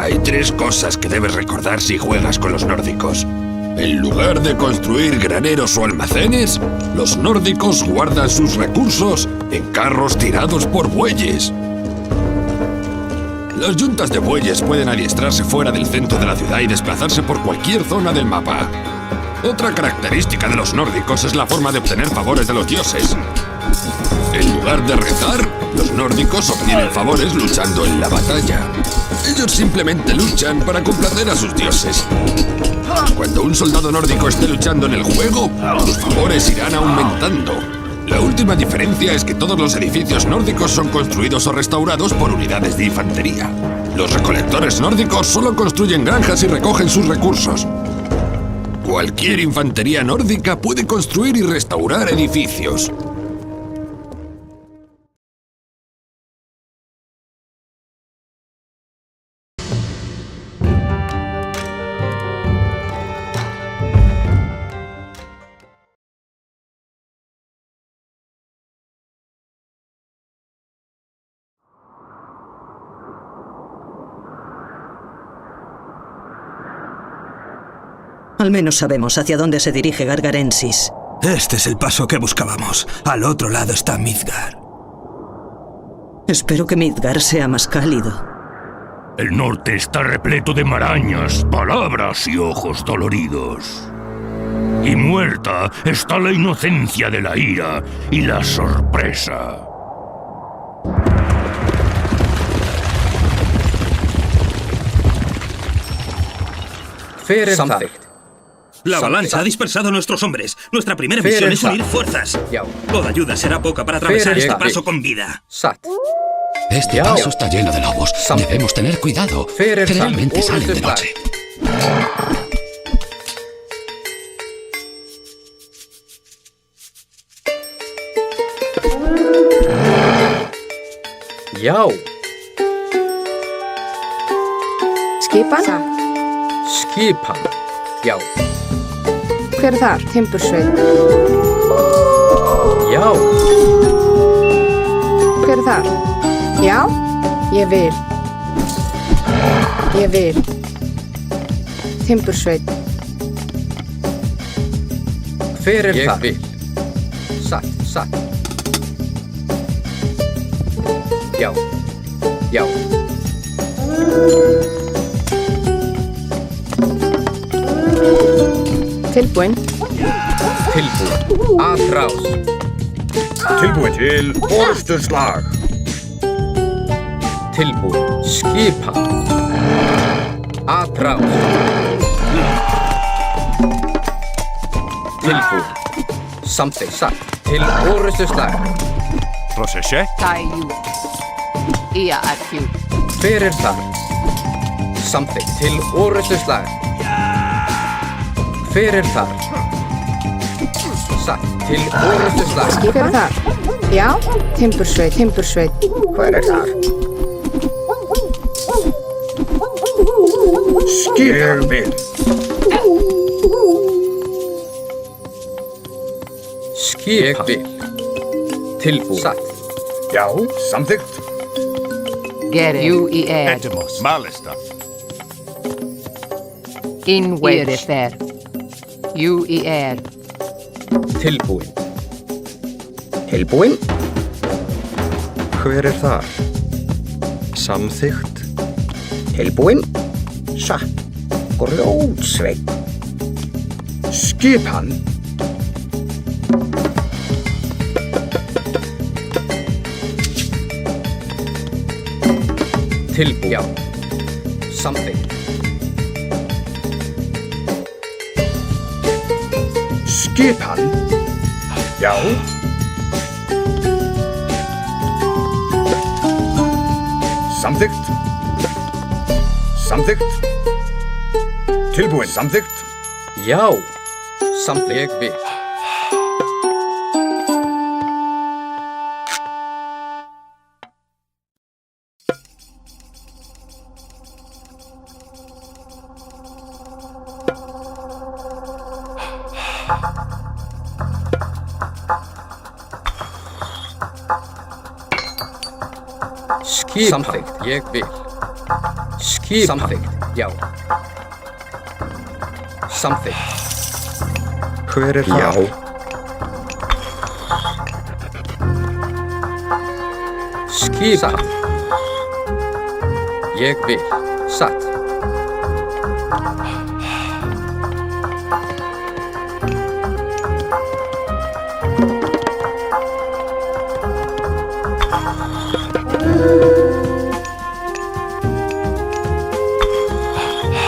Hay 3 cosas que debes recordar si juegas con los nórdicos. En lugar de construir graneros o almacenes, los nórdicos guardan sus recursos en carros tirados por bueyes. Las yuntas de bueyes pueden adiestrarse fuera del centro de la ciudad y desplazarse por cualquier zona del mapa. Otra característica de los nórdicos es la forma de obtener favores de los dioses. En lugar de rezar, los nórdicos obtienen favores luchando en la batalla. Ellos simplemente luchan para complacer a sus dioses. Cuando un soldado nórdico esté luchando en el juego, sus favores irán aumentando. La última diferencia es que todos los edificios nórdicos son construidos o restaurados por unidades de infantería. Los recolectores nórdicos solo construyen granjas y recogen sus recursos. Cualquier infantería nórdica puede construir y restaurar edificios. Al menos sabemos hacia dónde se dirige Gargarensis. Este es el paso que buscábamos. Al otro lado está Midgard. Espero que Midgard sea más cálido. El norte está repleto de marañas, palabras y ojos doloridos. Y muerta está la inocencia de la ira y la sorpresa. La avalancha ha dispersado a nuestros hombres. Nuestra primera misión es unir fuerzas. Toda ayuda será poca para atravesar este paso con vida. Este paso está lleno de lobos. Debemos tener cuidado. Generalmente salen de noche. Skipan. Já. Hver þar? Timbursveinn. Já. Hver þar? Já. Ég vil. Timbursveinn. Hver þar? Ég vil. Satt. Já. Tilbúin. Að rás. Tilbúin til orrustuslag. Tilbúin. Skipan. Að rás. Tilbúin. Samþykkt. Satt. Til orrustuslag. Procesie? Taiu. Ia arkiu. Hver þar? Samþykkt. Til orrustuslag. Hver þar? Satt. Til orrustuslag. Hver þar? Já. Timbursveinn. Hver þar? Ég vil. Skipan. Ég vil. Tilbúin. Satt. Já, samþykkt. Gere. Jú í Malista. In Írifer. Jú í Tilbúin. Hver þar? Samþykkt. Tilbúin. Satt. Grjótsveinn. Skipan. Tilbúin. Já. Samþykkt. Skipan. Já. Samþykkt. Tilbúin. Samþykkt. Já. Samþykkt. Ég vil. Samþykkt. Ég vil. Skipan. Samþykkt. Já. Samþykkt. Hver er það? Já. Skipan. Ég vil. Satt.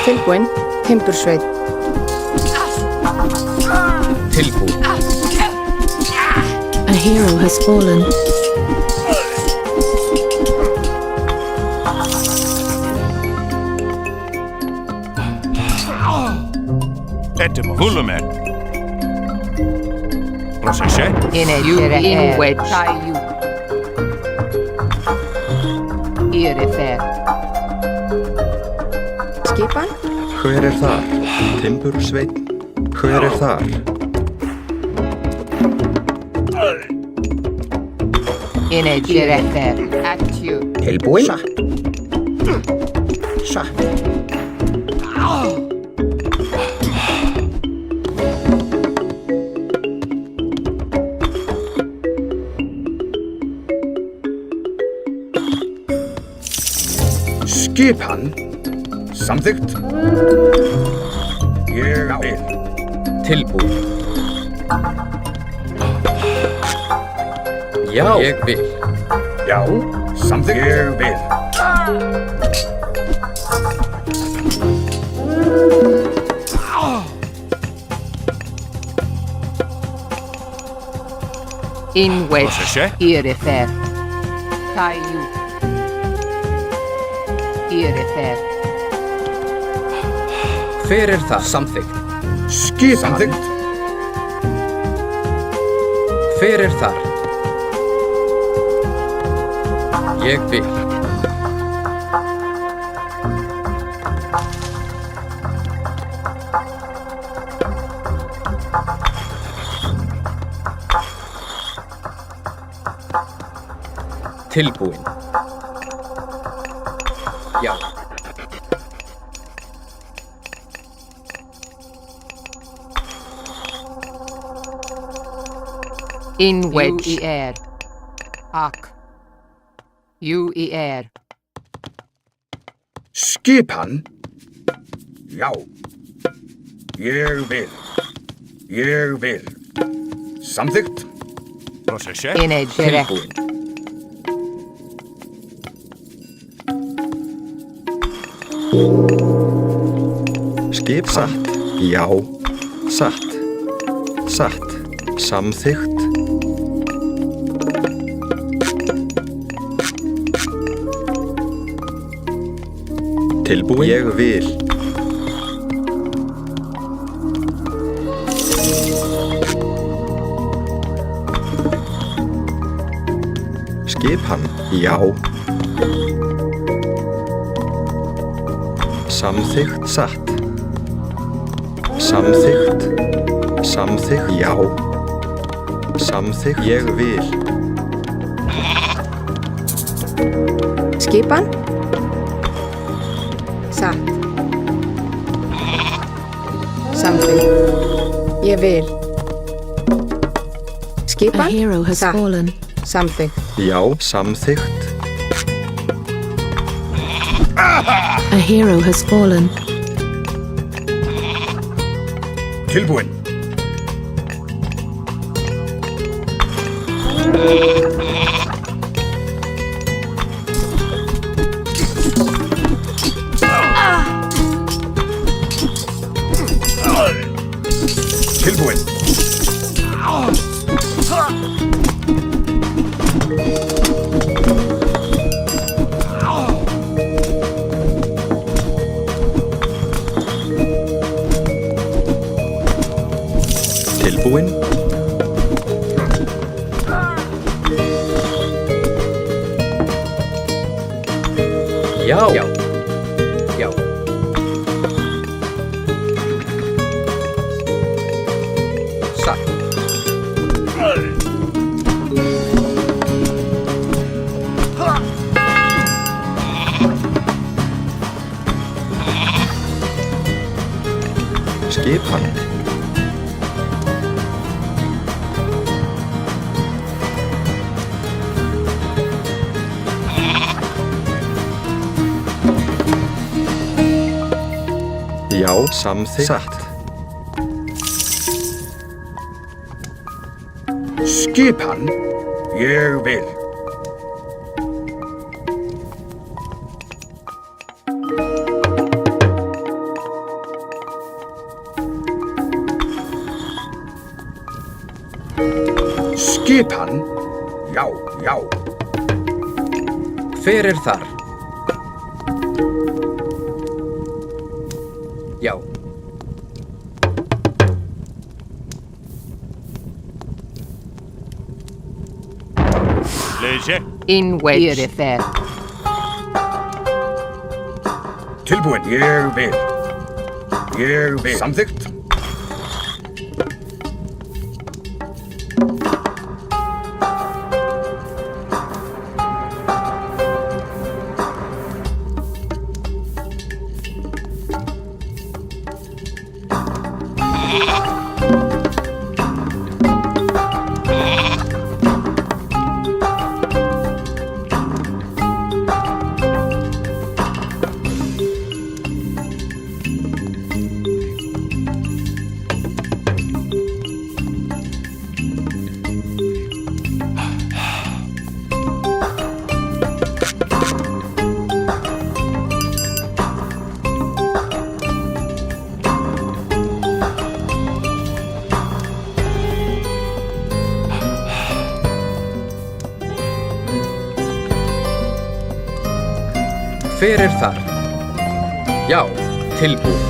Tilbúin. Timbursveit. Tilbúin. A hero has fallen. Fullmer. Prosesje? In wedge. Tayu. Irifer. Skipan. Hver er þar? Timbursveit. Hver er þar? In a Irifer. At you. Tilbúin. Satt. Skipan. Samþykkt. Ég vil. Tilbúin. Já. Ég vil. Já. Samþykkt. Ég vil. In wedge. Prosesje? Irifer. Tayu. Irifer. Hver er það? Samþykkt. Skipan. Samþykkt. Hver er þar? Ég vil. Tilbúin. Já. In wedge. You air. Ak. You air. Skipan. Já. Ég vil. Ég vil. Samþykkt. Prosesje? In a Irifer. Tilbúin. Skip satt. Já. Satt. Satt. Samþykkt. Tilbúin. Ég vil. Skipan. Já. Samþykkt. Satt. Samþykkt. Samþykkt. Já. Samþykkt. Ég vil. Skipan. Satt. Samþykkt. Ég vil. Skipan. A hero has Satt. fallen. Samþykkt. Já. Samþykkt. A hero has fallen. Tilbúin. Tilbúin. Tilbúin. Já. Já. Já. Satt. Já, samþykkt. Satt. Skipan, ég vil. Skipan, já, já. Hver er þar? Já. Innveit fer. Tilbúin, ég vil. Ég vil. Samþykkt. Hver er þar? Já, tilbúin.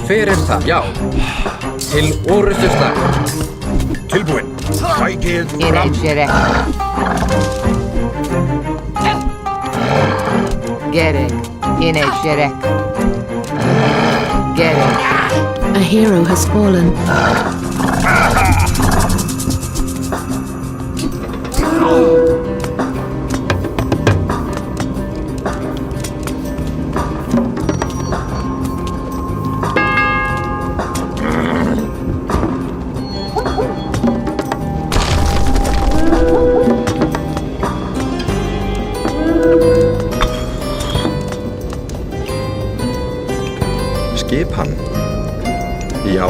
Hver er þar? Já, til orrustuslag. Tilbúin. Tækið fram. Gerek, Gerek. Gerek. A hero has fallen. Skipan. Já.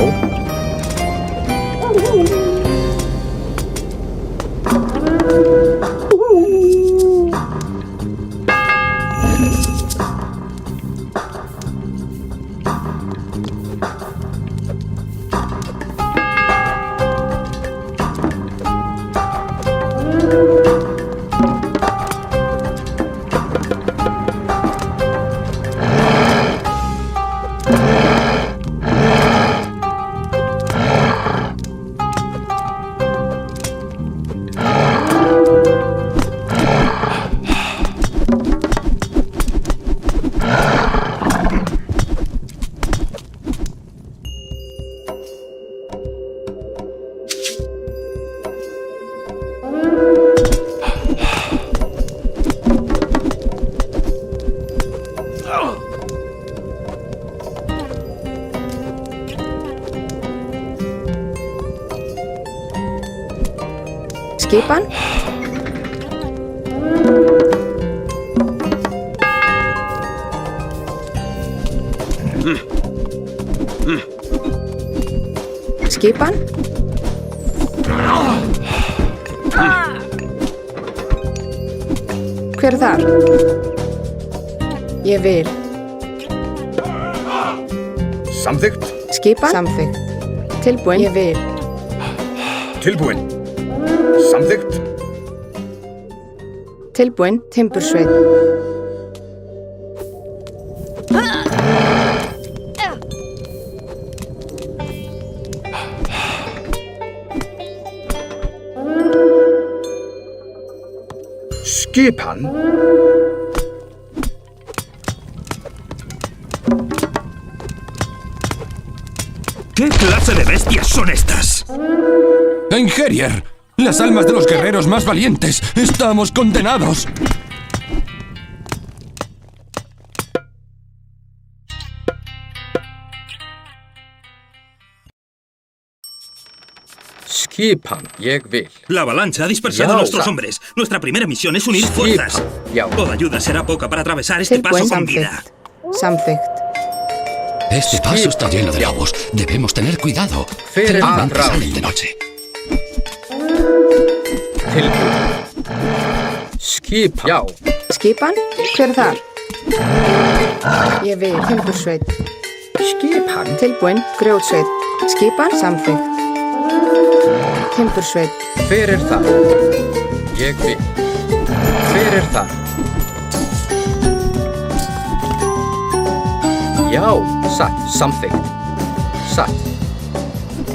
Skipan. Skipan. Hver er þar? Ég vil. Samþykkt. Skipan. Samþykkt. Tilbúin. Ég vil. Tilbúin. Samþykkt. Tilbúin. Timbursveit. Skipan. ¿Qué clase de bestias son estas? ¡Engerier! ¡Las almas de los guerreros más valientes! ¡Estamos condenados! Skipan, ég vil. La avalancha ha dispersado a nuestros hombres. Nuestra primera misión es unir fuerzas. Toda ayuda será poca para atravesar este paso con vida. Samþykkt. Este paso está lleno de lobos. Debemos tener cuidado. Generalmente salen de noche. Tilbúin. Skipan. Já. Skipan? Hver þar? Ég vil. Timbursveit. Skipan. Tilbúin. Grjótsveit. Skipan? Samþykkt. Timbursveit. Hver það? Ég vil. Hver það? Já, satt. Samþykkt. Satt.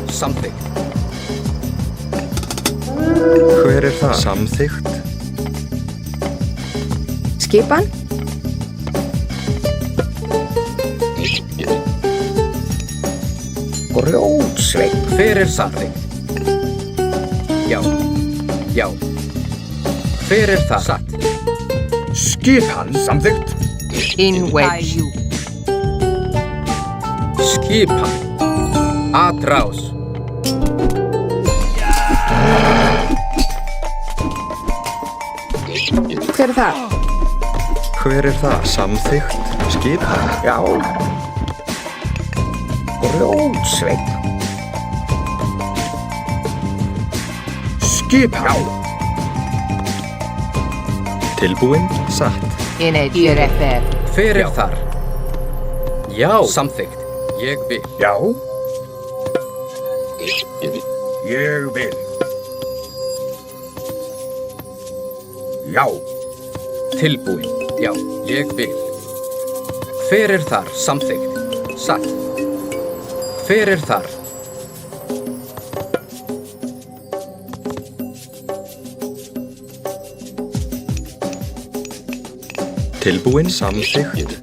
Samþykkt. Hver það? Samþykkt. Skipan? Grjótsveit. Hver samþykkt? Já. Já. Hver það? Satt. Skipan. Samþykkt. In wedge. Skipan. Atrás. Hver þar? Hver það? Samþykkt. Skipan. Já. Grjótsveit. Skipan. Tilbúin. Satt. In edge refer. Hver þar? Já. Samþykkt. Ég vil. Já. Ég vil. Já. Tilbúin. Já. Ég vil. Hver þar? Samþykkt. Satt. Hver þar? Tilbúin. Samþykkt.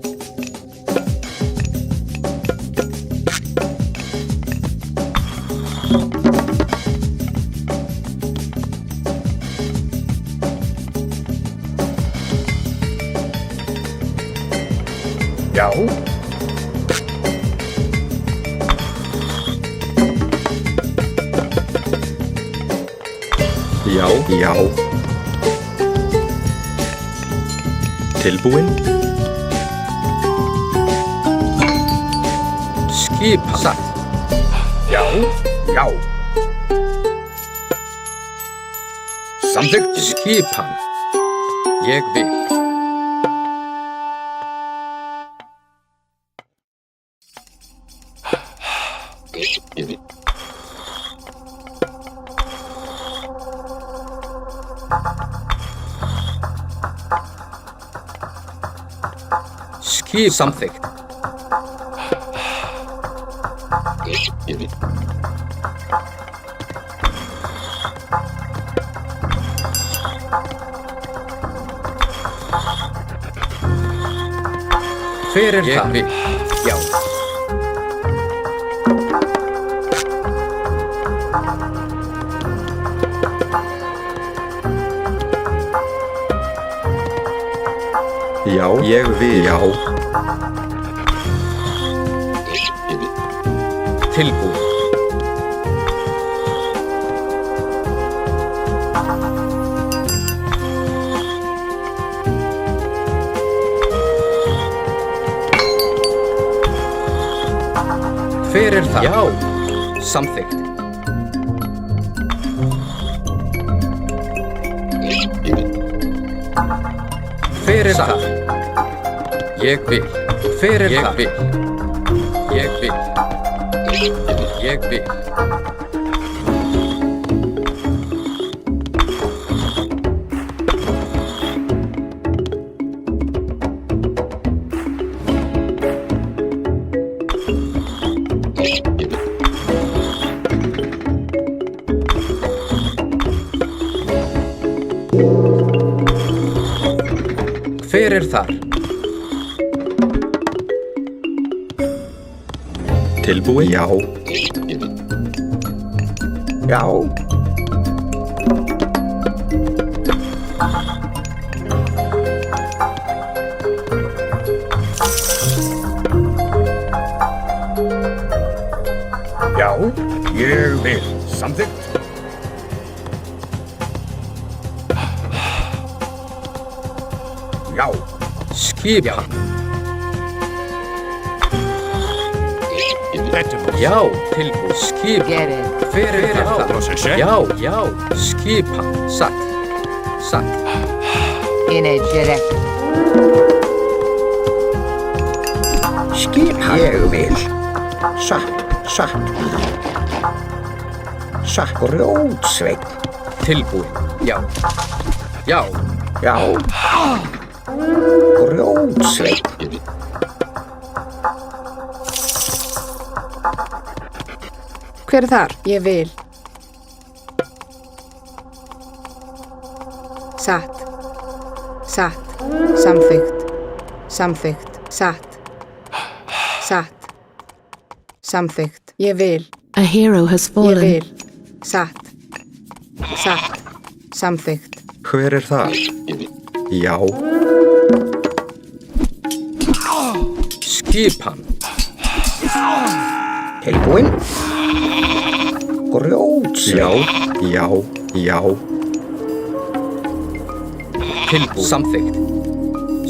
Já. Já. Já. Tilbúin. Skipan. Satt. Já. Já. Samþykkt. Skipan. Ég vil. Skip. Samþykkt. Hver það? Ég vil. Já. Já. Ég vil. Já. Tilbúin. Hver það? Já. Samþykkt. Hver það? Ég vil. Hver það? Ég vil. Ég vil. Ég vil. Hver þar? Tilbúin. Já. Já. Já. Ég vil. Samþykkt. Já. Skipan. Já, tilbúið. Skipan. Hver er það? Já. Skipan. Satt. Inegere. Skipan. Ég vil. Satt. Grjótsveinn. Tilbúið. Já. Grjótsveinn. Hver er þar? Ég vil. Satt. Samþykkt. Satt. Samþykkt. Ég vil. A hero has fallen. Ég vil. Satt. Samþykkt. Hver er það? Já. Skipan. Tilbúinn. Grjótsveinn. Já. Tilbúið.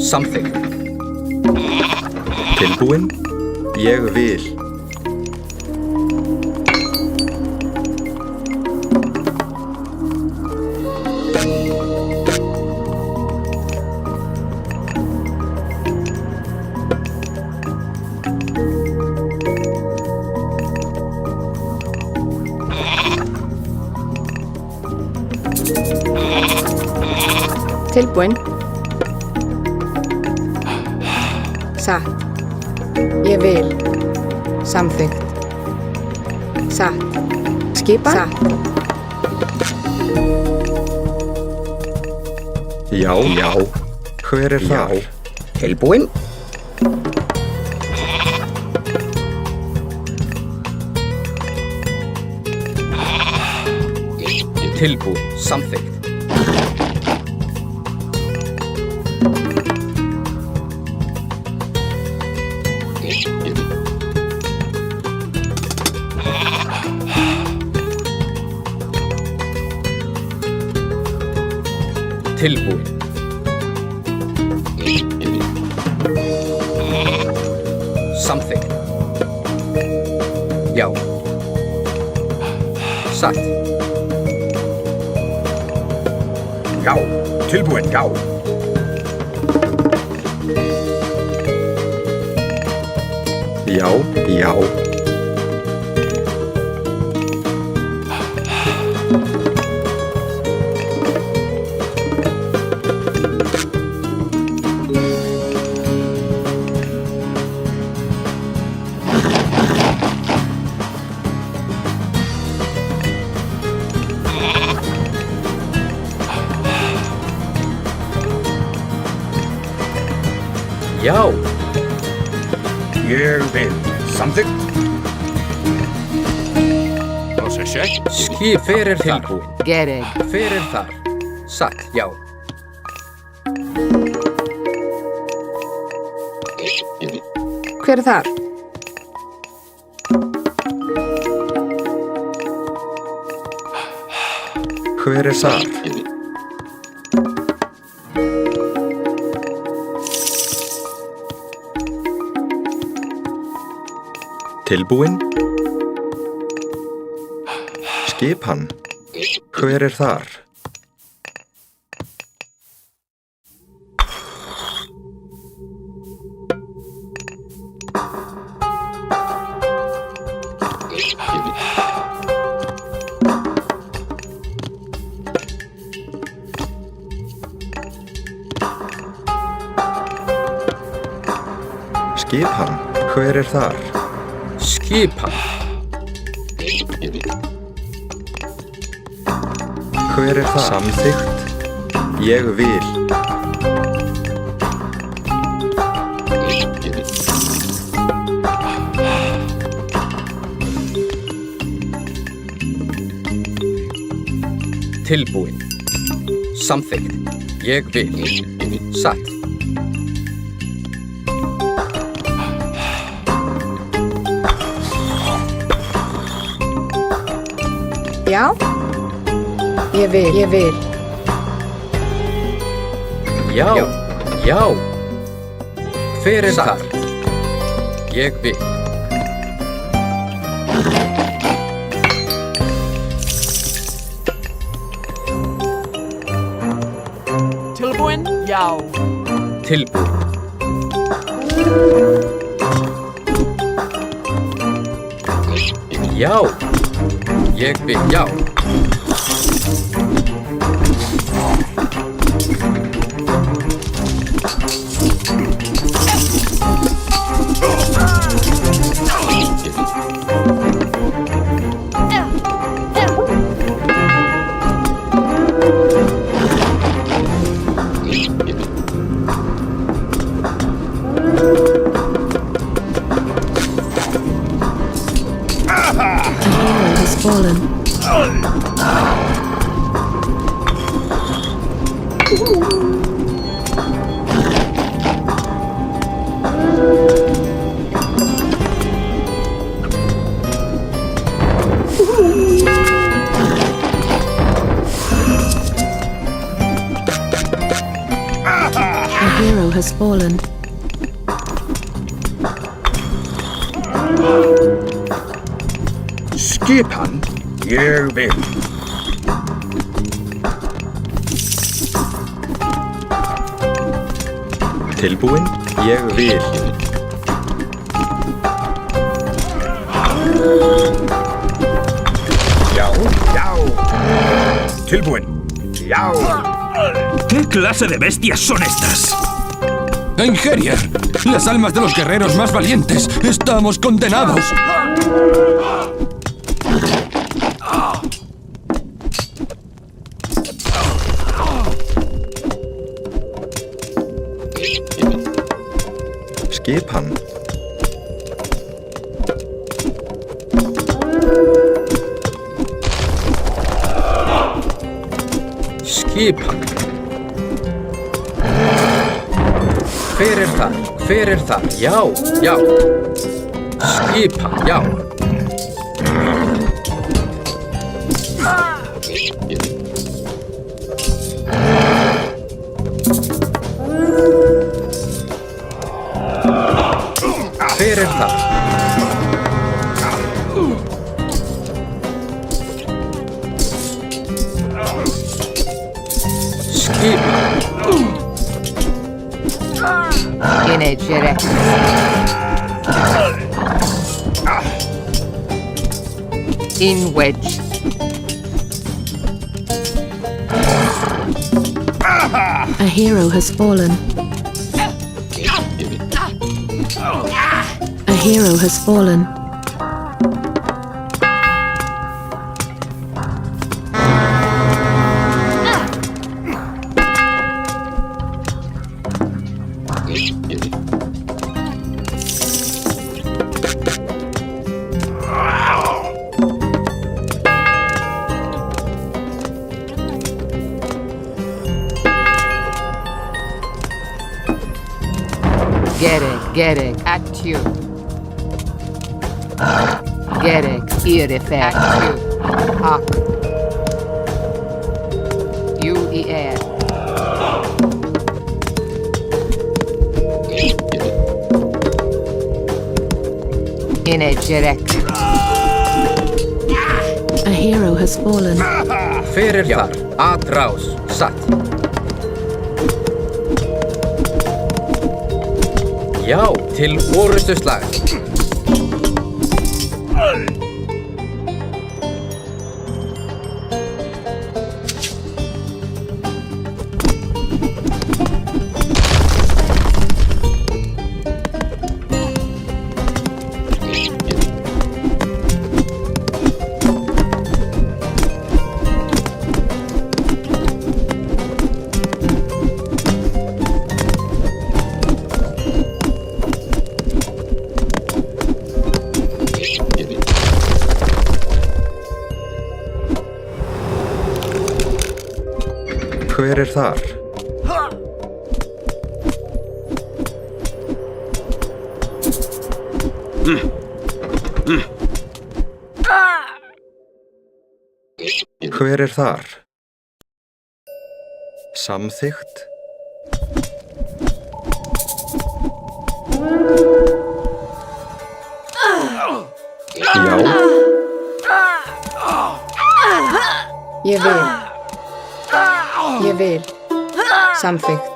Samþykkt. Tilbúinn? Ég vil. Tilbúinn. Satt. Ég vil. Samþykkt. Satt. Skipan. Satt. Já. Hver er það? Tilbúinn. Tilbúið. Samþykkt. Tilbúið. Samþykkt. Já. Satt. Já. Tilbúinn. Já. Já. Já. Ég vil. Samþykkt. Skip. Hver er tilbúið? Gereg. Hver er þar? Satt. Já. Hver er þar? Hver er þar? Tilbúinn? Skipan. Hver er þar? Skipan. Hver er þar? Skipan. Hver er það? Samþykkt. Ég vil. Tilbúinn. Samþykkt. Ég vil. Satt. Já. Ég vil. Já. Já. Hver þar? Ég vil. Tilbúin? Já. Tilbúin. Já. Ég vil, já. Fallen. A hero has fallen. Skipan, ég vil. Tilbúin, ég vil. Já, já. Tilbúin, já. ¿Qué clase de bestias son estas? Engerier, las almas de los guerreros más valientes. Estamos condenados. Skipan. Skipan. Hver þar? Hver þar? Já, já. Skipan, já. Hver þar? Skipan. Inegere. In wedge. A hero has fallen. A hero has fallen. Gerek, at you. Gerek, irif, at you. Hak. UER. Inegere. A hero has fallen. Hver þar? Atrás, satt. Já, til orustuslag. Hver þar? Hver þar? Samþykkt. Já. Ég vil. Ég vil. Samþykkt.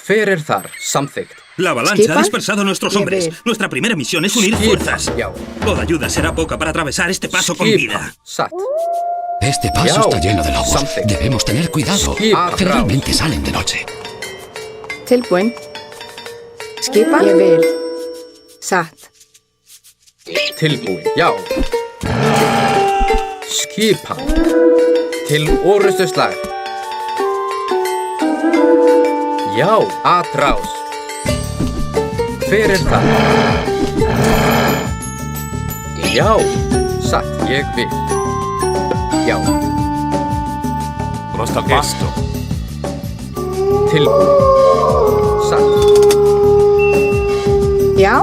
Hver þar? Samþykkt. La avalancha ha dispersado a nuestros hombres. Nuestra primera misión es unir fuerzas. Toda ayuda será poca para atravesar este paso con vida. Este paso está lleno de lobos. Debemos tener cuidado. Generalmente salen de noche. Tilbúin. Skipan. Ég vil. Satt. Tilbúin. Já. Skipan. Til orrustuslag. Já, atrás. Hver það? Já, satt, ég vil. Já. Prosta al pasto. Tilbúin. Satt. Já.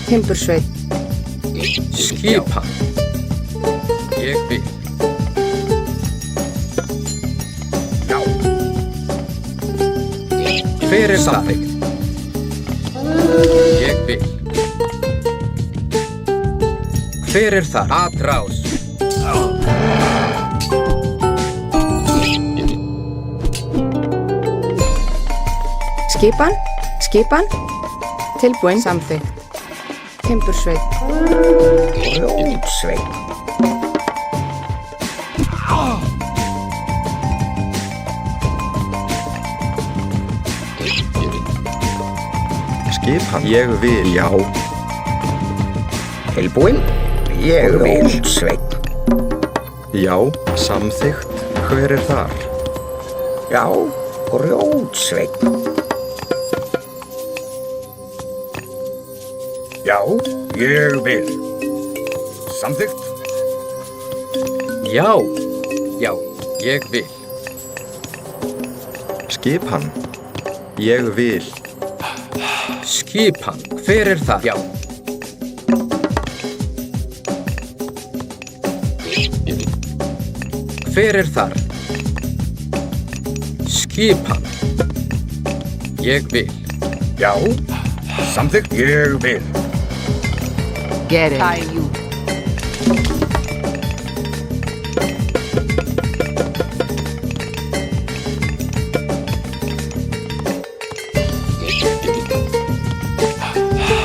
Timbursveit. Skipan. Ég vil. Já. Hver samþykkt? Ég vil. Hver það? Atrás. Skipan. Skipan. Tilbúin. Samþykkt. Timbursveit. Grjótsveit. Skipan. Ég vil. Já. Tilbúin. Ég vil. Sveit. Já. Samþykkt. Hver þar? Já. Grjótsveit. Já. Ég vil. Samþykkt. Já. Já. Ég vil. Skipan. Ég vil. Skipan. Hver það? Já. Hver þar? Skipan. Ég vil. Já. Samþykkt. Ég vil. Get it.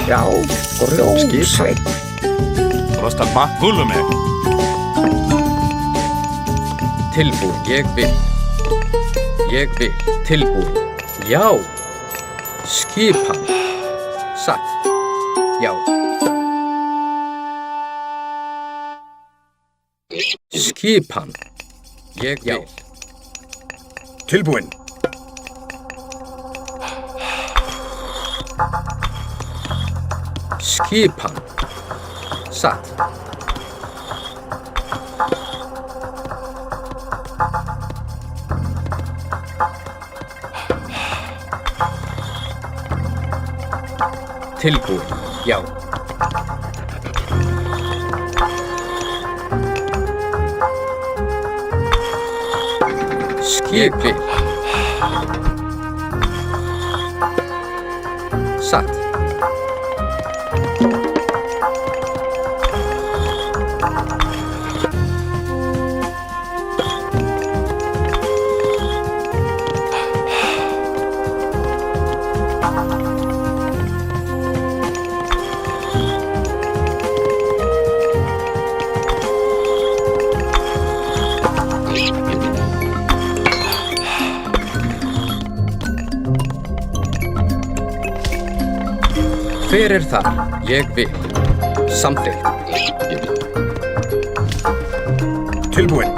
Já. Grjótsveit. Prosta al pasto. Tilbúin. Ég vil. Ég vil. Tilbúin. Já. Skipan. Satt. Já. Skipan. Ég vil. Tilbúin. Skipan. Satt. Tilbúin. Já. Ég vil. Satt. Hver þar? Ég vil. Samþykkt. Tilbúin.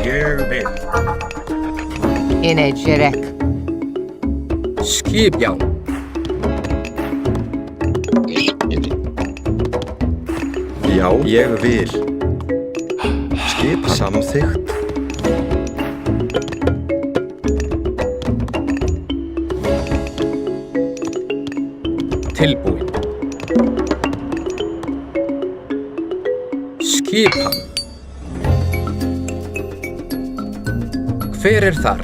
Ég vil. Energerek. Skip, já. Já, ég vil. Skip samþykkt. Tilbúin. Skipan. Hver þar?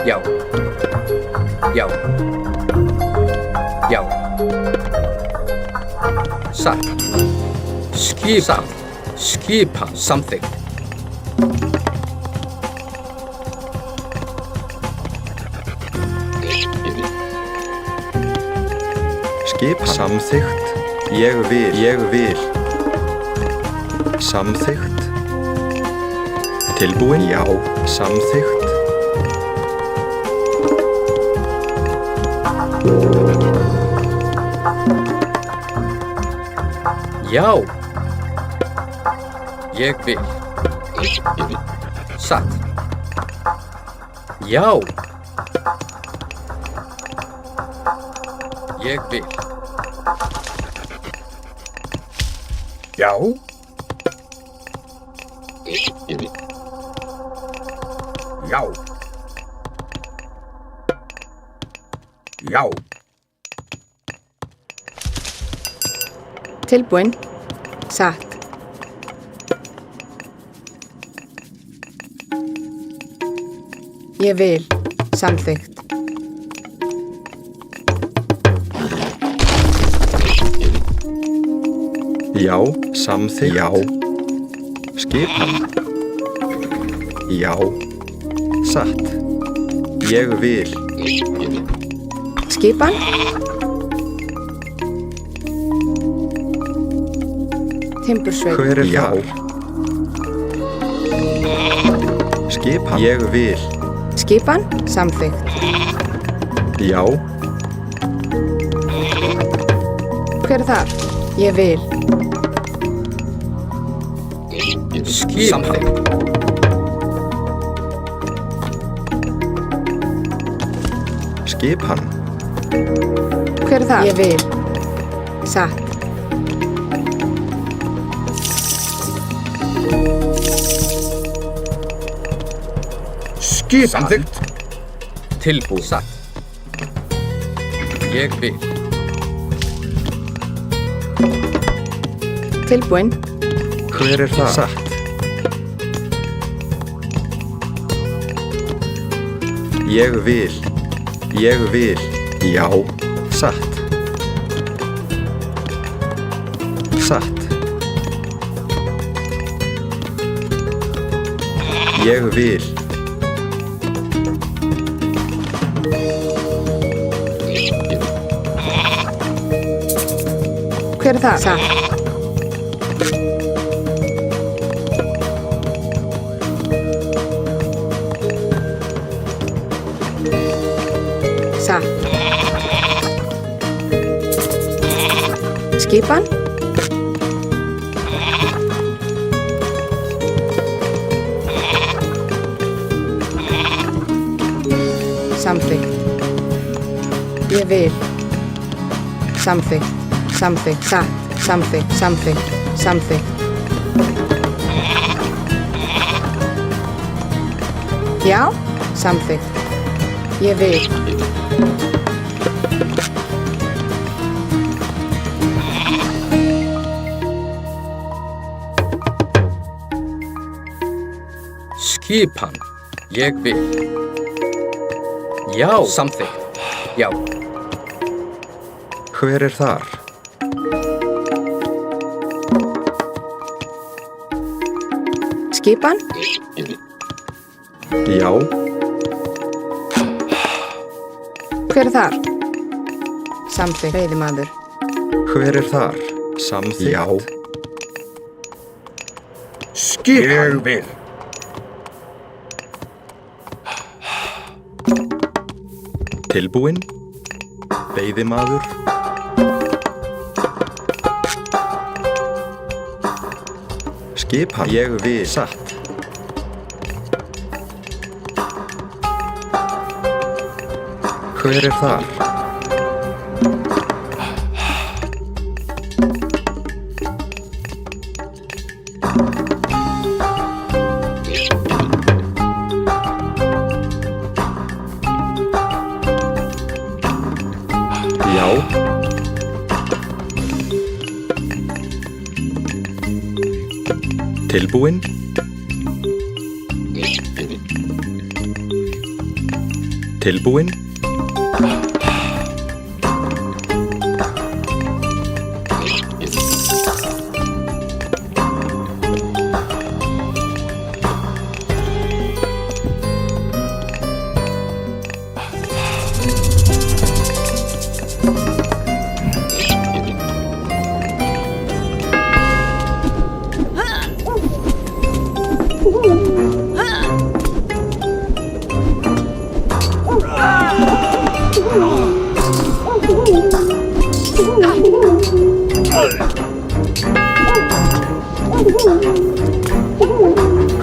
Já. Já. Já. Satt. Skipan. Skipan. Samþykkt. Skip samþykkt. Ég vil. Samþykkt. Tilbúin? Já. Samþykkt. Já. Ég vil. Satt. Já. Ég vil. Já. Já. Já. Tilbúin. Satt. Ég vil. Samþykkt. Já. Samþykkt. Já. Skipan. Já. Satt. Ég vil. Skipan. Timbursveit. Hver þar? Skipan. Ég vil. Skipan. Samþykkt. Já. Hver þar? Ég vil. Skipan. Skipan. Hver þar? Ég vil. Satt. Skip. Samþykkt. Tilbúin. Satt. Ég vil. Tilbúin. Hver það? Satt. Ég vil. Ég vil. Já. Satt. Satt. Ég vil. Hver það? Satt. Satt. Skipan. Samþykkt. Ég vil. Samþykkt. Samþykkt. Satt. Samþykkt. Samþykkt. Samþykkt. Já. Samþykkt. Ég vil. Skipan. Ég vil. Já. Samþykkt. Já. Hver þar? Skipan. Já. Hver þar? Samþykkt. Veiðimaður. Hver þar? Samþykkt. Já. Skipan. Ég vil. Tilbúin. Veiðimaður. Skipan. Ég vil. Satt. Hver þar? Já. Tilbúin. Tilbúin.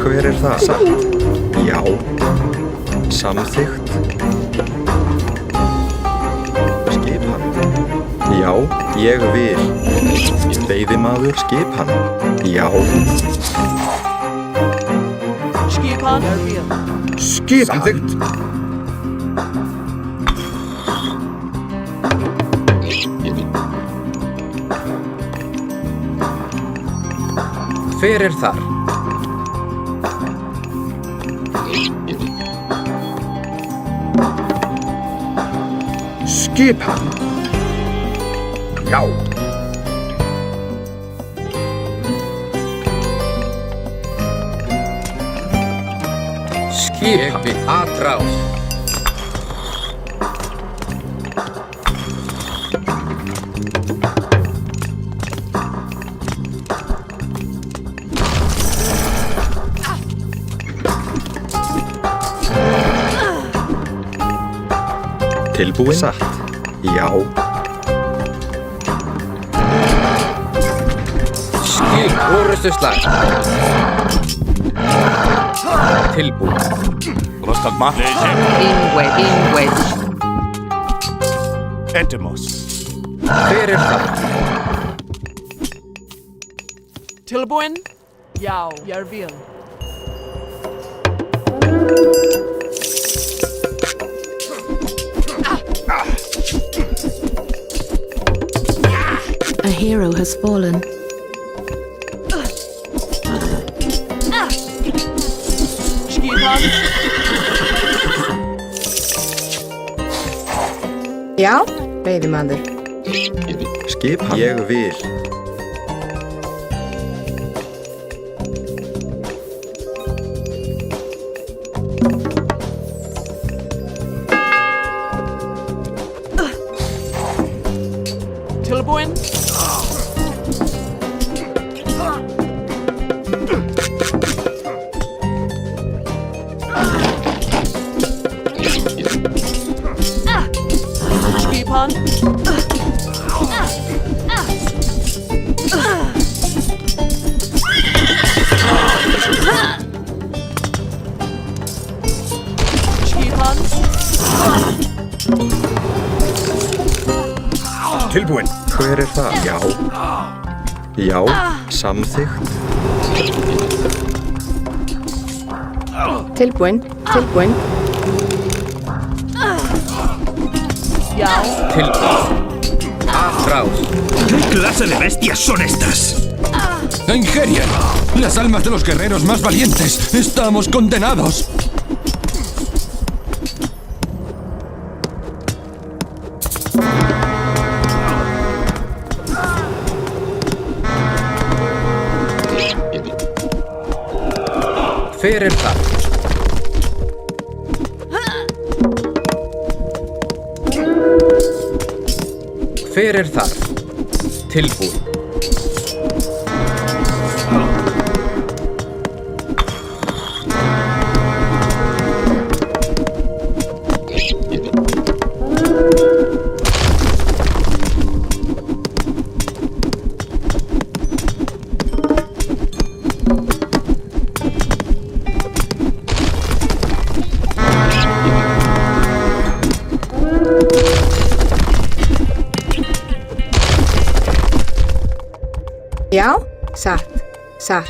Hver það? Satt. Já. Samþykkt. Skipan. Já, ég vil. Veiðimaður skipan. Já. Skipan. Samþykkt. Hver þar? Skipan. Já. Ég vil aðrás. Tilbúin. Satt. Já. Skip orustuslag. Tilbúin. Rostad ma. Ingwe. Etemos. Hver það? Tilbúin. Já, ég vil. A hero has fallen. Skipan. Já, veiðimaður. Skipan. Ég vil. Tilbúin. Skipan. Skipan. Tilbúin. Hver það? Já. Já. Samþykkt. Tilbúin. Já. Tilbúin. Aðrás. ¿Qué clase de bestias son estas? ¡Ingerian! ¡Las almas de los guerreros más valientes! ¡Estamos condenados! Hver það? Hver þar? Tilbúin. Já, satt.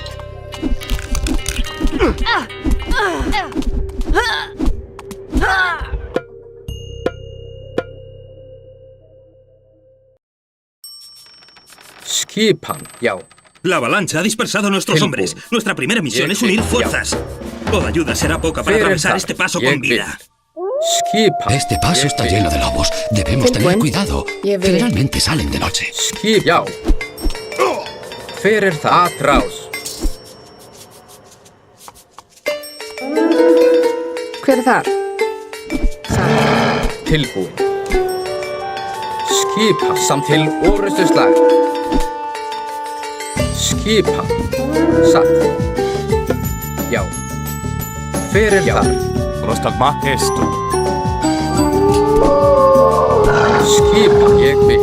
Skipan, já. La avalancha ha dispersado a nuestros hombres. Nuestra primera misión es unir fuerzas. Toda ayuda será poca para atravesar este paso con vida. Este paso está lleno de lobos. Debemos tener cuidado. Generalmente salen de noche. Já. Fyrir það. Atrás. Hver þar? Tilbúin. Skipan samt til orrustuslag. Skipan. Satt. Já. Fyrir þar. Prostagma esto. Skipan, ég vil.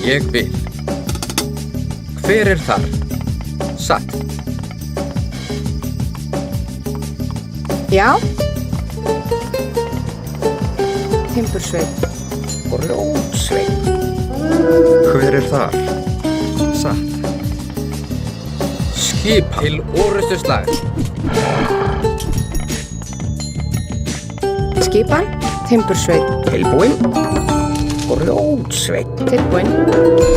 Ég vil. Hver þar? Satt. Já. Timbursveit. Rótsveit. Hver þar? Satt. Skipan. Til orrustuslag. Skipan. Timbursveit. Tilbúin. Rótsveit. Tilbúin.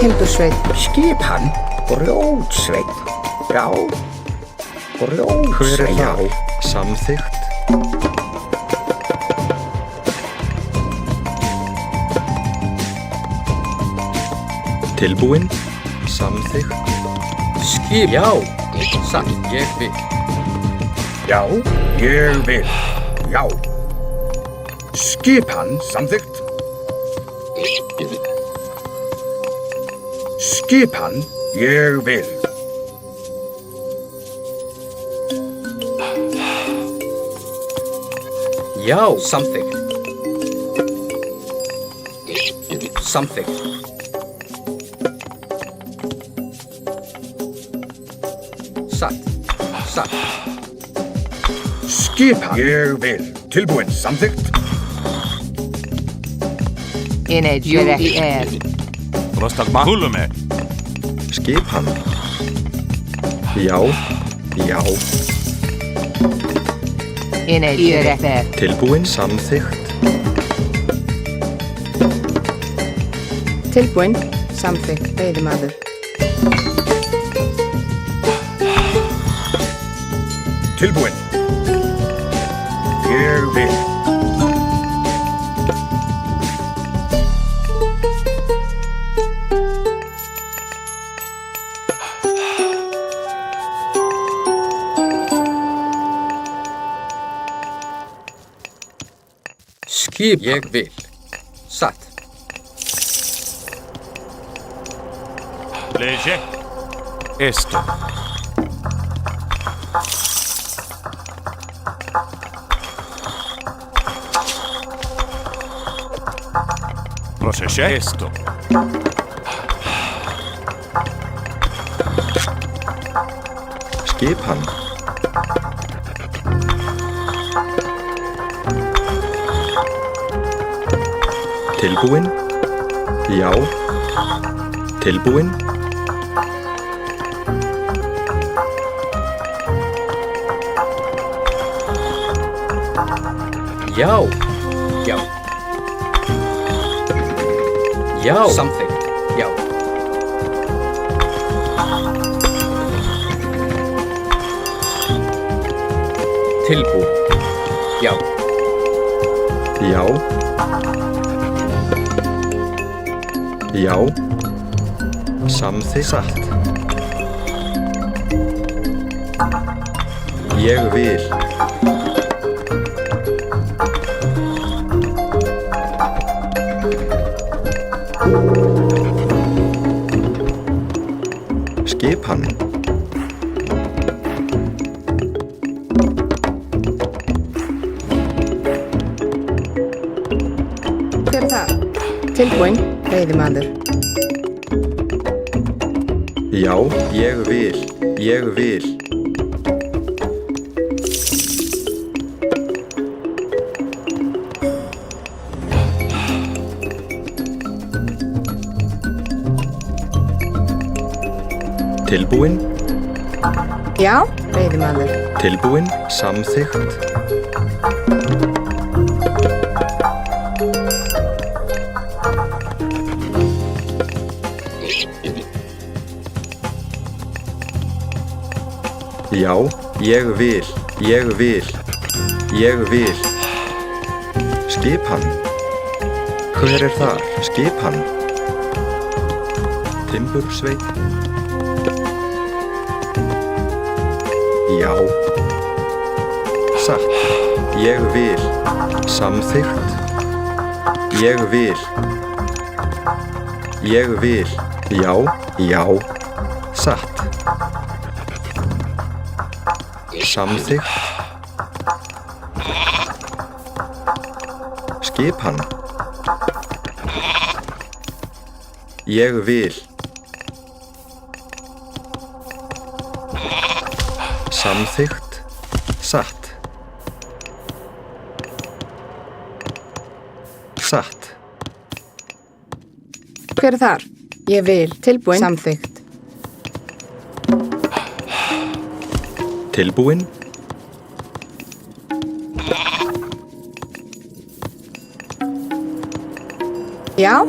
Timbursveit. Skipan. Rótsveit. Já. Hver Rótsveit. þar? Samþykkt. Tilbúin. Samþykkt. Skip. Já. Satt. Ég vil. Já, ég vil. Já. Skipan samþykkt. Skipan, ég vil. Já. Samþykkt. Samþykkt. Satt. Satt. Skipan, ég vil. Tilbúin samþykkt. Prostagma Hulume. Skipan. Já. Já. Tilbúin. Samþykkt. Tilbúin. Samþykkt. Veiðimaður. Tilbúin. Ég vil. Skip. Ég vil. Satt. Lege. Esto. Procesce esto. Skipan. Tilbúin. Já. Tilbúin. Já. Já. Já. Samþykkt. Já. Tilbúin. Já. Já. Já. Samþykkt. Satt. Ég vil. Skipan. Hver þar? Tilbúin. Veiðimaður. Já, ég vil. Ég vil. Tilbúin. Já. Veiðimaður. Tilbúin. Samþykkt. Já, ég vil. Ég vil. Ég vil. Skipan. Hver þar? Skipan. Timbursveit. Já. Satt. Ég vil. Samþykkt. Ég vil. Ég vil. Já, já. Satt. Samþykkt. Skipan. Ég vil. Samþykkt. Satt. Satt. Hver þar? Ég vil. Tilbúin. Samþykkt. Tilbúin. Já.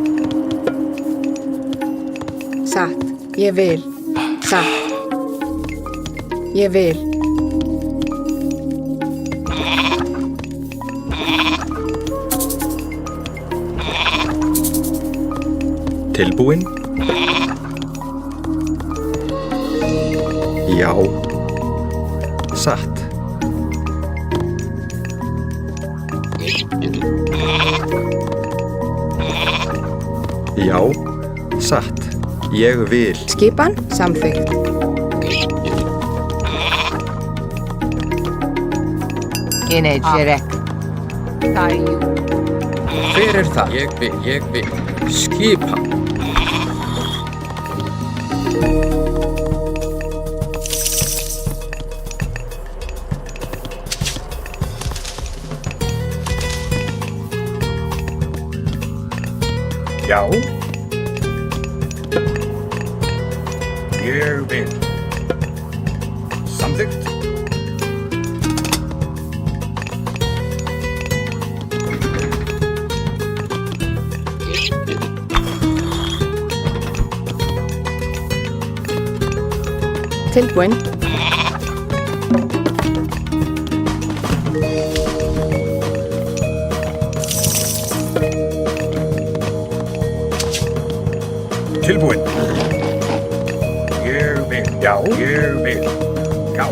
Satt. Ég vil. Satt. Ég vil. Tilbúin. Já. Satt. Já. Satt. Ég vil. Skipan. Samþykkt. Inegere. Tæju. Hver það? Ég vil. Skipan. Já. Ég vil. Samþykkt. Tilbúin. Tilbúin. Ég vil. Já. Ég vil. Já.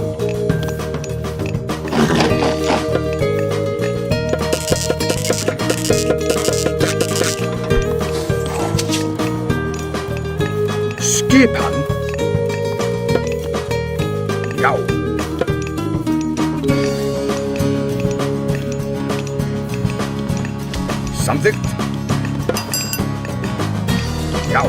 Skipan. Já. Samþykkt. Já.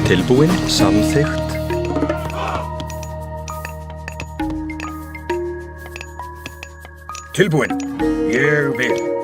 Tilbúin. Samþykkt. Tilbúin. Ég vil.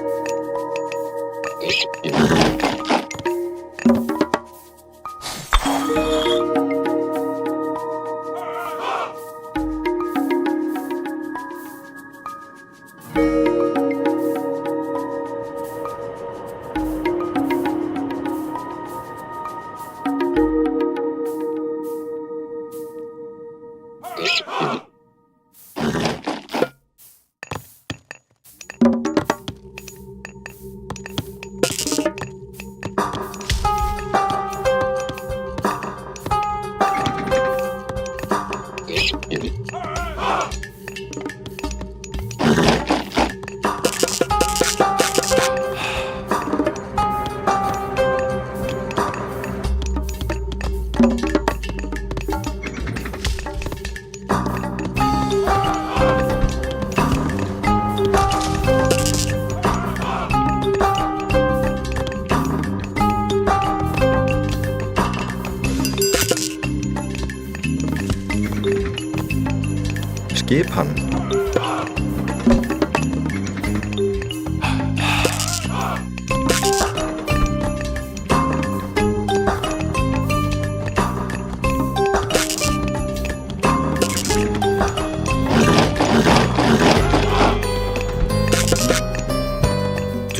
Skipan.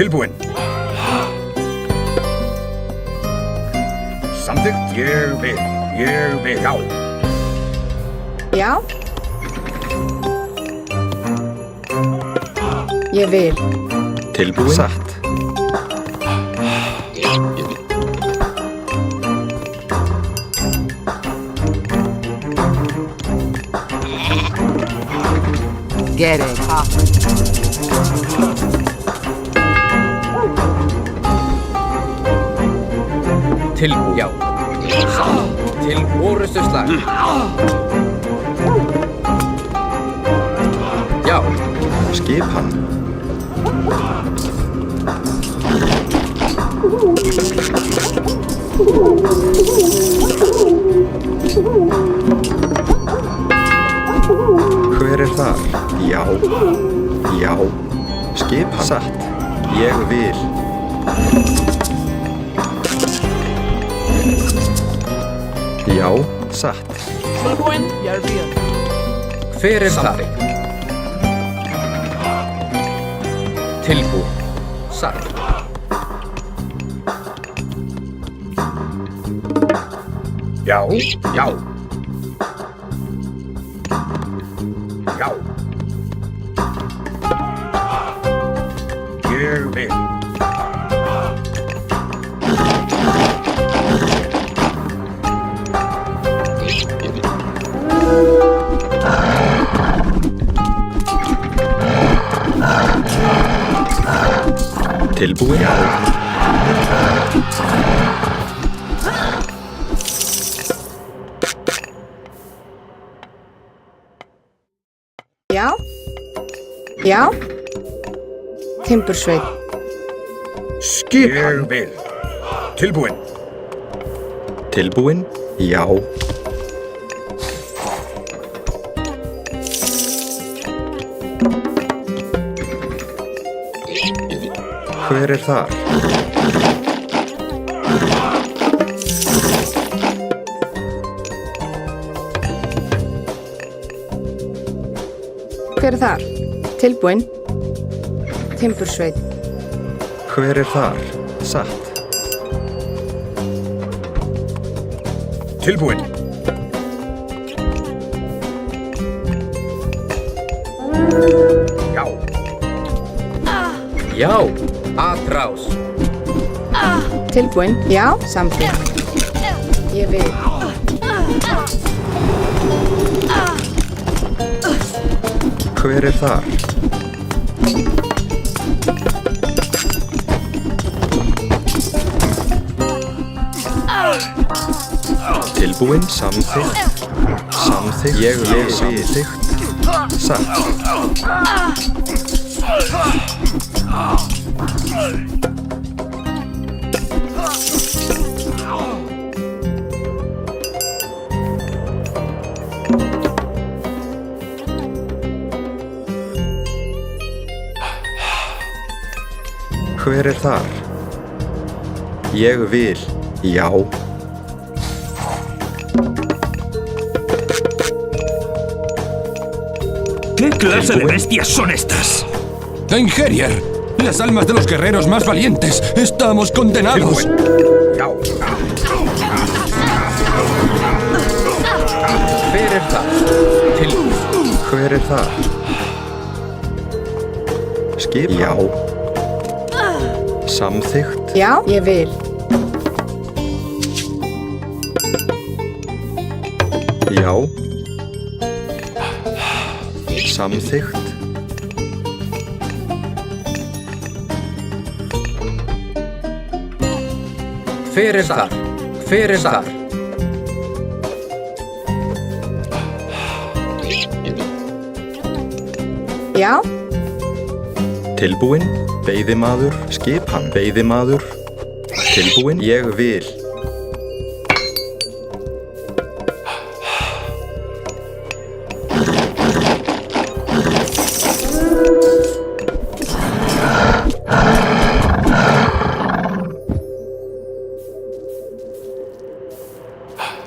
Tilbúin. Samþykkt. Ég vil. Já. Já. Ég vil. Tilbúin. Satt. Get it. Tilbúin. Já. Til orustuslag. Já. Skipan. Hver þar? Já. Já. Skipan. Satt. Ég vil. Já, satt. Tilbúin, ég vil. Hver þar? Tilbúin. Satt. Já. Já. Já. Ég vil. Tilbúin. Já. Já. Timbursveit. Skipan. Ég vil. Tilbúin. Tilbúin. Já. Hver þar? Hver þar? Tilbúin. Timbursveit. Hver þar? Satt. Tilbúin. Já. Já. Atrás. Tilbúin. Já. Samþykkt. Ég vil. Hver þar? Tilbúin. Samþykkt. Samþykkt. Ég vil. Samþykkt. Satt. Hver þar? Ég vil. Já. ¿Qué clase de bestias son estas? Engerier, las almas de los guerreros más valientes. Estamos condenados. Hver þar? Tilbúin. Hver þar? Skip. Já. Samþykkt. Já, ég vil. Já. Samþykkt. Hver þar? Hver þar? Já. Tilbúin. Veiðimaður. Skipan. Veiðimaður. Tilbúin. Ég vil.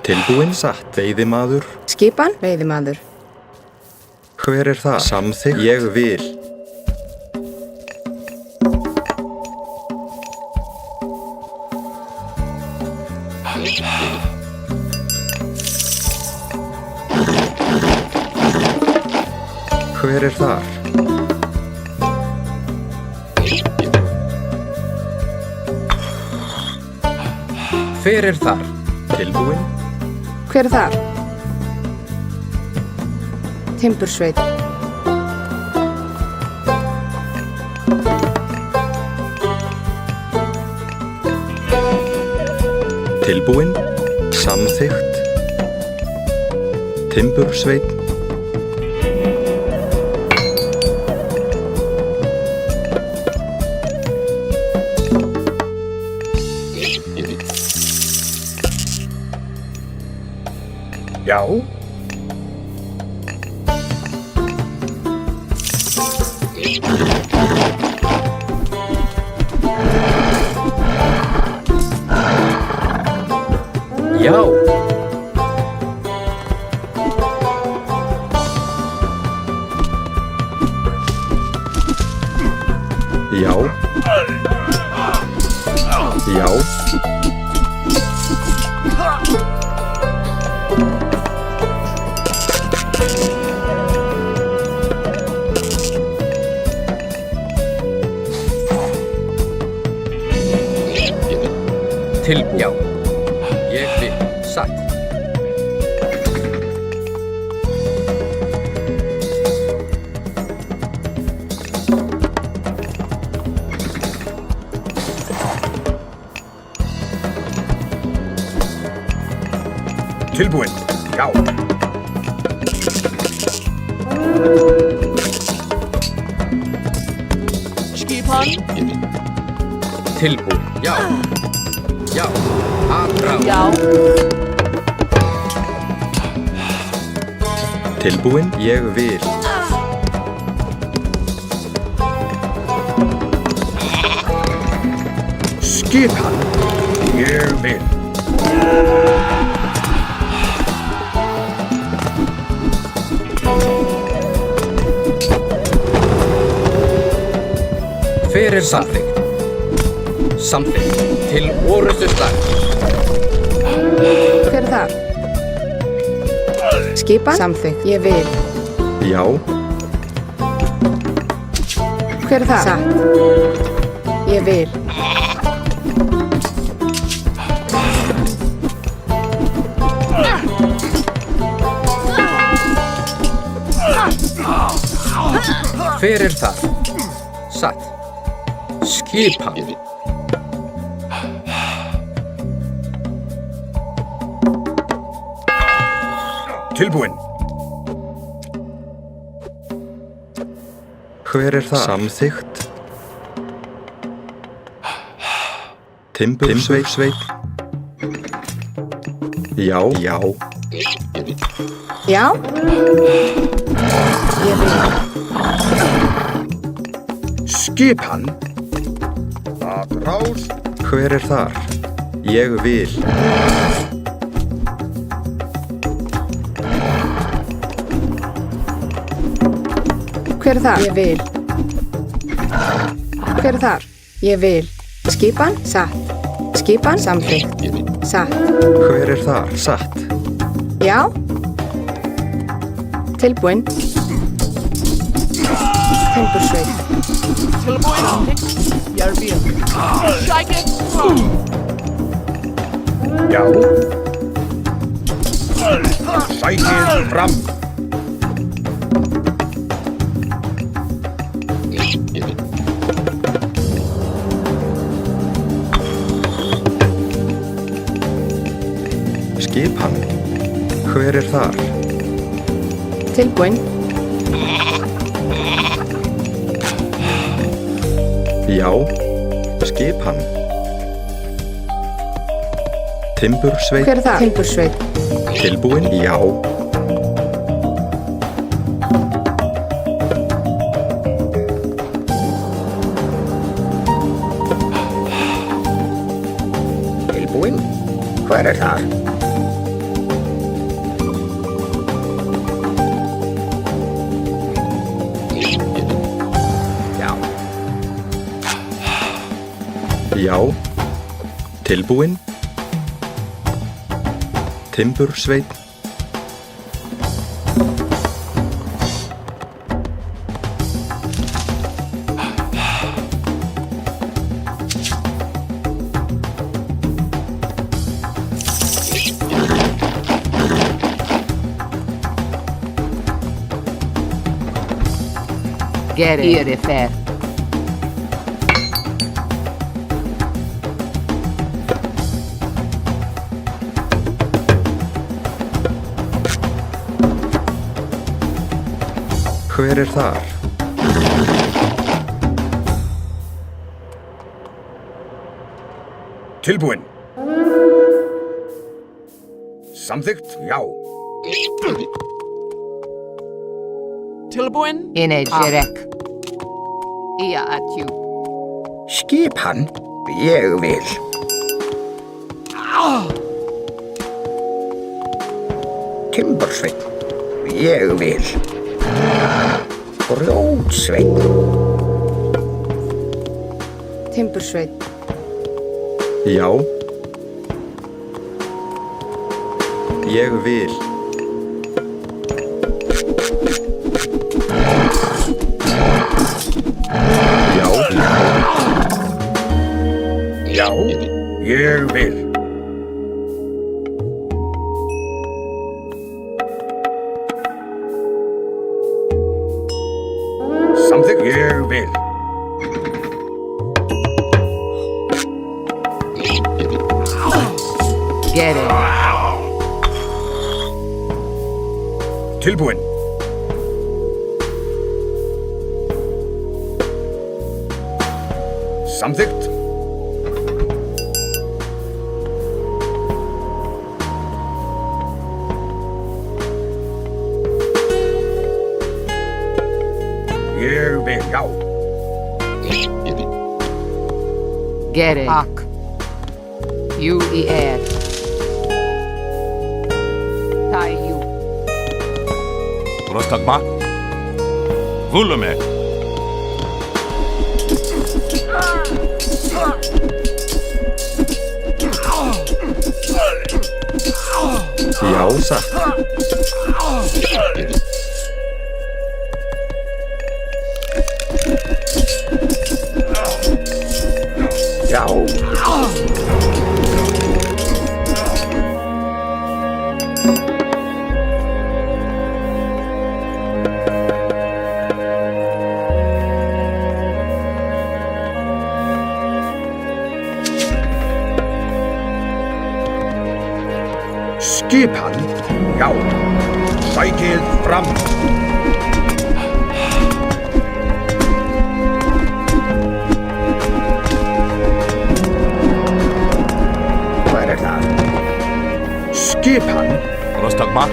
Tilbúin. Satt. Veiðimaður. Skipan. Veiðimaður. Hver það? Samþykkt. Ég vil. Hver þar? Hver þar? Tilbúin? Hver þar? Timbursveit. Tilbúin? Samþykkt? Timbursveit? Já. Já. Já. Já. Tilbúin. Já. Ég vil. Satt. Tilbúin. Já. Skipan. Tilbúin. Já. Já. Aðrá. Já. Tilbúin? Ég vil. Skipan. Ég vil. Hver samþykkt? Samþykkt. Til orrustu slag. Hver þar? Skipan? Samþykkt. Ég vil. Já. Hver þar? Satt. Ég vil. Hver það? Satt. Skipan. Tilbúin. Hver það? Samþykkt. Timbursveit. Já. Já. Já. Ég vil. Skipan. Aðrás. Hver þar? Ég vil. Hver þar? Ég vil. Hver þar? Ég vil. Skipan? Satt. Skipan? Samþykkt. Satt. Hver þar? Satt. Já. Tilbúin. Timbursveit. Tilbúin. Ég vil. Sækir. Já. Sækir fram. Skipan. Hver þar? Tilbúin. Já. Skipan. Timbursveit. Hver það? Timbursveit. Tilbúin? Já. Tilbúin? Hver það? Já. Já. Tilbúin? Timbursveit. Get it. Here er fer. Hver þar? Tilbúin. Samþykkt, já. Tilbúin. Innegerek. Ia atjú. Skipan, ég vil. Timbursveinn, ég vil. Grjótsveinn. Timbursveinn. Já. Ég vil. Já. Já, ég vil. Samþykkt, ég vil. Get it. Tilbúin. Samþykkt. Ég vil, já. Get it. Ak. Jú í Tæjú. Prostagma. Vulume. Já, satt. Já. Skipan, já. Sækið fram. Hver það? Skipan. Prostagma.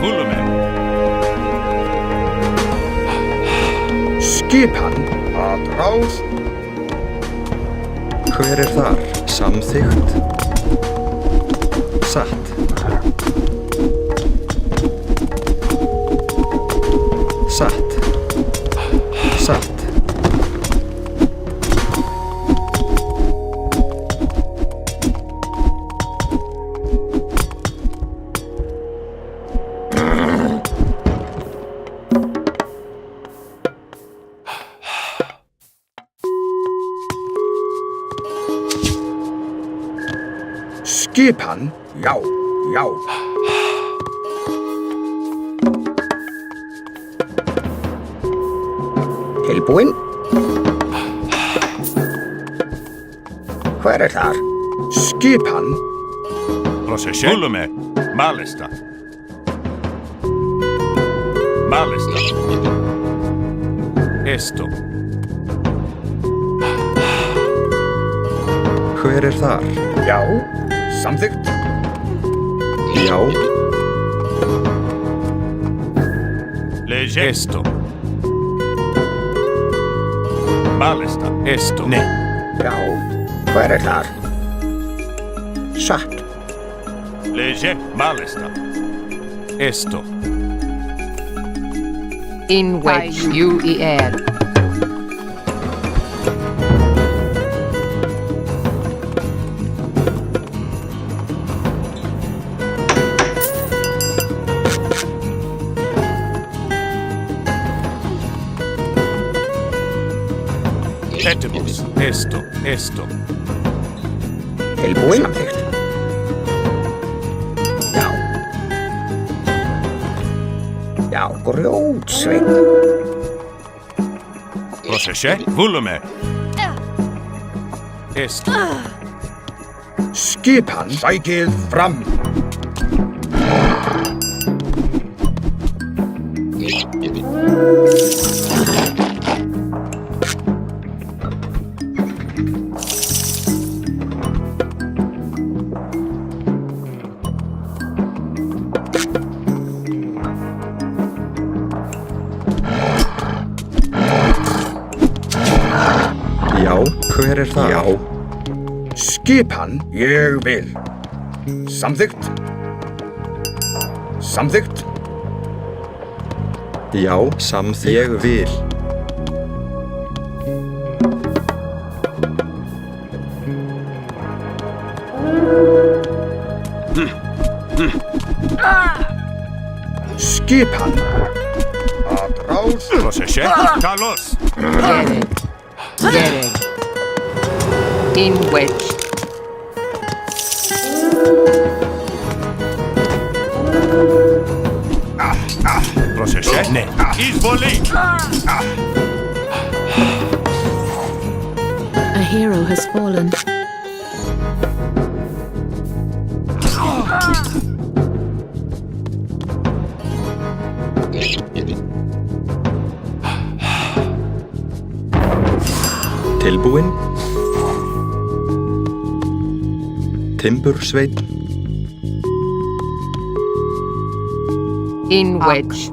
Vulume. Skipan, að ráð. Hver þar? Samþykkt. Satt. Satt. Satt. Skipan, já, já. Tilbúin. Hver þar? Skipan. Procession. Vulume. Malista. Malista. Esto. Hver þar? Já. Samþykkt. Já. Legge. Esto. Malista. Esto. Ne. Já. Hver þar? Satt. Legge. Malista. Esto. In which you Etibus. Esto. Esto. Tilbúin. Samþykkt. Já. Já, grjótsveinn. Proszę, wolumie. Esto. Skipan, sækið fram. Já, hver það? Já. Skipan, ég vil. Samþykkt. Samþykkt. Já, samþykkt. Ég vil. Skipan. Atrás. Proszę, Carlos. Get it. In wedge. Proszę, nie. Izvoli. A hero has fallen. Tilbúin. Timbursveinn. In wedge.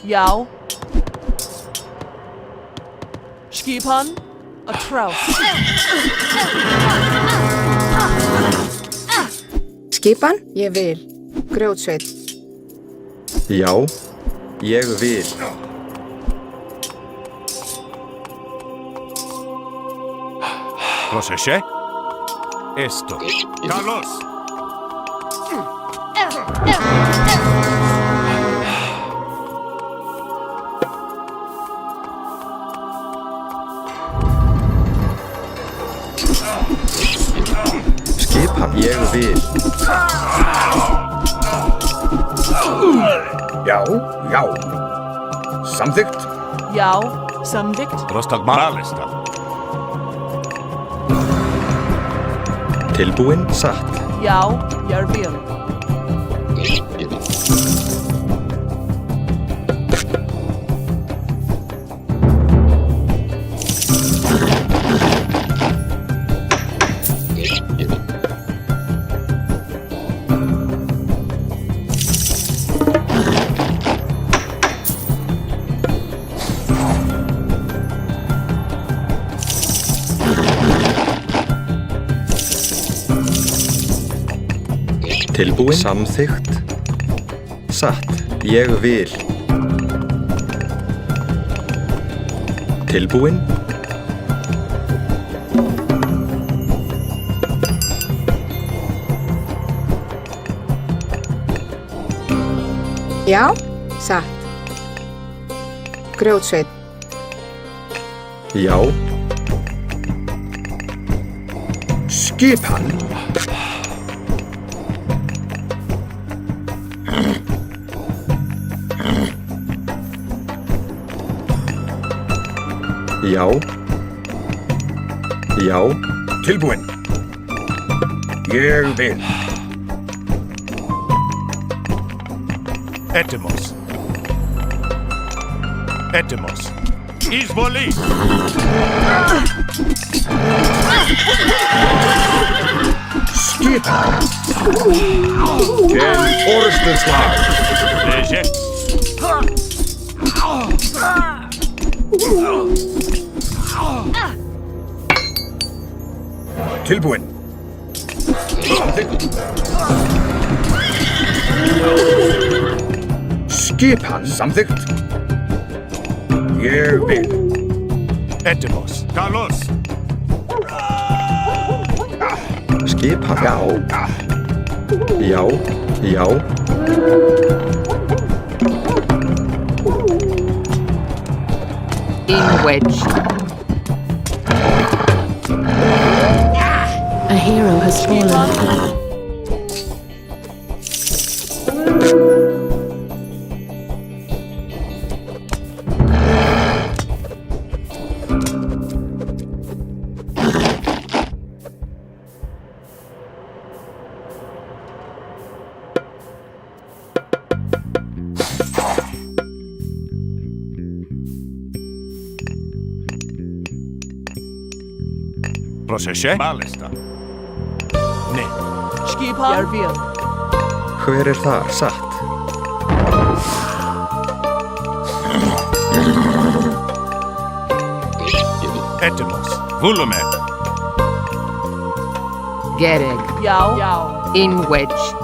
Já. Skipan, atrás. Skipan, ég vil. Grjótsveit. Já, ég vil. Proszę, esto. Carlos. Skipan, ég vil. Já, já. Samþykkt. Já, samþykkt. Rostad Malista. Tilbúin, satt. Já, ég vil. Tilbúin, samþykkt. Satt, ég vil. Tilbúin. Já, satt. Grjótsveit. Já. Skipan. Já. Já. Tilbúin. Ég vil. Etymos. Etymos. Izvoli. Skipan. Til orðstöðslag. Leže. Tilbúin. Samþykkt. Skipan. Samþykkt. Ég vil. Etymos. Carlos. Skipan. Já. Já. Já. In wedge. has fallen. Prosesje? Ballista. Nei. Skipan. Jarvil. Hver þar? Satt. Etemos. Volume. Gereg. Já. In wedge.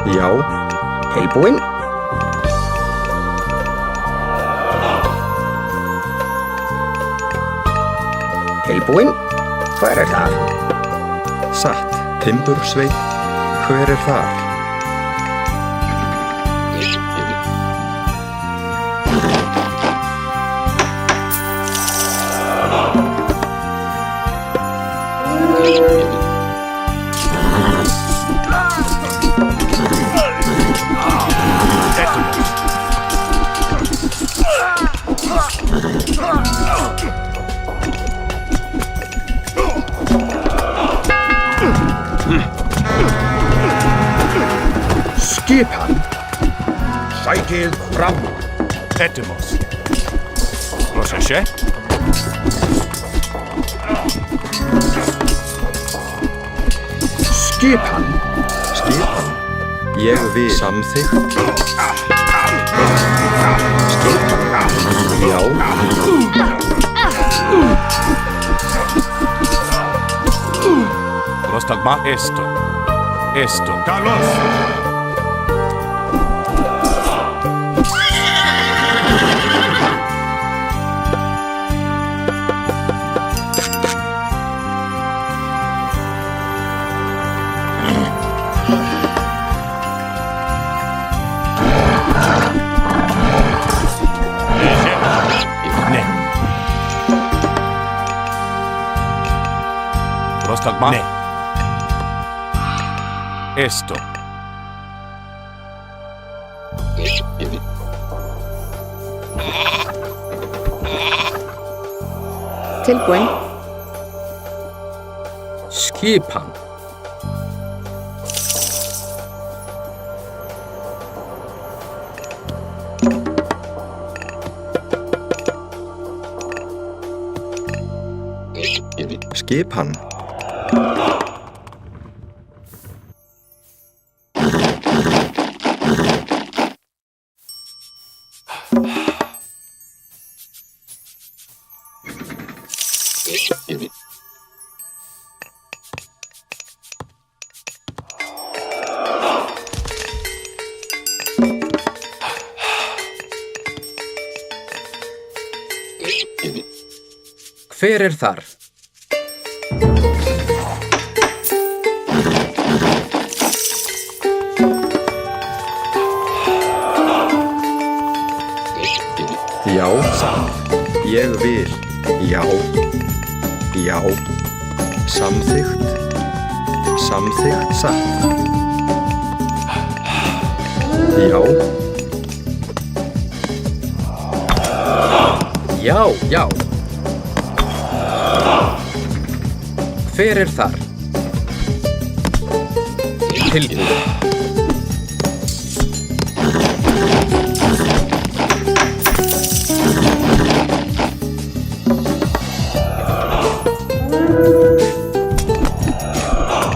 Já. Tilbúin. Tilbúin. Hver þar? Satt. Timbursveit. Hver þar? Skipan. Sækið fram. Etemos. Prosesje? Skipan. Skipan. Ég vil. Samþykkt. Skipan. Já. Prostagma esto. Esto. Carlos. Prostagma. Ne. Esto. Tilbúin. Skipan. Skipan. Hver þar? Já, satt. Ég vil. Já. Já. Samþykkt. Samþykkt, satt. Já. Já, já. Hver þar? Tilbúin.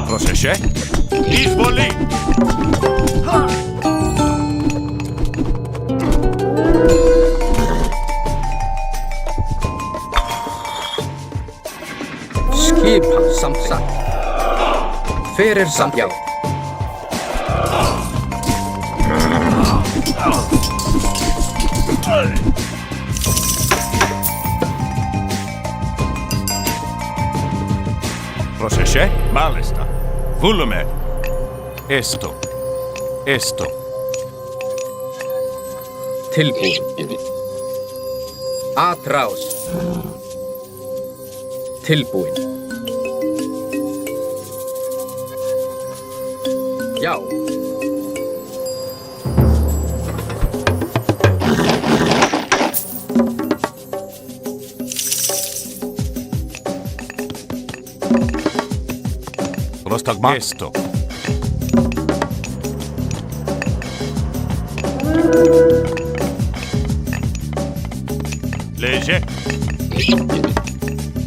Prosesje? Izvoli! Skipan samþykkt. Hver samþykkt? Proszę, malesta. Volume. Esto. Esto. Tilbúin. Atrás. Tilbúin. Já. Prostagma. Esto. Leže.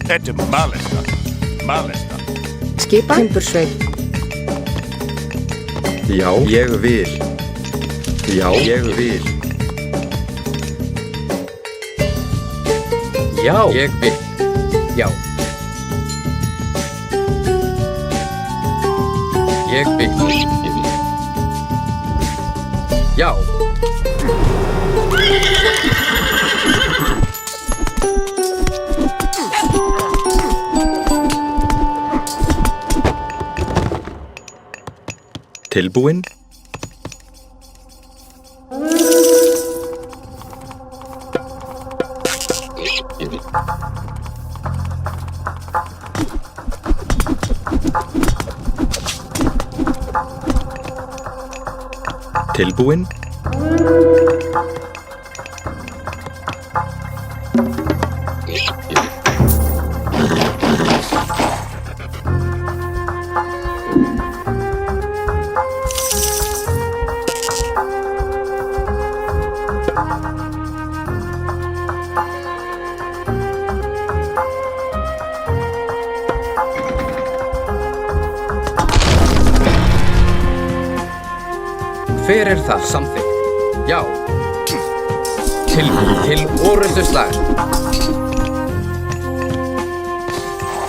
Et malesta. Malesta. Skipan. Timbursveit. Já, ég vil. Já, ég vil. Já. Ég vil. Já. Ég vil. Já. Tilbúin. Tilbúin. Hver það? Samþykkt. Já. Til orrustuslag.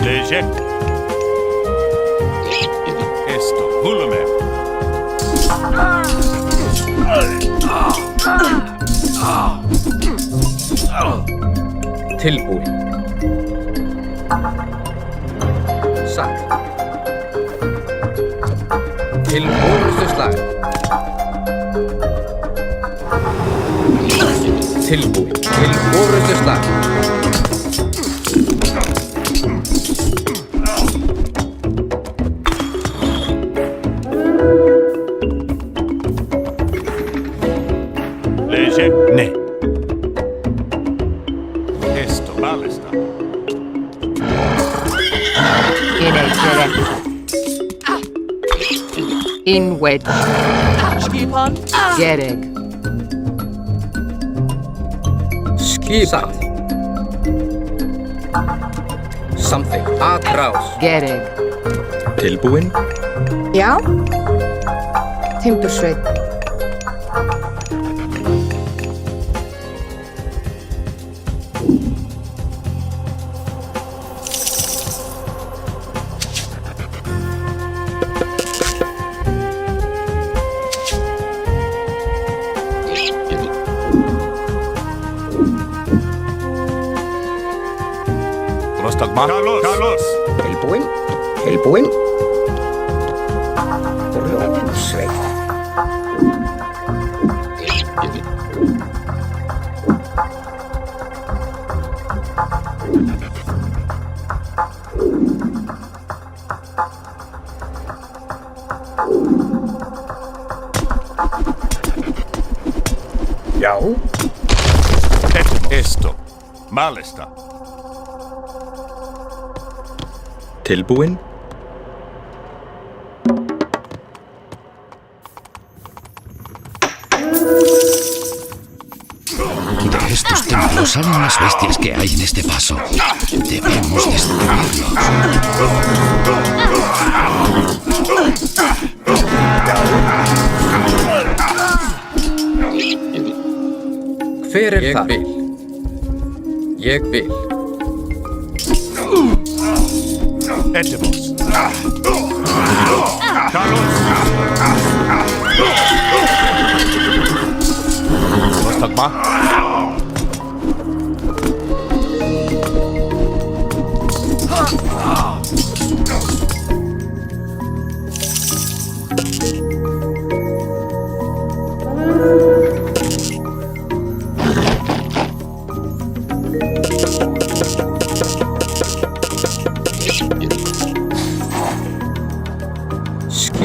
Leže. Esto. Volume. Tilbúin. Satt. Til orrustuslag. Tilbúin. Til orrustuslag. Leže. Ne. Esto. Malesta. In wedge. Skipan. Gereg. Skipan. Samþykkt. Atrás. Gereg. Tilbúin. Já. Timbursveit. Prostagma. Carlos. Tilbúin. Tilbúin. Rósveit. Já. Esto. Malesta. Tilbúin. De estos templos salen las bestias que hay en este paso. Debemos destruirlos. Hver það? Ég vil. Etemos. Carlos. Prostagma.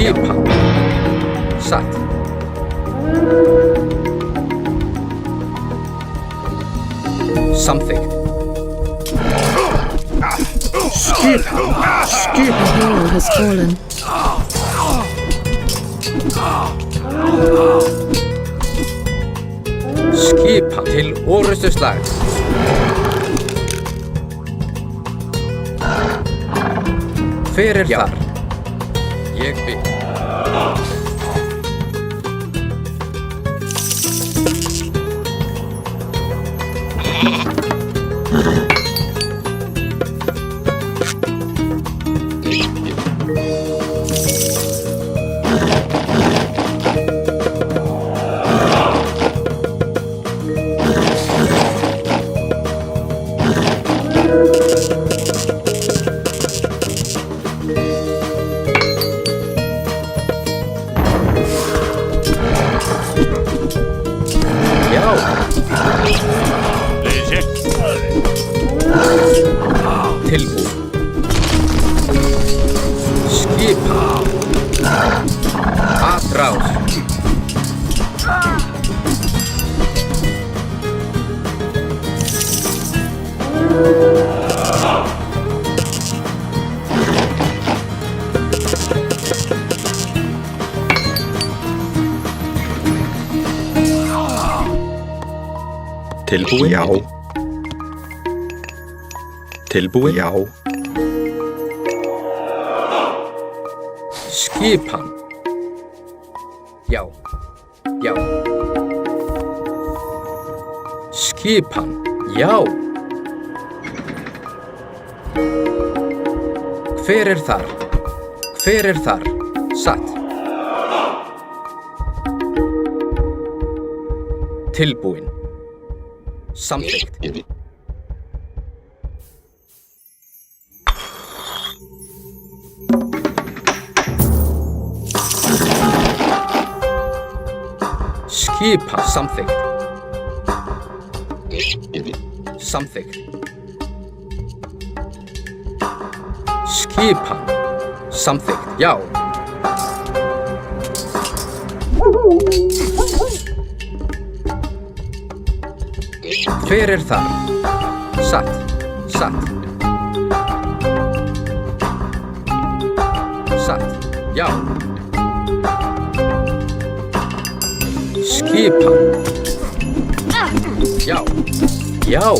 Skipan. Satt. Samþykkt. Skipan. Skipan. A hero has fallen. Skipan til orustuslag. Hver þar? Ég vil. Tilbúin? Já. Tilbúin? Já. Skipan. Já. Já. Skipan. Já. Hver þar? Hver þar? Satt. Tilbúin. Samþykkt. Skipan. Samþykkt. Samþykkt. Skipan. Samþykkt. Já. Hver þar? Satt. Satt. Satt. Já. Skipan. Já. Já.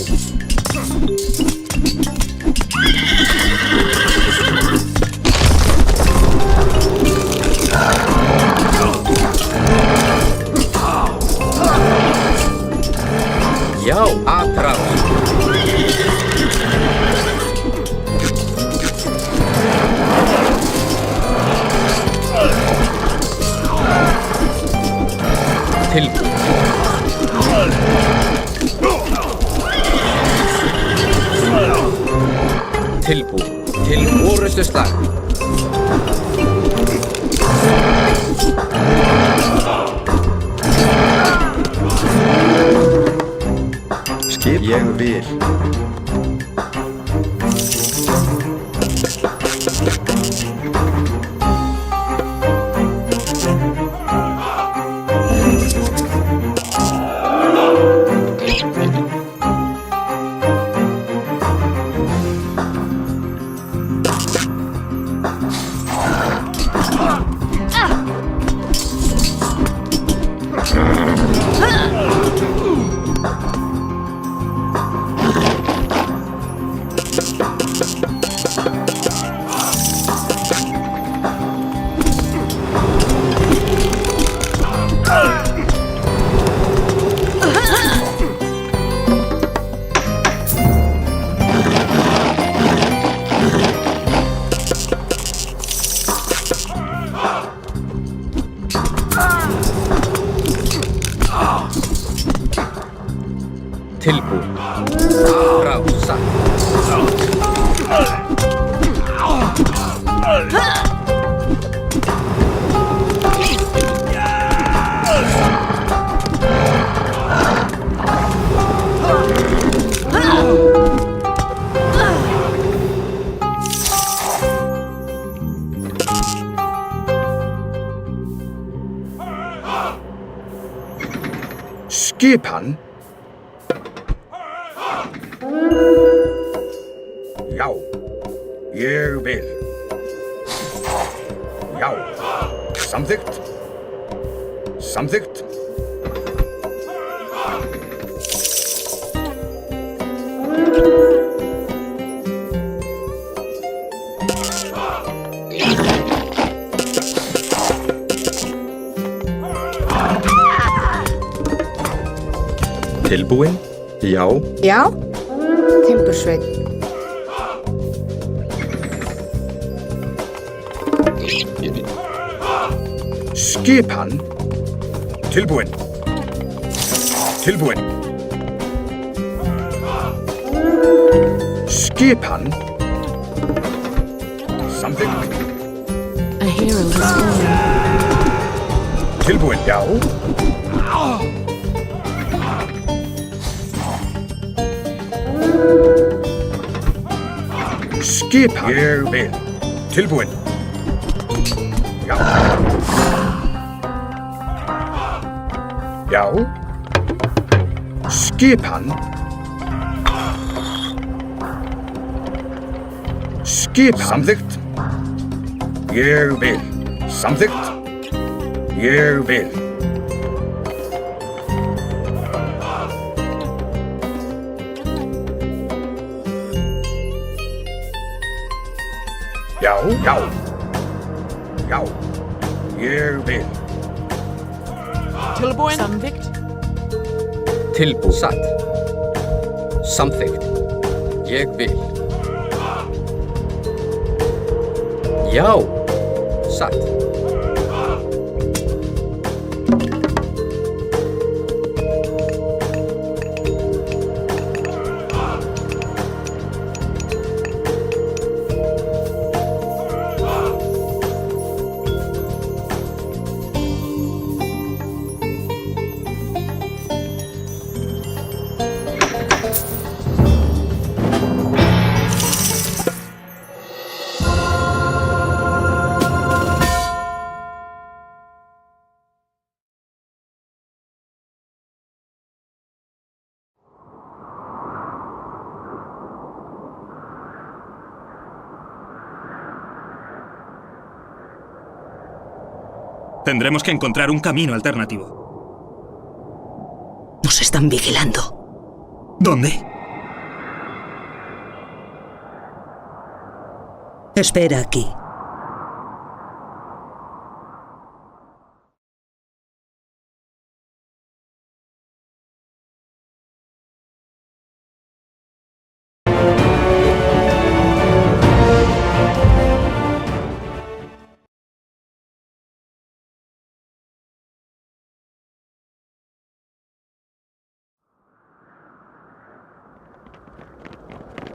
Já, atrás. Tilbúin. Tilbúin. Til orustuslag. Skip ég vil. Tilbúin. Rása. Skipan. Já, ég vil. Já, samþykkt. Samþykkt. Tilbúin? Já. Já. Timbursveit. Skipan. Tilbúin. Tilbúin. Skipan. Samþykkt. A hero has fallen. Tilbúin, já. Skipan. Ég vil. Tilbúin. Já. Já. Skipan. Skipan. Samþykkt. Ég vil. Samþykkt. Ég vil. Já, já. Já. Ég vil. Tilbúin. Samþykkt. Tilbúin. Satt. Samþykkt. Ég vil. Já. Satt. Tendremos que encontrar un camino alternativo. Nos están vigilando. ¿Dónde? Espera aquí.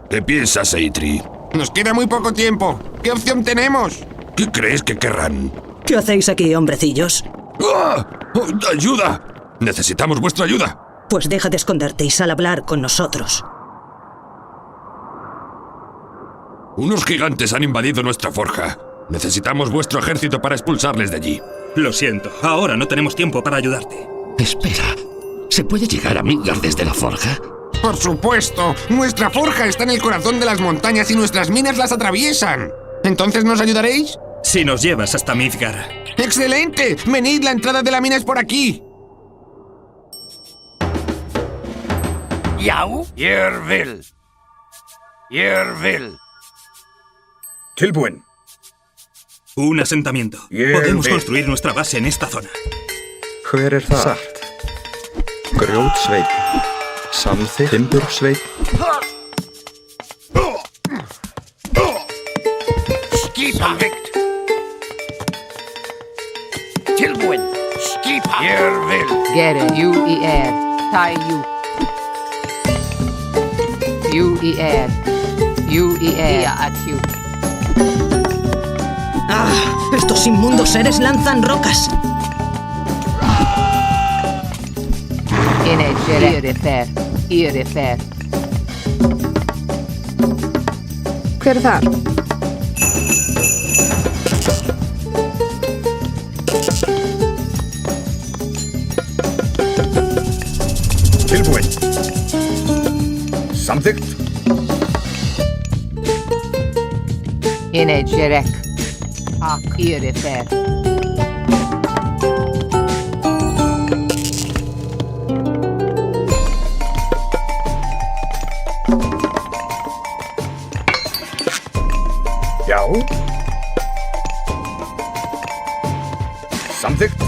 ¿Qué piensas, Eitri? Nos queda muy poco tiempo. ¿Qué opción tenemos? ¿Qué crees que querrán? ¿Qué hacéis aquí, hombrecillos? ¡Ah! ¡Oh, ¡ayuda! Necesitamos vuestra ayuda. Pues deja de esconderte y sal a hablar con nosotros. Unos gigantes han invadido nuestra forja. Necesitamos vuestro ejército para expulsarles de allí. Lo siento, ahora no tenemos tiempo para ayudarte. Espera, ¿se puede llegar a Midgard desde la forja? Por supuesto. Nuestra forja está en el corazón de las montañas y nuestras minas las atraviesan. ¿Entonces nos ayudaréis? Si nos llevas hasta Midgard. ¡Excelente! Venid, la entrada de la mina es por aquí. Jau? Ég vil. Ég vil. Tilbúin. Un asentamiento. Podemos construir nuestra base en esta zona. Hver það? Satt. Grjótsveit. Samþykkt. Timbursveit. Skipan. Tilbúin. Skipan. Ég vil. Gere, jú í tæ jú. Jú í Ia atjú. ¡Ah! Estos inmundos seres lanzan rocas. Irifer. Hver þar? Tilbúin. Samþykkt. Ineggerek. Ak irifer. Já. Samþykkt.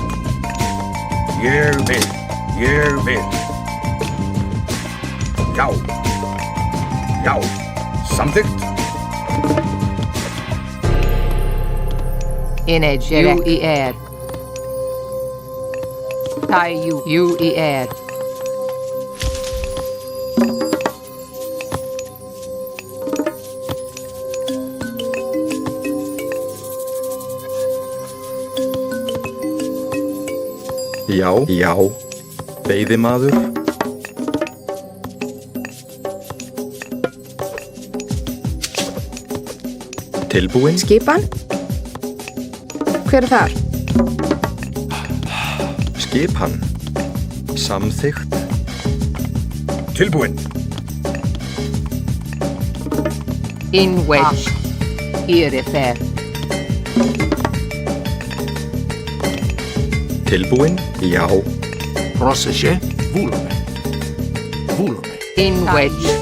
Ég vil. Já. Já. Samþykkt. Ineggerek. U-i-er. Tai-ju. U-i-er. Já, já. Veiðimaður. Tilbúin. Skipan? Hver er þar? Skipan. Samþykkt. Tilbúin. Inwedge. Irifer. Tilbúin. Já. Πρόσεχε. Βούλομαι. Inwedge.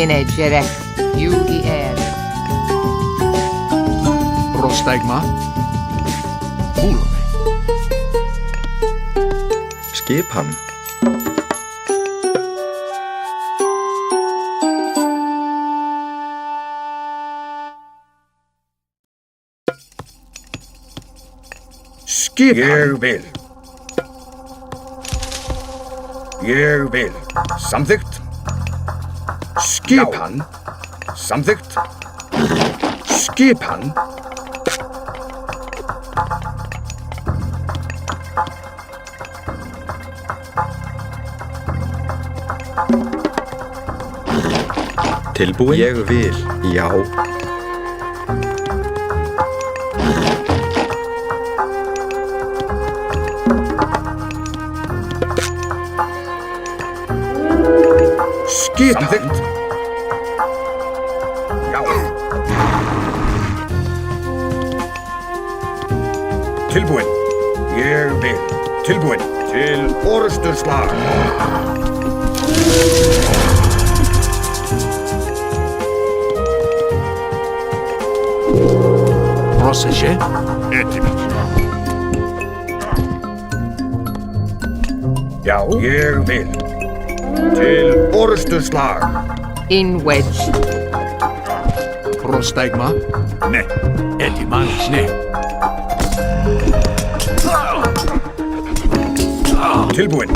Ineggerek. U-i-er. Πρόσταγμα. Βούλομαι. Skipan. Skipan. Ég vil. Samþykkt. Skipan. Samþykkt. Skipan. Tilbúin. Ég vil. Já. Samþykkt. Já. Tilbúin. Ég vil. Tilbúin. Til orustuslag. Πρόσεχε. Έτοιμος. Já. Ég vil. Til orustuslag. Inwedge. Πρόσταγμα. Ναι. Έτοιμος. Ναι. Tilbúin.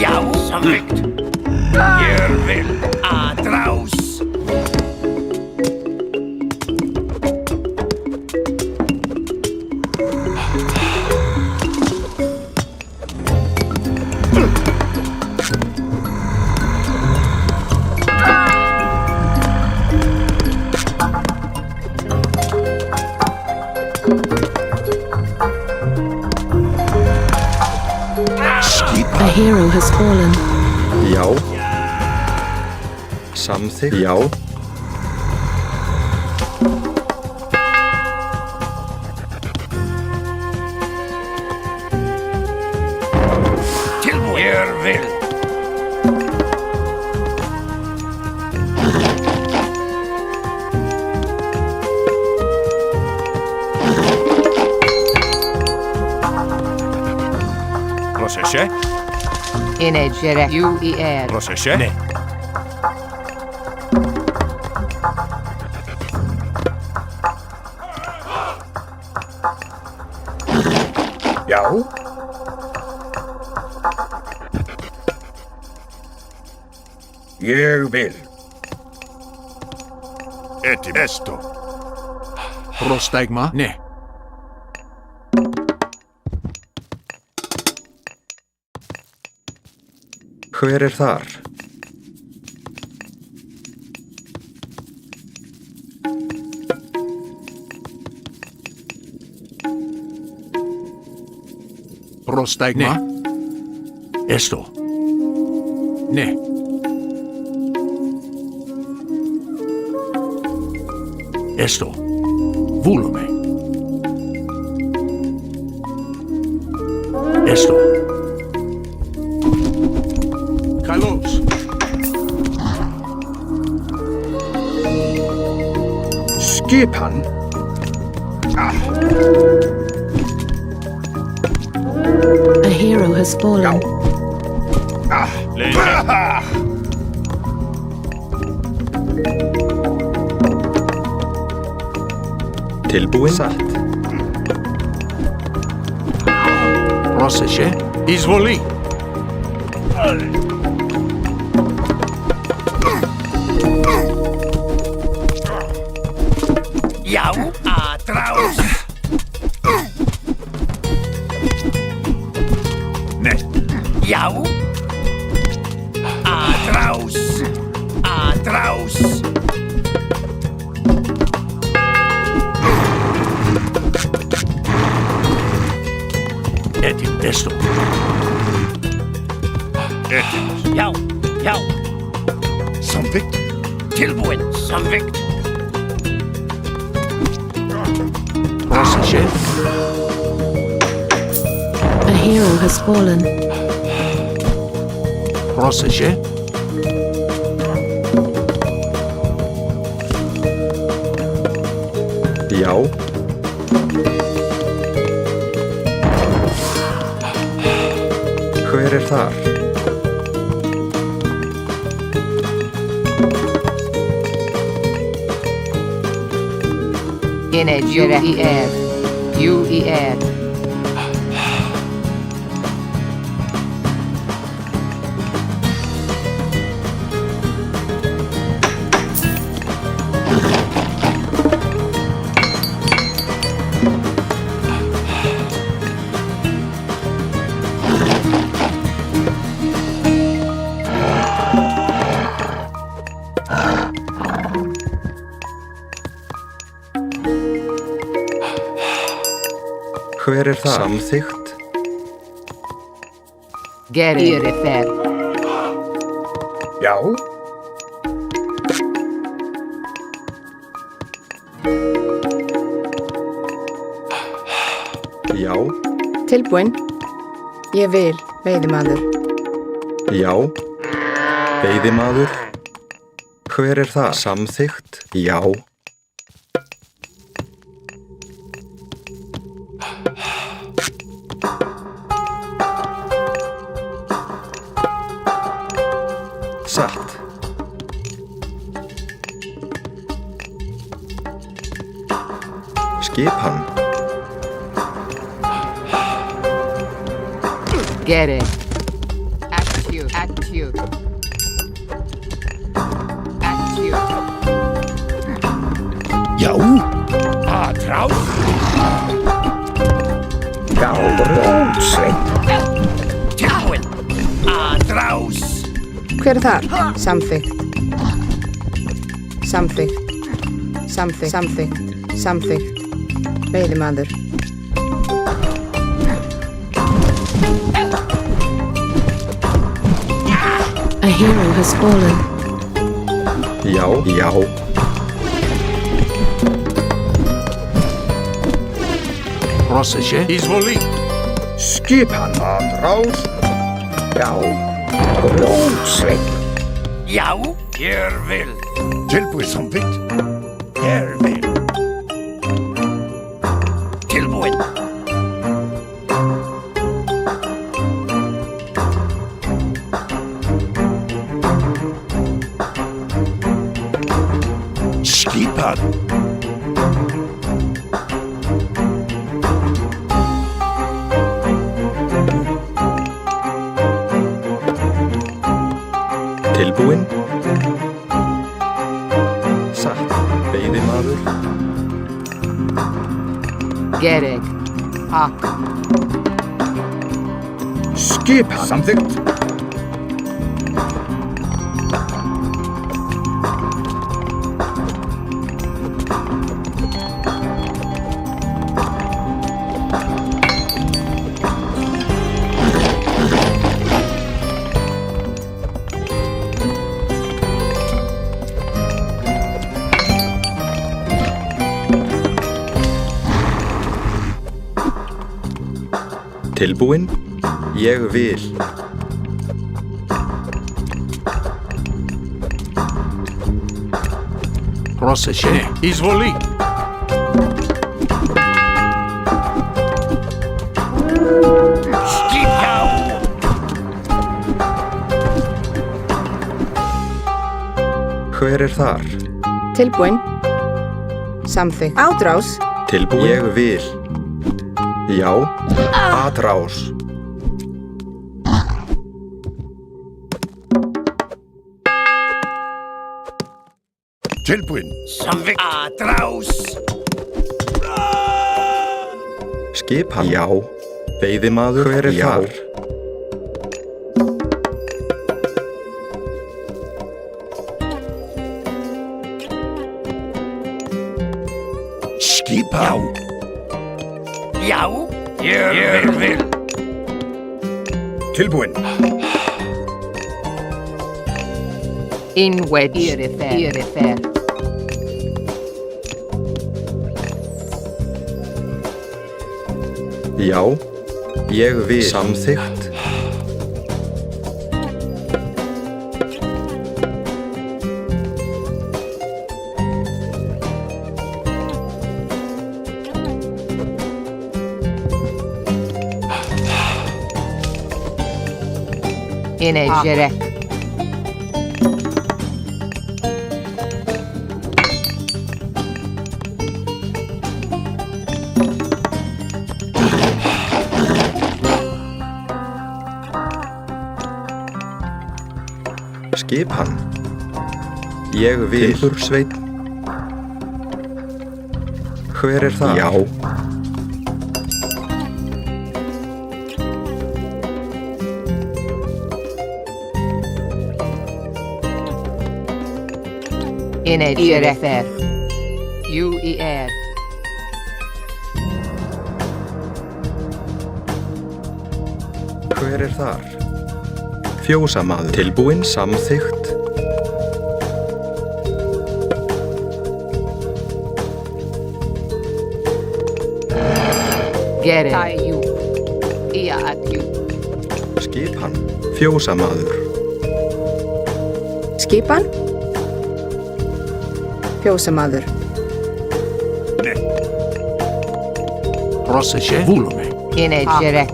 Já, samþykkt. Ég vil. Aðrás. A hero has fallen. Já. Samþykkt. Já. Tilbúin. Ég vil. Πρόσεχε. Ineggerek. U-i-er. Πρόσεχε. Ναι. Já. Ég vil. Έτοιμο. Έστω. Πρόσταγμα. Ναι. Hver er þar? Prostegma. Esto. Ne. Esto. Volume. Esto. Kalos. Skipan. A hero has fallen. Tilbúin. Satt. Prosesje. Izvoli. Jau, atraus. Ne. Jau. Atraus. Atraus. Etim, esto. Etim. Jau, jau. Samvikt. Tilbúin, samvikt. Prosesje. A hero has fallen. Prosesje. Já. Hver þar? UER. UER. Hver það? Samþykkt. IRFR. Já. Já. Tilbúin. Ég vil, veiðimaður. Já. Veiðimaður. Hver það? Samþykkt. Já. Satt. Skipan. Get it. Actute. Actute. Actute. Já. Atraus. Gálrótsveinn. Tilbúin. Atraus. Hver þar? Samþykkt. Samþykkt. Samþykkt. Samþykkt. Samþykkt. Veiðimaður. A hero has fallen. Já, já. Prosesje. Izvoli. Skipan. Atraus. Já. Gálrótsveinn. Já. Ég vil. Tilbúin samvikt. Ég vil. Tilbúin. Skipan. Tilbúin. Satt. Veiðimaður. Get it. Hawk. Skipan. Samþykkt. Tilbúin? Ég vil. Proszę się. Izvoli. Hver þar? Tilbúin. Samþykkt. Átrás. Tilbúin? Ég vil. Já. Atrás. Tilbúin. Samþykkt. Atrás. Skipan? Já. Veiðimaður? Hver þar? Skipan? Já. Ég vil. Tilbúin. Inwed. Irifer. Já. Ég vil. Samþykkt. Inegere. Skipan? Ég vil. Timbursveinn? Hver það? Já. Inegere. UER. Hver þar? Fjósamaður. Tilbúin, samþykkt. Gere. Tæju. Iatju. Skipan. Fjósamaður. Skipan. Fjósamaður. Proszę się. Volume. Inegere.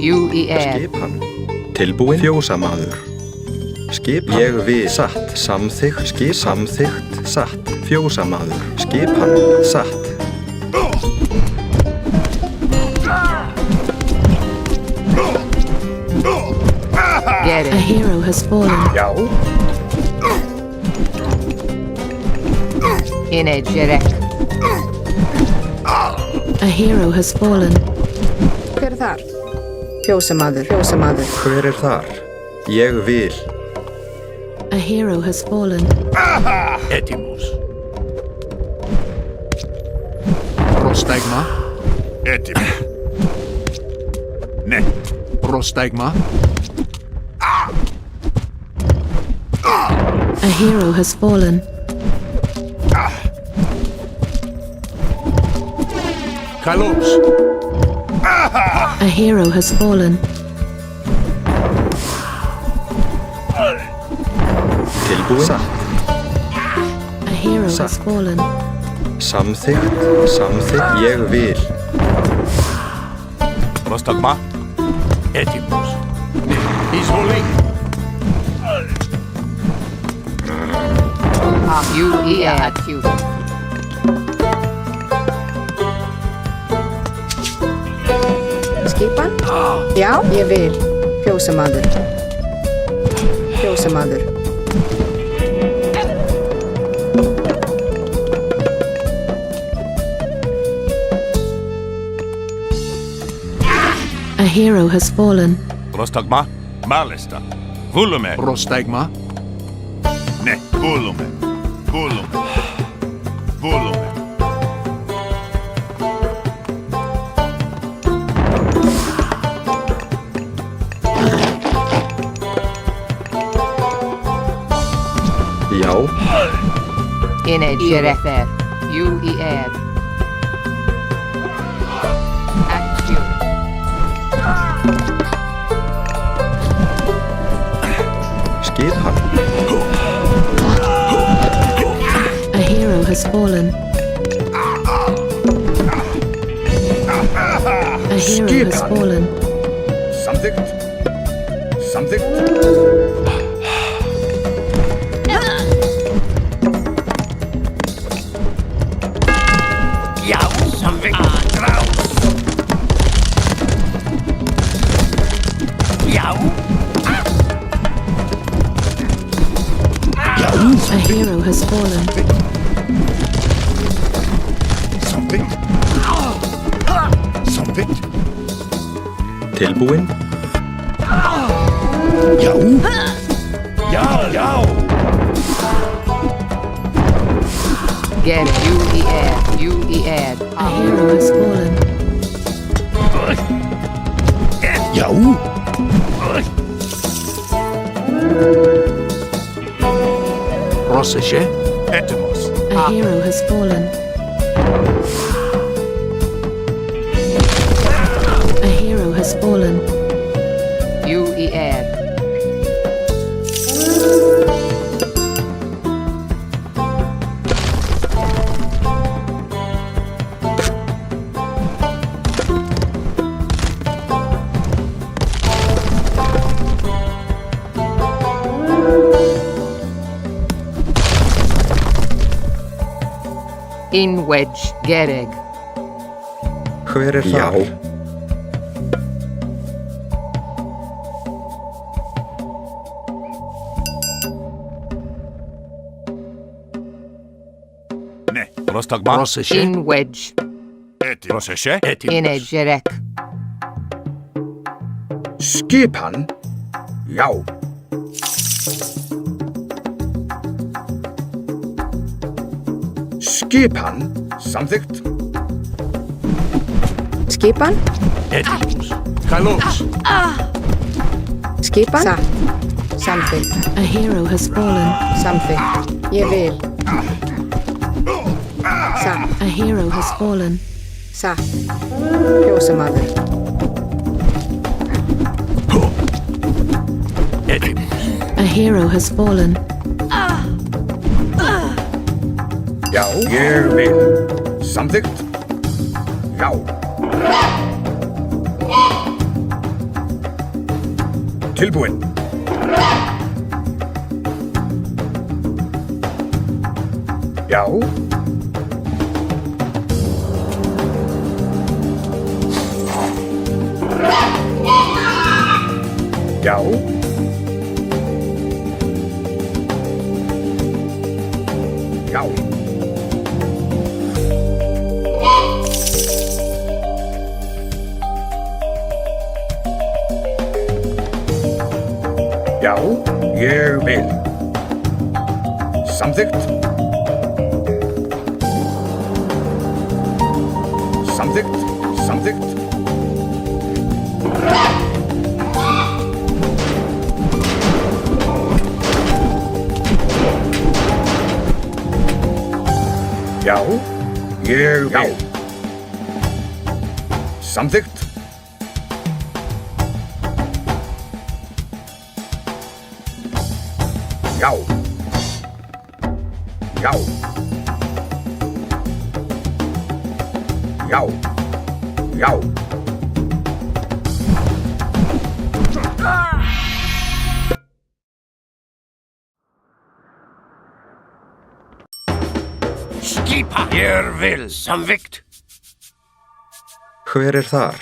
UER. Skipan. Tilbúin. Fjósamaður. Skipan. Ég vil. Satt. Samþykkt. Skip. Samþykkt. Satt. Fjósamaður. Skipan. Satt. Get it. A hero has fallen. Já. Inegere. A hero has fallen. Hver þar? Fjósamaður. Hver þar? Ég vil. A hero has fallen. Έτοιμος. Πρόσταγμα. Έτοιμο. Ναι. Πρόσταγμα. A hero has fallen. Καλώς. A hero has fallen. Tilbúin. Satt. A hero has fallen. Samþykkt. Samþykkt. Ég vil. Πρόσταγμα. Έτοιμος. Εισβολή. UER. Skipan? Já, ég vil. Fjósamaður. A hero has fallen. Πρόσταγμα. Μάλιστα. Βούλουμε. Πρόσταγμα. Ναι, βούλουμε. Já. Inegere. UER. Actio. has fallen. A hero has fallen. Samþykkt. Samþykkt. Já, samþykkt. Já. A hero has fallen. Samþykkt. Samþykkt. Tilbúin? Já. Já, já. Get it. U-E-A-D. A hero has fallen. Já. Rosseshe, Etymos. A hero has fallen. A hero has fallen. U-E-A-D. In wedge, Gereg. Hver er þar? Ne, Rostagma. Rosseshe. In wedge. Rosseshe. In a Jerek. Skipan. Já. Skipan. Samþykkt. Skipan. Etymos. Kalos. Skipan. Satt. Samþykkt. A hero has fallen. Samþykkt. Ég vil. Satt. A hero has fallen. Satt. Fjósamaður. Etymos. A hero has fallen. Já. Ég vil. Samþykkt. Já. Tilbúin. Já. Já. Já. Já, ég vil. Samþykkt. Samþykkt. Samþykkt. Já, ég vil. Samþykkt. Já. Já. Já. Já. Skipa. Ég vil. Samþykkt. Hver er þar?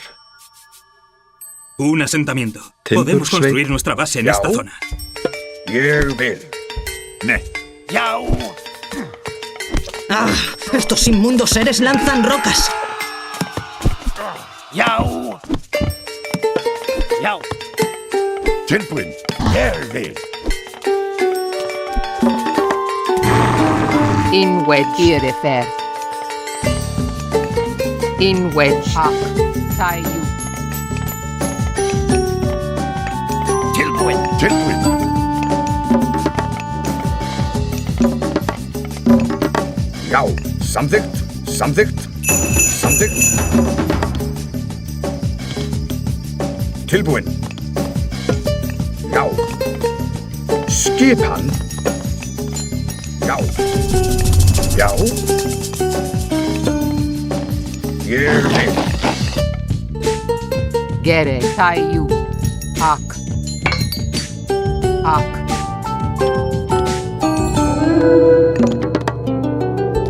Un asentamiento. Podemos construir nuestra base en esta zona. Ég vil. Ne. Já. ¡Ah! Estos inmundos seres lanzan rocas. Já. Já. Tilbúin. Ég vil. In wedge, Irifer. In wedge, Hak. Tayu. Tilbúin. Tilbúin. Já. Samþykkt. Samþykkt. Samþykkt. Tilbúin. Já. Skipan. Já. Já. Ég vil. Gere, Tayu. Ak. Ak.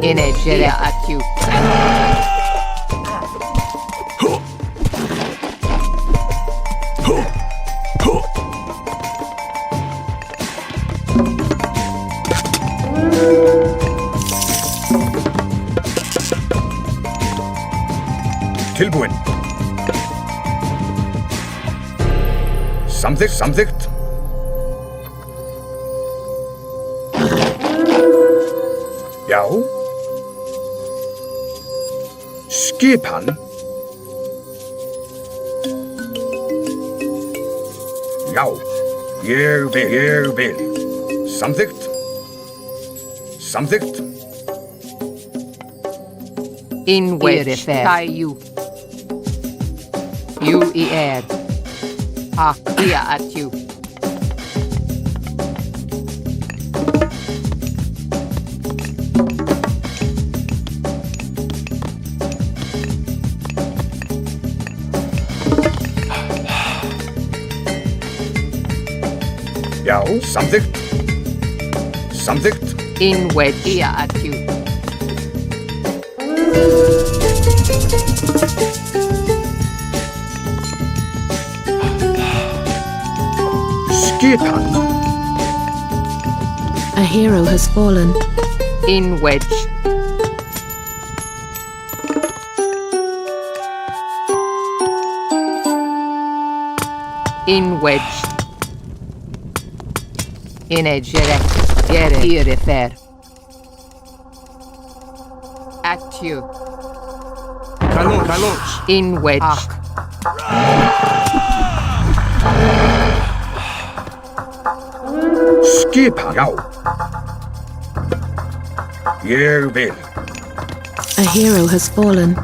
Inegere Atyu. Tilbúinn. Samþykkt. Já. Skipan. Já. Ég vil. Samþykkt. In which Tayu. You ead. Ak ia Atyu. Já, samþykkt. In which ia Atyu. Skipan. A hero has fallen. In which. In which. Inegere. Gere. Irifer. Atyu. Kalos. In which. Skipan. Já. Ég vil. A hero has fallen.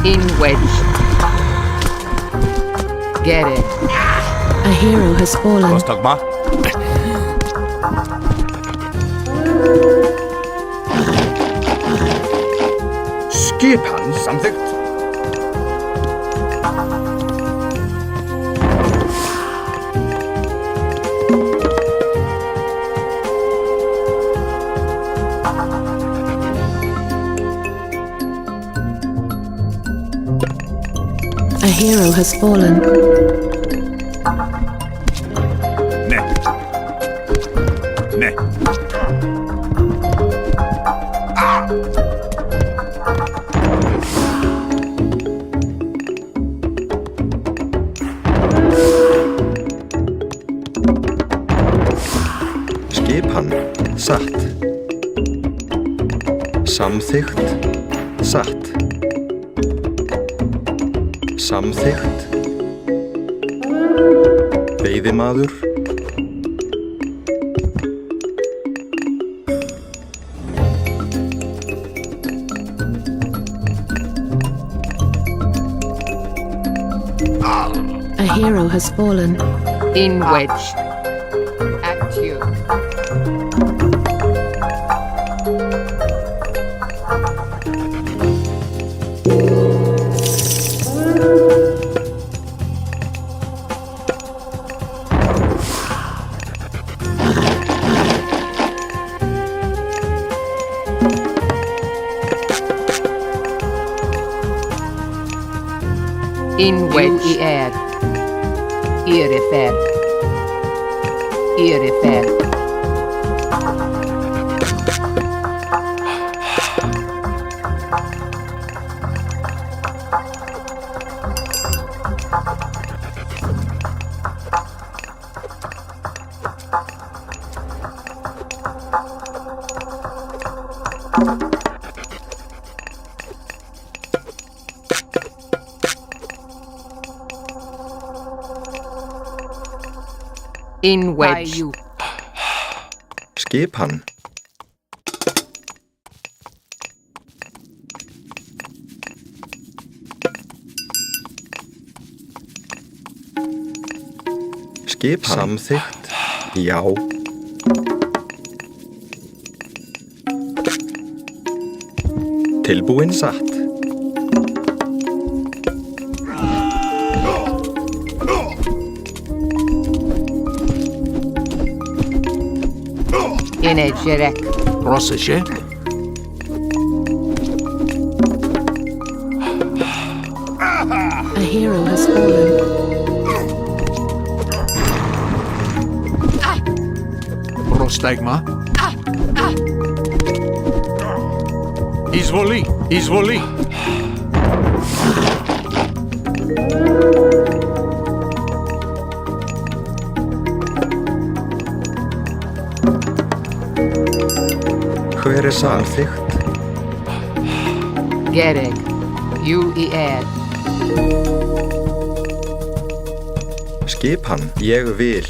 In which. Get it. A hero has fallen. Skipan. Samþykkt. A hero has fallen. Ne. Skipan. Satt. Samþykkt. Satt. Samþykkt. Veiðimaður. A hero has fallen. In which. Atyu. In which. Ead. Irifer. In which. Skipan. Skipan. Samþykkt. Já. Tilbúin. Satt. Inecek. Proszę. A hero has fallen. Prostegma. Izvoli. Hver er samþykkt? Gerek. UER. Skipan. Ég vil.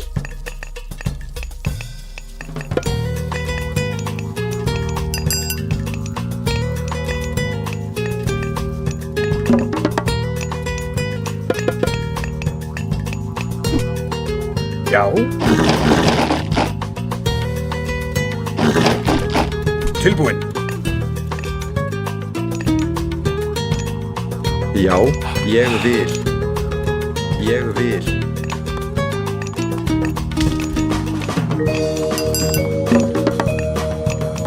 Já. Tilbúin. Já, ég vil. Ég vil.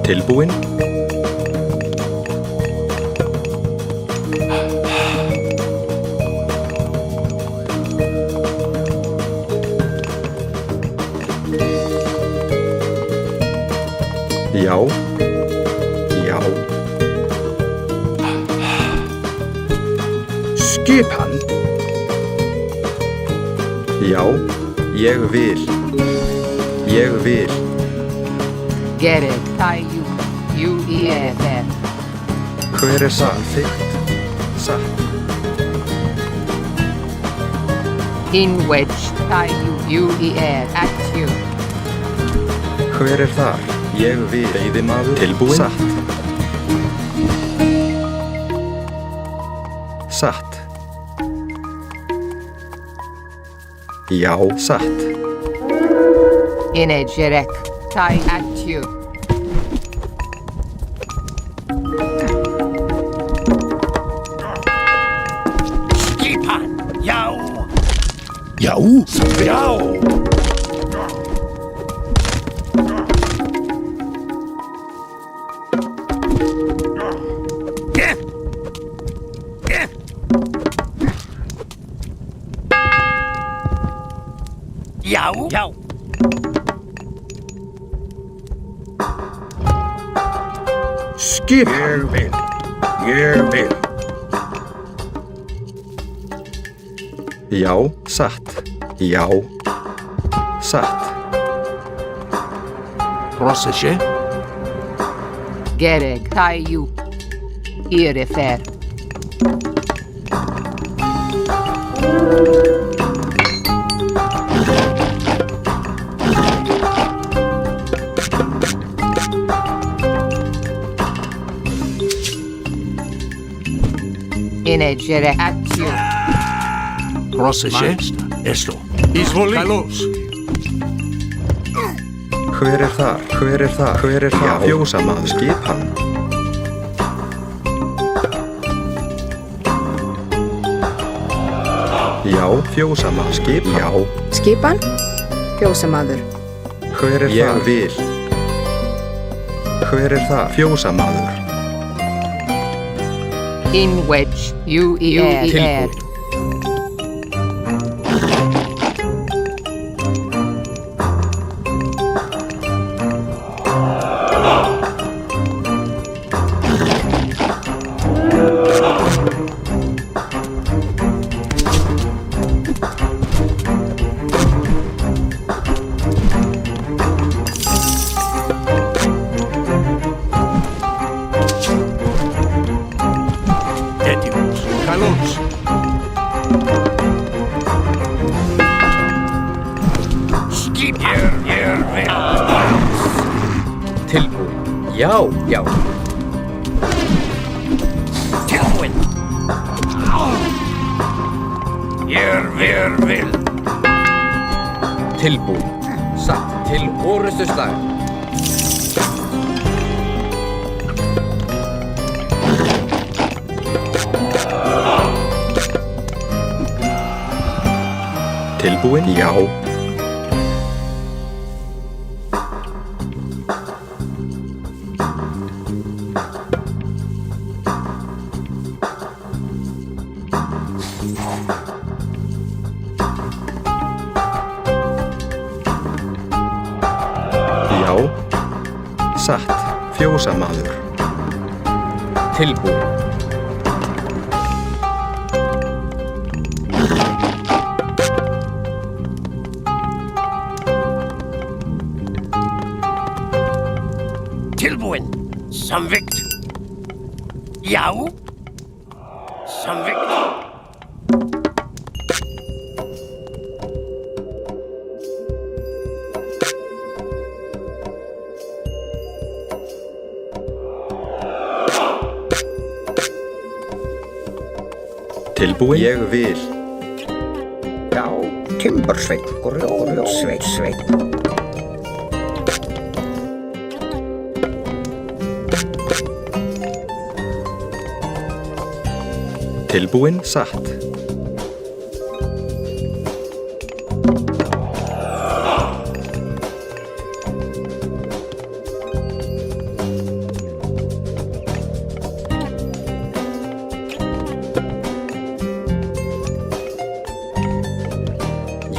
Tilbúin. Já. Já. Skipan. Já, ég vil. Ég vil. Gerek. Tayu. UER. Hver er samþykkt? Satt. Inwedge. Tayu. UER. Actu. Hver er þar? Ég vil. Veiðimaður. Tilbúin. Satt. Satt. Já, satt. Inecek. Tai actu. Skipan. Já. Já. Já. Já. Skipan. Ég vil. Já, satt. Já. Satt. Proszę. Gerek. Tayu. IRFR. Inecek. Actu. Proszę. Esto. Izvoli. Hver er þar? Hver er þar? Hver er þar? Fjósamaður. Skipan. Já, fjósamaður. Skipan. Já. Skipan. Fjósamaður. Hver er þar? Ég vil. Hver er þar? Fjósamaður. Inwedge. UER. Já. Tilbúin. Ég vil. Tilbúin. Satt. Til orustuslag. Tilbúin? Já. Já. Satt. Fjósamaður. Tilbúin. Tilbúin. Samvikt. Já. Samvikt. Tilbúin? Ég vil. Já. Timbursveit. Grjótsveit. Tilbúin? Satt.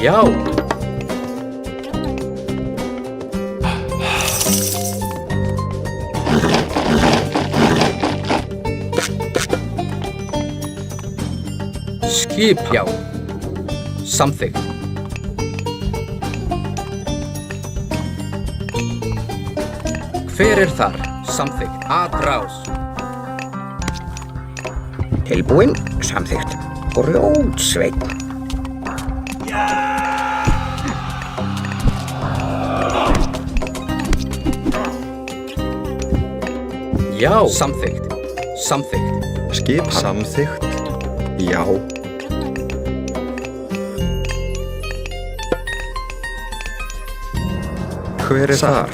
Já. Skip. Já. Samþykkt. Hver þar? Samþykkt. Atrás. Tilbúin. Samþykkt. Grjótsveit. Já. Samþykkt. Samþykkt. Skip. Samþykkt. Já. Hver þar?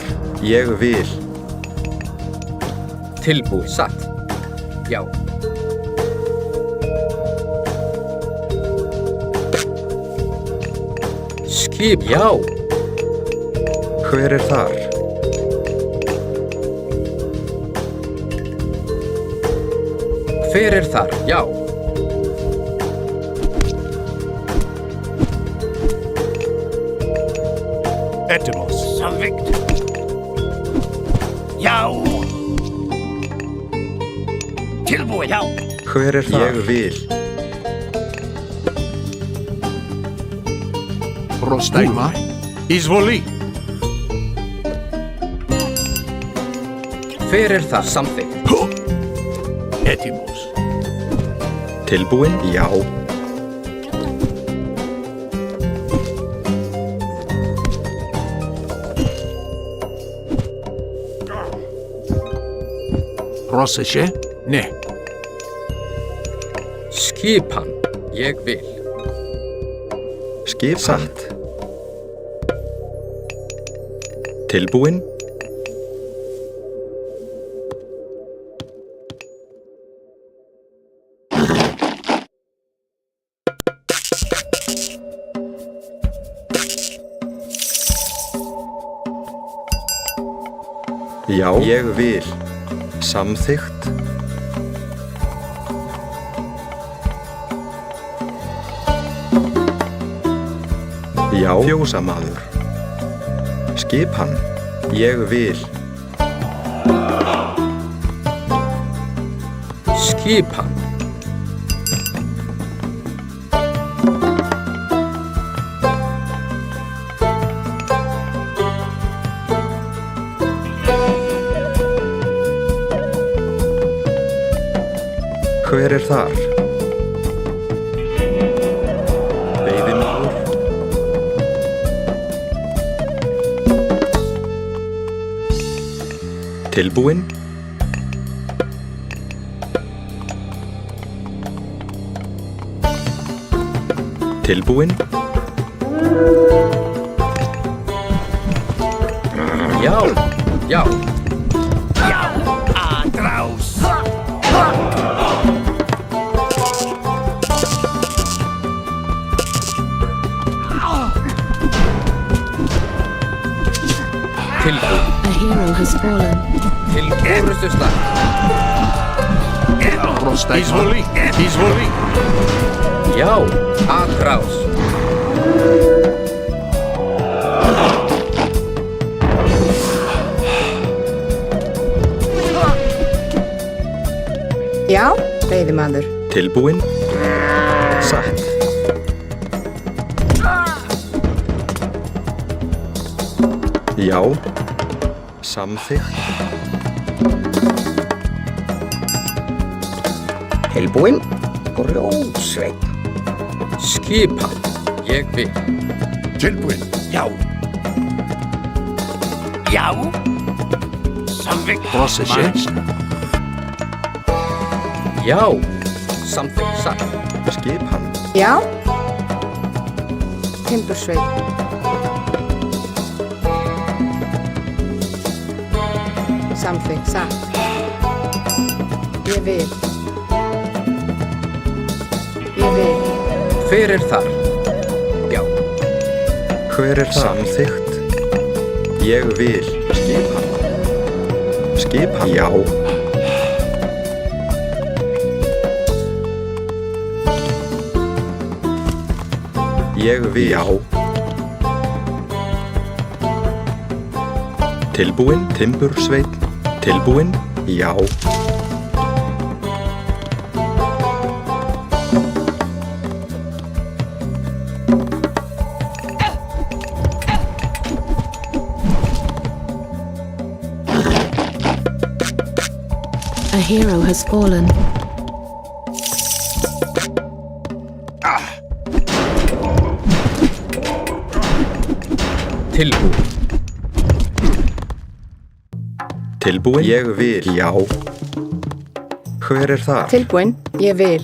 Ég vil. Tilbúin. Satt. Já. Skip. Já. Hver þar? Hver þar? Já. Etymos. Samvikt. Já. Tilbúin. Já. Hver þar? Ég vil. Prostagma. Izvoli. Hver þar? Samþykkt. Etymos. Tilbúin? Já. Prossesje? Ne. Skipan. Ég vil. Skip. Satt. Tilbúin? Já. Ég vil. Samþykkt. Já. Fjósamaður. Skipan. Ég vil. Skipan. Hver þar? Veiðimaður. Tilbúin? Tilbúin? Já, já. Já, atrás. Tilbúin. A hero has fallen. Til orustuslag. Izvoli, izvoli. Já, atrás. Já, veiðimaður. Tilbúin. Satt. Já. Samþykkt. Tilbúin. Grjótsveinn. Skipan. Ég vil. Tilbúin. Já. Já. Samþykkt. Prossesje. Já. Samþykkt. Satt. Skipan. Já. Timbursveit. Samþykkt. Satt. Ég vil. Ég vil. Hver er þar? Já. Hver er samþykkt? Ég vil. Skipan. Skipan. Já. Ég vil. Já. Tilbúin. Timbursveinn. Tilbúin. Já. A hero has fallen. Tilbúin. Tilbúin. Ég vil. Já. Hver er það? Tilbúin. Ég vil.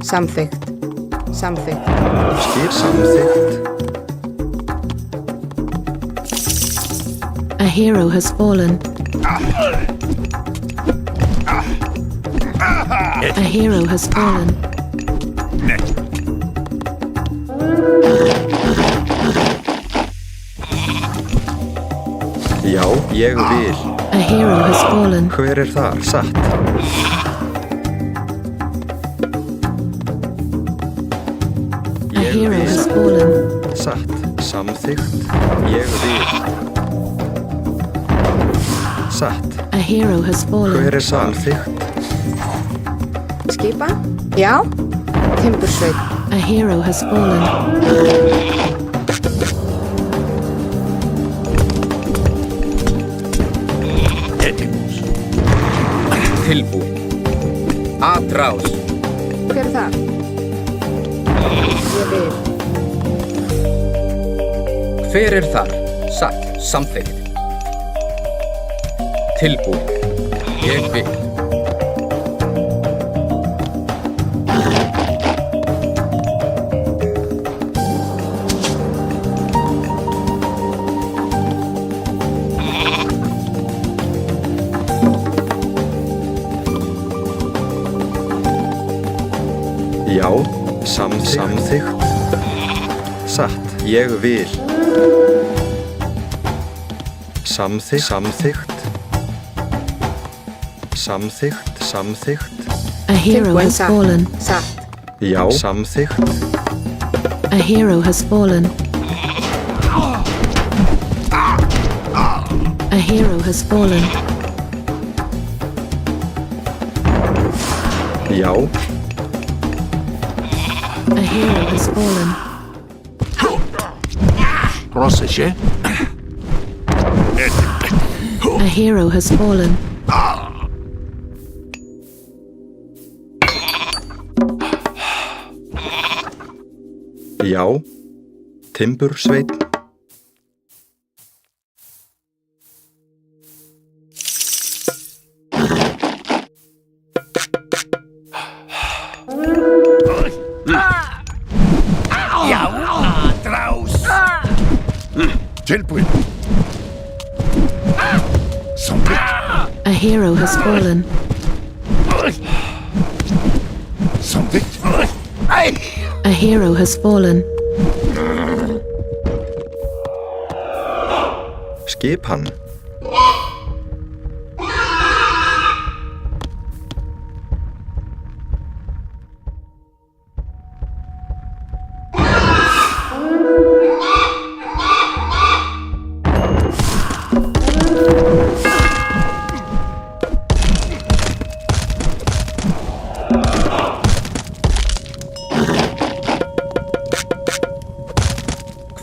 Samþykkt. Samþykkt. Skip samþykkt. A hero has fallen. A hero has fallen. Já, ég vil. A hero has fallen. Hver er þar? Satt. A hero has fallen. Satt. Samþykkt. Ég vil. Satt. A hero has fallen. Hver er samþykkt? Skipa? Já. Timbursveit. A hero has fallen. Tilbúin. Atrás. Hver er það? Ég vil. Hver er þar? Satt. Samþykkt. Tilbúin. Ég vil. Já, samþykkt. Satt. Ég vil. Samþykkt. Samþykkt. A hero has fallen. Satt. Já, samþykkt. A hero has fallen. A hero has fallen. Já. A hero has fallen. Prossesje. A hero has fallen. Já. Timbursveinn. Já, atrás. Tilbúin. A hero has fallen. Samvikt. A hero has fallen. Skipan.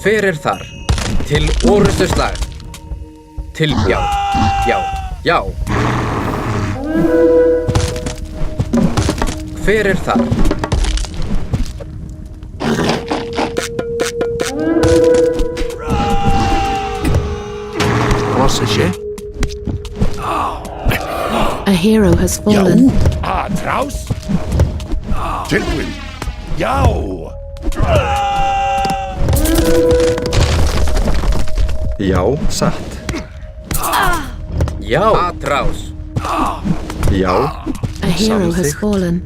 Hver þar? Til orustuslag. Til já. Hver þar? Proszę. A hero has fallen. Traus. Tilbúin. Já. Já, satt. Já, atrás. Já. A hero has fallen.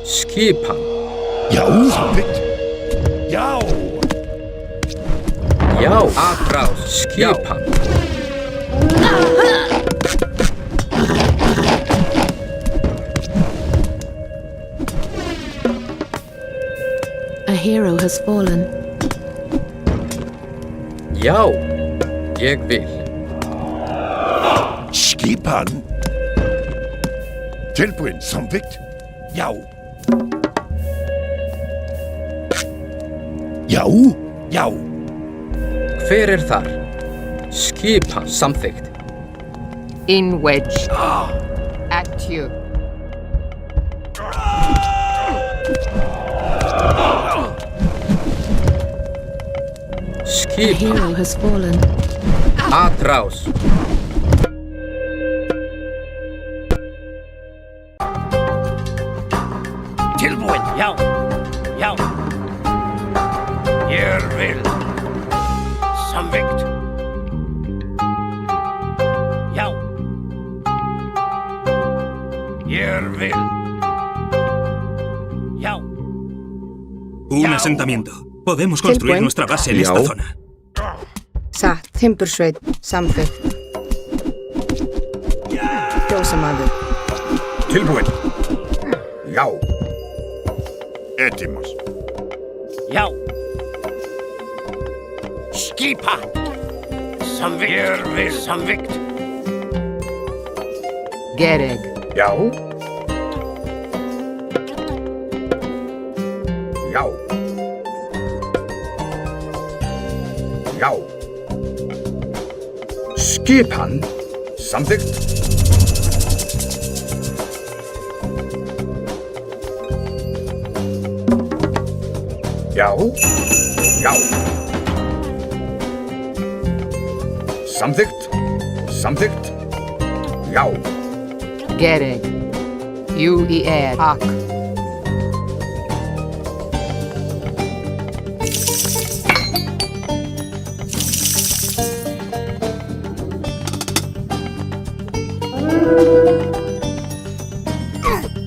Skipan. Já, samvikt. Já. Já, atrás. Skipan. A hero has fallen. Já, ég vil. Skipan. Tilbúin, samvikt. Já. Já. Hver þar? Skipan, samþykkt. In wedge. At you. A hero has fallen. Atrás. Tilbúin, já. Ég vil. Samvikt. Já. Ég vil. Já. Un asentamiento. Podemos construir nuestra base en esta zona. Satt, timbursveit, samþykkt. Fjósamaður. Tilbúin. Já. Etimus. Já. Skipa. Samvikt. Ég vil. Samvikt. Gereg. Já. Já. Já. Skipan. Samþykkt. Já. Samþykkt. Já. Gereg. Ak.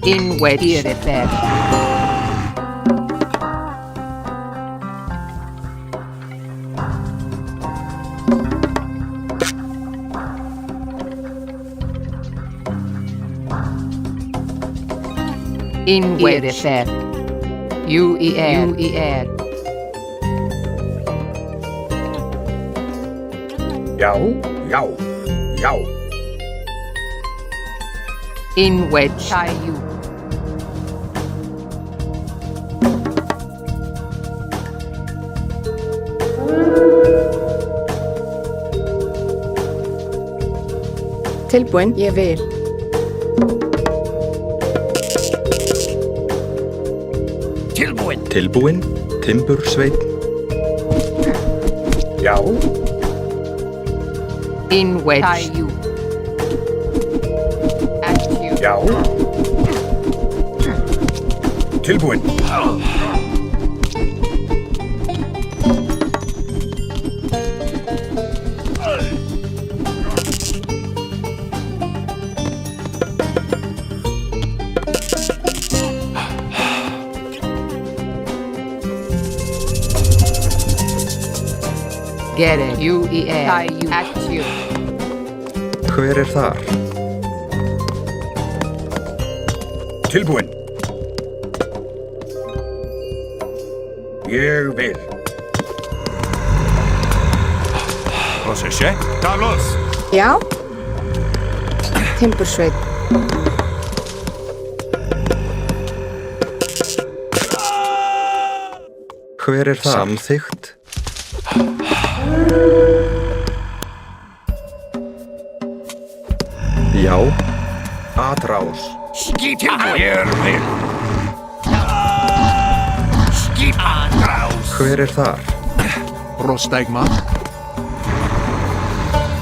In wedge. In wedge. UER. Já. In wedge. Tilbúin, ég vil. Tilbúin, timbursveit. Já. In wedge. Já. Tilbúin. Get it. Q-E-A-I-U. Hver er þar? Tilbúin. Ég vil. Proszę Talos. Já. Timbursveit. Hver er þar? Samþykkt. Já. Atrás. Skiptilbúin. Ég vil. Skipatrás. Hver er þar? Prostegma.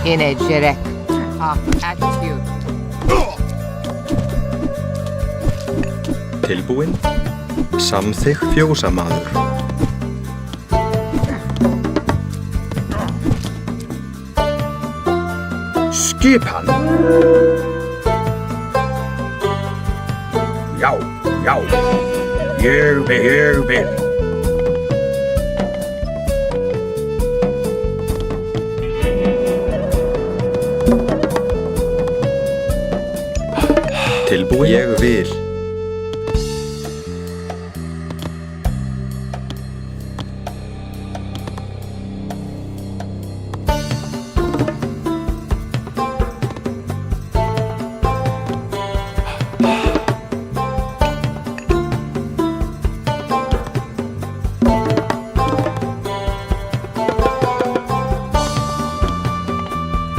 Energerek. Attitude. Tilbúin. Samþykkt fjósamaður. Skipan. Já, já. Ég vil. Tilbúin. Ég vil.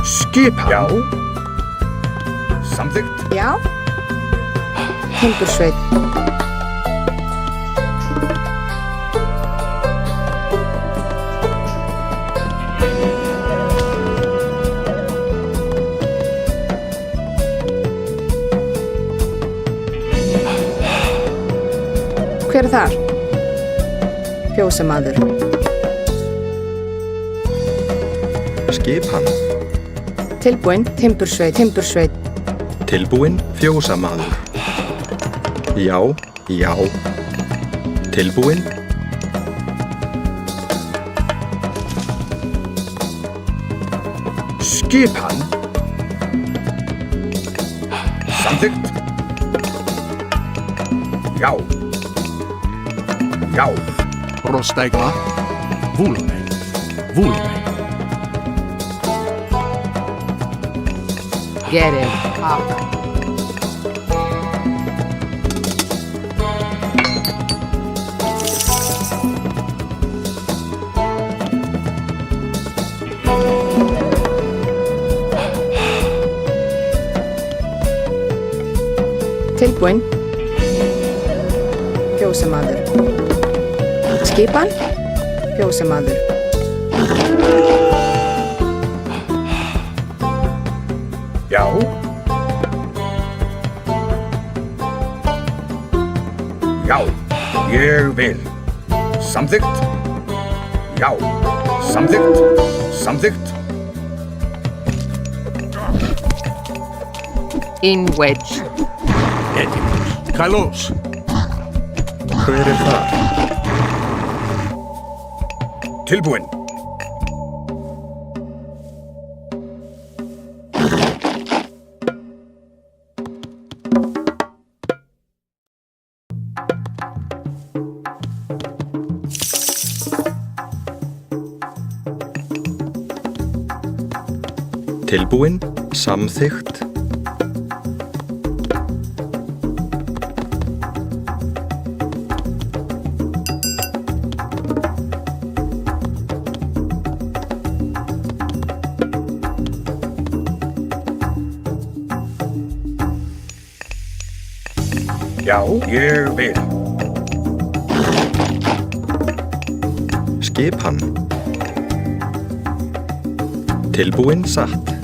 Skipan. Já. Samþykkt. Já. Timbursveit. Hver er þar? Fjósamaður. Skipan. Tilbúin. Timbursveit. Tilbúin fjósamaður. Já, já. Tilbúin. Skipan. Samþykkt. Já. Já. Prostegma. Vulme. Get it. Tilbúin. Fjósamaður. Skipan. Fjósamaður. Já. Já. Ég vil. Samþykkt. Já. Samþykkt. In wedge. Kalos. Hver er þar? Tilbúin. Tilbúin. Samþykkt. Já, ég vil. Skipan. Tilbúin satt.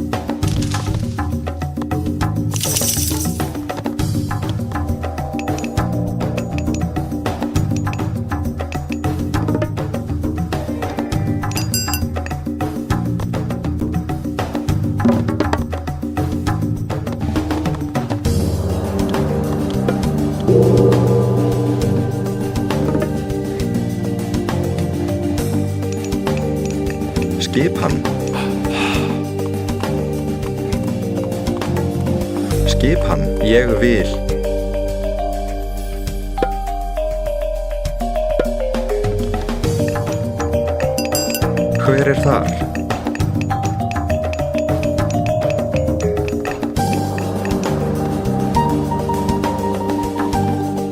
Skipan. Skipan. Ég vil. Hver þar?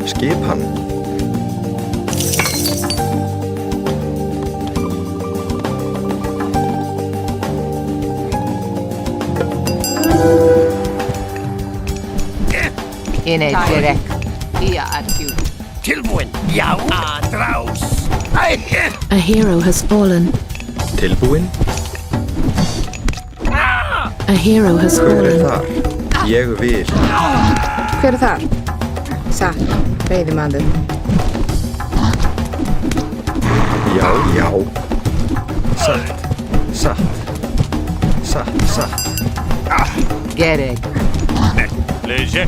Skipan. Energerek. Ia atju. Tilbúin. Já, aðrás. A hero has fallen. Tilbúin. A hero has Hver fallen. þar? Ég vil. Hver þar? Satt, veiðimaður. Já, já. Satt. Satt. Gerek. Léger.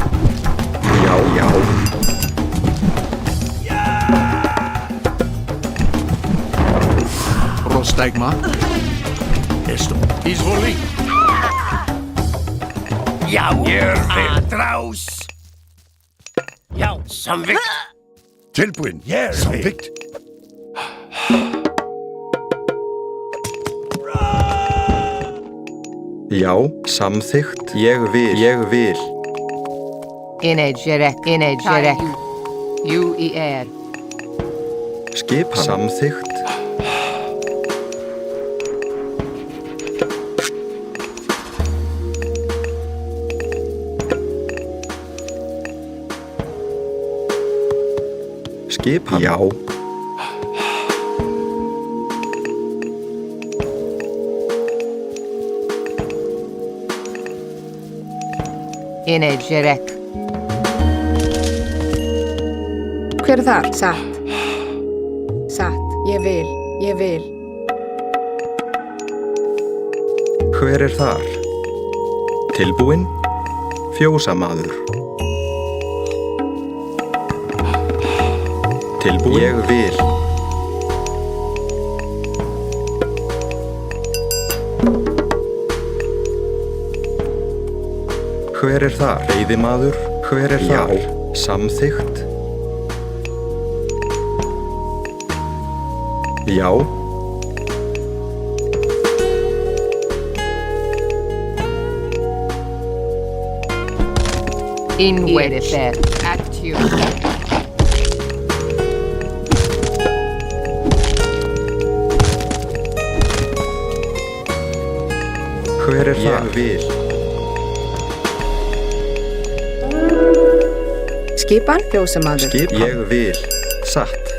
Já, já. Prostegma. Esto. Izvoli. Já, aðrás. Já, samvikt. Tilbúin. Samvikt. Já, samþykkt. Ég vil. Energerek. UER. Skipan. Samþykkt. Skipan. Já. Energerek. Hver þar? Satt. Ég vil. Hver þar? Tilbúin. Fjósamaður. Tilbúin. Ég vil. Hver þar? Veiðimaður. Hver þar? Já. Samþykkt. Já. Inweder. Atju. Hver þar? Ég vil. Skipan, fjósamaður. Ég vil. Satt.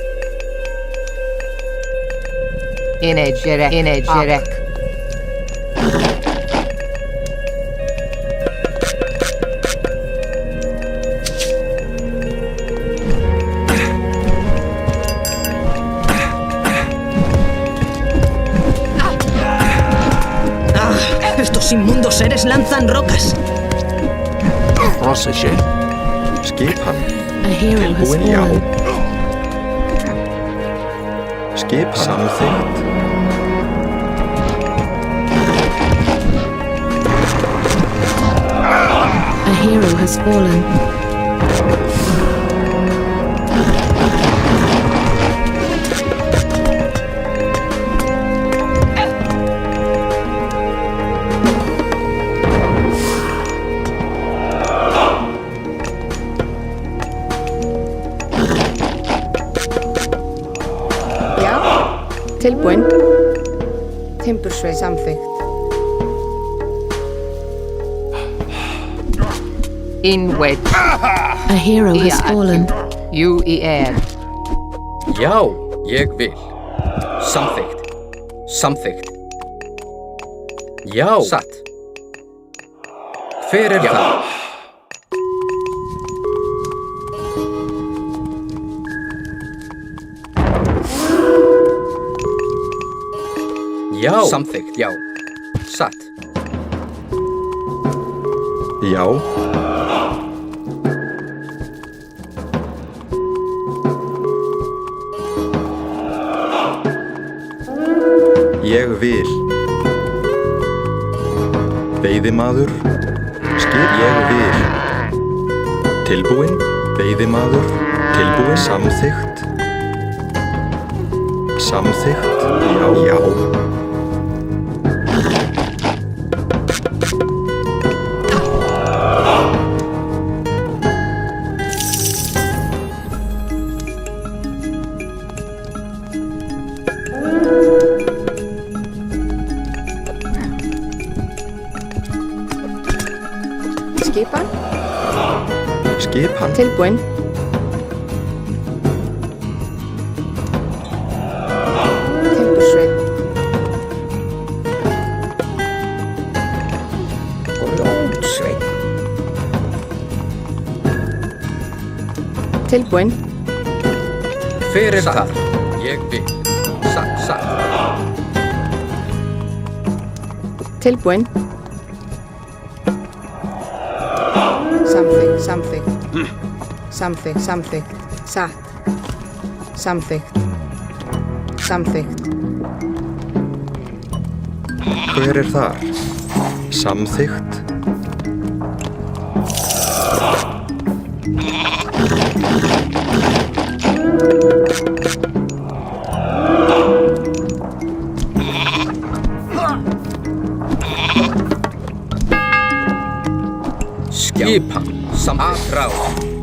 Energerek. Estos inmundos seres lanzan rocas. Prosesje. Skipan. A hero has Tilbúin. Já. fallen. Skipan. Samþykkt. A hero has fallen. Tilbúin. Timbursveið samþykkt. Inwed. A hero has fallen. UER. Já, ég vil. Samþykkt. Já. Satt. Hver það? Já. Samþykkt, já. Satt. Já. Ég vil. Veiðimaður. Skip ég vil. Tilbúinn. Veiðimaður. Tilbúinn. Samþykkt. Samþykkt. Já, já. Skipan. Skipan. Tilbúinn. Timbursveit. Lónsveit. Tilbúinn. Fyrir þar. Ég vil. Satt. Tilbúinn. Samþykkt. Satt. Samþykkt. Hver þar? Samþykkt. Skipan. Samþykkt.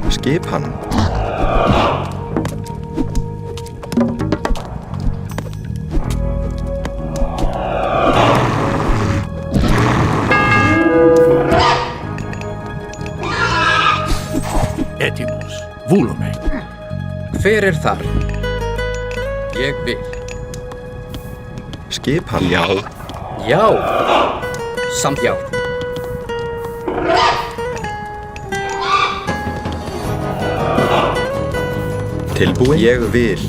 Skipan. Etimus, volume. Hver þar? Ég vil. Skipan. Já. Já. Samt já. Tilbúinn. Ég vil.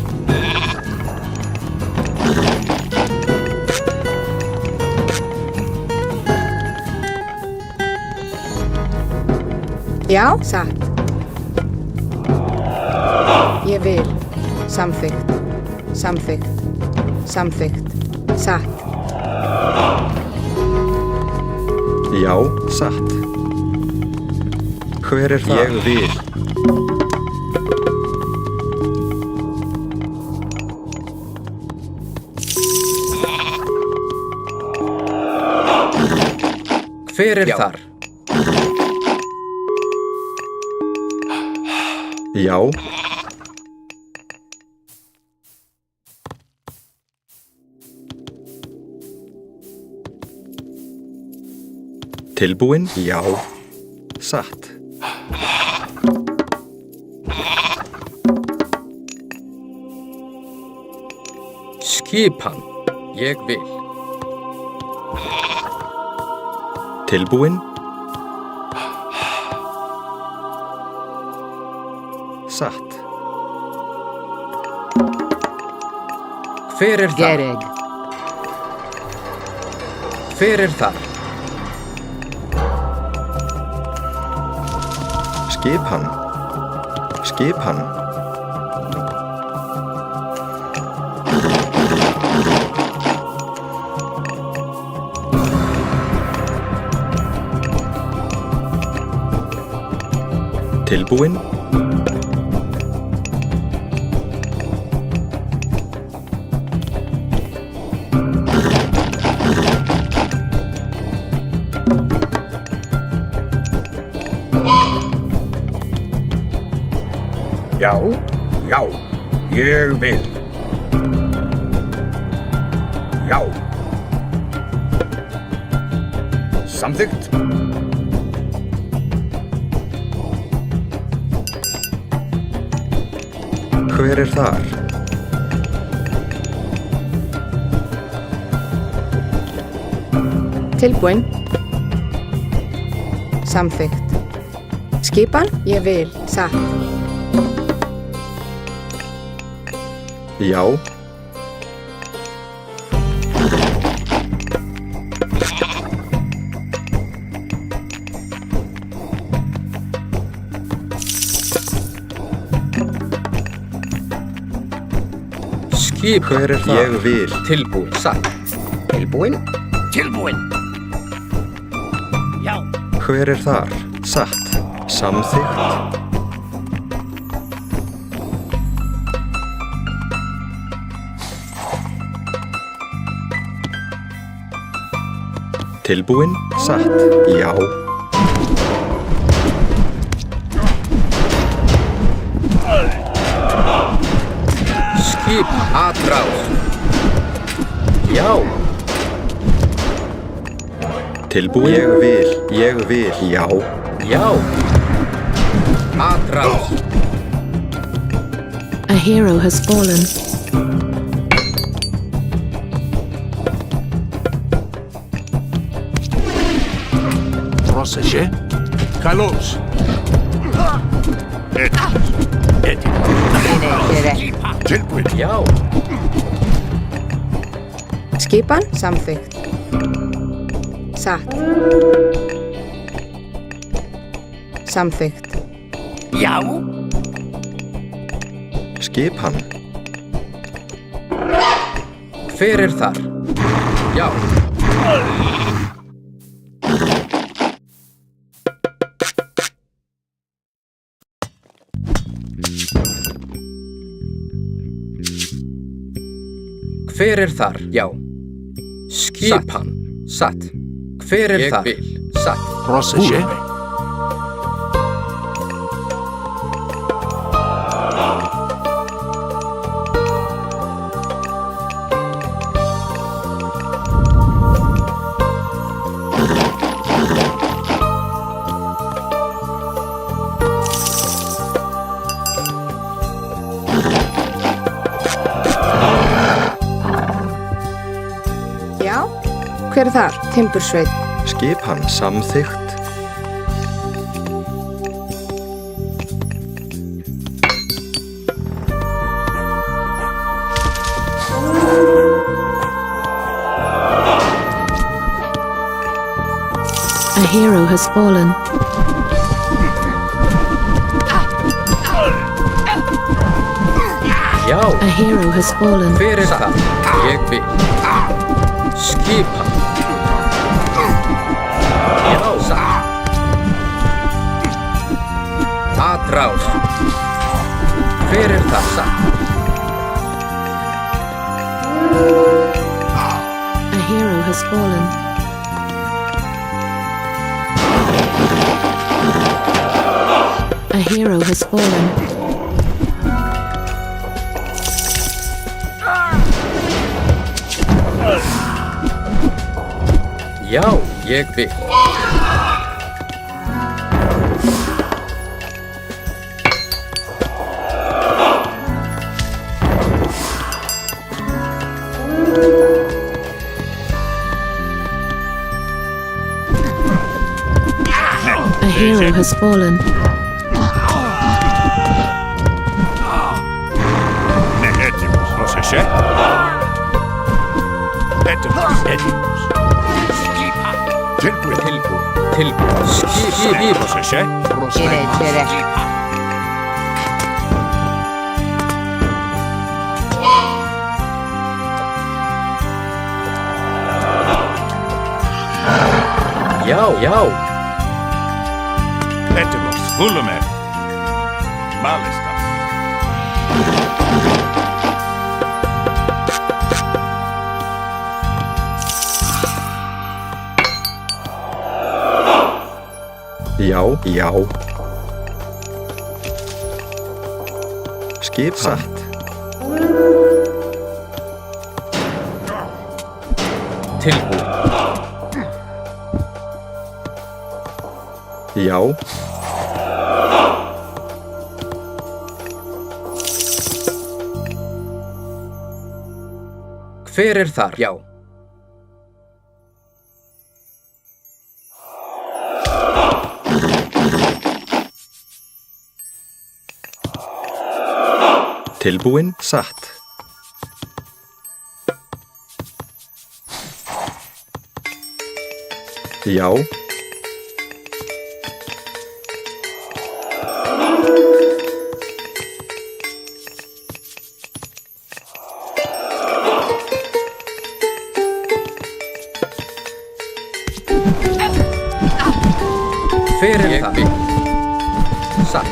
Já, satt. Ég vil. Samþykkt. Satt. Já, satt. Hver það? Ég vil. Hver þar? Já. Tilbúinn? Já. Satt. Skipan. Ég vil. Tilbúinn? Satt. Hver þar? Gereg. Hver þar? Skipan. Tilbúinn? Já, ég vil. Já. Samþykkt. Hver þar? Tilbúinn. Samþykkt. Skipan. Ég vil. Satt. Já. Skip. Hver er það? Ég vil. Tilbúin. Satt. Tilbúin? Tilbúin. Já. Hver er þar? Satt. Samþykkt. Tilbúin? Satt. Já. Skip. Atrás. Já. Tilbúin? Ég vil. Já. Já. Atrás. A hero has fallen. Proseje. Kalos. Tilbúin. Já. Skipan samþykkt. Satt. Samþykkt. Já. Skipan. Hver er þar? Já. Hver er þar? Já. Skipan. Satt. Hver er þar? Ég vil. Satt. Proseje. Já. Hver er þar? Timbursveit. Skipan samþykkt. A hero has fallen. Já. A hero has fallen. Hver er það? Ég vil. Skipan. Já. Satt. Atrás. Hver er það? Satt. A hero has fallen. A hero has fallen. Já, ég vil. A hero has fallen. Έτοιμος. Proseje. Έτοιμος. Tilbúin. Tilbúin. Skip. Proseje. Já, já. Έτοιμος. Βούλουμε. Μάλιστα. Já, já. Skip satt. Tilbúin. Já. Hver er þar? Já. Tilbúin satt. Já. Hver er það? Satt.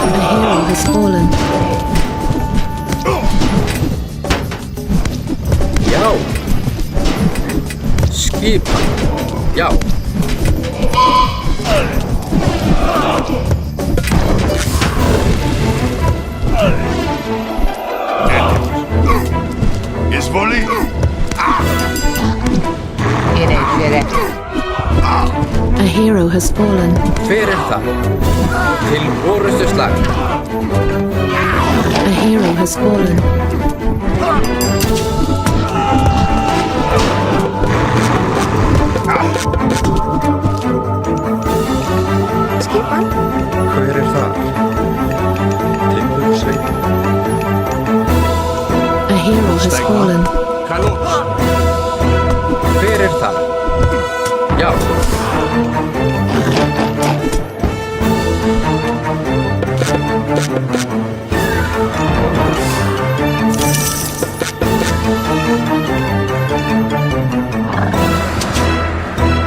A hero has fallen. Já. Skipan. Já. Izvoli! A hero has fallen. Hver er það? Til orustu slag. A hero has fallen. Skipan? Hver er það? Timbursveit. A hero has fallen. Hver er það? Já.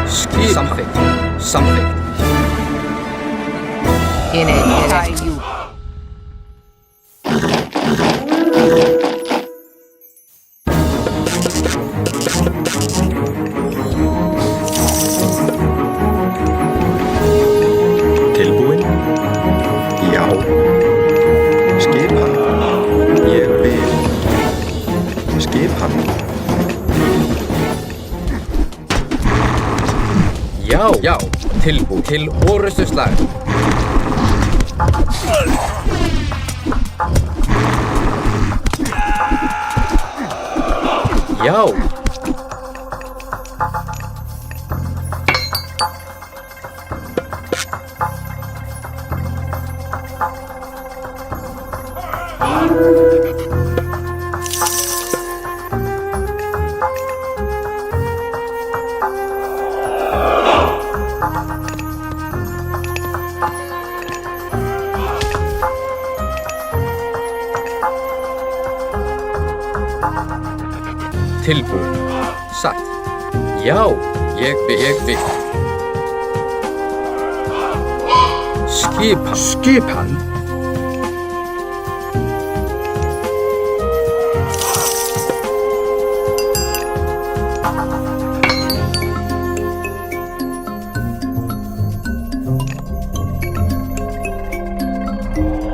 Skip. Samþykkt. Samþykkt. Tilbúin? Já. Skipan. Ég vil. Skipan. Já. Já. Tilbú. Til orustu slag. Já. Tilbú. Satt. Já. Ég vil. Skipan. Skipan?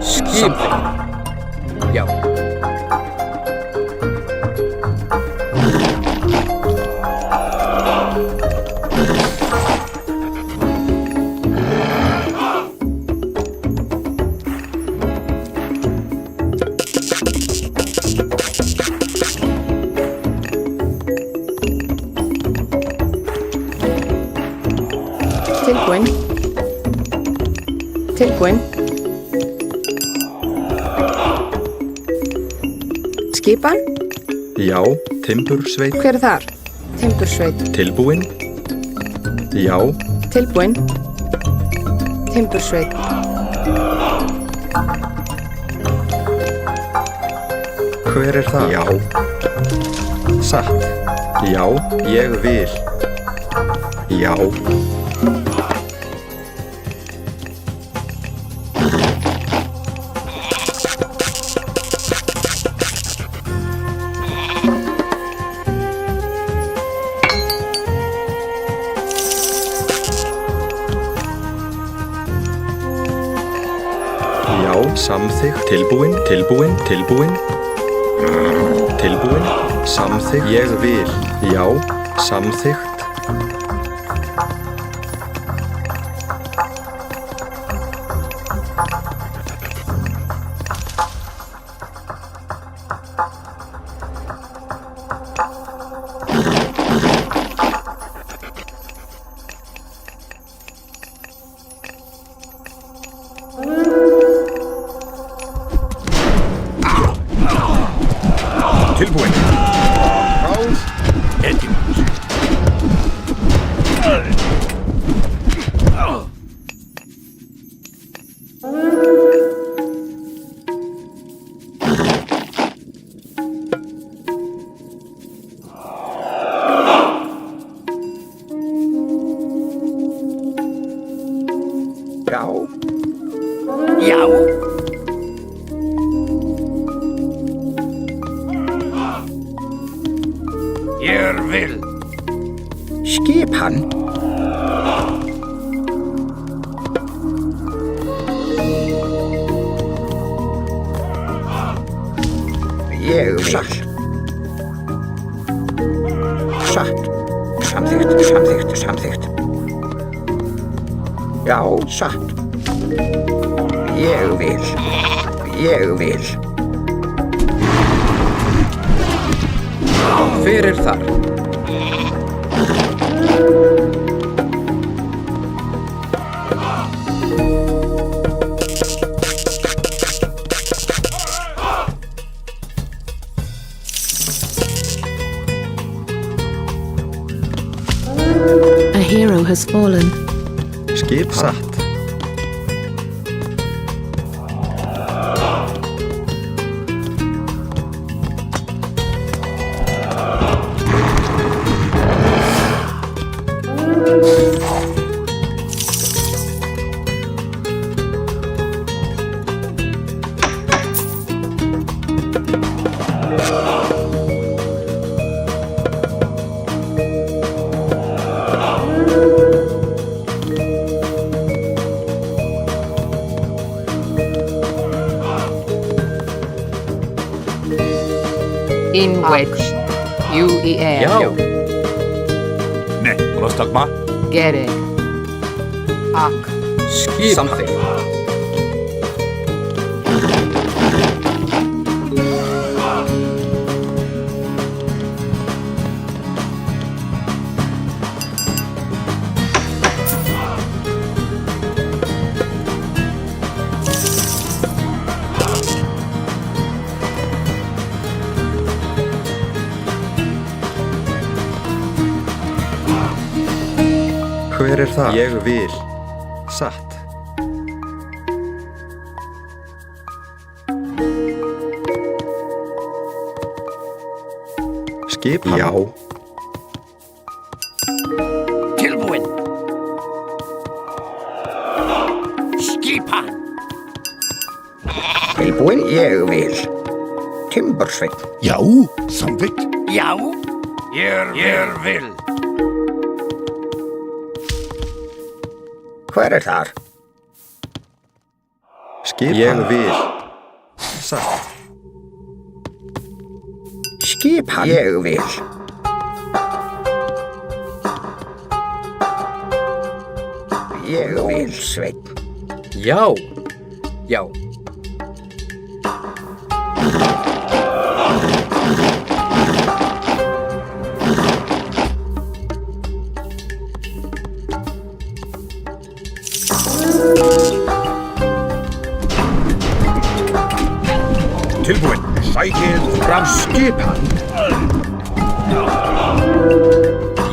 Skipan. Já. Tilbúin. Tilbúin. Skipan? Já. Timbursveit. Hver er þar? Timbursveit. Tilbúin? Já. Tilbúin. Timbursveit. Hver er það? Já. Satt. Já. Ég vil. Já. Samþykkt. Tilbúin. Tilbúin. Tilbúin. Tilbúin. Samþykkt. Ég vil. Já. Samþykkt. Tilbúin. Ráð. Edimus. Ég vil. Skipan. Ég vil. Satt. Samþykkt. Já, satt. Ég vil. Hver þar? A hero has fallen. Skip satt. In wedge. UER. Já. Nei, rostagma. Gereg. Ak. Skip. Samþykkt. Hver það? Ég vil. Satt. Skipan. Já. Tilbúin. Skipan. Tilbúin, ég vil. Timbursveinn. Já, samþykkt. Já. Ég vil. Hver þar? Skipan. Ég vil. Satt. Skipan. Ég vil. Ég vil, Sveinn. Já. Tilbúin. Sækið fram. Skipan.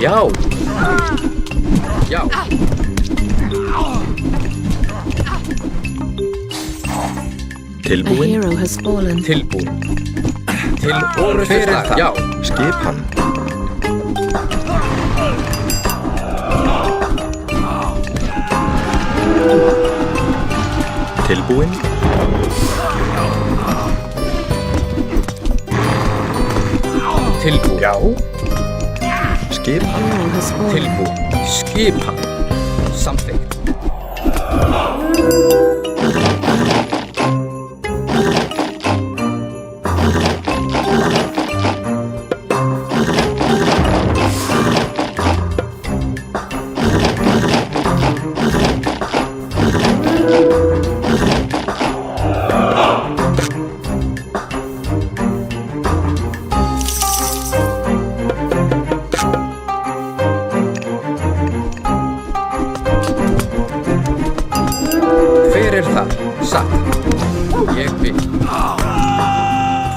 Já. A Tilbúin. hero has fallen. Tilbúin. Hver þar? Já. Skipan. Tilbúin. Tilbúin. Já. Skipan. Hero has fallen. Tilbúin. Skipan. Samþykkt.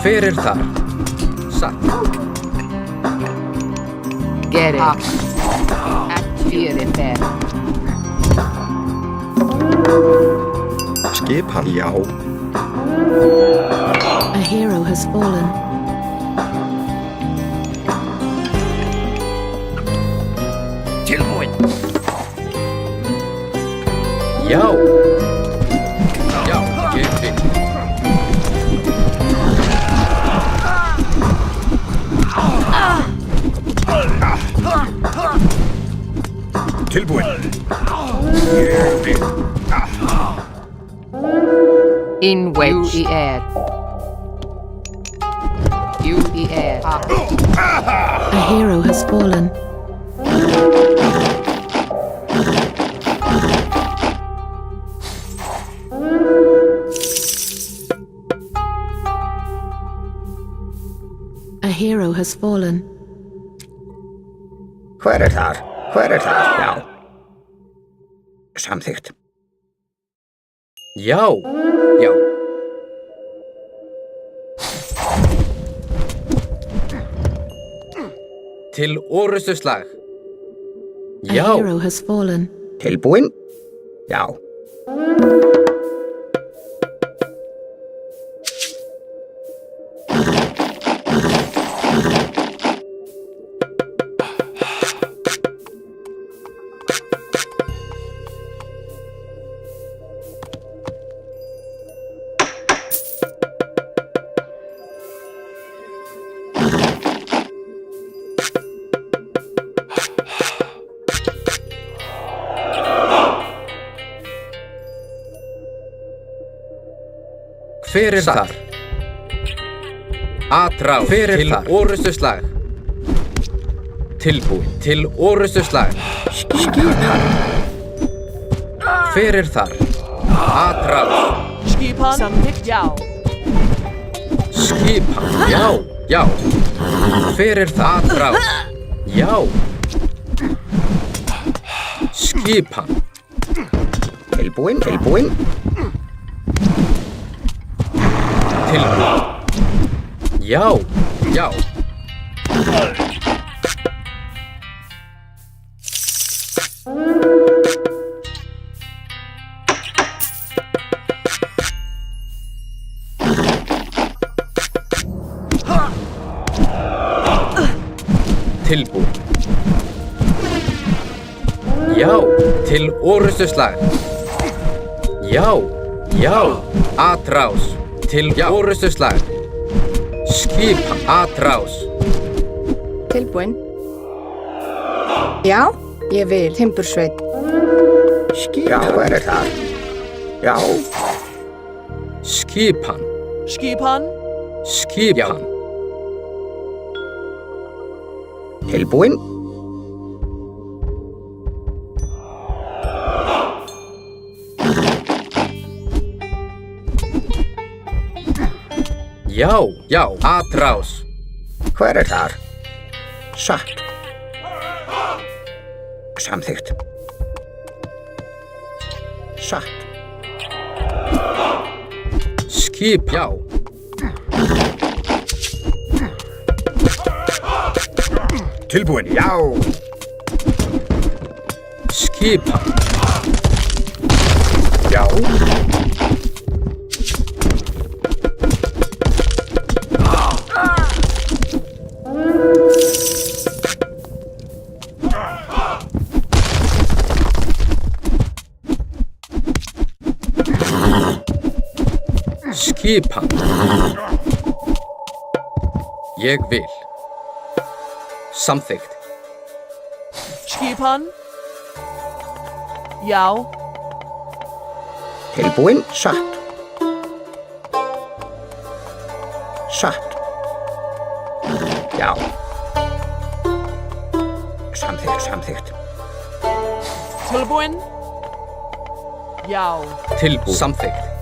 Hver þar? Satt. Gereg. Fyrir fer. Skipan. Já. A hero has fallen. Tilbúin. Já. Ég vil. Tilbúin. Ég vil. In wedge. You er. You er. A hero has fallen. A hero has fallen. Hver þar? Hver þar? Já. Samþykkt. Já. Já. Til orrustuslag. Já. A hero has fallen. Tilbúin? Já. Hver þar? Atrás. Hver til þar? Orrustuslag. Tilbúin. Til orrustuslag. Skipan. Hver þar? Atrás. Skipan. Samþykkt, já. Skipan. Já. Já. Hver þar? Atrás. Já. Skipan. Tilbúin. Tilbúin. Tilbúin. Já, já. Tilbúin. Já, til orrustuslag. Já, já. Atrás. Til orrustuslag. Skipan. Atrás. Tilbúin. Já, ég vil. Timbursveit. Já, hver þar? Já. Skipan. Skipan. Skipan. Tilbúin? Já, já. Atrás. Hver þar? Satt. Samþykkt. Satt. Skip. Já. Tilbúin. Já. Skipan. Já. Skipan. Ég vil. Samþykkt. Skipan. Já. Tilbúin? Satt. Satt. Já. Samþykkt, samþykkt. Tilbúin. Já. Tilbúin. Samþykkt.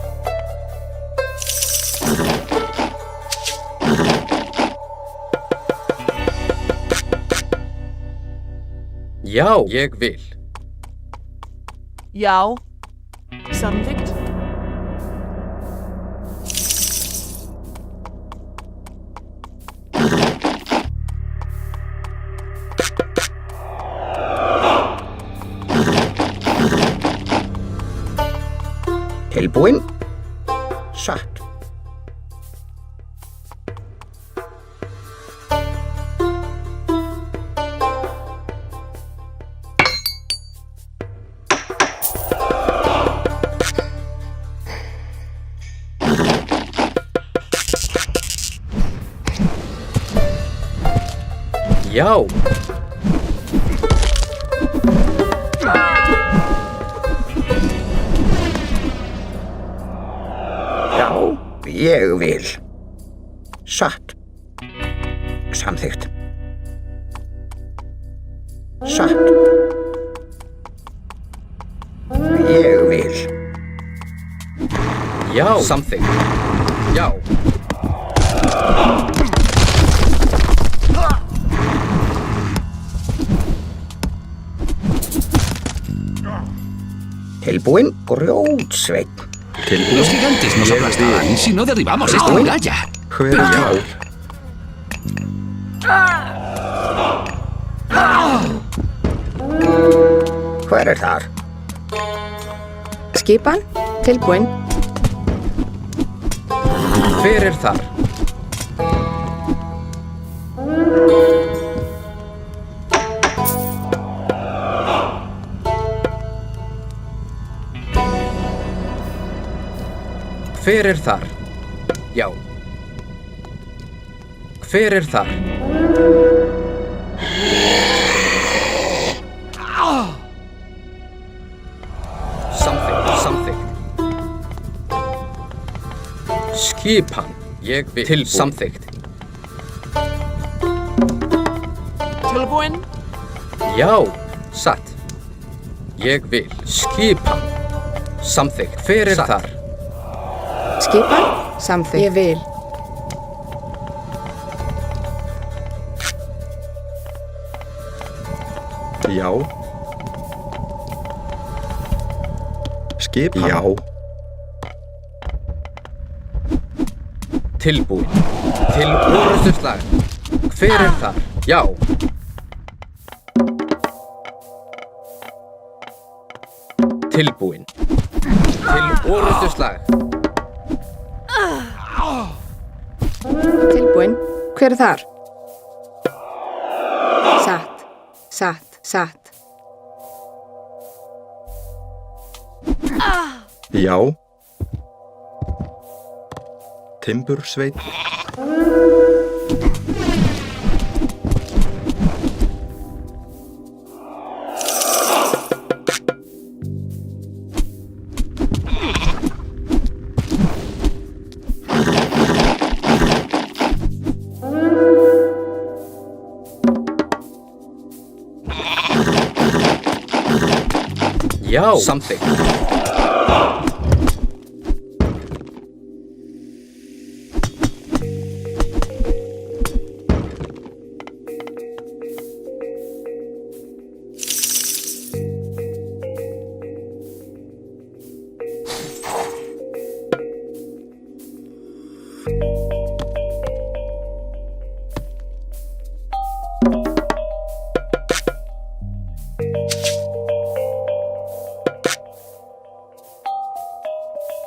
Já, ég vil. Já. Samþykkt. Tilbúin? Satt. Já. Satt. Samþykkt. Satt. Ég vil. Já. Samþykkt. Já. Tilbúin, grjótsveinn. Los gigantes nos aplastarán si no derribamos esta muralla. Hver er já? Hver er þar? Skipan, tilbúin. Hver er þar? Hver er þar? Já. Hver er þar? Samþykkt. Skipan. Ég vil. Til samþykkt. Tilbúin. Já. Satt. Ég vil. Skipan. Samþykkt. Hver er þar? Skipan, samþykkt. Ég vil. Já. Skipan. Já. Tilbúin. Til orrustuslag. Hver er þar? Já. Tilbúin. Til orrustuslag. Tilbúin. Hver er þar? Satt. Satt. Satt. Já. Timbursveinn. Já. Samþykkt.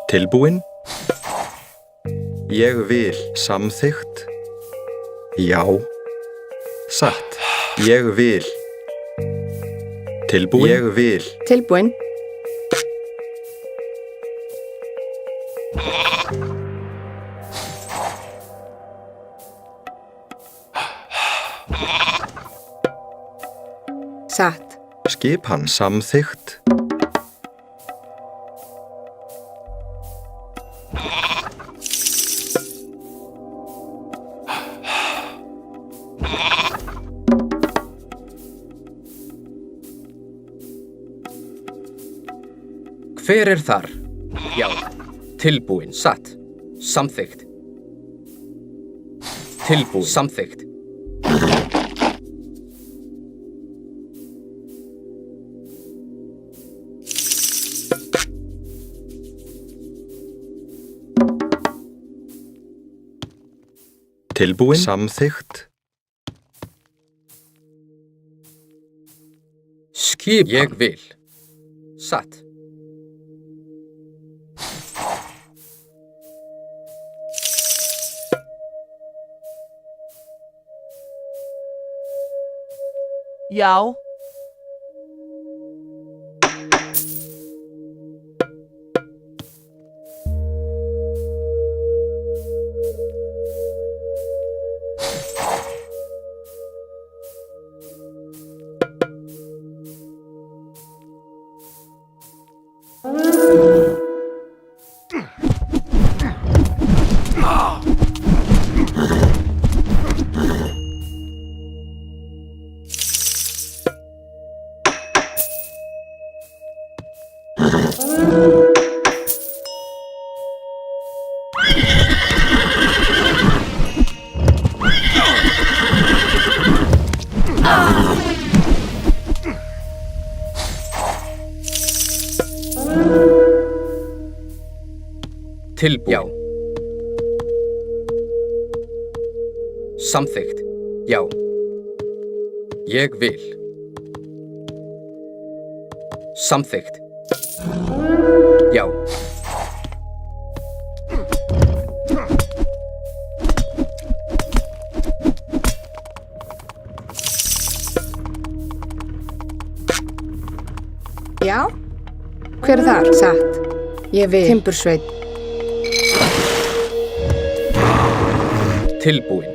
Tilbúin. Ég vil. Samþykkt. Já. Satt. Ég vil. Tilbúin. Ég vil. Tilbúin. Satt. Skipan. Samþykkt. Hver er þar? Já. Tilbúin. Satt. Samþykkt. Tilbúin. Samþykkt. Tilbúin. Samþykkt. Skipan. Ég vil. Satt. Já. Tilbúin. Já. Samþykkt. Já. Ég vil. Samþykkt. Já. Já. Hver þar? Satt. Ég vil. Timbursveit. Tilbúin.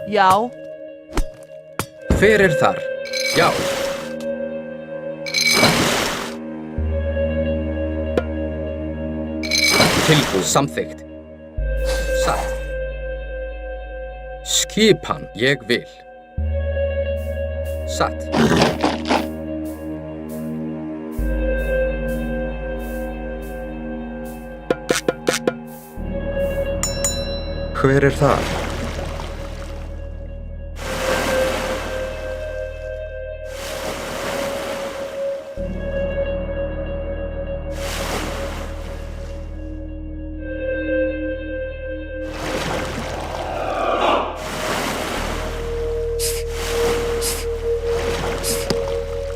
Já. Hver þar? Já. Tilbúin. Samþykkt. Satt. Skipan. Ég vil. Satt. Hver þar?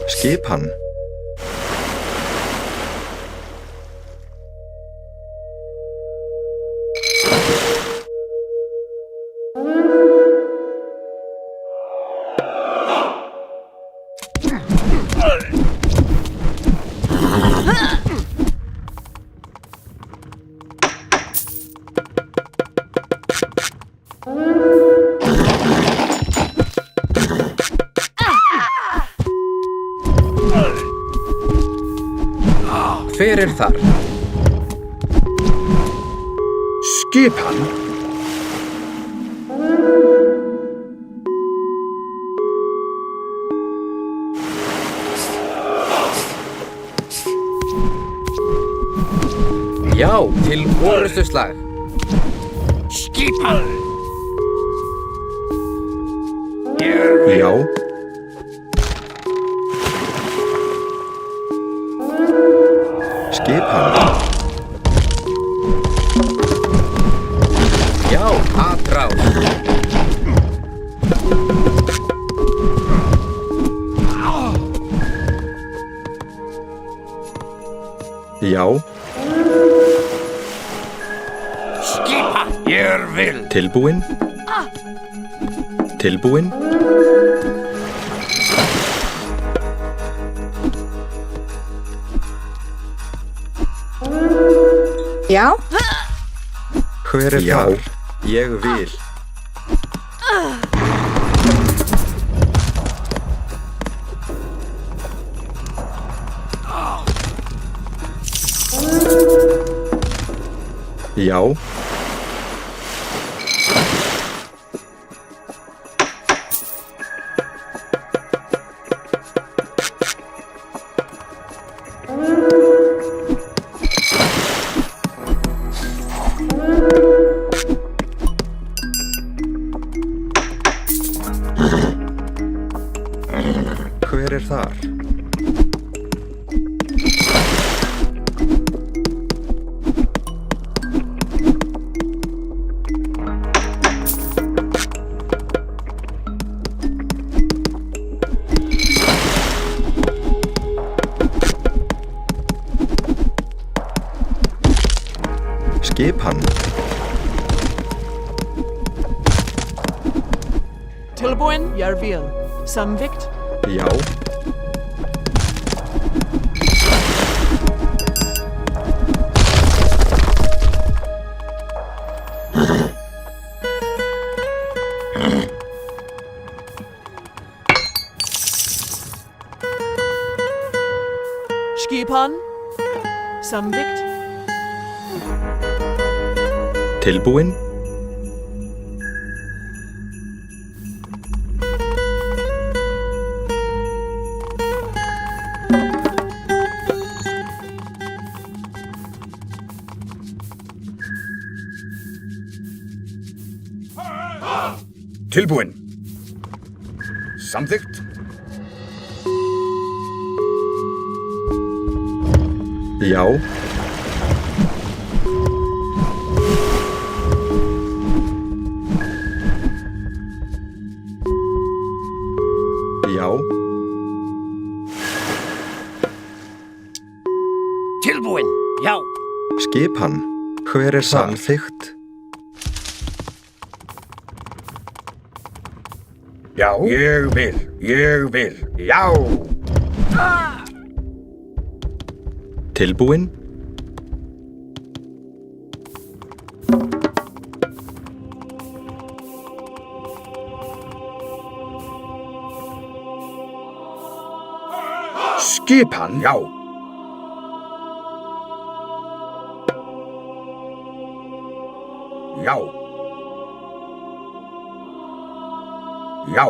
Skipan. Hver þar? Skipan. Já, til orustuslag. Skipan. Já. Skipan. Já, aðráð. Já. Skipan. Ég vil. Tilbúin. Tilbúin. Já. Hver þar? Ég vil. Já. Hver þar? Skipan. Tilbúin, ég vil. Samþykkt. Já. Skipan. Samþykkt. Tilbúin. Tilbúin. Samþykkt. Já. Já. Tilbúin. Já. Skipan. Hver samþykkt? Já. Ég vil. Já. Tilbúin? Skipan. Já. Já. Já.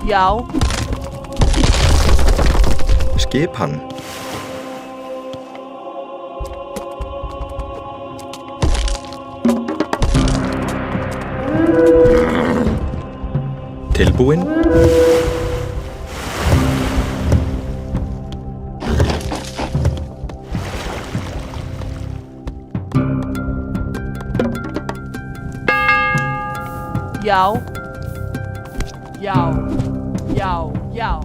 Já. Skipan. Tilbúin? Já. Já. Já. Já.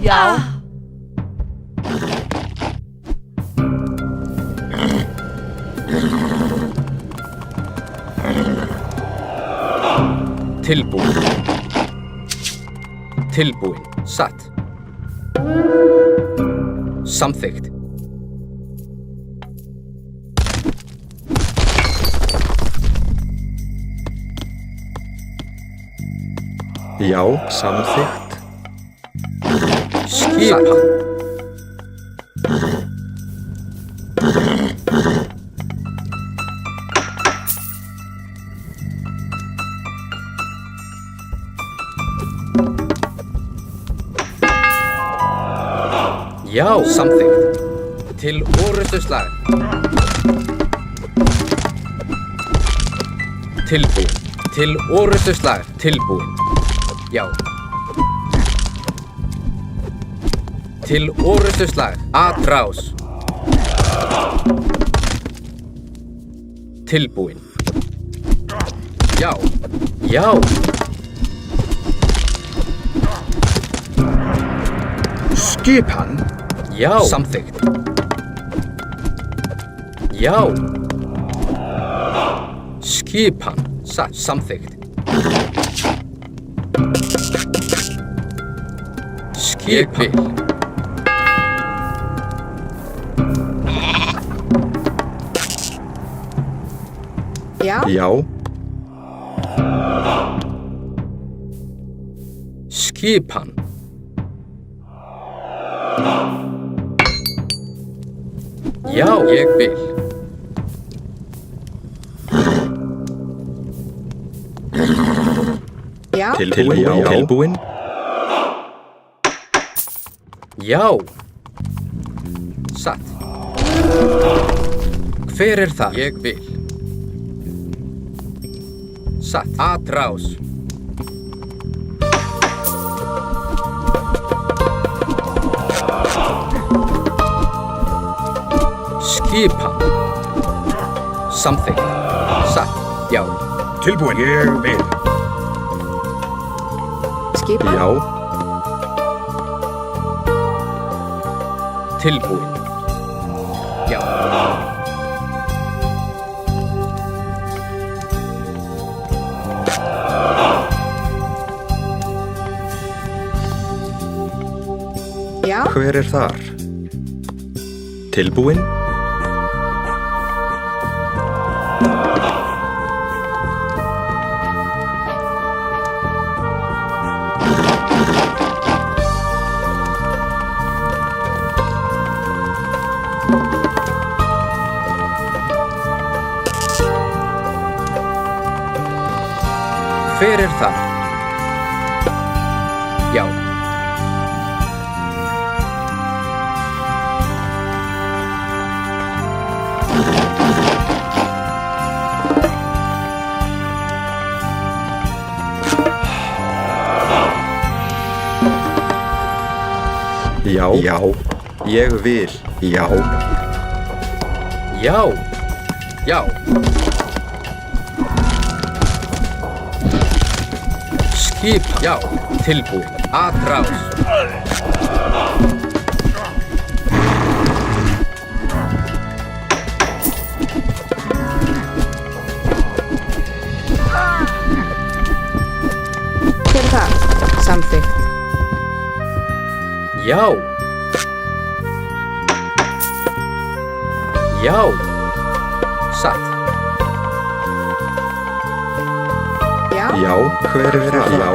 Já. Tilbúin. Tilbúin. Satt. Samþykkt. Já, samþykkt. Skipan. Já, samþykkt. Til orustuslag. Tilbúin. Til orustuslag. Tilbúin. Já. Til orustuslag. Atrás. Tilbúin. Já. Já. Skipan. Já. Samþykkt. Já. Skipan. Samþykkt. Skipan. Já. Já. Skipan. Já, ég vil. Já. Tilbúin? Já. Satt. Hver það? Ég vil. Satt. Atrás. Skipan. Samþykkt. Satt. Já. Tilbúin. Ég vil. Skipan. Já. Tilbúin. Já. Já. Hver þar? Tilbúin? Hver þar? Já. Já. Já. Ég vil. Já. Já. Já. Skip. Já. Tilbúin. Atrás. Hver það? Samþykkt. Já. Já. Satt. Já. Já. Hver það? Já.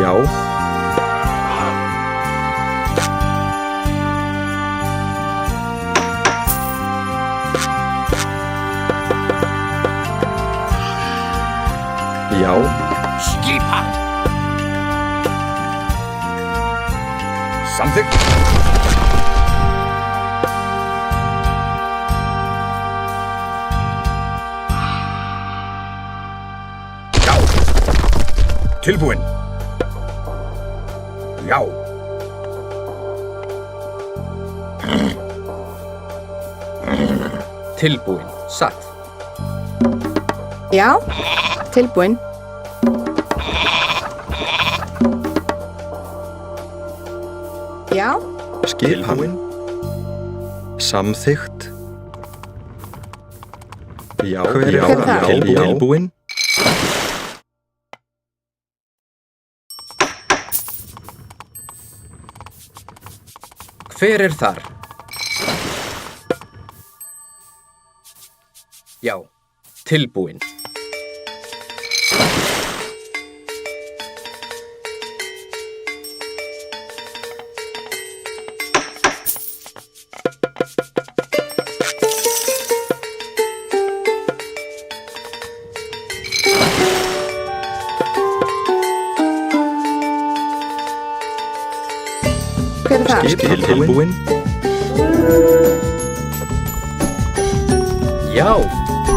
Já. Já. Skipa! Samþykkt. Já. Tilbúin. Já. Tilbúin. Satt. Já. Tilbúin. Já. Skipan. Samþykkt. Já. Hver það? Tilbúin. Hver þar? Já. Tilbúin. Hver það? Tilbúin. Já.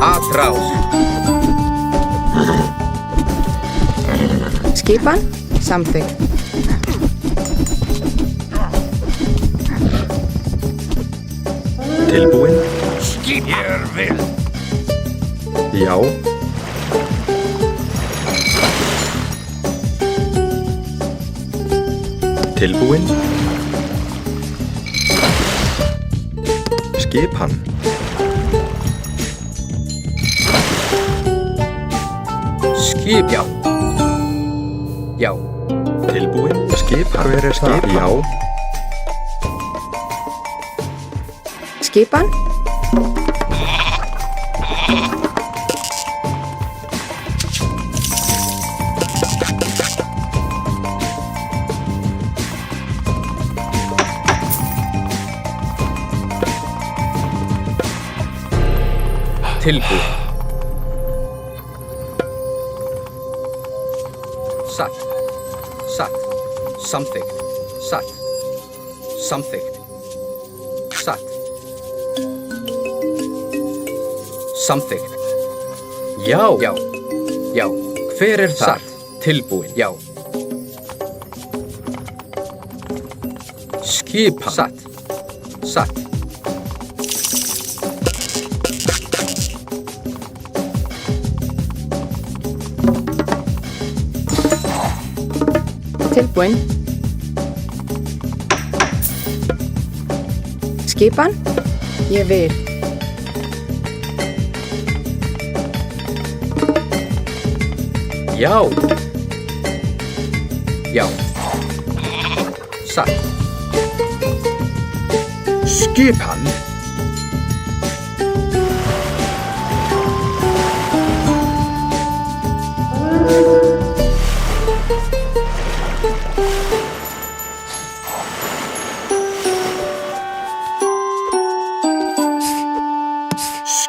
Atrás. Skipan. Samþykkt. Tilbúin. Skip! Ég vil! Já. Tilbúin. Skipan. Skip. Já. Já. Tilbúin. Skipan. Hver það? Já. Skipan. Tilbúin. Satt. Satt. Samþykkt. Satt. Samþykkt. Satt. Samþykkt. Já. Já. Já. Hver þar? Tilbúin. Já. Skipan. Satt. Satt. Tilbúin. Skipan. Ég vil. Já. Já. Satt. Skipan.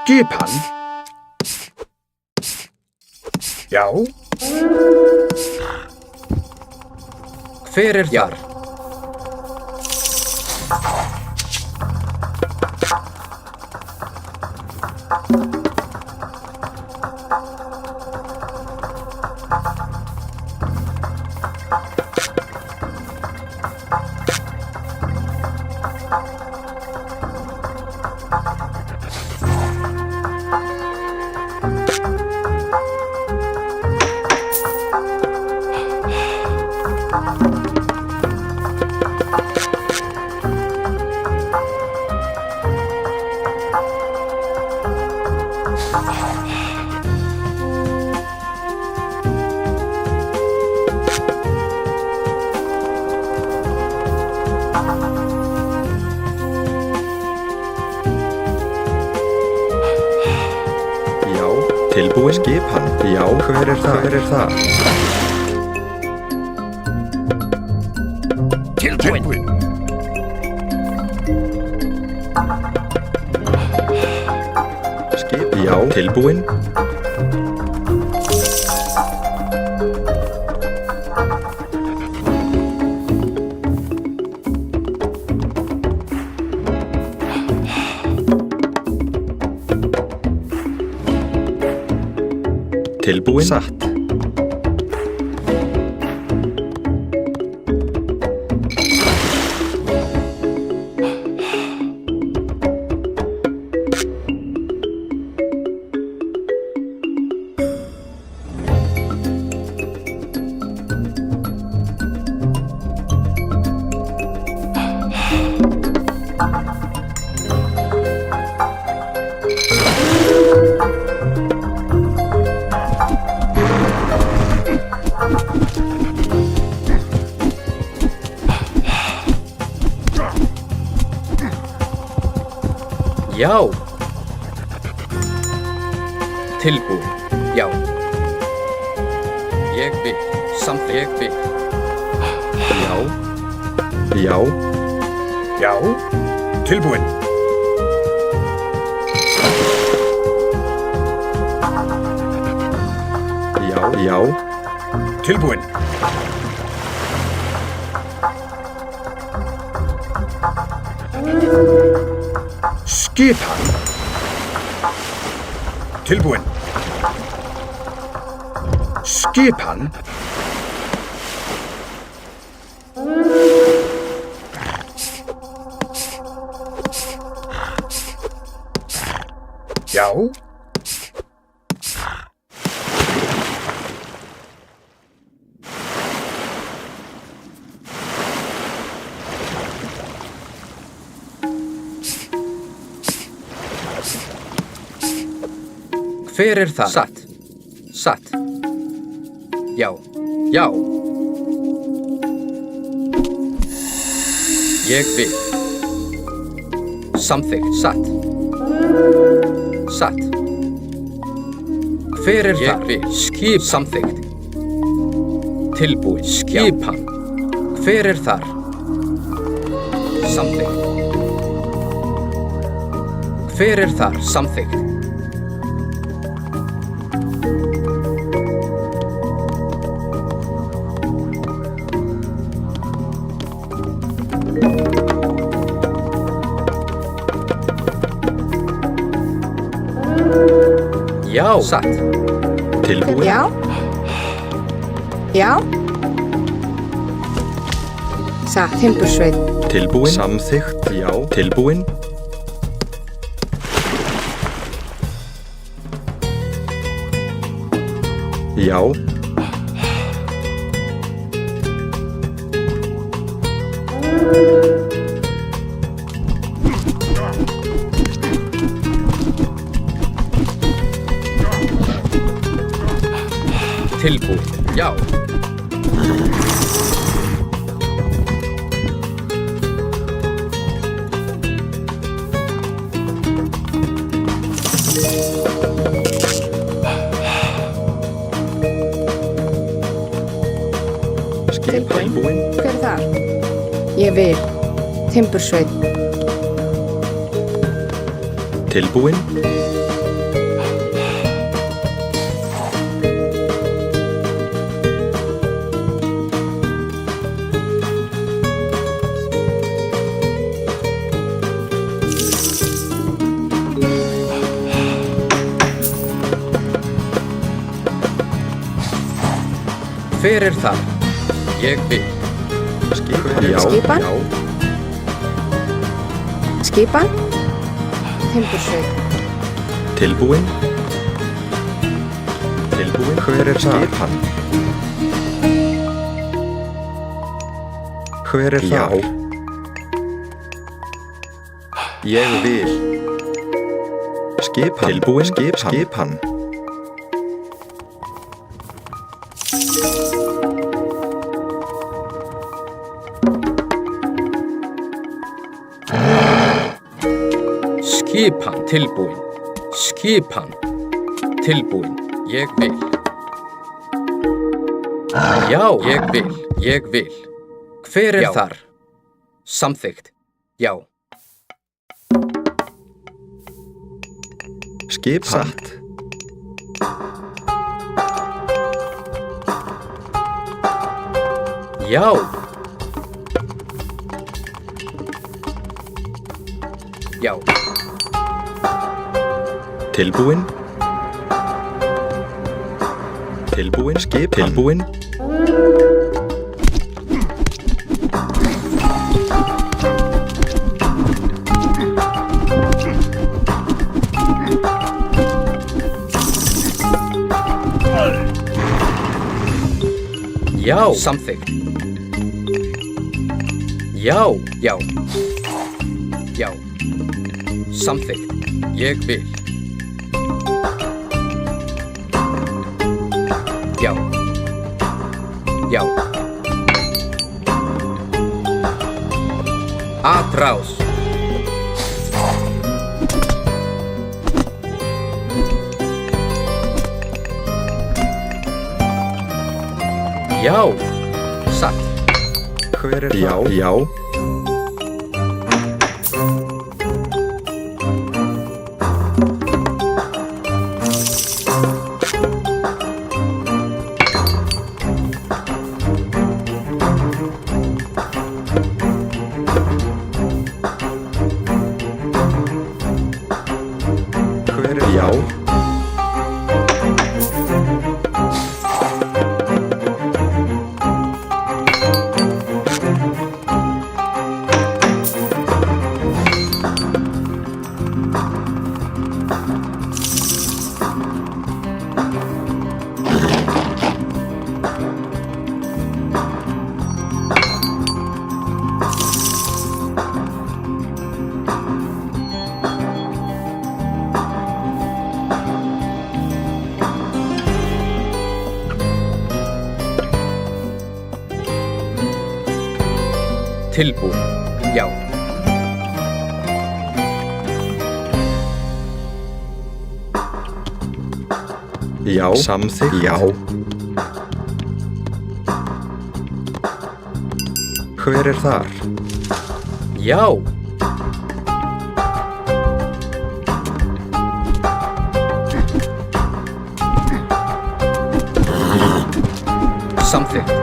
Skipan. Já. Hver þar? Tilbúin skipan. Já, hver það? Hver það? Tilbúin. Skip. Já, tilbúin. Tilbúin. Satt. Já. Tilbúin. Já. Ég vil. Samt ég vil. Já. Já. Já. Tilbúin. Já. Já. Tilbúin. Skipan. Tilbúin. Skipan. Já. Hver það? Satt. Satt. Já. Já. Ég vil. Samþykkt. Satt. Satt. Hver það? Ég vil. Skip. Samþykkt. Tilbúin. Skipan. Hver þar? Samþykkt. Hver þar? Samþykkt. Já. Satt. Tilbúin. Já. Já. Satt. Timbursveit. Tilbúin. Samþykkt. Já. Tilbúin. Já. Tilbúin. Já. Tilbúin. Hver þar? Ég vil. Timbursveit. Tilbúin. Hver þar? Ég vil. Skipan? Skipan? Timbursveit. Tilbúin? Tilbúin? Hver skipan? Hver þar? Ég vil. Skipan. Tilbúin? Skipan. Skipan tilbúin. Skipan tilbúin. Ég vil. Já, ég vil. Hver þar? Samþykkt. Já. Skipan. Satt. Já. Já. Tilbúin? Tilbúin? Skipan. Tilbúin? Já. Samþykkt. Já. Já. Já. Samþykkt. Ég vil. Já. Já. Atrás. Já. Satt. Hver það? Já. Já. Tilbúin. Já. Já. Samþykkt. Já. Hver þar? Já. Samþykkt.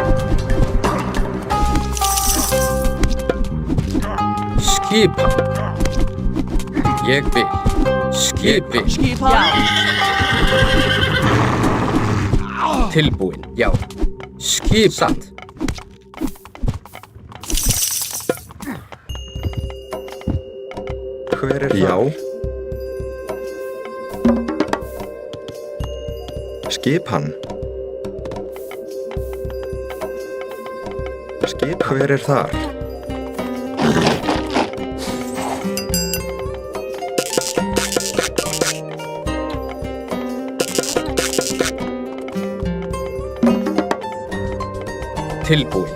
Skipan. Ég vil. Skipan. Skipan. Tilbúin. Já. Skipan. Hver það? Já. Skipan. Hver þar? Tilbúin.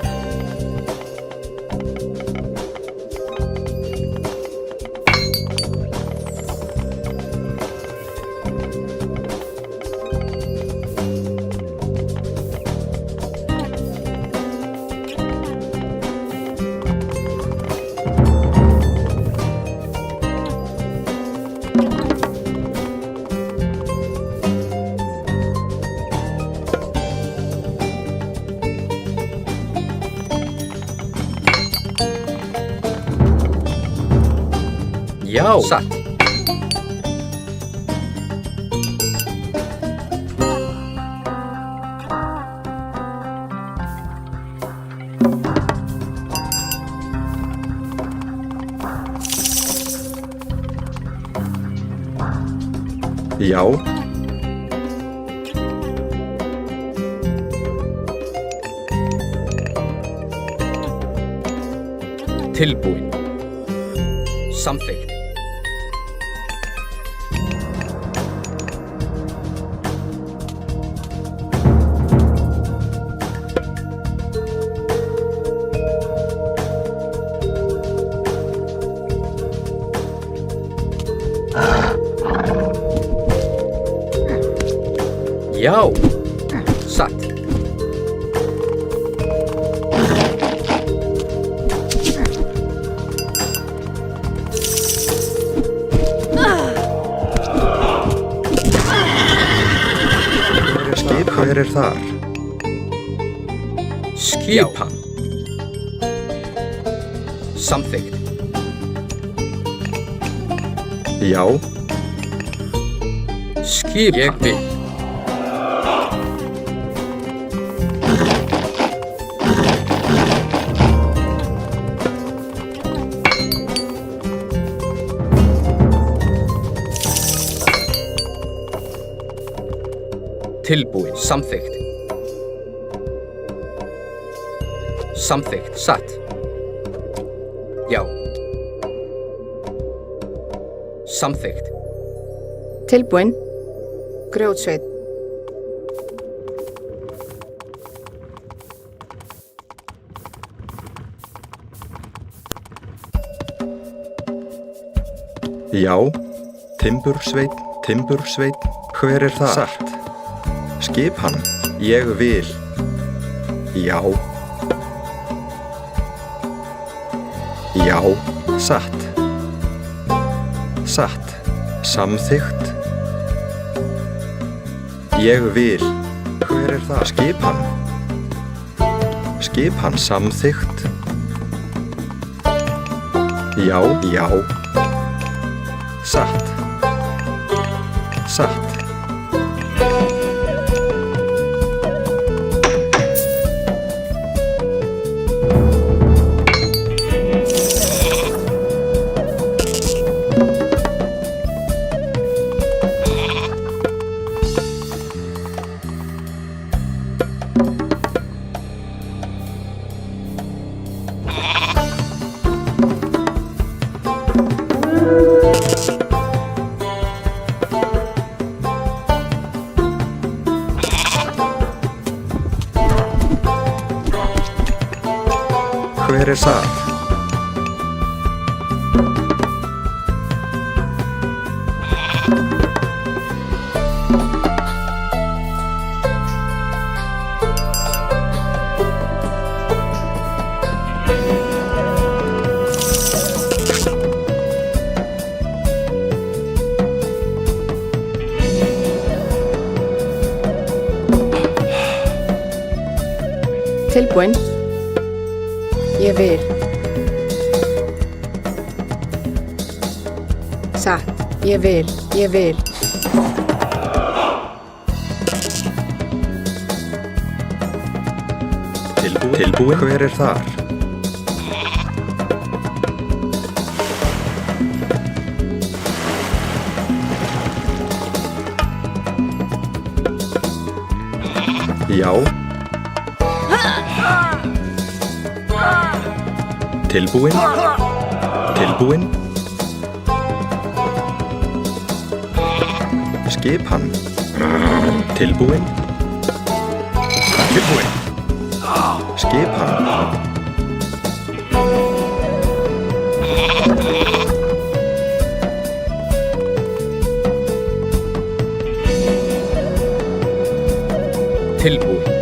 Já. Satt. Já. Tilbúin. Samþykkt. Já. Satt. Hver er þar? Skipan. Samþykkt. Já. Skipan. Ég vil. Tilbúin. Samþykkt. Samþykkt. Satt. Já. Samþykkt. Tilbúin. Grjótsveit. Já. Timbursveit, timbursveit. Hver er það? Satt. Skipan. Ég vil. Já. Já. Satt. Satt. Samþykkt. Ég vil. Hver er það? Skipan. Skipan. Samþykkt. Já. Já. Satt. Satt. Hver er það? Tilbúin. Ég vil. Satt. Ég vil. Ég vil. Tilbúin. Hver er þar? Já. Tilbúin. Tilbúin. Skipan. Tilbúin. Tilbúin. Skipan. Tilbúin.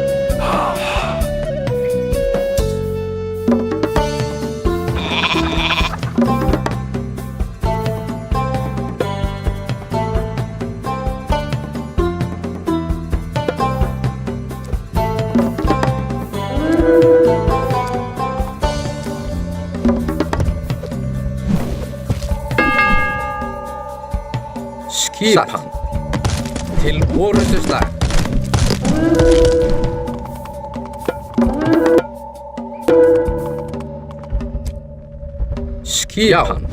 Skipan. Til orrustuslag. Skipan.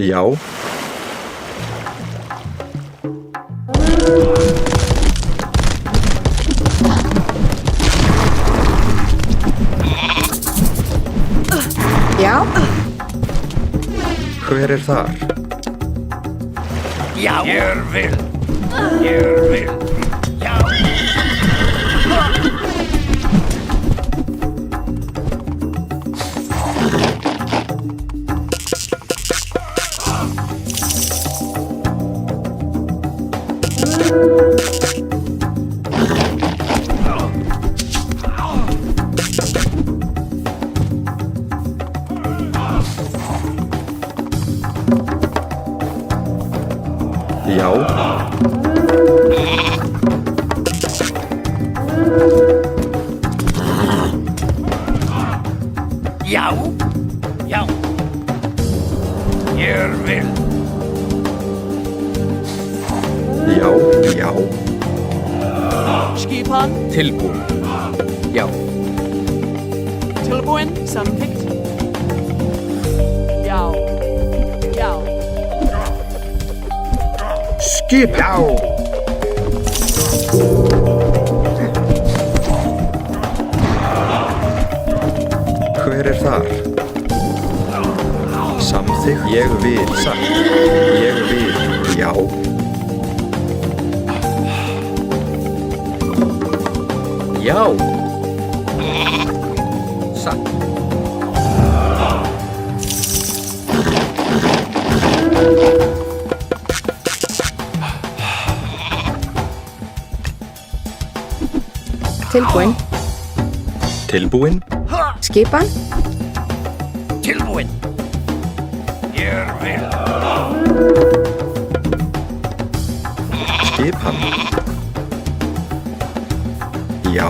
Já. Já. Hver þar? Já. Ég vil. Já. Skipan. Tilbúin. Já. Tilbúin, samþykkt. Já. Já. Skipan. Hver þar? Samþykkt. Ég vil. Satt. Ég vil. Já. Já. Satt. Tilbúin. Tilbúin. Skipan. Tilbúin. Ég vil. Skipan. Já.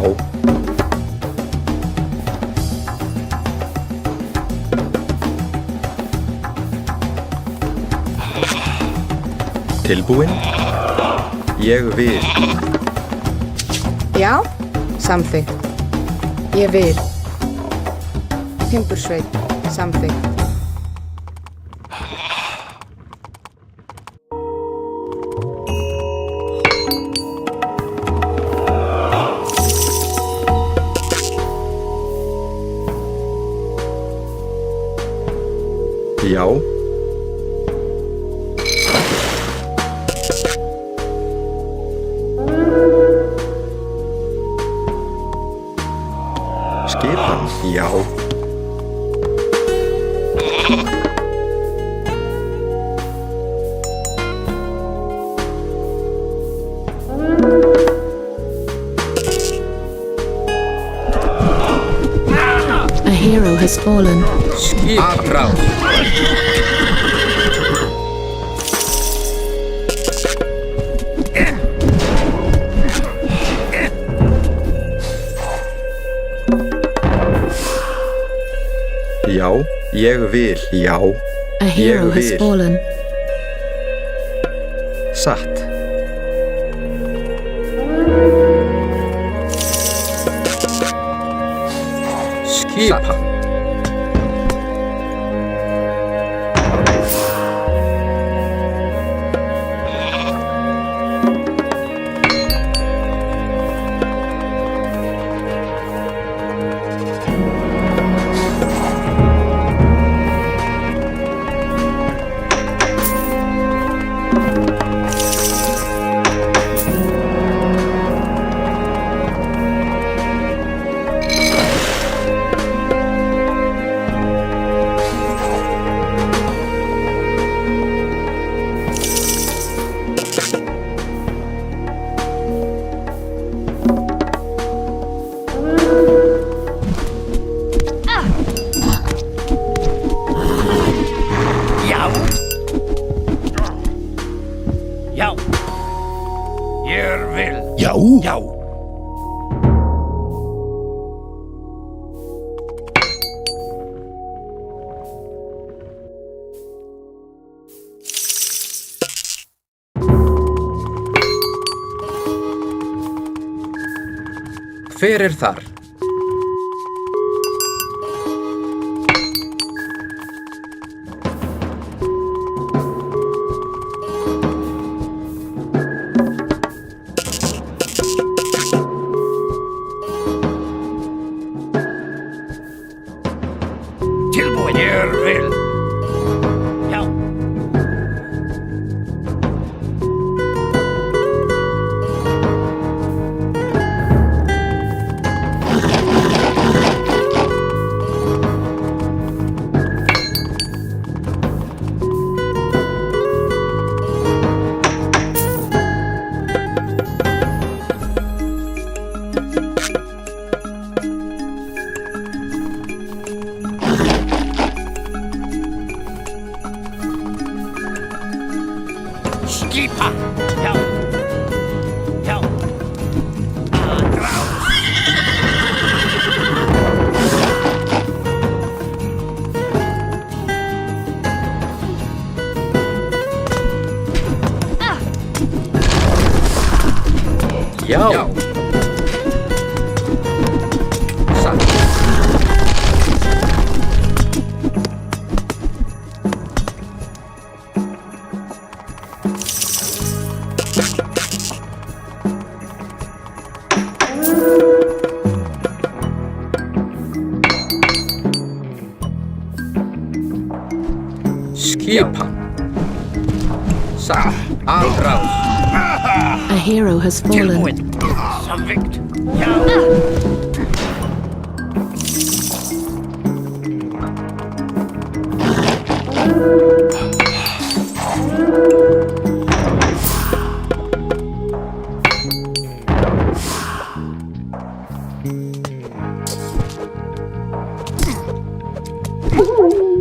Tilbúin. Ég vil. Já. Samþykkt. Ég vil. Timbursveit. Samþykkt. Já. Skipan. Já. A hero has fallen. Skipan. Já. Ég vil. Já. A hero has fallen. Satt. Skipan. Já. Hver þar? Já. Satt. Skipan. Satt. Andráð. A hero has fallen. Samvikt. Já.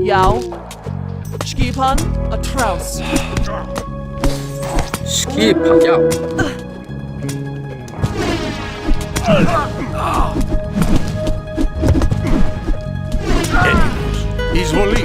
Já. Skipan og Traus. Skipan, já. Izvoli.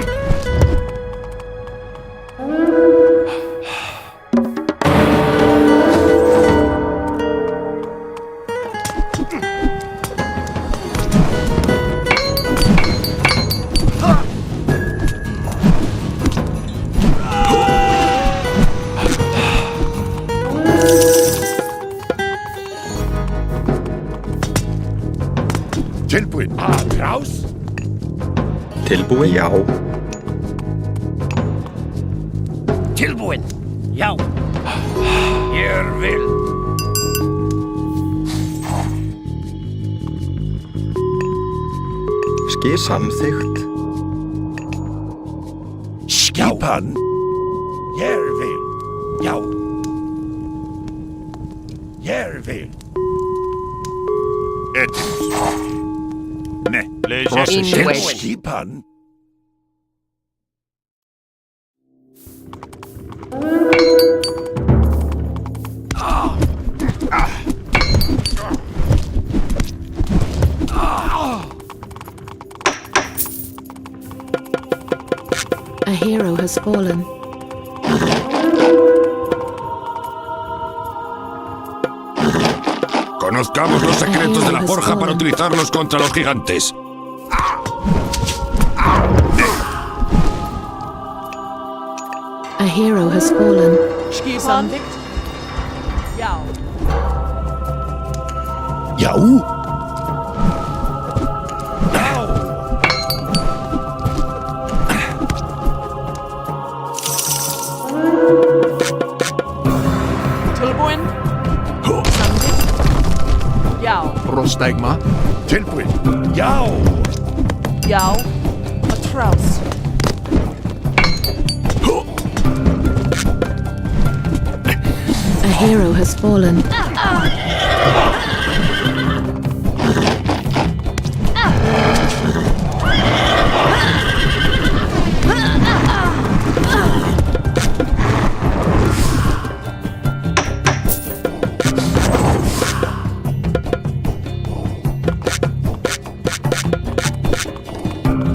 Tilbúin. Traus. Tilbúin, já. Tilbúin. Já. Ég vil. Samþykkt. Skipan. Ég vil. Já. Ég vil. Ne, ležeš skipan. A hero has fallen. Conozcamos los secretos de la forja para utilizarlos contra los gigantes. A hero has fallen. Samvikt. Já. Já. Tilbúin. Samvikt. Já. Prostegma. Tilbúin. Já. Já. Og Traus. A hero has fallen.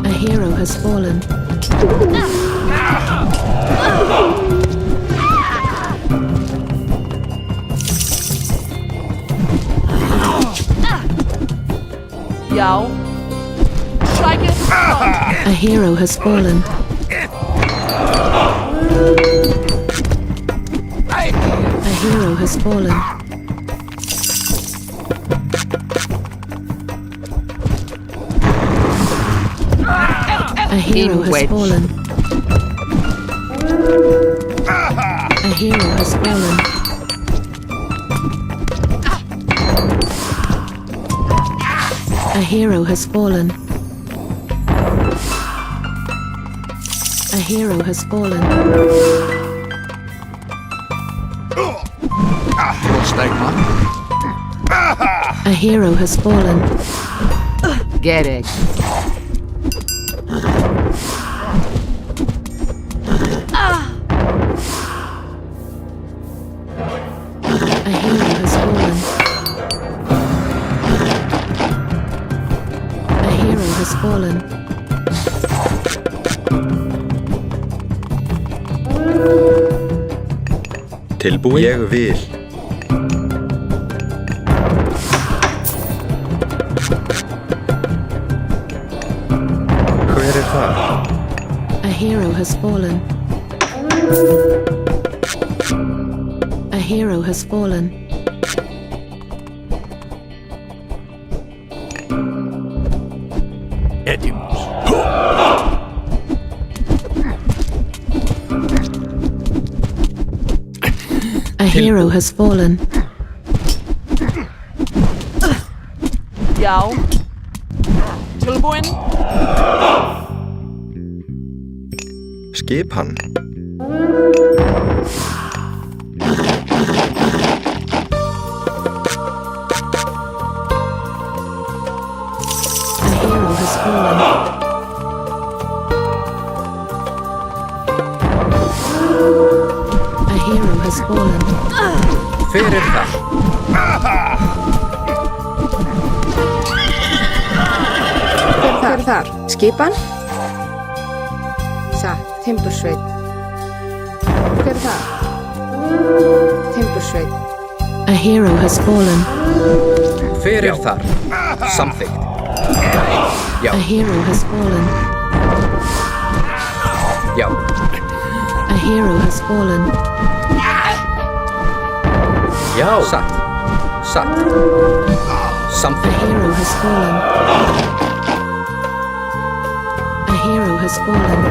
A hero has fallen. Já. Strike it. A hero has fallen. A hero has fallen. A hero has fallen. A hero has fallen. A hero has fallen. A hero has fallen. A hero has fallen. Get it. A hero has fallen. A hero has fallen. Tilbúin. Ég vil. has fallen. A hero has fallen. Edimus. A hero has fallen. Já. Tilbúin. Skipan. A hero has fallen. A hero has fallen. Hver það? Hver þar? Skipan? Satt, timbursveit. Hver þar? Timbursveit. A hero has fallen. Hver þar? Samþykkt. Já. A hero has fallen. Já. A hero has fallen. Já. Satt. Satt. A Samþykkt. hero has fallen. A hero has fallen.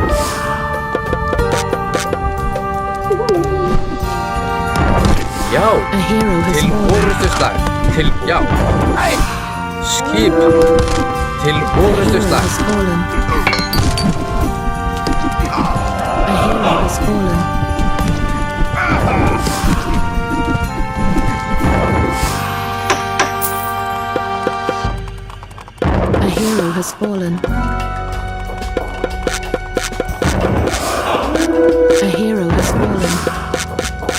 Já. A hero has Til fallen. orustuslag. Til, já. Skipan. Til orustuslag. Has fallen. A hero has fallen. A hero has fallen. A hero has fallen.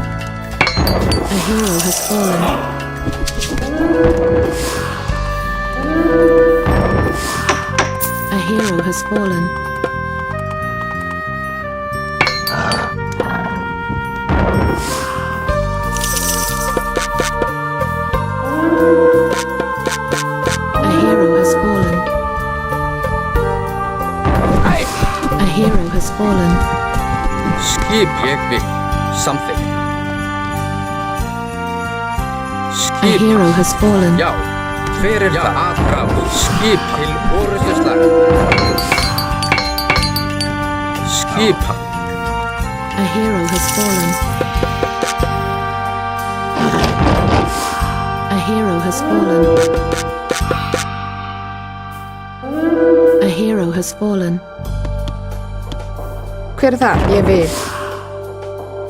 A hero has fallen. A hero has fallen. A hero has fallen. A hero has fallen. Skip. Ég vil. Samþykkt. A hero has fallen. Já. Hver það? Aðráð. Skip. Til orustuslag. Skipan. A hero has fallen. A hero has fallen. A hero has fallen. Hver þar? Ég vil.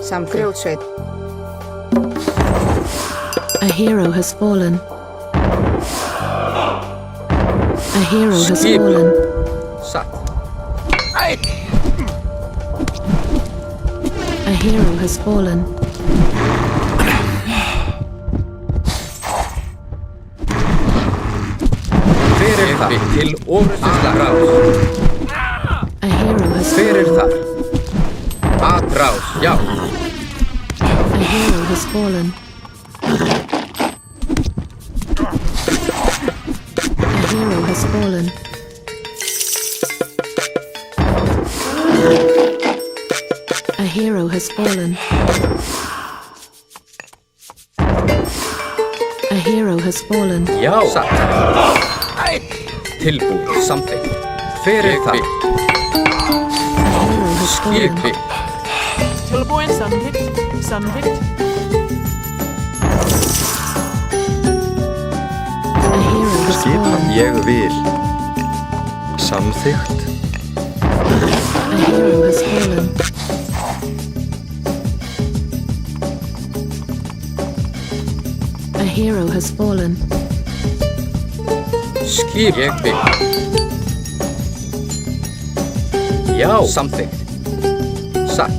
Samþykkt. Grjótsveit. A hero has fallen. A hero has Skip. fallen. Satt. A hero has fallen. Hver það? Til orustuslag. A hero has Hver fallen. það? Aðráð. Já. A hero has fallen. A hero has fallen. A hero has fallen. A hero has fallen. Já. Satt. Tilbúið. Samþykkt. Hver það? A hero has fallen. Skip. Tilbúin. Samþykkt. Samþykkt. A hero has Skipan. fallen. Ég vil. Samþykkt. A hero has fallen. A hero has fallen. Skip. Ég vil. Já. Samþykkt. Satt.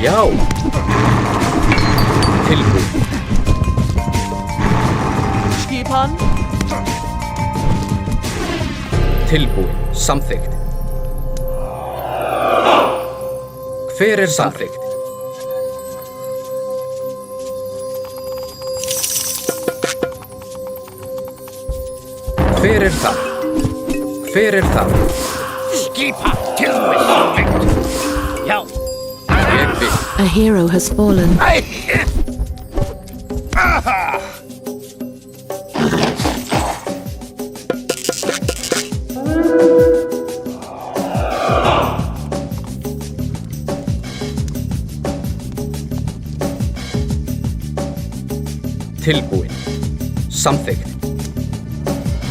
Já. Tilbúin. Skipan. Tilbúin. Samþykkt. Hver samþykkt? Hver það? Hver það? Skipan. Tilbúin. Samþykkt. Já. Ég vil. A hero has fallen. Tilbúin. Samþykkt.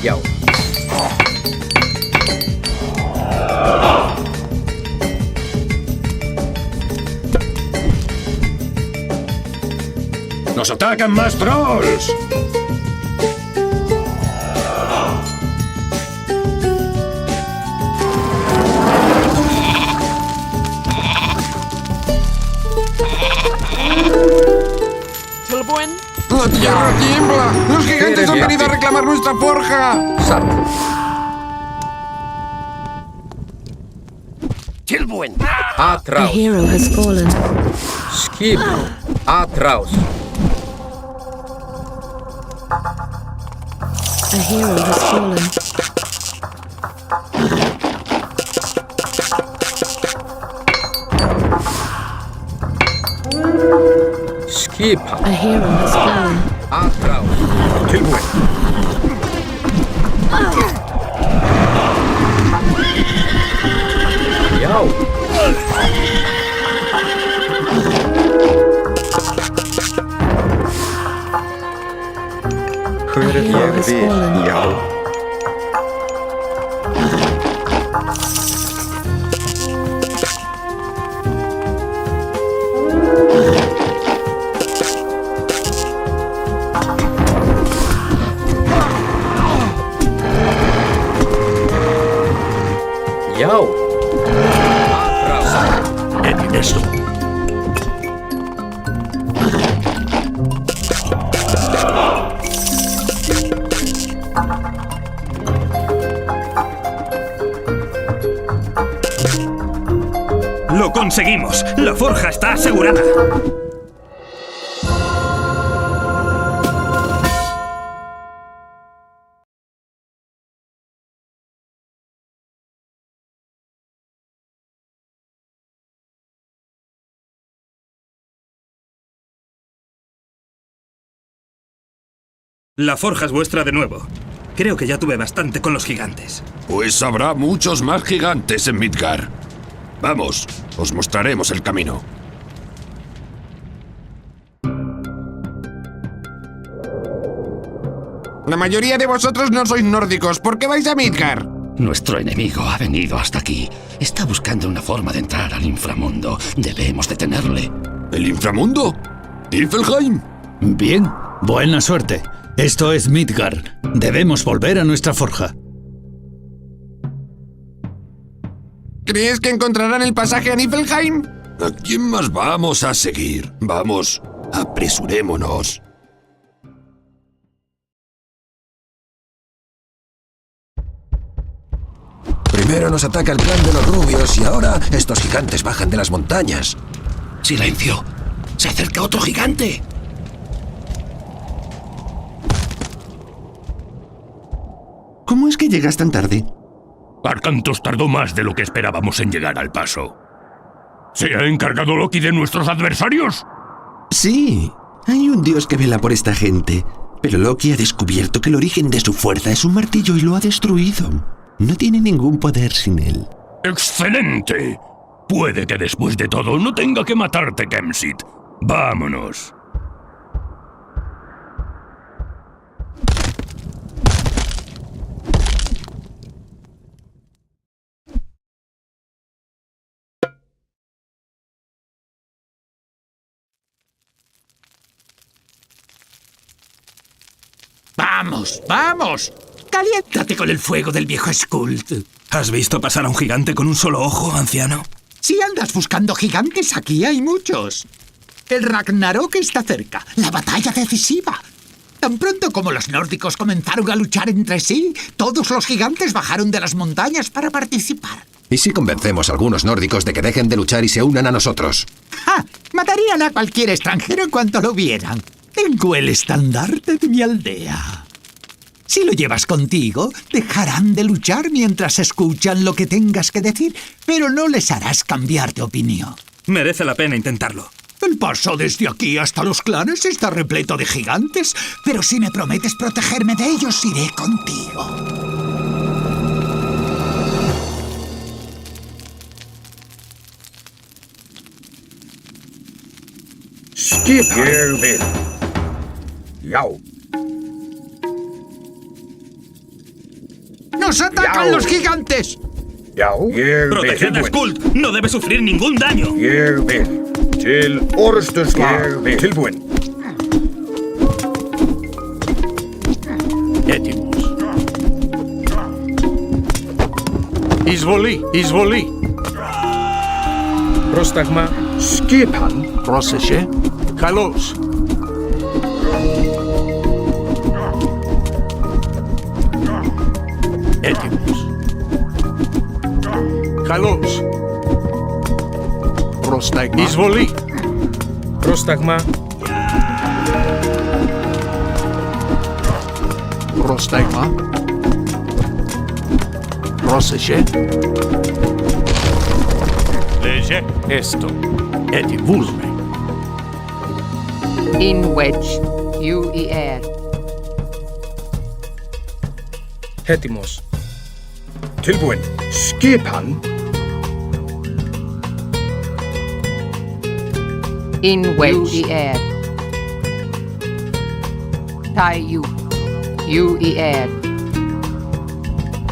Já. ¡Nos atacan más trolls! Tilbúin. ¡La tierra tiembla! ¡Los gigantes han venido a reclamar nuestra forja! Tilbúin. A hero has fallen. Skip. Atrás. A hero has fallen. Skip. A hero has fallen. Atrás. Tilbúin. Já. Hver ég vil, já. Já. Esto. ¡Lo conseguimos! ¡La forja está asegurada! La forja es vuestra de nuevo. Creo que ya tuve bastante con los gigantes. Pues habrá muchos más gigantes en Midgar. Vamos, os mostraremos el camino. La mayoría de vosotros no sois nórdicos. ¿Por qué vais a Midgar? Nuestro enemigo ha venido hasta aquí. Está buscando una forma de entrar al inframundo. Debemos detenerle. ¿El inframundo? ¿Niflheim? Bien, buena suerte. Esto es Midgar. Debemos volver a nuestra forja. ¿Crees que encontrarán el pasaje a Niflheim? ¿A quién más vamos a seguir? Vamos, apresurémonos. Primero nos ataca el clan de los rubios y ahora estos gigantes bajan de las montañas. ¡Silencio! ¡Se acerca otro gigante! ¿Cómo es que llegas tan tarde? Arcantos tardó más de lo que esperábamos en llegar al paso. ¿Se ha encargado Loki de nuestros adversarios? Sí, hay un dios que vela por esta gente, pero Loki ha descubierto que el origen de su fuerza es un martillo y lo ha destruido. No tiene ningún poder sin él. ¡Excelente! Puede que después de todo no tenga que matarte, Kemsit. ¡Vámonos! ¡Vamos, vamos! ¡Caliéntate con el fuego del viejo Skuld! ¿Has visto pasar a un gigante con un solo ojo, anciano? Si andas buscando gigantes, aquí hay muchos. El Ragnarok está cerca, la batalla decisiva. Tan pronto como los nórdicos comenzaron a luchar entre sí, todos los gigantes bajaron de las montañas para participar. ¿Y si convencemos a algunos nórdicos de que dejen de luchar y se unan a nosotros? ¡Ja! Matarían a cualquier extranjero en cuanto lo vieran. Tengo el estandarte de mi aldea. Si lo llevas contigo, dejarán de luchar mientras escuchan lo que tengas que decir, pero no les harás cambiar de opinión. Merece la pena intentarlo. El paso desde aquí hasta los clanes está repleto de gigantes, pero si me prometes protegerme de ellos, iré contigo. Skipan. Jau. ¡Nos atacan los gigantes! ¡Proteged a Skuld! ¡No debe sufrir ningún daño! Til orðstuslag. Tilbúin. Etimos. Izvoli. Prostagma. Skipan. Proseše. Kalos. Etimos. Kalos. Prostagma. Izvoli. Prostagma. Prostagma. Proseše. Leže. Esto. Eti vulme. In wedge. UER. Hetimos. Tilbúin. Skipan. In wedge. UER. Tai U. UER.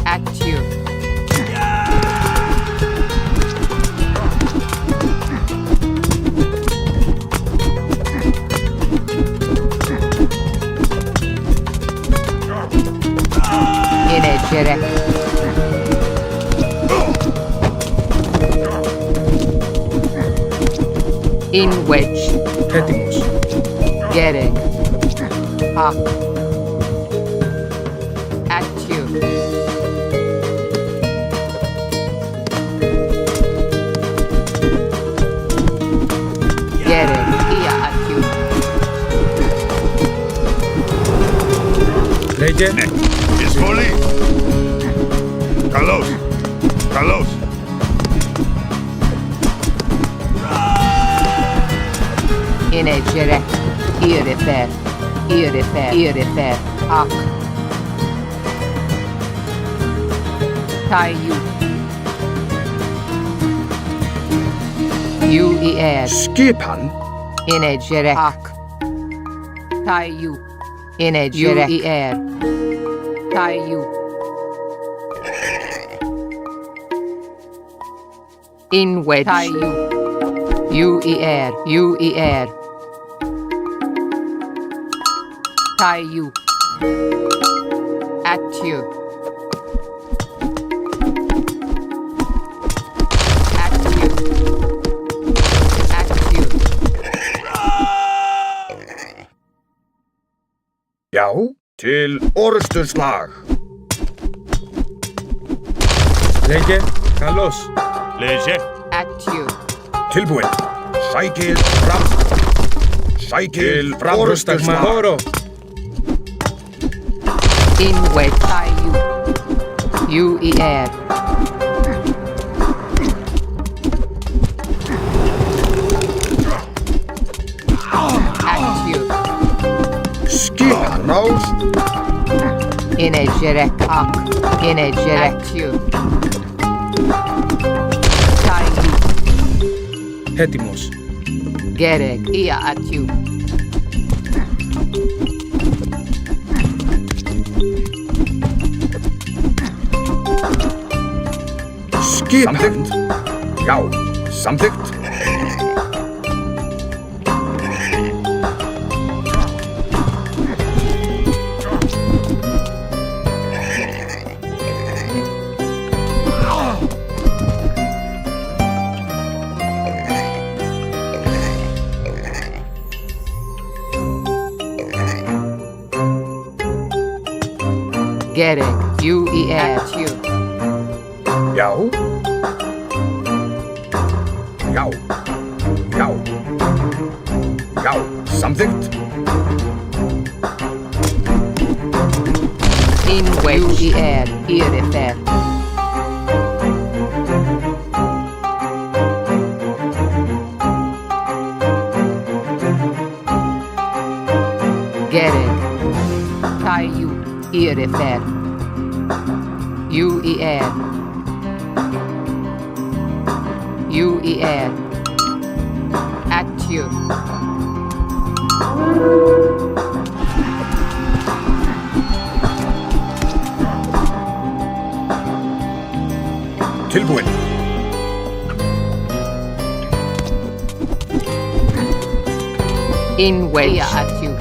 At you. Inegere. In wedge. Hetimos. Getting. Up. At you. Getting. Ia at you. Leje. Izvoli. Kalos. Inegere. Irifer. Ak. Tai U. UER. Skipan. Inegere. Ak. Tai U. Inegere. UER. Tai U. In wedge. Tai U. UER. Tai U. At you. Já. Til orðstuslag. Leje. Kalos. Leje. At you. Tilbúin. Sækið fram. Sækið fram. Prostagma. Oro. In wedge. Tai U. UER. At you. Skipan. Rás. Inegere. Ak. Inegere. At you. Tai U. Hetimos. Gerek. Ia at you. Skipan. Já. Samþykkt. Gerek, UER. Já. Já. Já. Já. Samþykkt. UER, IRFR. Gerek, TAIU, IRFR. UER. UER. Active. Tilbúin. In wedge. Active.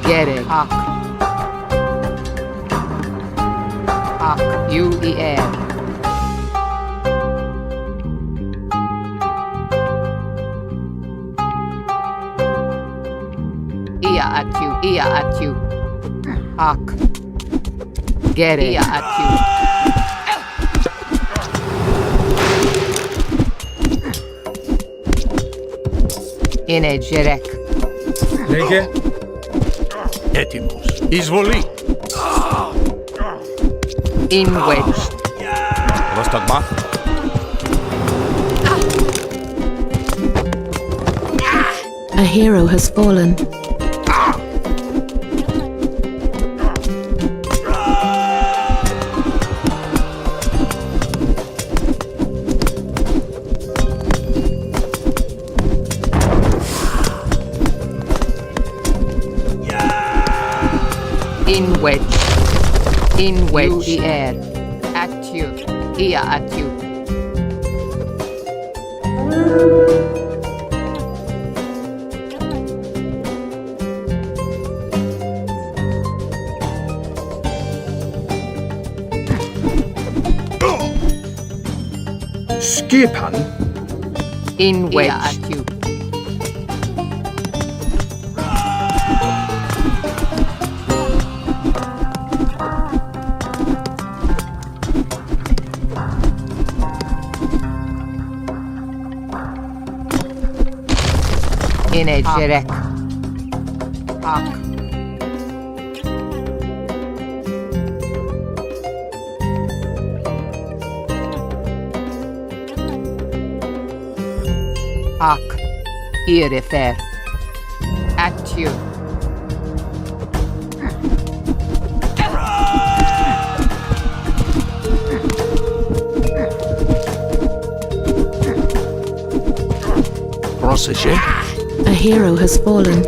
Gerek. Ak. UER. Ia atu. Ak. Gerek. Ia atu. Είναι Gerek. Λέγε. Έτοιμος. Εισβολή. In wedge. Πρόσταγμα. A hero has fallen. In wedge. In wedge. UER. Active. Ia atu. Skipan. In wedge. Ia atu. Είναι Gerek. Ak. Ak. IRFR. Active. Πρόσεχε. A hero has fallen.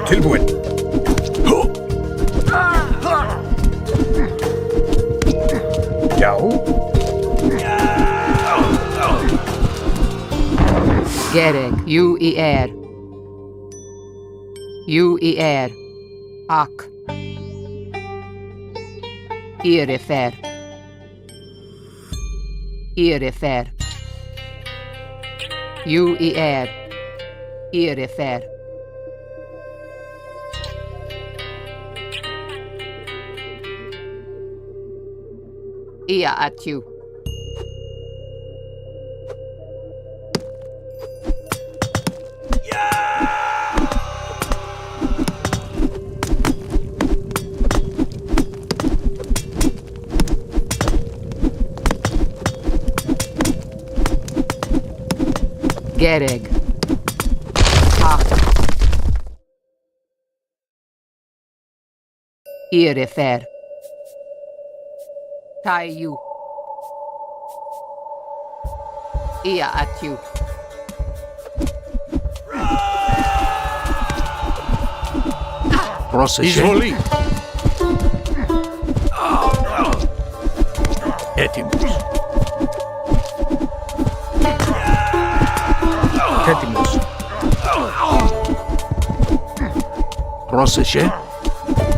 Tilbúin. Já. Gerek. UER. UER. Ak. IRFR. IRFR. UER. IRFR. Ia atu. Gerek. Ak. IRFR. TAIU. Ia atu. Πρόσεχε. Εισβολή. Proseše.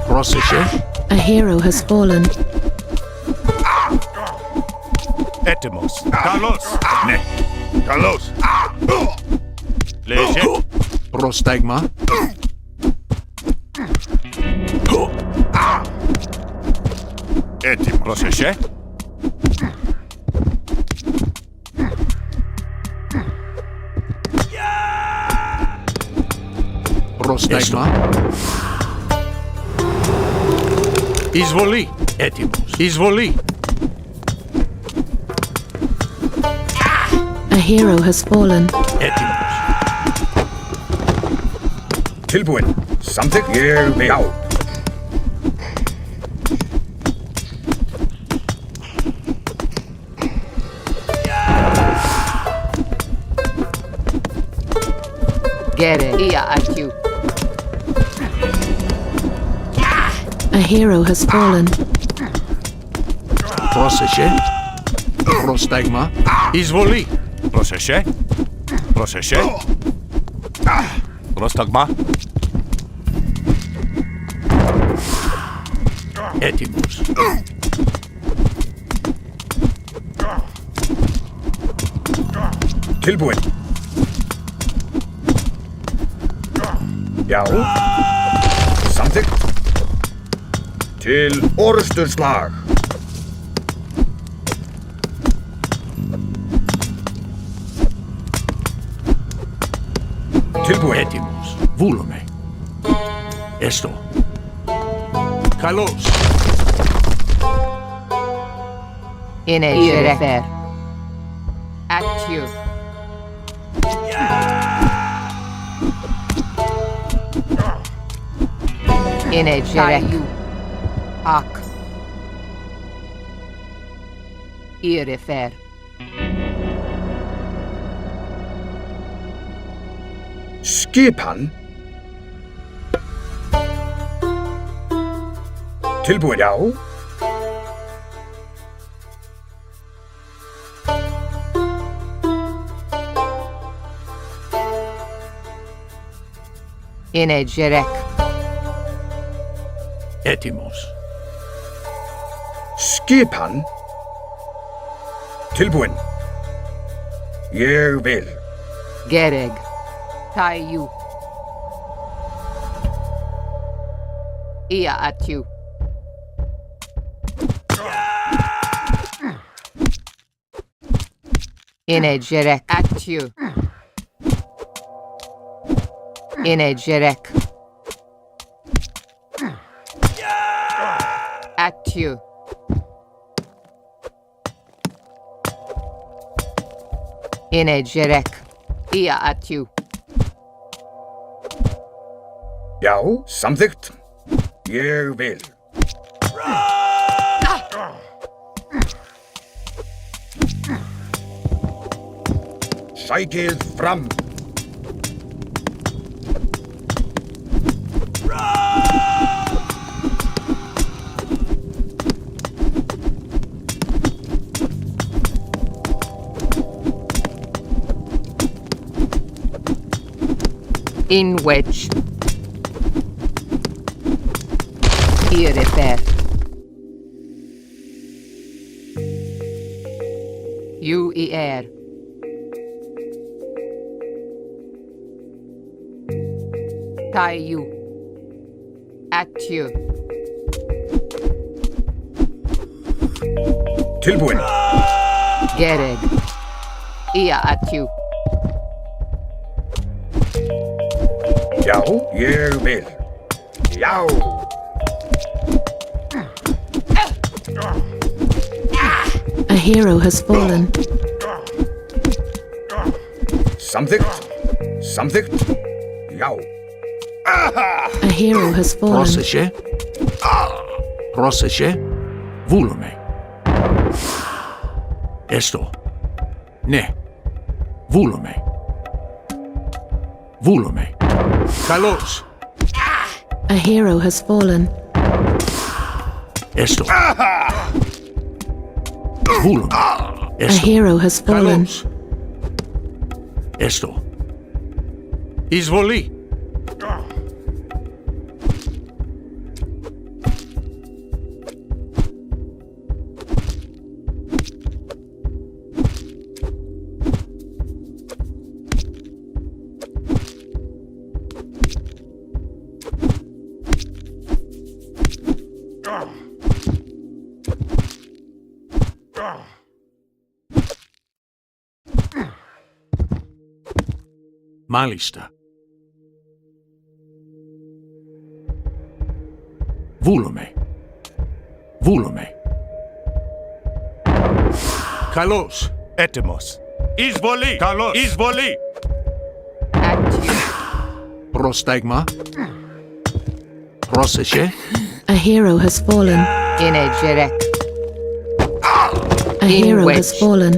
Proseše. A hero has fallen. Etemos. Kalos. Ne. Kalos. Leže. Prostegma. Etemos. Proseše. Prostegma. Izvoli. Etemos. Izvoli. A hero has fallen. Etemos. Tilbúin. Samþykkt. Ég vil. Já. Get it. Ia at you. A hero has fallen. Proseše. Prostegma. Izvoli. Proseše. Proseše. Prostegma. Etemos. Tilbúin. Já. Samþykkt. Til orrustuslag. Tilbúin. Etemos. Vúlome. Esto. Kalos. In a Jerek. At you. In a Jerek. Ak. Irifer. Skipan. Tilbúin. Já. In a Jerek. Etemos. Skipan. Tilbúin. Ég vil. Gereg. Tayu. Ia at you. In a Jerek. At you. In a Jerek. At you. In a Jerek. Ia at you. Já. Samþykkt. Ég vil. Sækið fram. In wedge. Irifer. You air. Tie you. At you. Tilbúin. Gereg. Ia at you. Já. Ég vil. Já. A hero has fallen. Samþykkt. Samþykkt. Já. A hero has fallen. Proseše. Proseše. Vúlome. Esto. Ne. Vúlome. Vúlome. Kalos. A hero has fallen. Esto. Vúlome. A Esto. hero has fallen. Kalos. Esto. Izvoli. Μάλιστα. Βούλομαι. Βούλομαι. Καλώς. Έτοιμος. Εισβολή. Καλώς. Εισβολή. Πρόσταγμα. Πρόσεχε. A hero has fallen. Είναι Τζερεκ. A hero has fallen.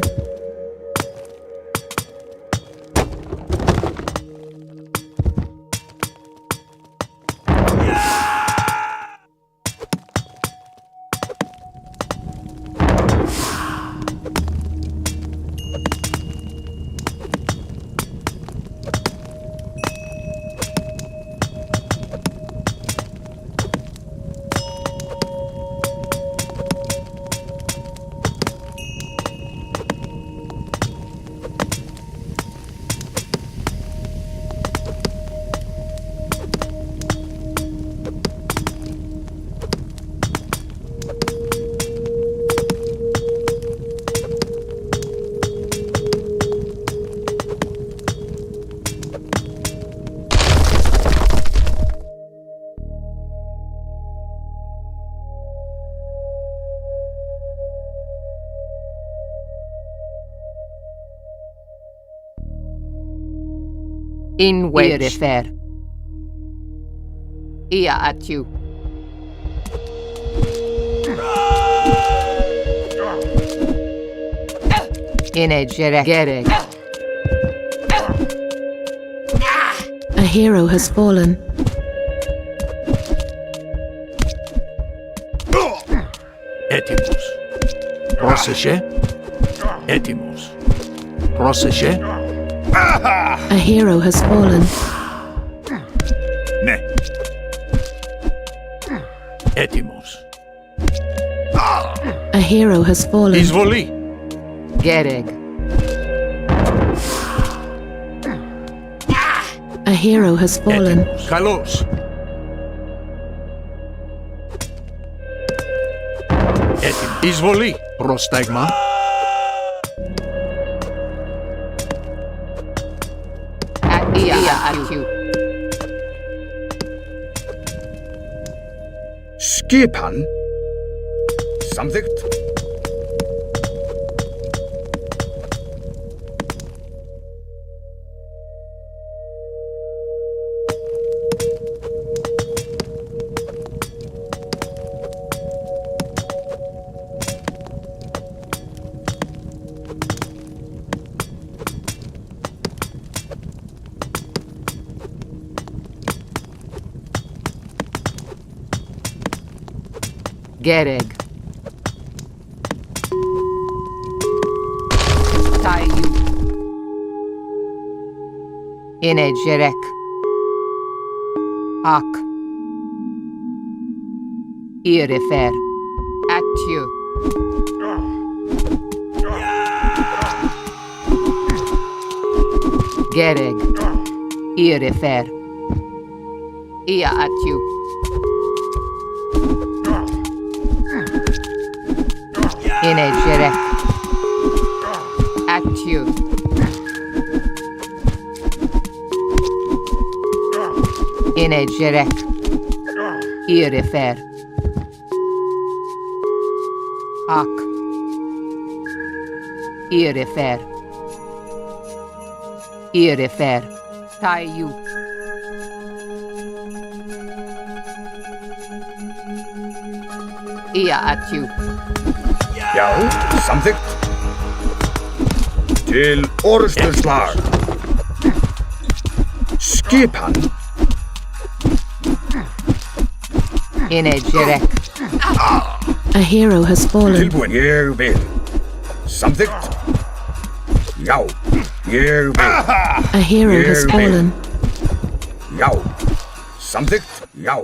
In Irifer. Ia atiu. Ine Gerek. A hero has fallen. Έτοιμος. Πρόσεχε. Έτοιμος. Πρόσεχε. A hero has fallen. Ναι. Έτοιμος. A hero has fallen. Εισβολή. Gereg. A hero has fallen. Έτοιμος. Καλώς. Έτοιμος. Εισβολή. Πρόσταγμα. Ia atiu. Skipan. Samþykkt. Gereg. Tayu. Ine Gerek. Ak. Irifer. Atiu. Gereg. Irifer. Ia atiu. Ine Gerek. Atiu. Ine Gerek. Irifer. Ak. Irifer. Irifer. Tayu. Ia atiu. Já, samþykkt. Til orrustuslag. Skipan. Ine Gerek. A hero has fallen. Tilbúin, ég vil. Samþykkt. Já, ég vil. A hero has fallen. Já, samþykkt. Já.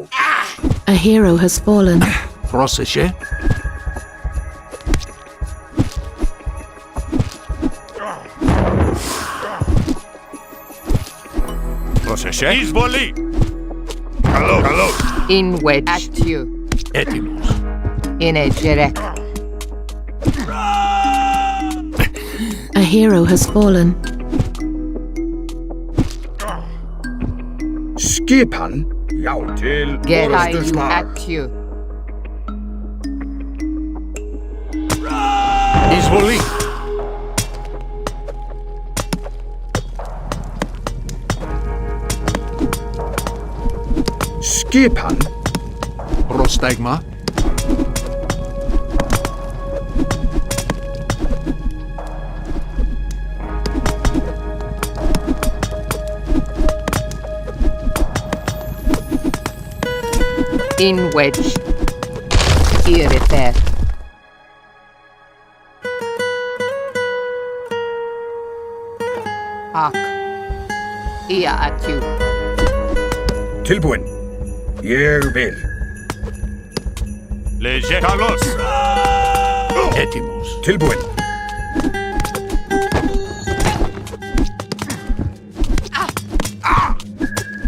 A hero has fallen. Πρόσεχε. Πρόσεχε. Εισβολή. Καλό, καλό. In wedge. Atiu. Έτοιμος. Ine Gerek. A hero has fallen. Skipan. Já, til orrustuslag. At you. Izvoli. Skipan. Prostegma. In wedge. Irifer. Ak. Ia at you. Tilbúin. Ég vil. Leje. Kalos. Έτοιμος. Tilbúin.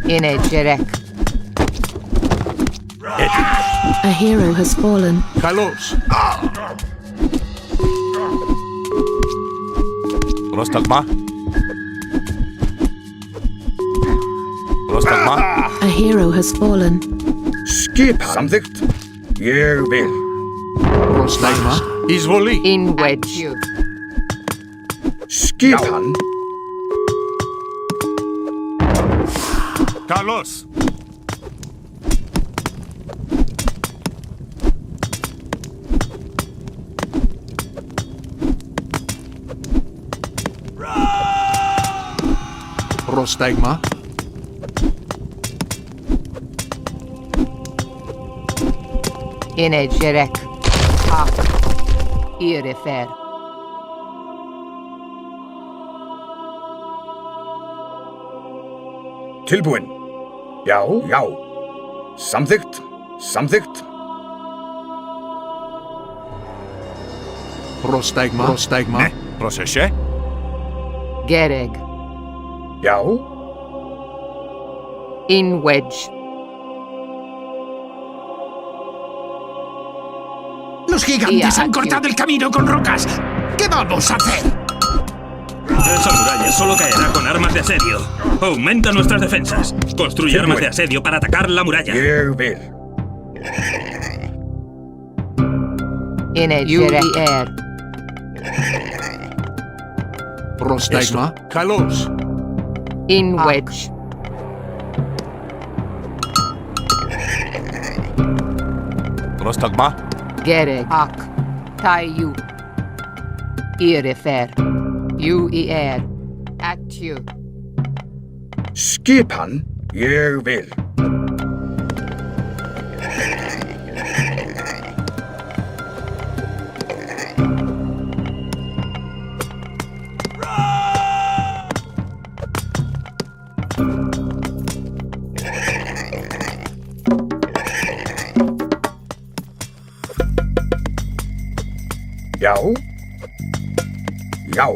In a jerek. A hero has fallen. Καλώς. Πρόσταγμα. Πρόσταγμα. A hero has fallen. Skipan. Samþykkt. Ég vil. Πρόσταγμα. Εισβολή. In wedge. You. Skipan. Καλώς. Πρόσταγμα. In a jerek. Ak. Irifer. Tilbúin. Já, já. Samþykkt. Samþykkt. Πρόσταγμα. Πρόσταγμα. Ναι. Πρόσεχε. Gereg. Já. In wedge. Los gigantes han cortado el camino con rocas. ¿Qué vamos a hacer? Esa muralla solo caerá con armas de asedio. Aumenta nuestras defensas. Construye armas de asedio para atacar la muralla. Ég vil. In a jerek. Πρόσταγμα. Καλώς. In wedge. Πρόσταγμα. Gereg. Ak. Tayu. Irifer. You er. At you. Skipan. Ég vil. Já. Já.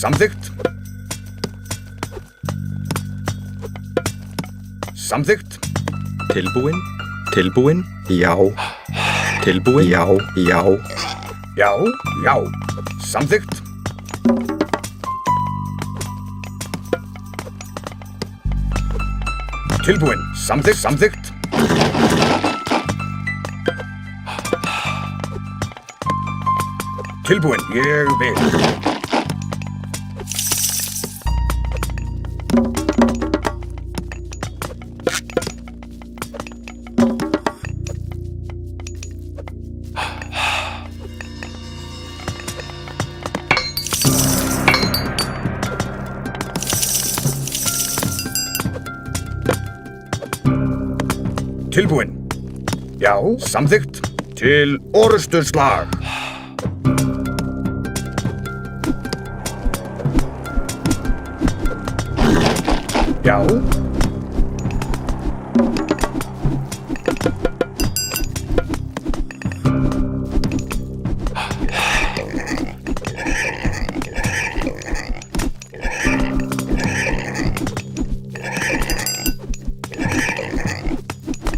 Samþykkt. Samþykkt. Tilbúin. Tilbúin. Já. Tilbúin. Já. Já. Já. Já. Samþykkt. Tilbúin. Samþykkt. Samþykkt. Tilbúin. Ég vil. Tilbúin. Já, samþykkt. Til orrustuslag. Já.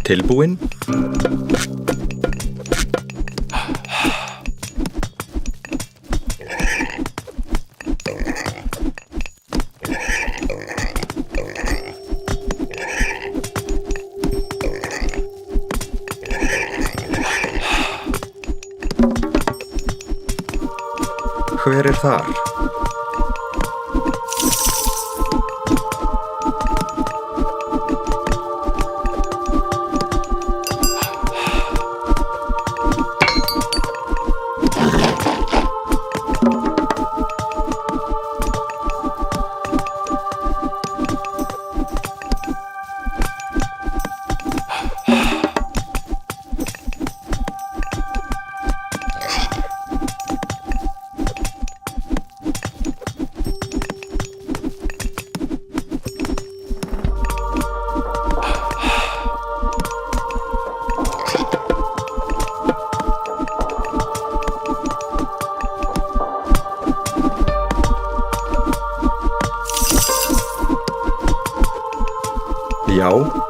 Tilbúin. Hver er þar? Já.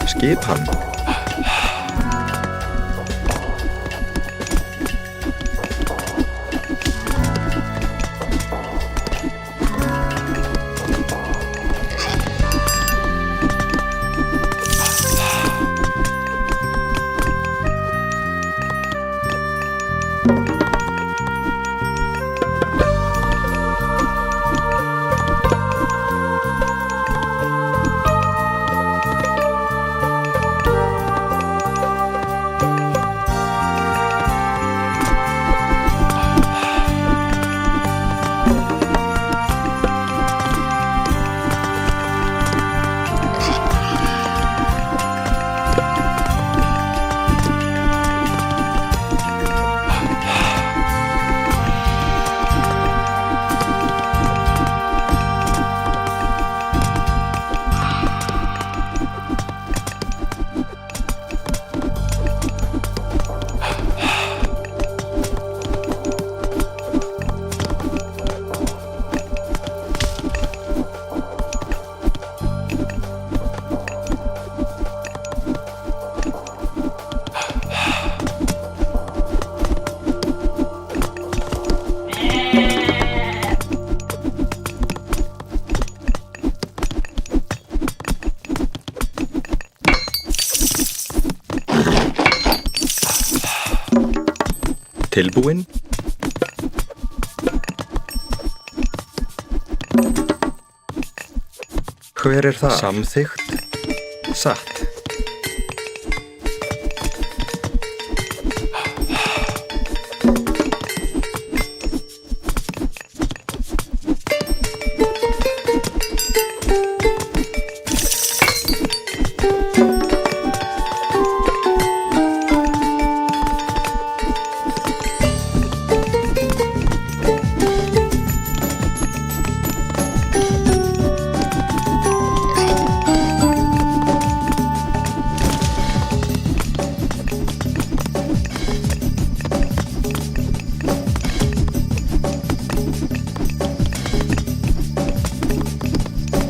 Skipan. Tilbúin? Hver er það? Samþykkt. Satt.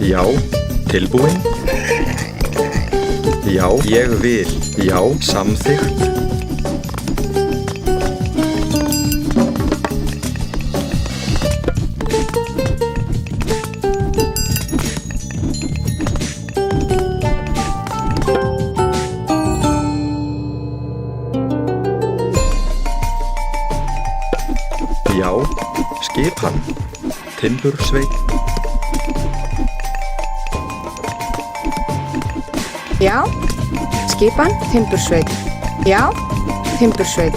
Já, tilbúin? Já, ég vil. Já, samþykkt. Já, skipan. Timbursveit. Já, skipan, timbursveit. Já, timbursveit.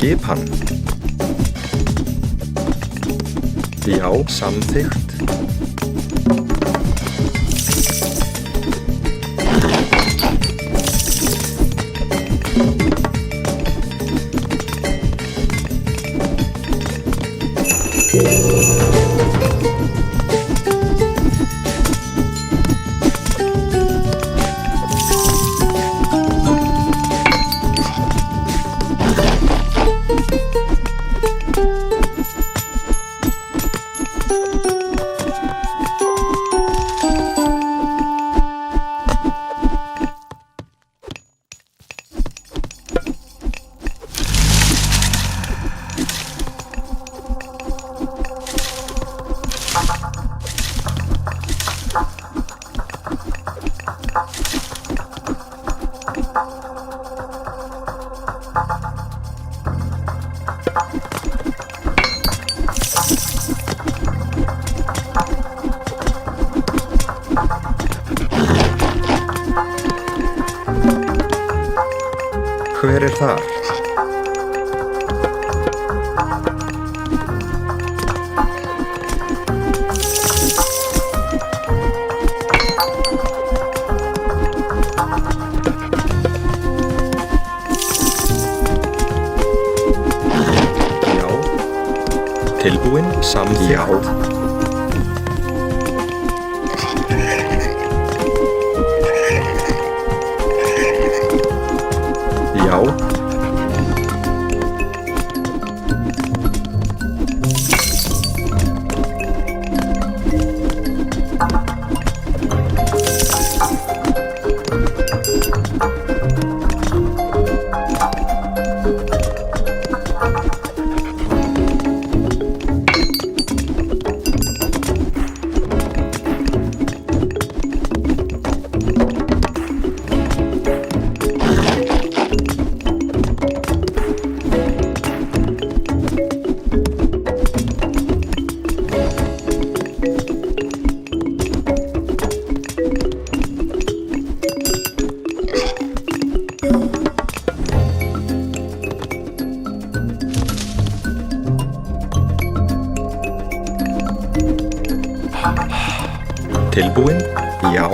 Skipan. Já, samþykkt. Hver þar? Já. Tilbúin, samþykkt. Já. Tilbúin? Já.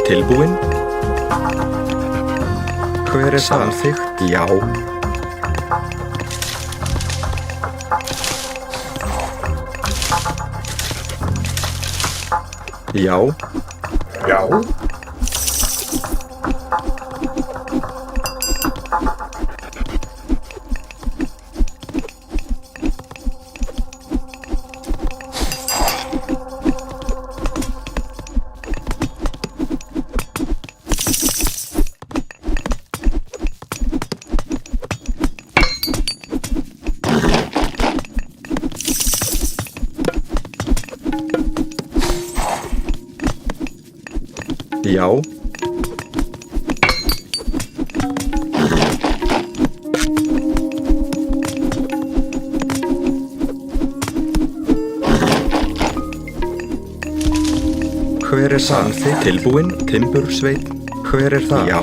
Tilbúin? Hver samþykkt? Já. Já. Já. Já. Hver samþykkt? Tilbúin? Timbursveit? Hver þar? Já.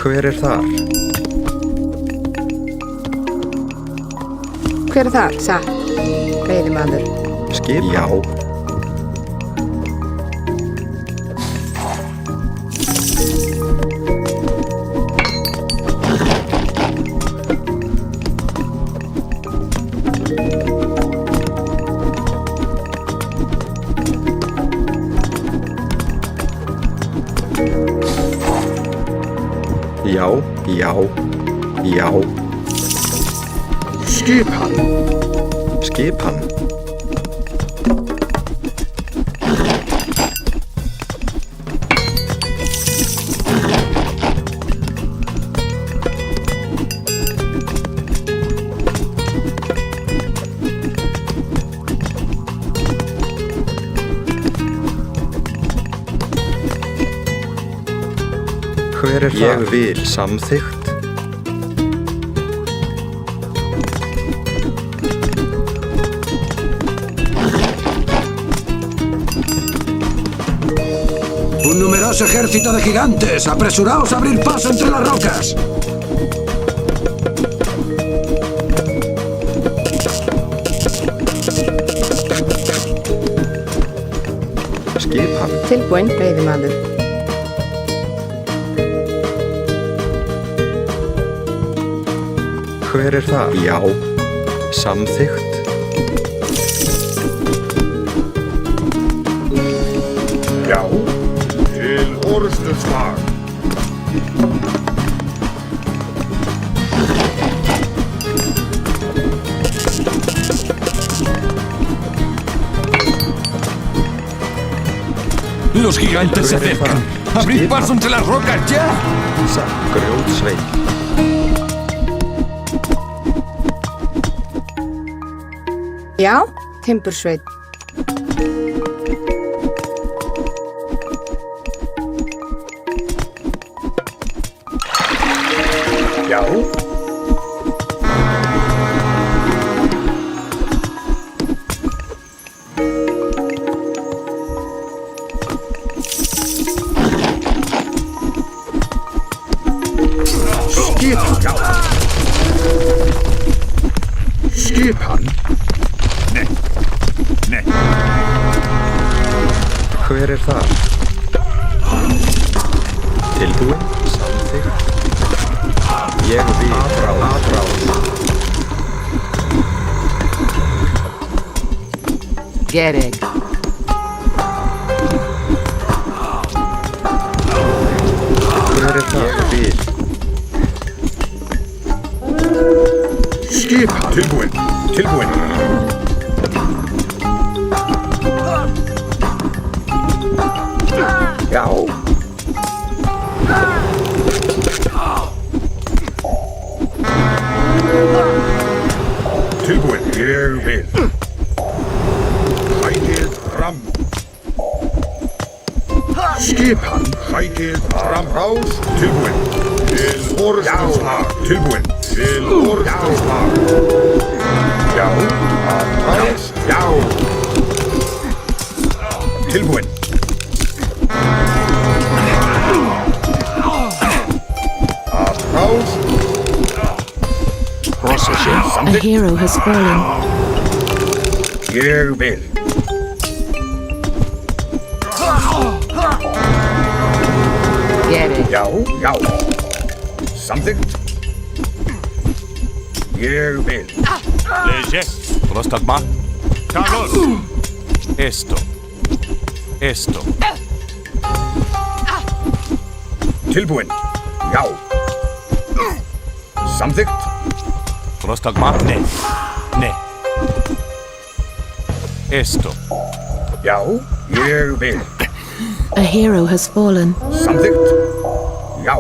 Hver þar? Hver þar? Satt. Veiðimaður. Skip? Já. Já, já, já. Skipan. Skipan. Hver er það? Ég vil. Samþykkt. Un numeroso ejército de gigantes. Apresuraos a abrir paso entre las rocas. Skipan. Tilbúin, veiðimaður. Hver er það? Já. Samþykkt. Já. Til orrustuslag. Los gigantes se acercan. ¡Abrid paso entre las rocas ya! Grjótsveit. Já, timbursveit. Já. Skipan. Nei. Nei. Hver er það? Tilbúin. Samþykkt. Ég vil. Aðráð. Gereg. Hver er það? Ég vil. Skipan. Tilbúin. Tilbúin. Já. Tilbúin. Ég vil. Hætið fram. Skipan. Hætið fram. Rás. Tilbúin. Til orrustuslag. Tilbúin. Til orrustuslag. Já. Rás. Já. Tilbúin. Rás. A hero has fallen. Ég vil. Gereg. Já, já. Samþykkt. Ég vil. Leje. Prostagma. Carlos. Esto. Tilbúin. Já. Samþykkt. Prostagma. Nei. Esto. Já, ég vil. A hero has fallen. Samþykkt. Já.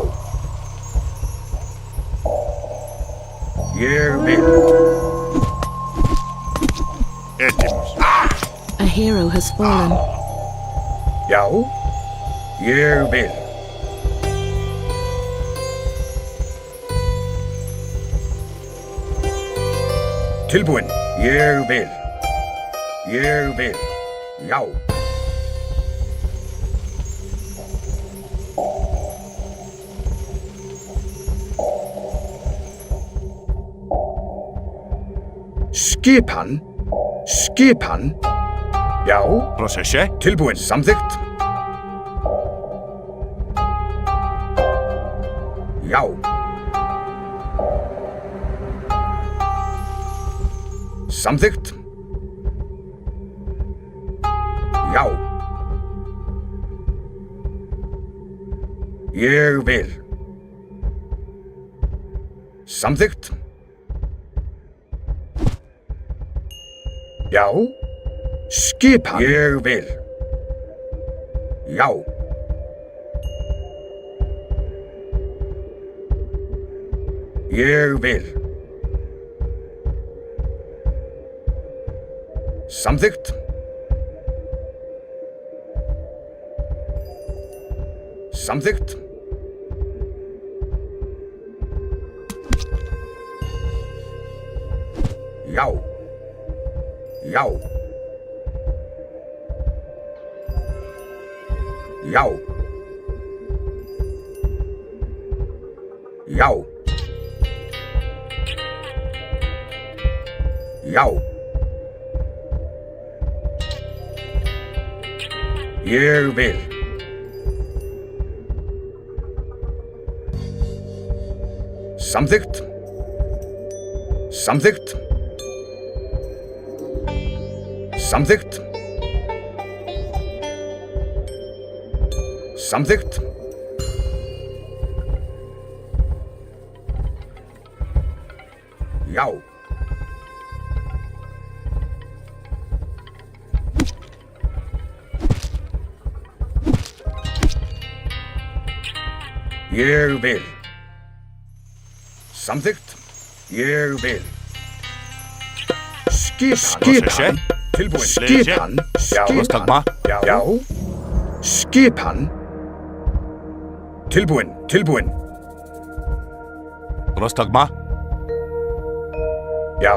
Ég vil. Edimus. A hero has fallen. Já. Ég vil. Tilbúin. Ég vil. Já. Skipan. Já. Procesje. Tilbúin. Samþykkt. Já. Samþykkt. Já. Ég vil. Samþykkt. Já. Skipan. Ég vil. Já. Ég vil. Samþykkt. Samþykkt. Já. Já. Já. Já. Já. Ég vil. Samþykkt. Samþykkt. Samþykkt. Samþykkt. Já. Ég vil. Samþykkt. Ég vil. Skipan. Tilbúin. Skipan. Rostagma. Já. Skipan. Tilbúin. Tilbúin. Rostagma. Já.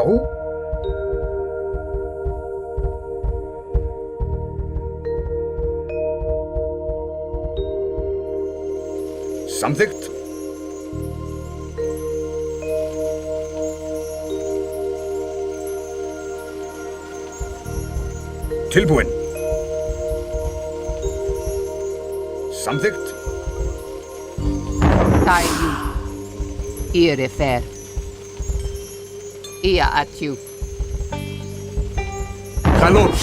Samþykkt. Tilbúin. Samþykkt. Tayu. Irifer. Ia Atju. Kalos.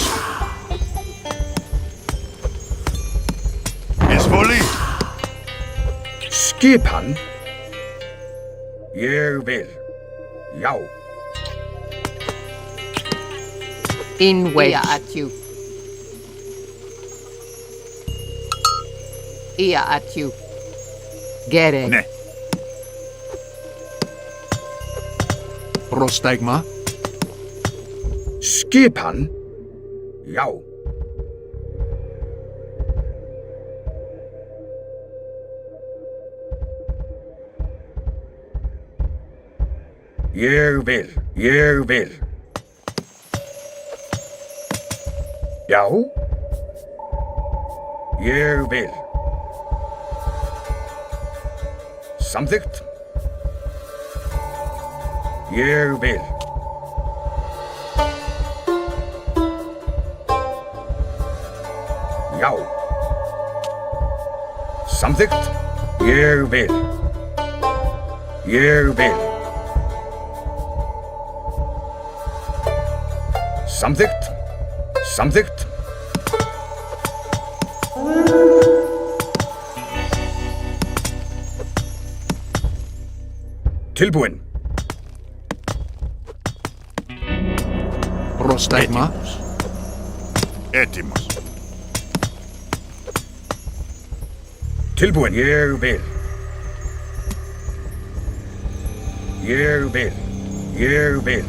Izvoli. Skipan. Ég vil. Já. Inwedge. Ia Atju. Ia Atju. Gereg. Ne. Rostagma. Skipan. Já. Ég vil. Ég vil. Já. Ég vil. Samþykkt. Ég vil. Já. Samþykkt. Ég vil. Ég vil. Samþykkt. Samþykkt. Tilbúin. Rostagma. Έτοιμος. Tilbúin. Ég vil. Ég vil. Ég vil.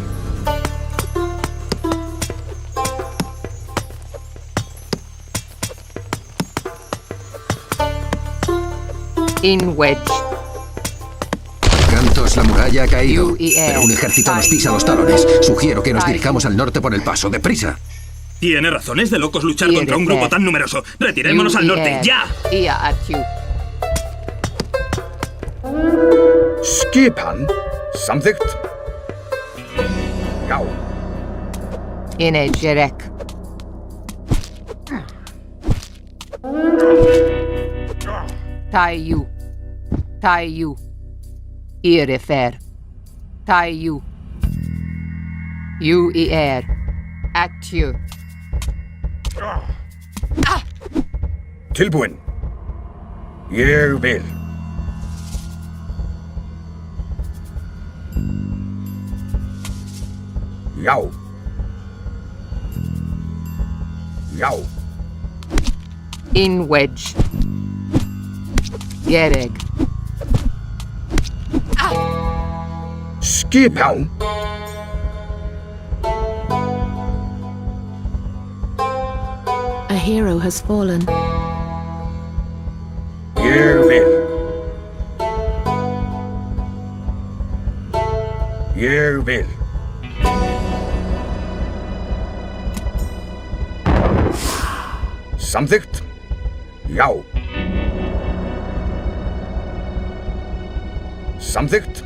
Inwedge. Cantos, la muralla ha caído, UER. pero un ejército nos pisa los talones. Sugiero que nos dirijamos al norte por el paso. ¡Deprisa! Tiene razón, es de locos luchar contra un grupo tan numeroso. Retirémonos al norte, ya. Ia Atju. Skipan. Samþykkt. Já. Inejerek. Tayu. Tayu. Irifer. Tayu. Uer. Atju. Tilbúin. Ég vil. Já. Já. Inwedge. Gereg. Skipan. A hero has fallen. Ég vil. Ég vil. Samþykkt. Já. Samþykkt.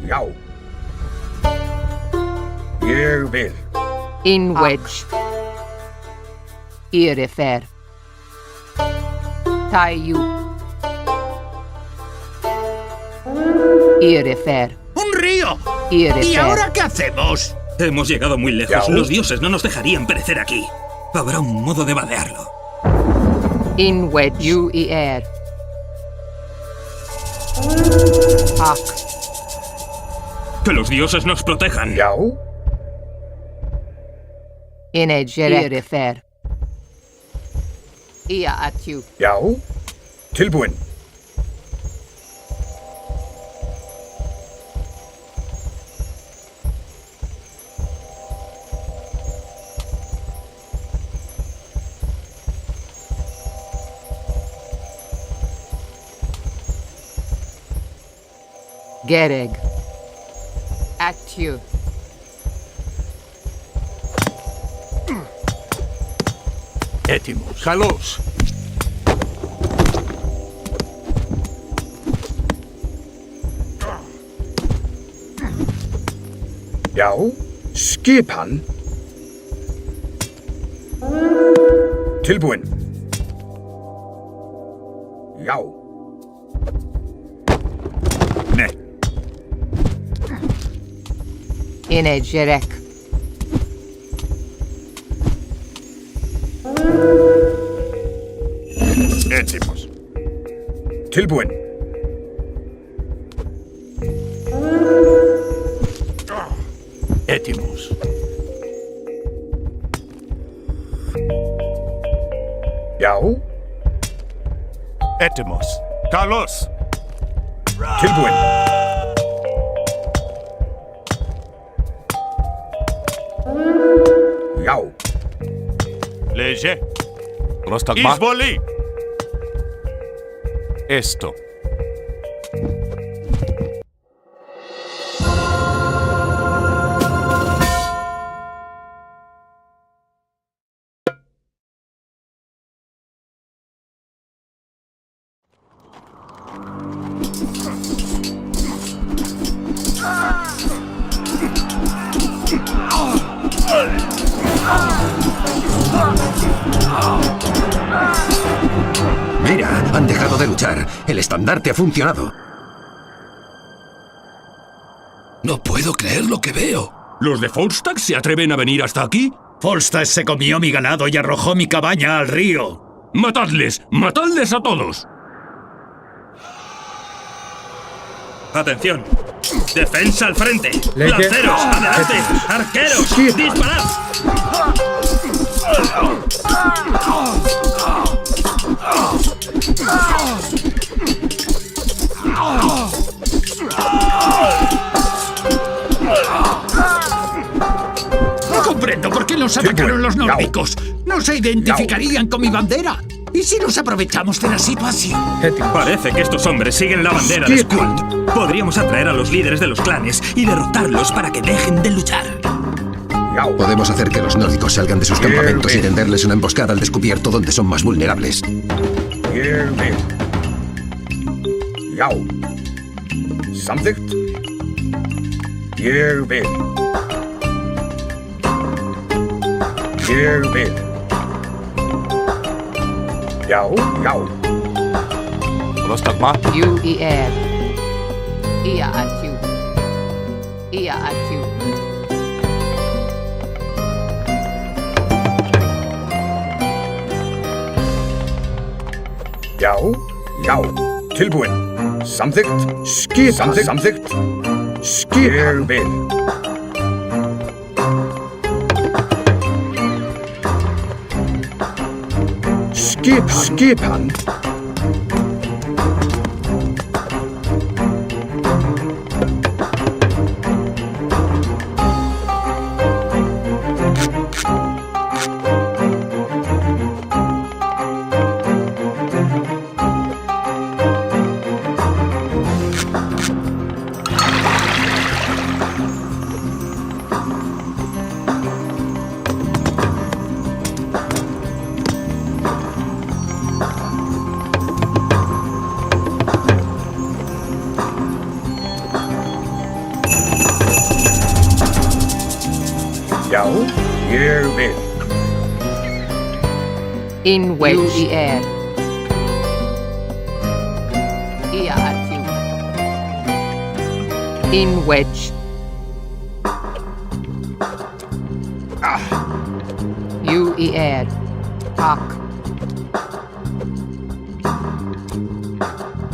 Já. Ég vil. Inwedge. Irifer. Tayu. Irifer. ¡Un río! Irifer. ¿Y ahora qué hacemos? Hemos llegado muy lejos. Los dioses no nos dejarían perecer aquí. Habrá un modo de vadearlo. Inwedge. Yu y Er. Ak. Que los dioses nos protejan. Yau. Irifer. Ia Atu. Yau. Tilbúin. Gereg. Atu. Έτοιμος. Καλώς. Yau. Skipan. Tilbúin. Yau. Ναι. Inegerek. Έτοιμος. Tilbúin. Έτοιμος. Yau. Έτοιμος. Καλώς. Tilbúin. Yau. Léger. Prostagma. Εισβολή! Esto. Mira, han dejado de luchar. El estandarte ha funcionado. No puedo creer lo que veo. ¿Los de Falstad se atreven a venir hasta aquí? Falstad se comió mi ganado y arrojó mi cabaña al río. ¡Matadles! ¡Matadles a todos! ¡Atención! ¡Defensa al frente! Lege. ¡Lanceros! ¡Adelante! ¡Arqueros! ¡Disparad! No comprendo por qué nos atacaron los nórdicos. No se identificarían con mi bandera. ¿Y si nos aprovechamos de la situación? Parece que estos hombres siguen la bandera de Skuld. Podríamos atraer a los líderes de los clanes y derrotarlos para que dejen de luchar. Podemos hacer que los nórdicos salgan de sus campamentos y tenderles una emboscada al descubierto donde son más vulnerables. Ég vil. Já. Samþykkt. Ég vil. Ég vil. Já, já. Prostagma. Yu y Er. Ia Atu. Ia Atu. Já, já. Tilbúin. Samþykkt. Skipa. Samþykkt. Skipa. Ég vil. Skipan. Ég vil. In wedge. Ur. Ia atju. In wedge. U er. Tak.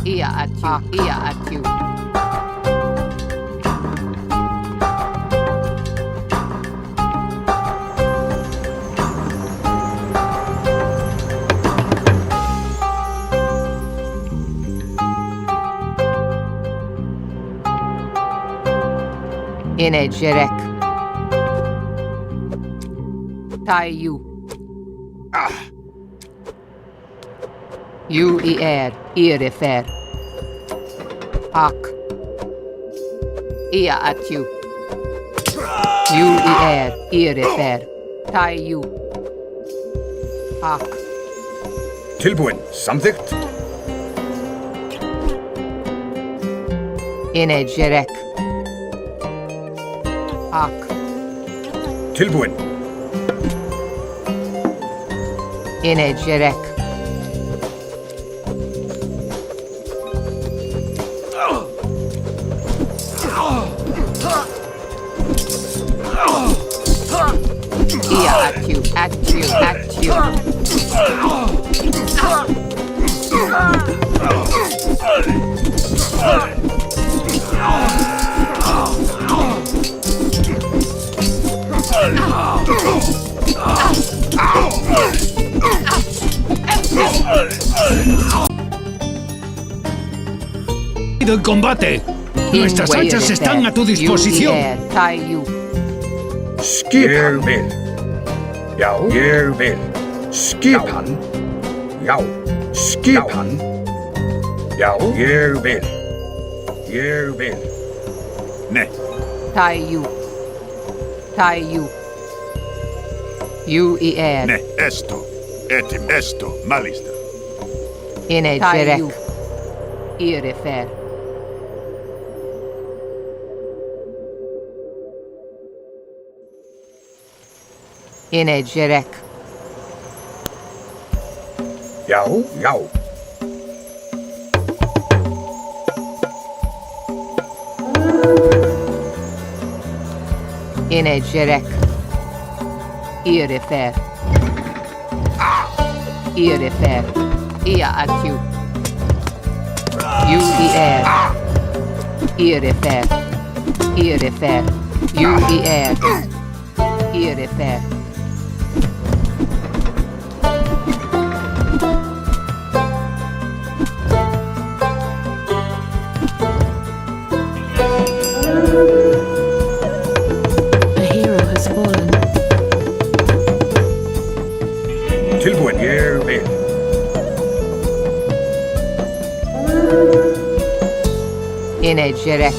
Ia atju. Ia atju. Inegerek. Tayu. U er. Irifer. Ak. Ia atju. U er. Irifer. Tayu. Ak. Tilbúin. Samþykkt. Inegerek. Ak. Tilbúin. Inegerek. Ia atju. Atju. Atju. ¡En combate! Nuestras hachas están a tu disposición. Ég vil. Já, ég vil. Skipan. Já, skipan. Já, ég vil. Ég vil. Nei. Tayu. Tayu. U er. Ne, esto. Etim, esto. Malista. Inegerek. Irifer. Inegerek. Já, já. Inegerek. Irifer. Irifer. Ia atju. U er. Irifer. Irifer. U er. Irifer. A hero has fallen. Tilbúin. Ég vil. Inegerek.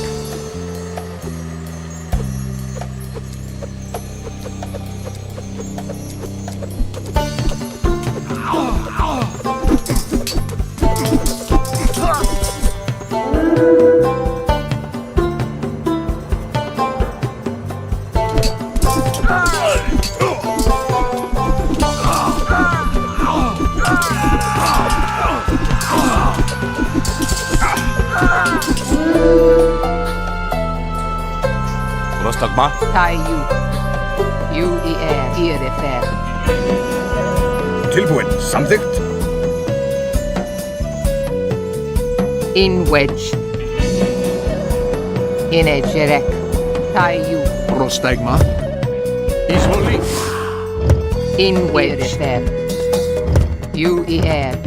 Prostagma. Tayu. U er. Irifer. Tilbúin. Samþykkt. In wedge. Inegerek. Tayu. Prostegma. Izvoli. In wedge. U er.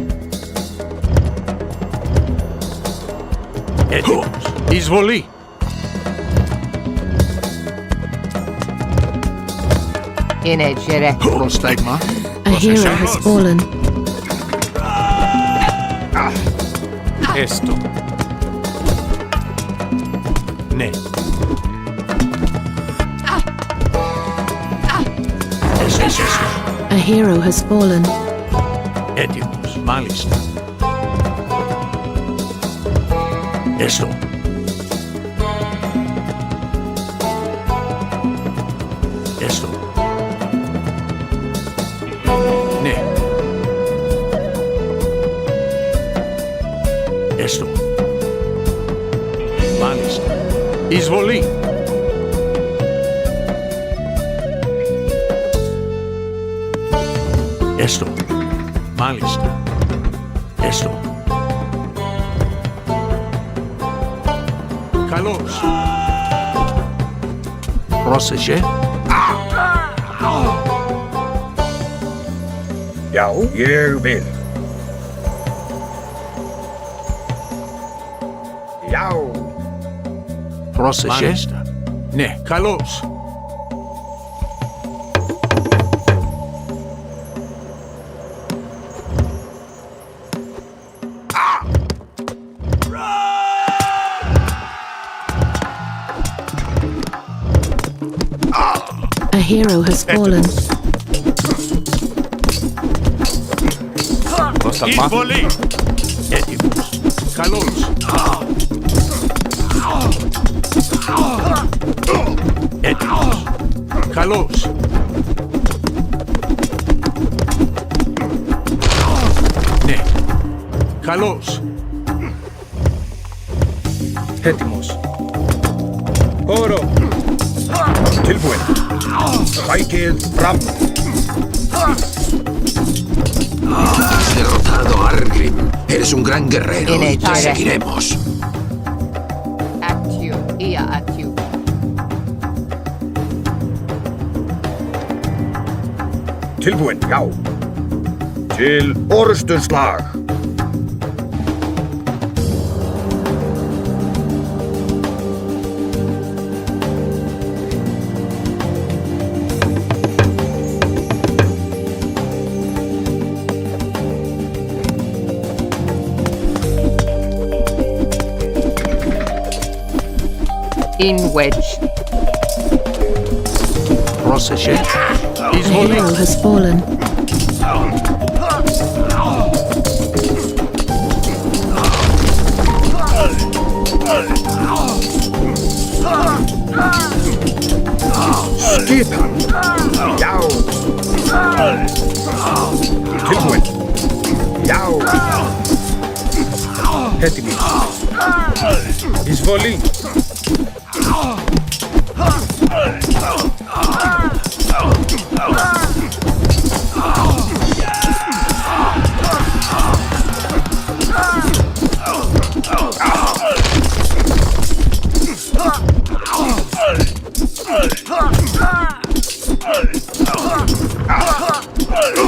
Έτοιμος. Εισβολή. Inegerek. Πρόσταγμα. A hero has fallen. Esto. Ναι. A hero has fallen. Έτοιμος. Μάλιστα. Έστω. Έστω. Esto. Málista. Izvolí. Esto. Málista. Esto. Kalos. Proseže. Já, ég vil. Já. Proseže. Málista. Ne, Kalos. A hero has fallen. Izvolí. Έτοιμος. Καλώς. Έτοιμος. Καλώς. Ναι. Καλώς. Έτοιμος. Όρο. Tilbúin. Rækið fram. Has derrotado a Arngrim. Eres un gran guerrero y te seguiremos. Actio. Ia actio. Tilbúin, já. Til orrustuslag. In wedge. Proseže. A Izvolí. hero has fallen. Skipan. Já. Tilbúin. Já. Έτοιμοι. Εισβολή.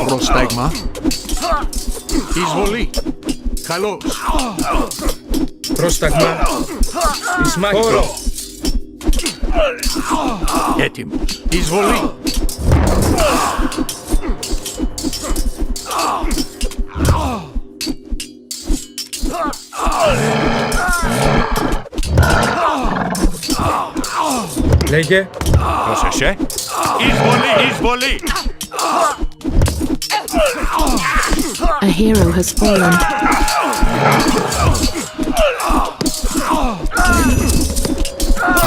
Πρόσταγμα. Εισβολή. Καλώς. Πρόσταγμα. Εις μάχη. Έτοιμος. Εισβολή. Λέγε. Πρόσεχε. Εισβολή, εισβολή. A hero has fallen.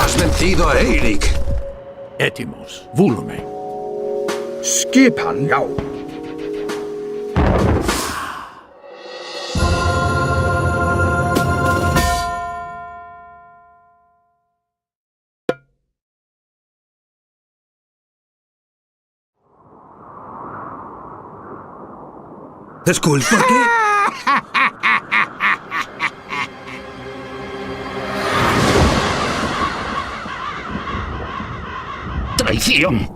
Has vencido a Eirik. Έτοιμος. Βούλουμε. Skipan, já. Skull, ¿por qué? ¡Traición!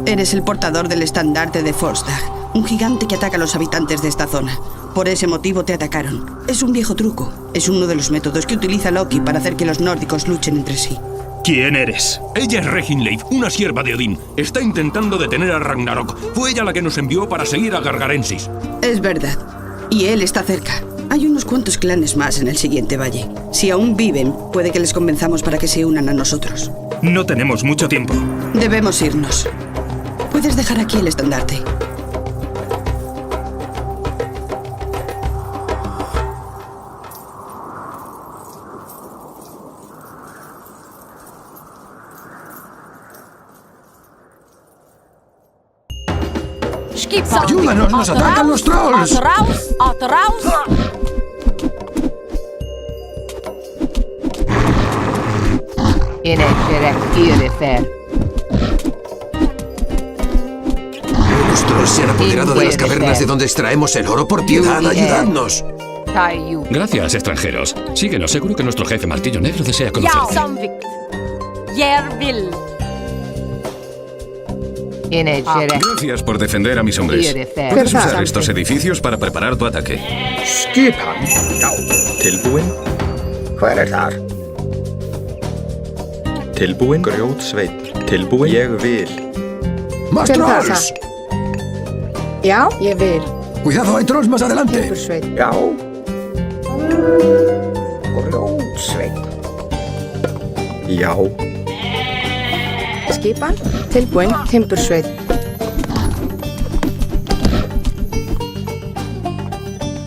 Eres el portador del estandarte de Forstag, un gigante que ataca a los habitantes de esta zona. Por ese motivo te atacaron. Es un viejo truco. Es uno de los métodos que utiliza Loki para hacer que los nórdicos luchen entre sí. ¿Quién eres? Ella es Reginleif, una sierva de Odín. Está intentando detener a Ragnarok. Fue ella la que nos envió para seguir a Gargarensis. Es verdad. Y él está cerca. Hay unos cuantos clanes más en el siguiente valle. Si aún viven, puede que les convenzamos para que se unan a nosotros. No tenemos mucho tiempo. Debemos irnos. Puedes dejar aquí el estandarte. ¡Ayúdanos! ¡Nos atacan los trolls! Los trolls se han apoderado de las cavernas de donde extraemos el oro. ¡Por piedad, ayudadnos! Gracias, extranjeros. Síguenos, seguro que nuestro jefe Martillo Negro desea conocerte. Gracias por defender a mis hombres. Puedes usar estos edificios para preparar tu ataque. Skipan. Já. Tilbúin. Hver þar? Tilbúin. Grjótsveinn. Tilbúin. Ég vil. ¡Más trolls! Já, ég vil. ¡Cuidado, hay trolls más adelante! Timbursveit. Já. Grjótsveinn. Já. Skipan. Tilbúin. Timbursveit.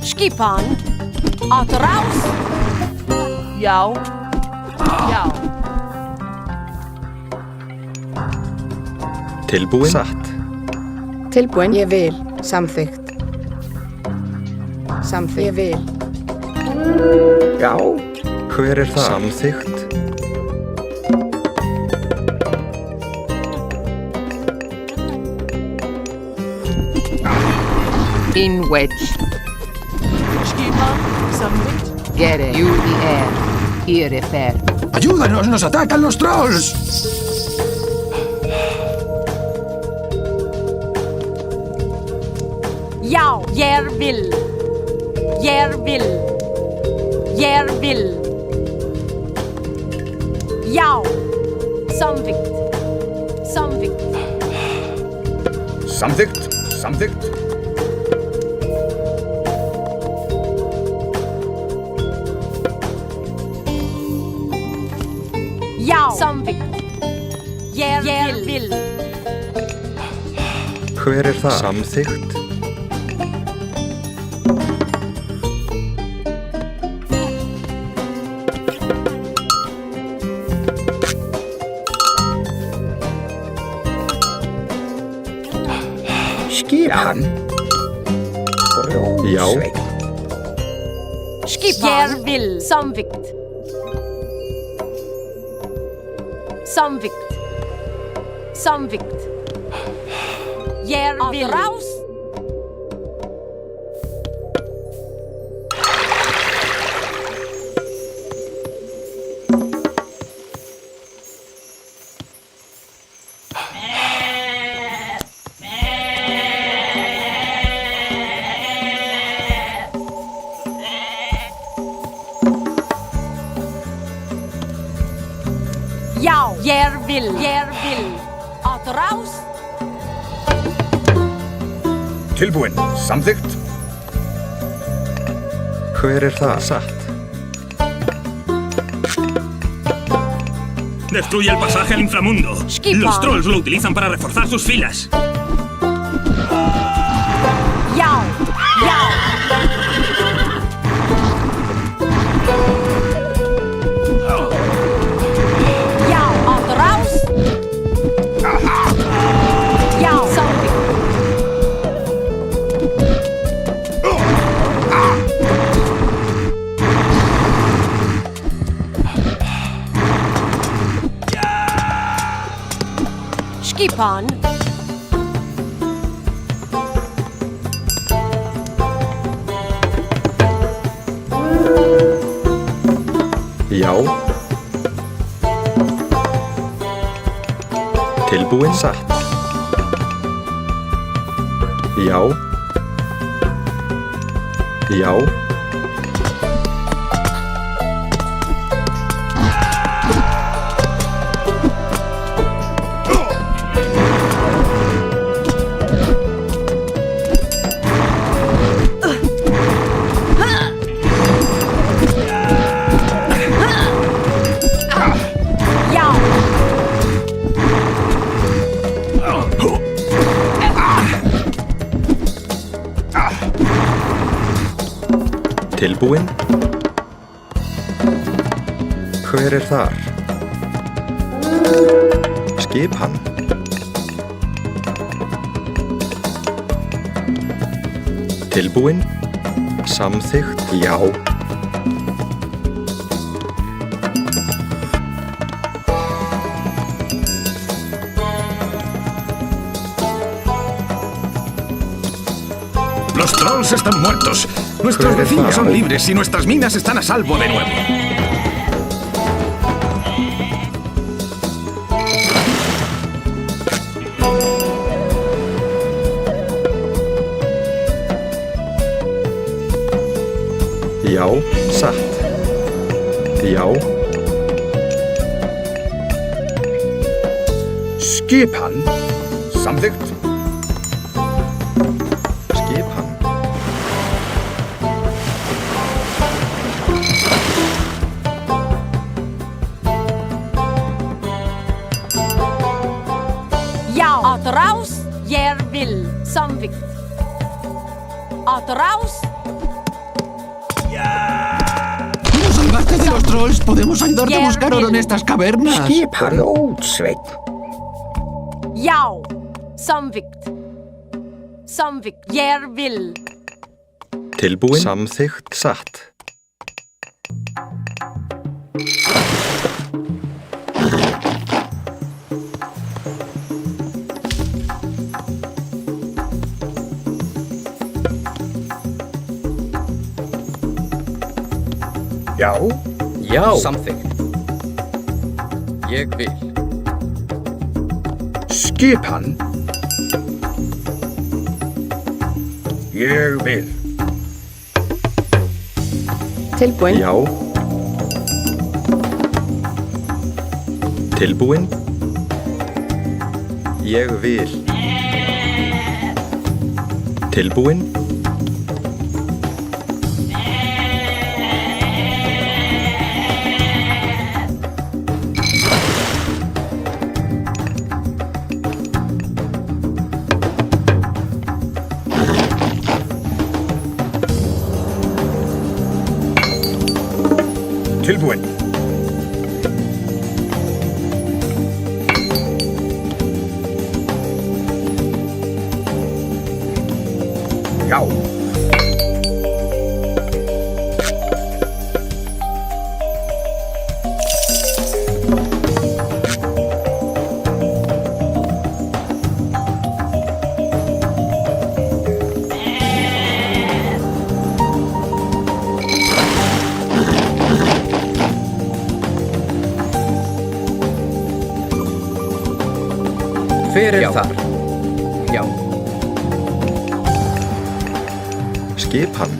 Skipan. Atráus. Já. Já. Tilbúin. Satt. Tilbúin. Ég vil. Samþykkt. Samþykkt. Ég vil. Já. Hver er það? Samþykkt. In wedge. Skipan. Samþykkt. Gere. UER. Irefer. ¡Ayúdanos! ¡Nos atacan los trolls! Já, ég vil. Ég vil. Ég vil. Já. Samþykkt. Samþykkt. Samþykkt. Samþykkt. Já. Samþykkt. Ég vil. Hver er það? Samþykkt. Skipan. Já. Grjótsveinn. Skipan. Ég vil. Samþykkt. Samþykkt. Samþykkt. Ég vil. Atráus. Já, ég vil. Ég vil. Atráus. Tilbúin. Samþykkt. Hver er það? Satt. Destruye el pasaje al inframundo. Los trolls lo utilizan para reforzar sus filas. Já. Já. Já, atráus. Já, samþykkt. Skipan. Já. Tilbúin. Satt. Já. Já. Já. Tilbúin. Hver er þar? Skipan. Tilbúin. Samþykkt. Já. Los trolls están muertos. Nuestros vecinos son libres y nuestras minas están a salvo de nuevo. Já, satt. Já. Skipan. Samþykkt. Skipan. Já. Att raus, ger vill, samvikt. Att raus. ¡Nos salvaste de los trolls! ¡Podemos ayudarte a buscar oro en estas cavernas! Skipan Oldsveit. Já. Samvikt. Samvikt, ger vill. Tilbúin. Samþykkt. Satt. Já. Já. Samþykkt. Ég vil. Skipan. Ég vil. Tilbúin. Já. Tilbúin. Ég vil. Tilbúin. Tilbúin. Já. Hver er þar? Já. Skipan.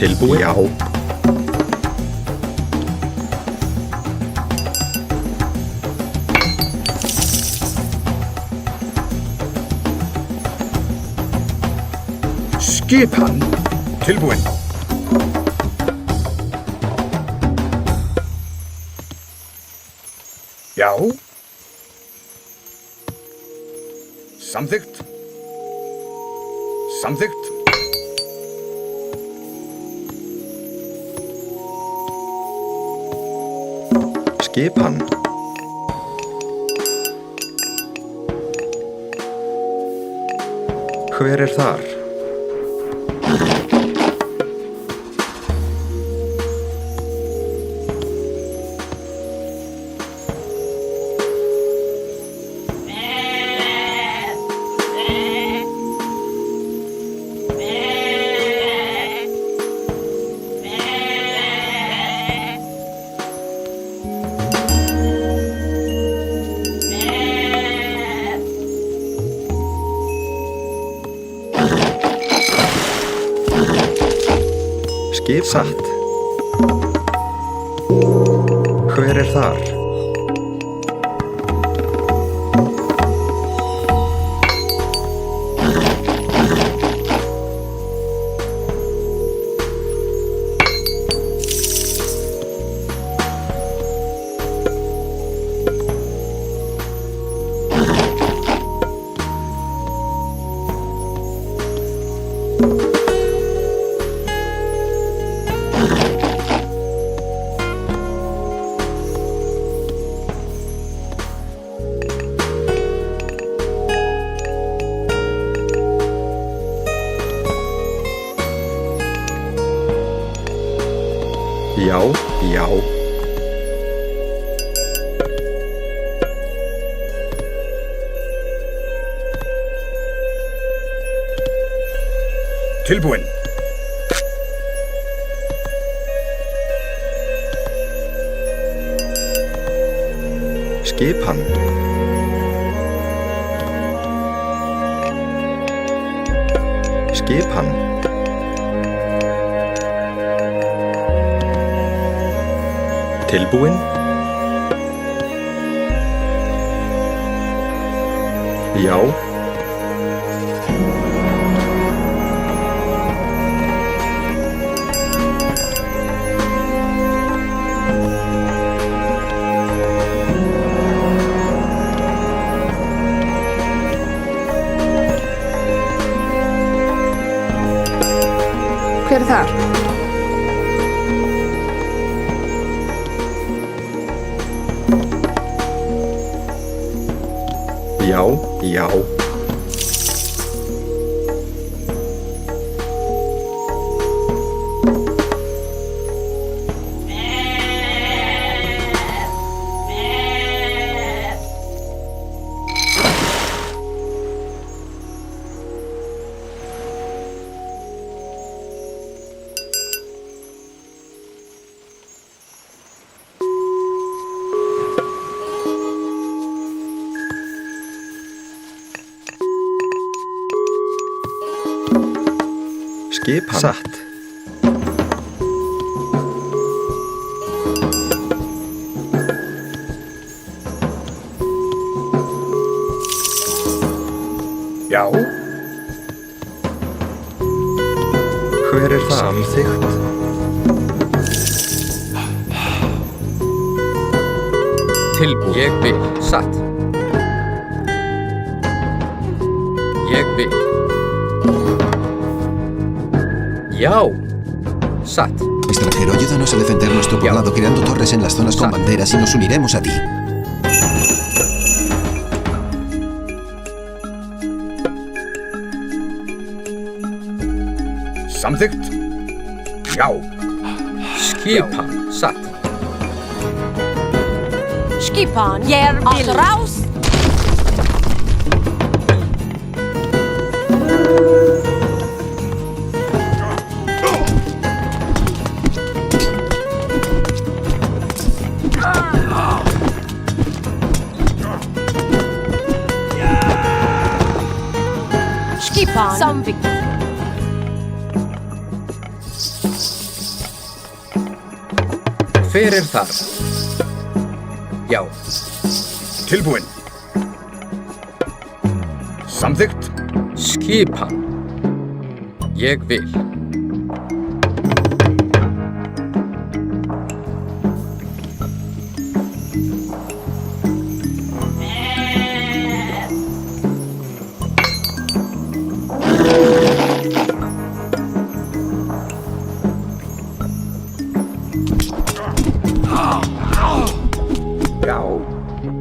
Tilbúin. Já. Skipan. Tilbúin. Já. Samþykkt. Samþykkt. Skipan. Hver er þar? Skip satt. Hver er þar? Já, já. Tilbúin. Skipan. Skipan. Tilbúin. Já. Hver er þar? Já, já. Skipan. Satt. Já. Hver er það? Samþykkt. Tilbúin. Ég vil. Satt. Ég vil. ¡Yao! Sat. Extranjero, ayúdanos a defender nuestro poblado creando torres en las zonas con banderas y nos uniremos a ti. Samþykkt. Já. Skipan. Sat. Skipan. Ég vil. Raus. Samþykkt. Hver er þar? Já. Tilbúin. Samþykkt. Skipan. Ég vil.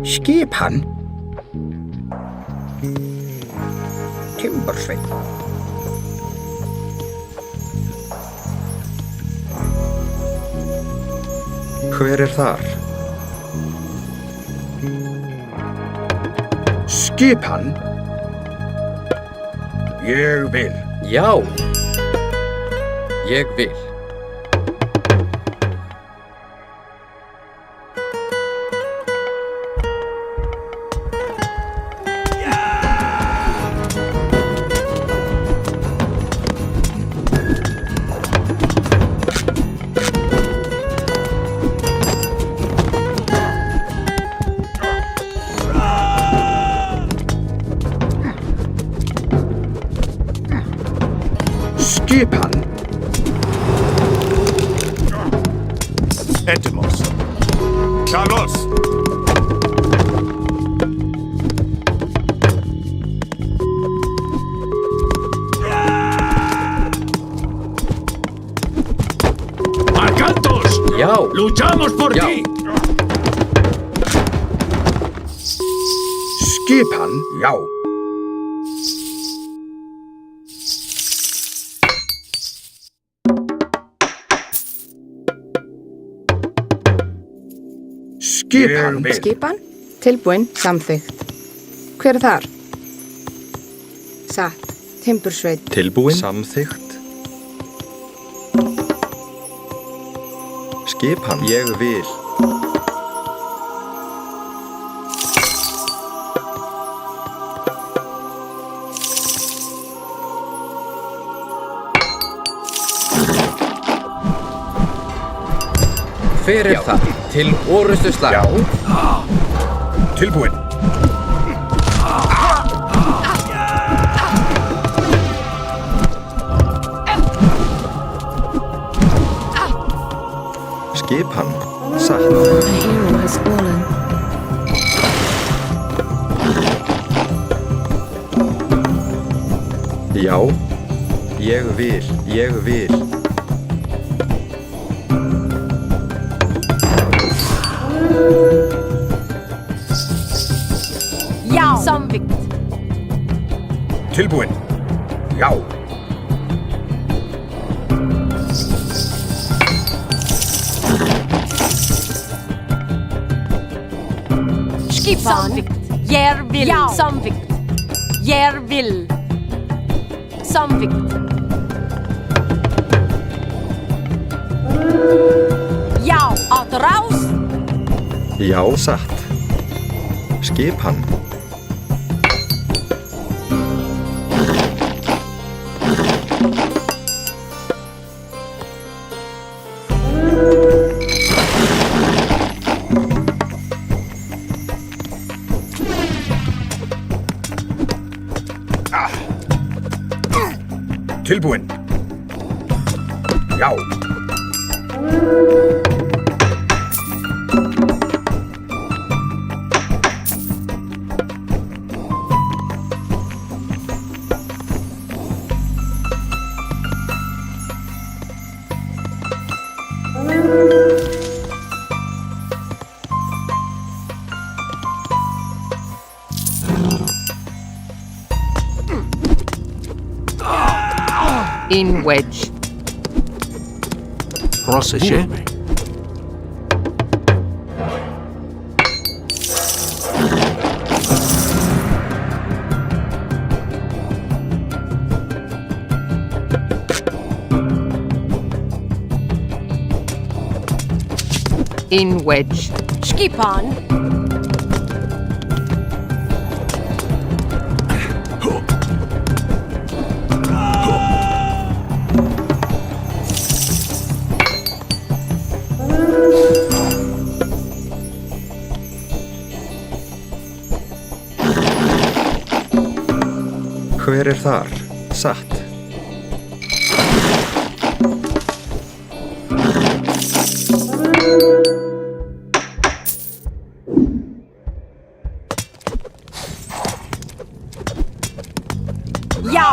Skipan. Timbersveinn. Hver er þar? Skipan. Ég vil. Já. Ég vil. Skipan. Έτοιμος. Καλώς. Já. ¡Luchamos por Já. ti! Skipan, já. Skipan. Skipan. Tilbúin. Samþykkt. Hver er þar? Satt. Timbursveit. Tilbúin. Samþykkt. Skipan. Ég vil. Hver er það? Til orustu slag. Já. Tilbúin. Skipan. Satt. A hero has fallen. Já. Ég vil. Ég vil. Já. Samþykkt. Tilbúin. Já. Skipan. Jeg vil. Ja. Samþykkt. Jeg vil. Samþykkt. Já. Að rás. Já. Satt. Skipan. Tilbúin. Já. In wedge. Proszę. In wedge. Skipan. Hver er þar? Satt. Já.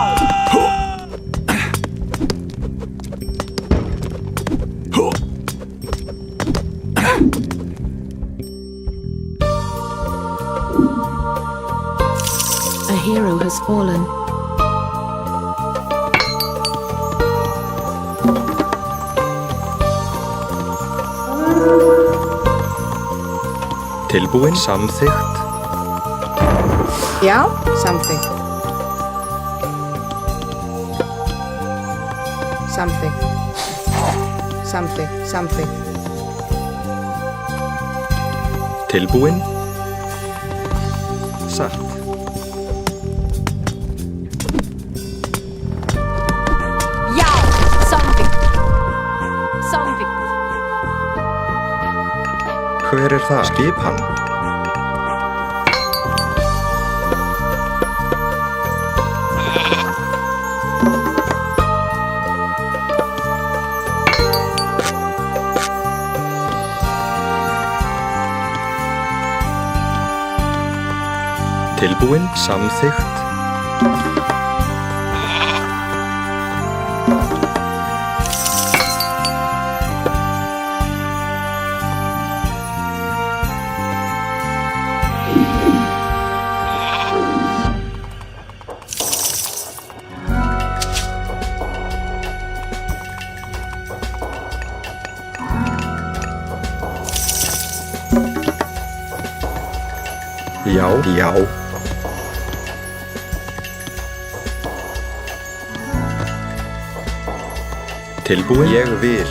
A hero has fallen. Tilbúin. Samþykkt. Já. Samþykkt. Samþykkt. Samþykkt. Samþykkt. Tilbúin. Satt. Já. Samþykkt. Samþykkt. Hver er það? Skipan. Tilbúin. Samþykkt. Já, já. Tilbúin? Ég vil.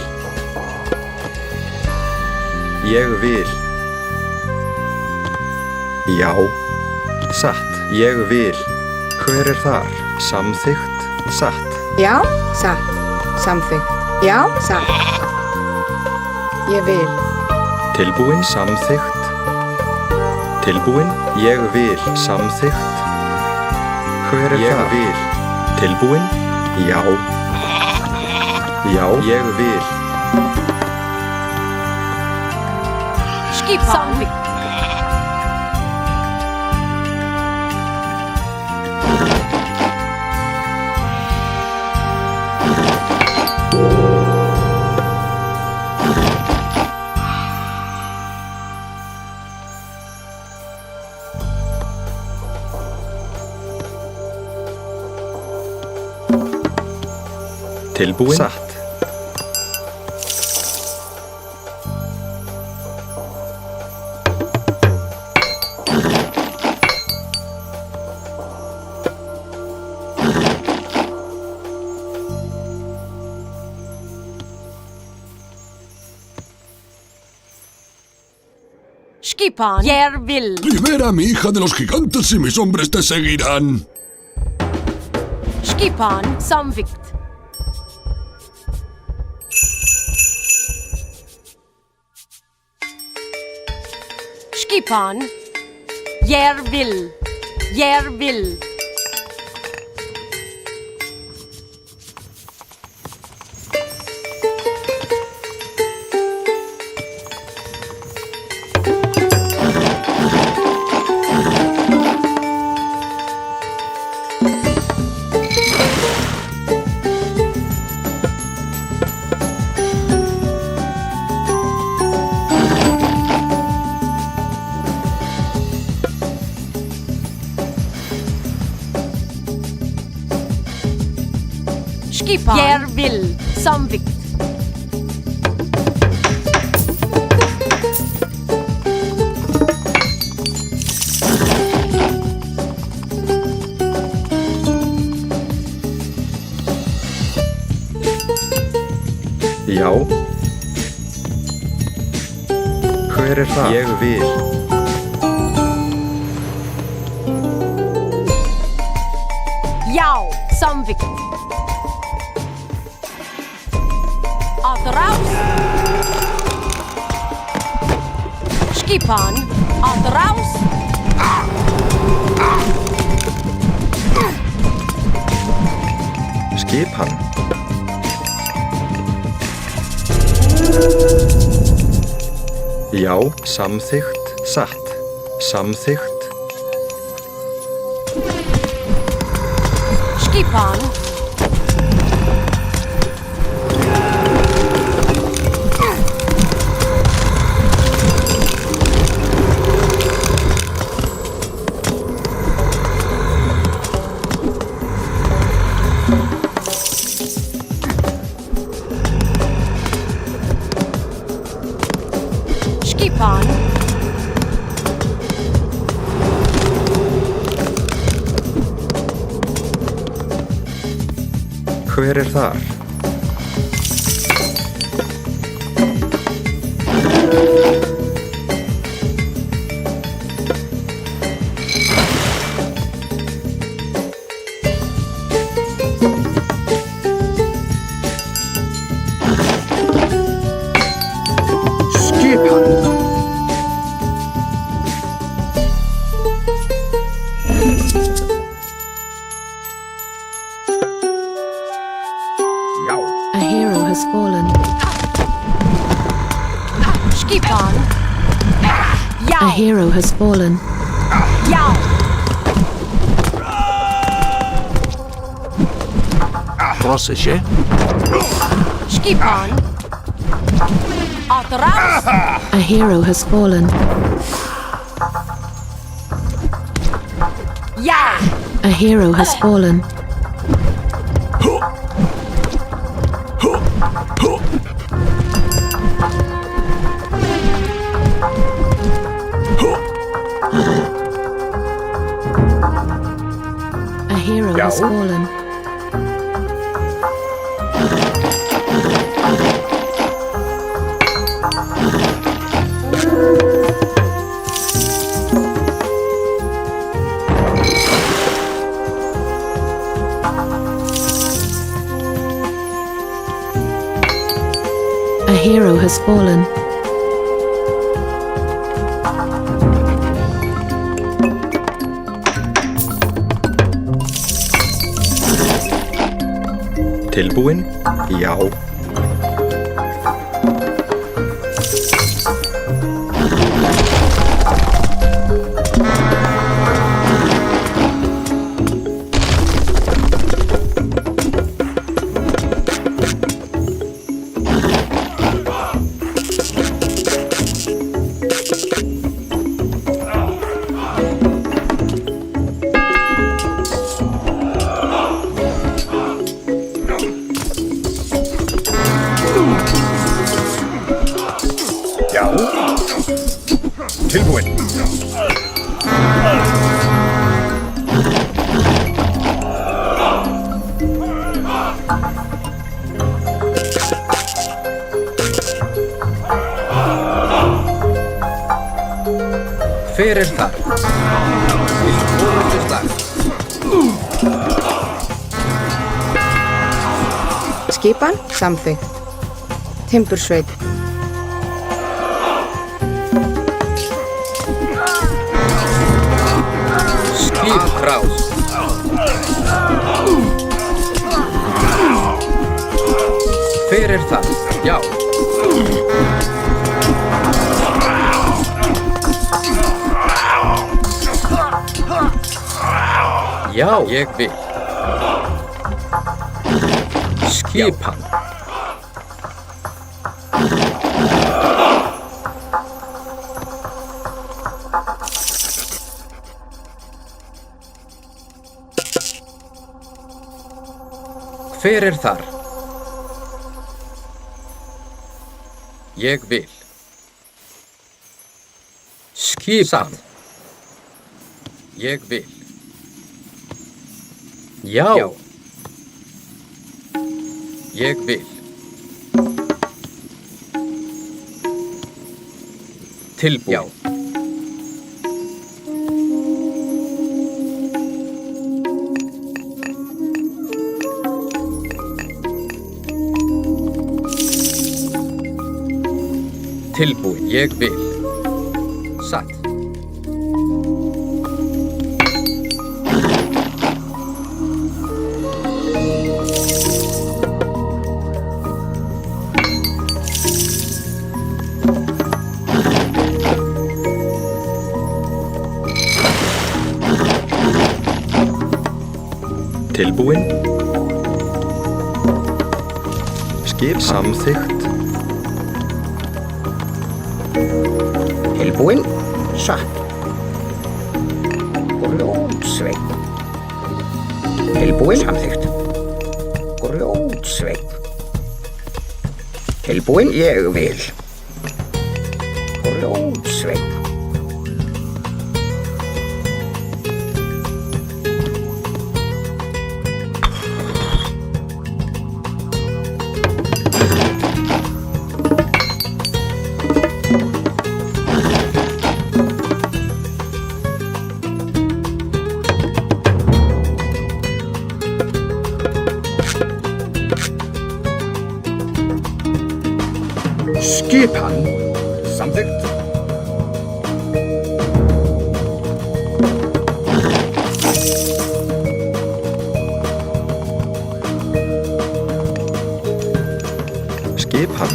Ég vil. Já. Satt. Ég vil. Hver er þar? Samþykkt. Satt. Já, satt. Samþykkt. Já, satt. Ég vil. Tilbúin? Samþykkt. Tilbúin? Ég vil. Samþykkt. Hver er það? Ég vil. Tilbúin? Já. Já, ég vil. Skipan. Tilbúin? Satt. Skipan. Jag vill. Libera a mi hija de los gigantes y mis hombres te seguirán. Skipan. Samvikt. Skipan. Jag vill. Jag vill. Skipan. Jag vill. Samvikt. Já. Hver er það? Ég vil. Já. Samvikt. Atraus. Skipan. Atraus. Skipan. Já, samþykkt, satt. Samþykkt. Skipan. Skipan. Hver er þar? Skipan. A hero has fallen. Skipan. A hero has fallen. Ja. Proszę się. Skipan. Atraus. A hero has fallen. Ja. A hero has fallen. has fallen. A hero has fallen. Tilbúin? Já. Tilbúin. Hver þar? Forustu slag. Skipan samþykkt. Timbursveit. Skipkrás. Hver þar? Já. Já, ég vil. Skipan. Hver þar? Ég vil. Skipan. Ég vil. Já. Ég vil. Tilbúin. Já. Tilbúin. Ég vil. Satt. Tilbúin. Skip samþykkt. Tilbúin. Satt. Grjótsveit. Tilbúin. Samþykkt. Grjótsveit. Tilbúin. Ég vil. Grjótsveit. Skipan samþykkt. Skipan.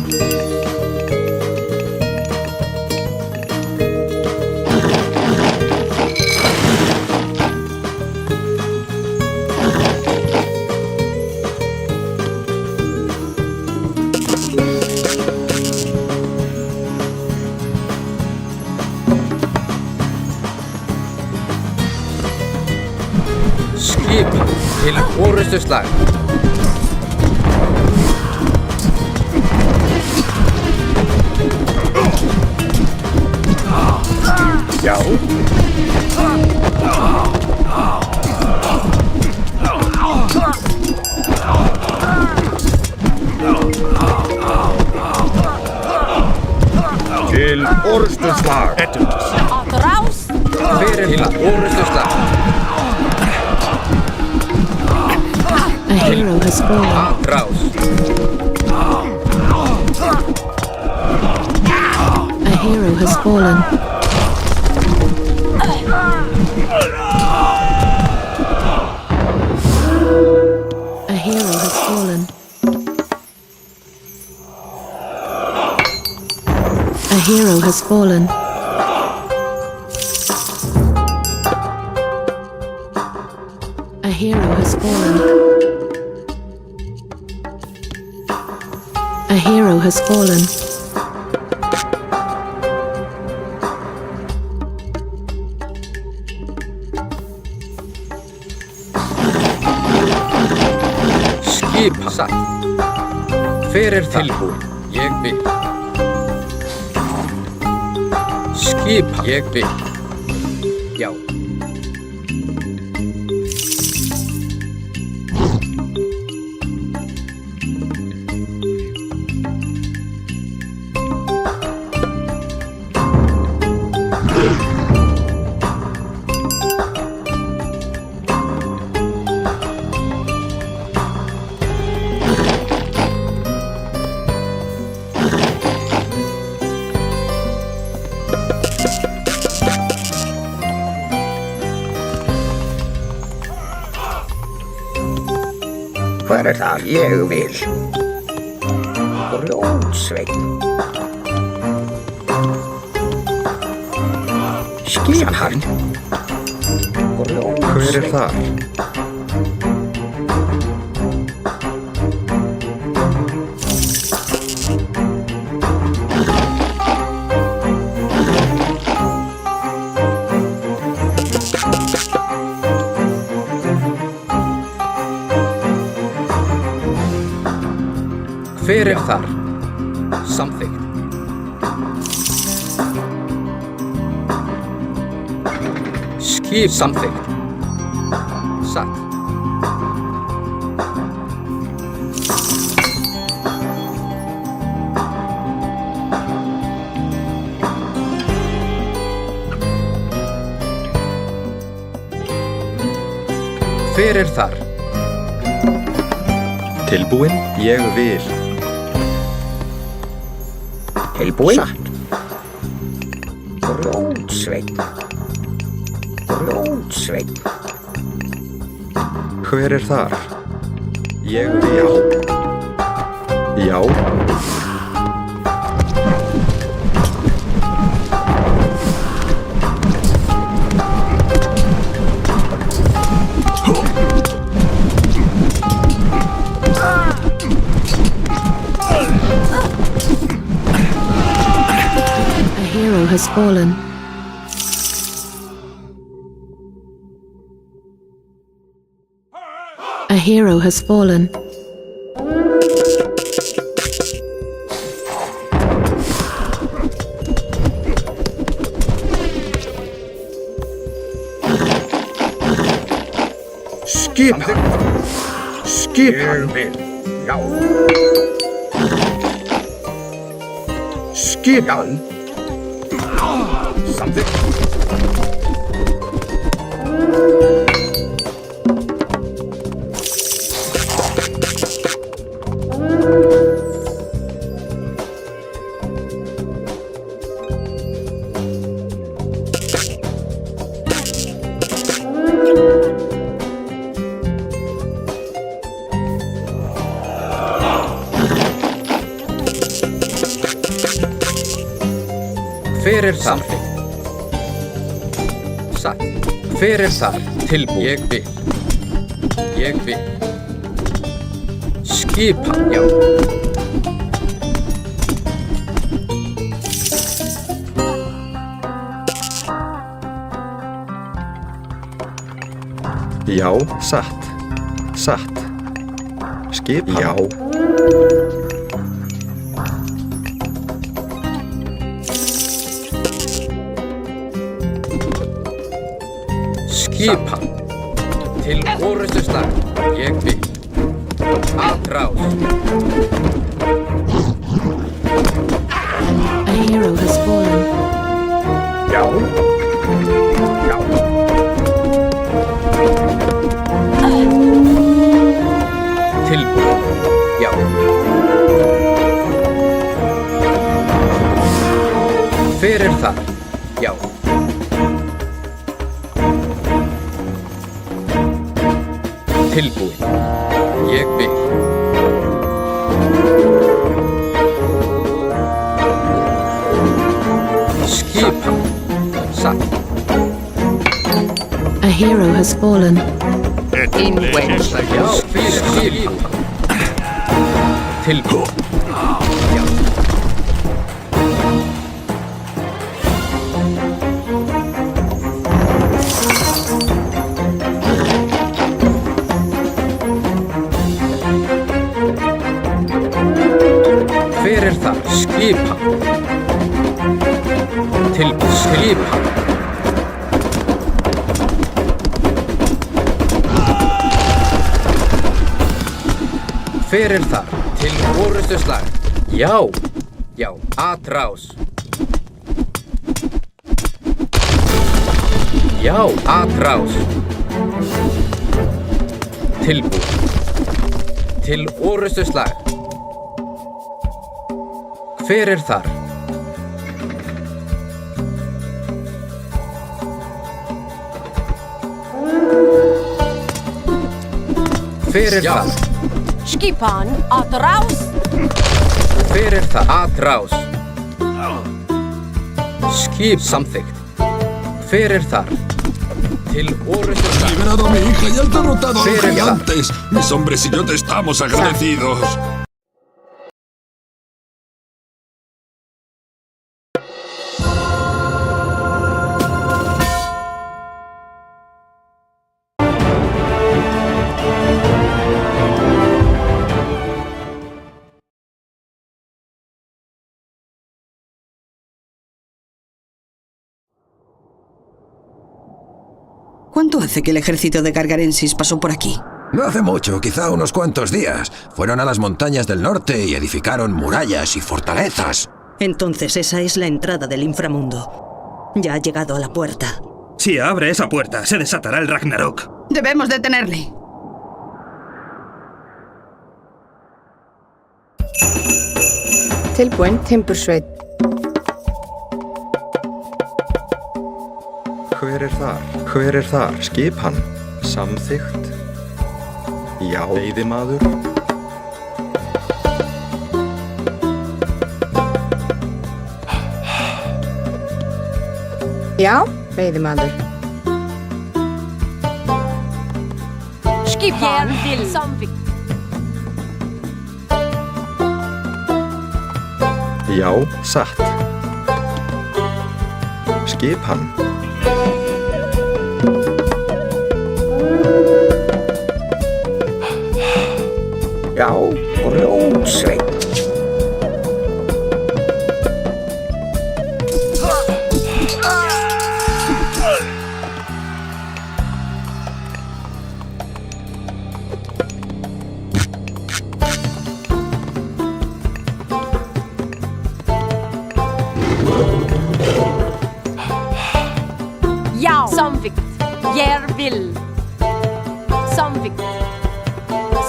Skip til forustu slag. Já. Orrustuslag. Atraus. Hver er þar? Orrustuslag. A hero has fallen. Atraus. A hero has fallen. A hero has fallen. A hero has fallen. A hero has fallen. A hero has fallen. Skipa. Satt. Hver er tilbúin? Ég vil. Skipa. Ég vil. Já. Hver er það? Ég vil. Grjótsveinn. Skipan. Hver er þar? Hver er þar? Samþykkt. Skip. Samþykkt. Satt. Hver er þar? Tilbúin? Ég vil. Tilbúin? Satt. Grjótsveinn. Grjótsveinn. Hver er þar? Ég vil. Já. Has fallen. A hero has fallen. Skipan. Skipan. Ég vil. Já. Skipan. Samþykkt. Hver er þar? Satt. Hver er þar? Tilbúin. Ég vil. Ég vil. Skipan. Já. Já, satt. Satt. Skipan. Já. Skipan. Til orrustuslag. Ég vil. Atrás. A hero has fallen. Tilbúin. Já. Hver þar? Já. Tilbúin. Ég vil. Skipan. Satt. A hero has fallen. Já, fyrir skipan. Tilbúin. Já. Hver þar? Skipan. Tilbúin. Skipan. Hver þar? Til orustu slag. Já. Já. Atrás. Já. Atrás. Tilbúin. Til orustu slag. Hver þar? Hver þar? Skipan atrás. Hver það? Atrás. Skip samþykkt. Hver þar? Til orustu slag. Has liberado a mi hija y has derrotado a los gigantes. Mis hombres y yo te estamos agradecidos. ¿Cuánto hace que el ejército de Gargarensis pasó por aquí? No hace mucho, quizá unos cuantos días. Fueron a las montañas del norte y edificaron murallas y fortalezas. Entonces esa es la entrada del inframundo. Ya ha llegado a la puerta. Si abre esa puerta, se desatará el Ragnarok. Debemos detenerle. Tilbúin, Timbursveit. Hver þar? Hver þar? Skipan. Samþykkt. Já. Veiðimaður. Já, veiðimaður. Skipan til samþykkt. Já, satt. Skipan. Já, grjótsveit. Ja, samþykkt. Ég vil. Samþykkt.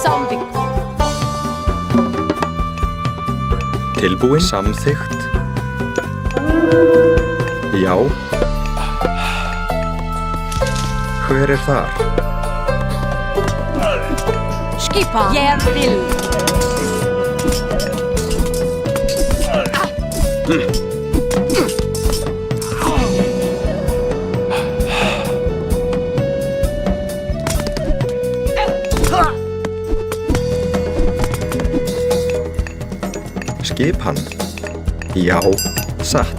Samþykkt. Tilbúin. Samþykkt. Já. Hver þar? Skipan. Ég vil. Skipan. Já, satt.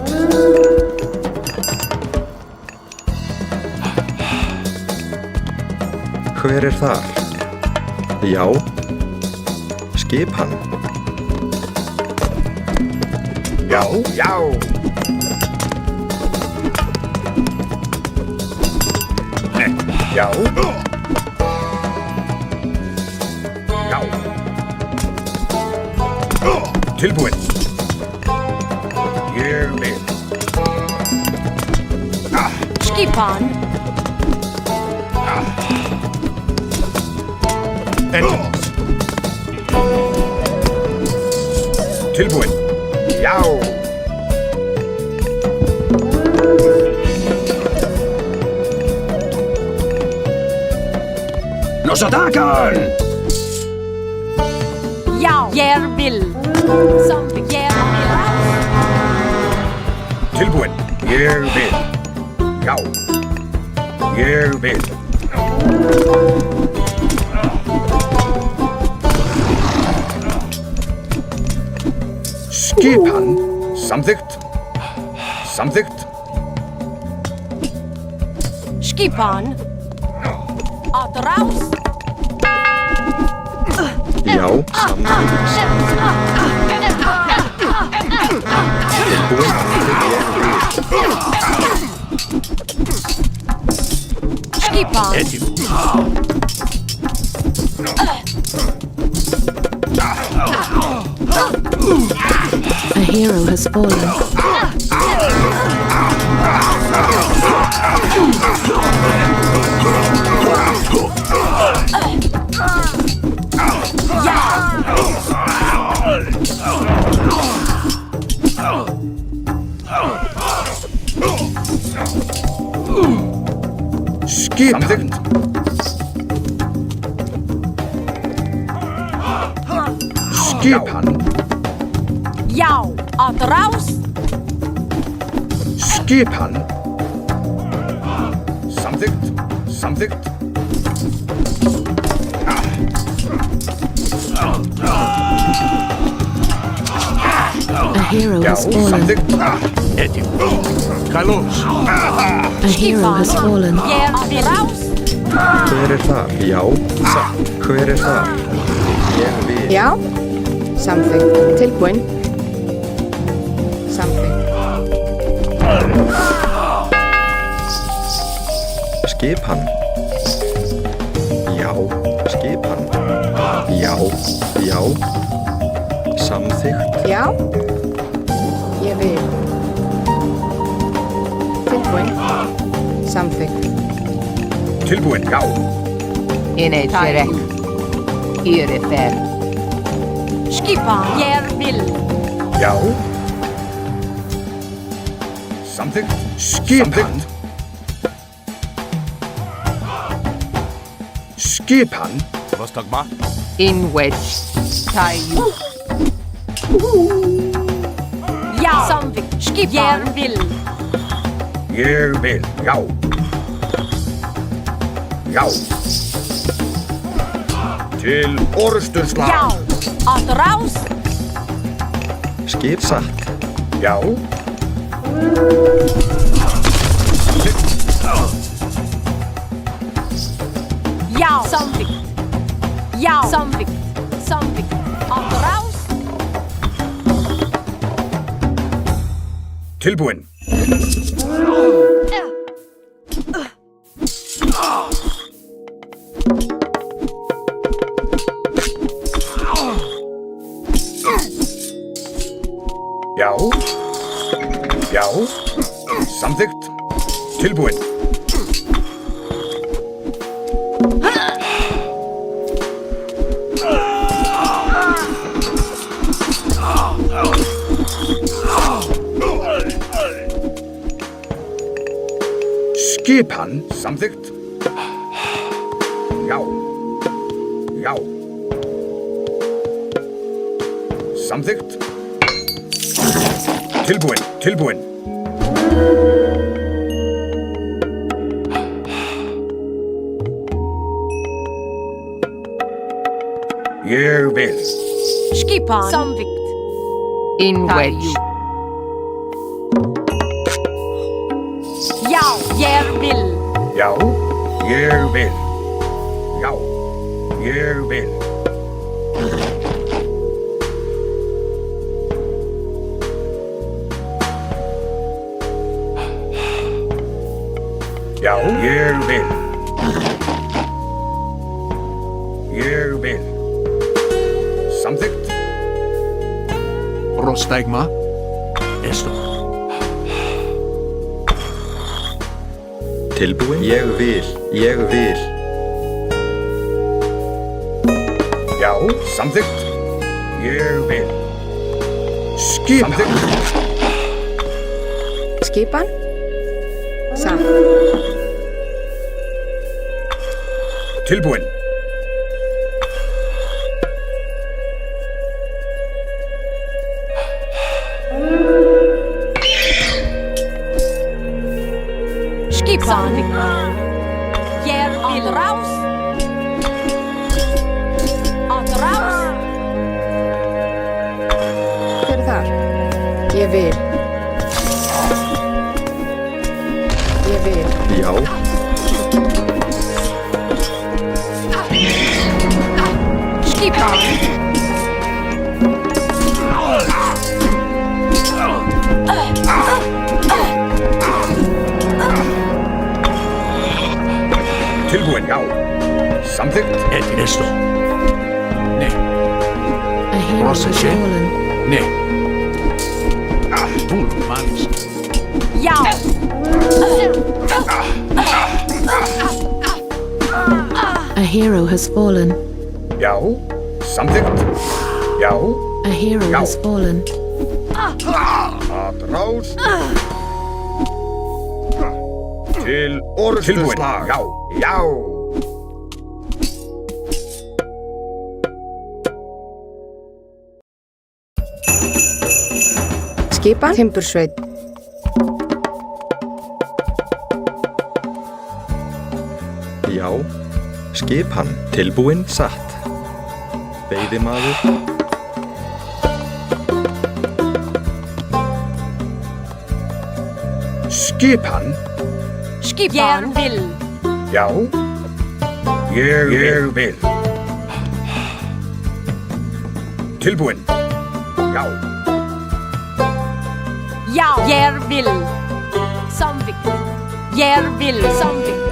Hver þar? Já. Skipan. Já, já. Já. Já. Tilbúin. Ég vil. Skipan. Endurins. Tilbúin. Já. ¡Nos atacan! Já, ég vil. Something, ég vil. Tilbúin. Ég vil. Já. Ég vil. Skipan. Samþykkt. Samþykkt. Skipan. Að rás. Já, Skipan. A hero has fallen. Skipan. Skipan. Já, að rás. Skipan. Samþykkt. Samþykkt. A hero has fallen. Samþykkt. Καλώς. A hero has fallen. Ég vil. Rás. Hver þar? Já. Satt. Hver þar? Ég vil. Já. Samþykkt. Tilbúin. Samþykkt. Skipan. Já. Skipan. Já. Já. Samþykkt. Já. Ég vil. Tilbúin. Samþykkt. Tilbúin. Já. Inne Tjerek. Ire fer. Skipan. Ég vil. Já. Samþykkt. Skipan. Skipan. Vostokma. In wedge. Tayu. Já. Samþykkt. Skipan. Ég vil. Ég vil. Já. Já. Til orðsturslag. Já, að rás. Skip satt. Já. Já, samþykkt. Já, samþykkt. Samþykkt. Að rás. Tilbúin. Já. Já. Samþykkt. Tilbúin. Skipan. Samþykkt. Já. Já. Samþykkt. Tilbúin. Tilbúin. Ég vil. Skipan. Samþykkt. In wedge. Já, ég vil. Já. Ég vil. Já. Ég vil. Já, ég vil. Ég vil. Samþykkt. Prostagma. Esto. Tilbúin. Ég vil. Ég vil. Já, samþykkt. Ég vil. Skipan. Skipan. Satt. Tilbúin. Skipan. Ég vil raus. Að raus. Hver er þar? Ég vil. Ég vil. Já. Skipan. Tilbúin, já. Samþykkt. Esto. Nei. A hero has fallen. Nei. Malis. Já. A hero has fallen. Já. Samþykkt. Já. A hero has fallen. Að rás. Til orðslag. Já. Já. Skipan. Timbursveit. Já. Skipan. Tilbúin. Satt. Veiðimaður. Skipan. Skipan. Ég vil. Já. Ég vil. Tilbúin. Já. Já. Ég vil. Samþykkt. Ég vil. Samþykkt.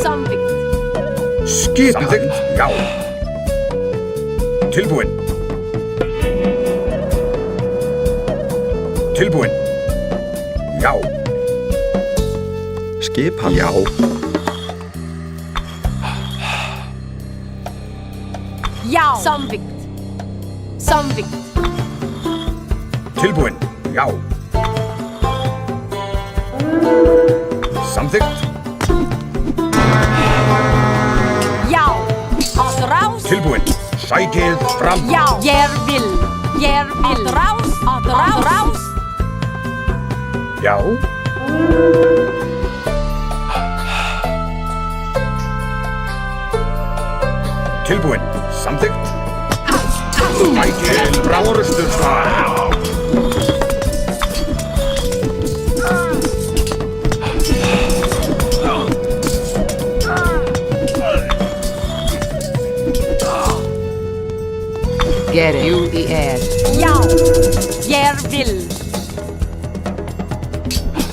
Samþykkt. Skipan. Samþykkt. Já. Tilbúin. Tilbúin. Já. Skipan. Já. Já. Samþykkt. Samþykkt. Tilbúin. Já. Samþykkt. Já. Að raus. Tilbúin. Sækið fram. Já. Ég vil. Ég vil. Að raus. Að raus. Já. Tilbúin. Samþykkt. Sækið fram. Orðslag. Get it. U-E-R. Já. Ég vil.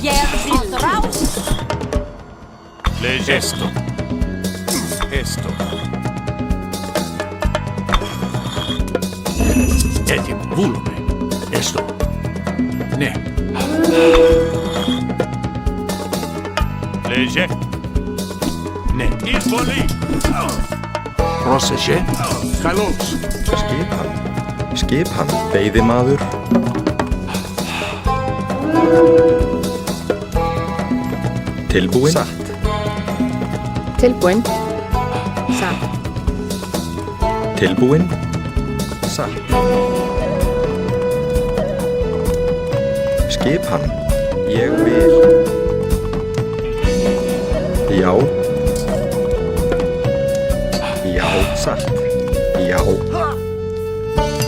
Ég vil. Að raus. Esto. Esto. Etim, volume. Esto. Ne. Leže. Ne. Izvoli. Proseže. Kalos. Skipan. Skipan. Veiðimaður. Tilbúin. Satt. Tilbúin. Satt. Tilbúin. Satt. Skipan. Ég vil. Já. Já. Satt. Já.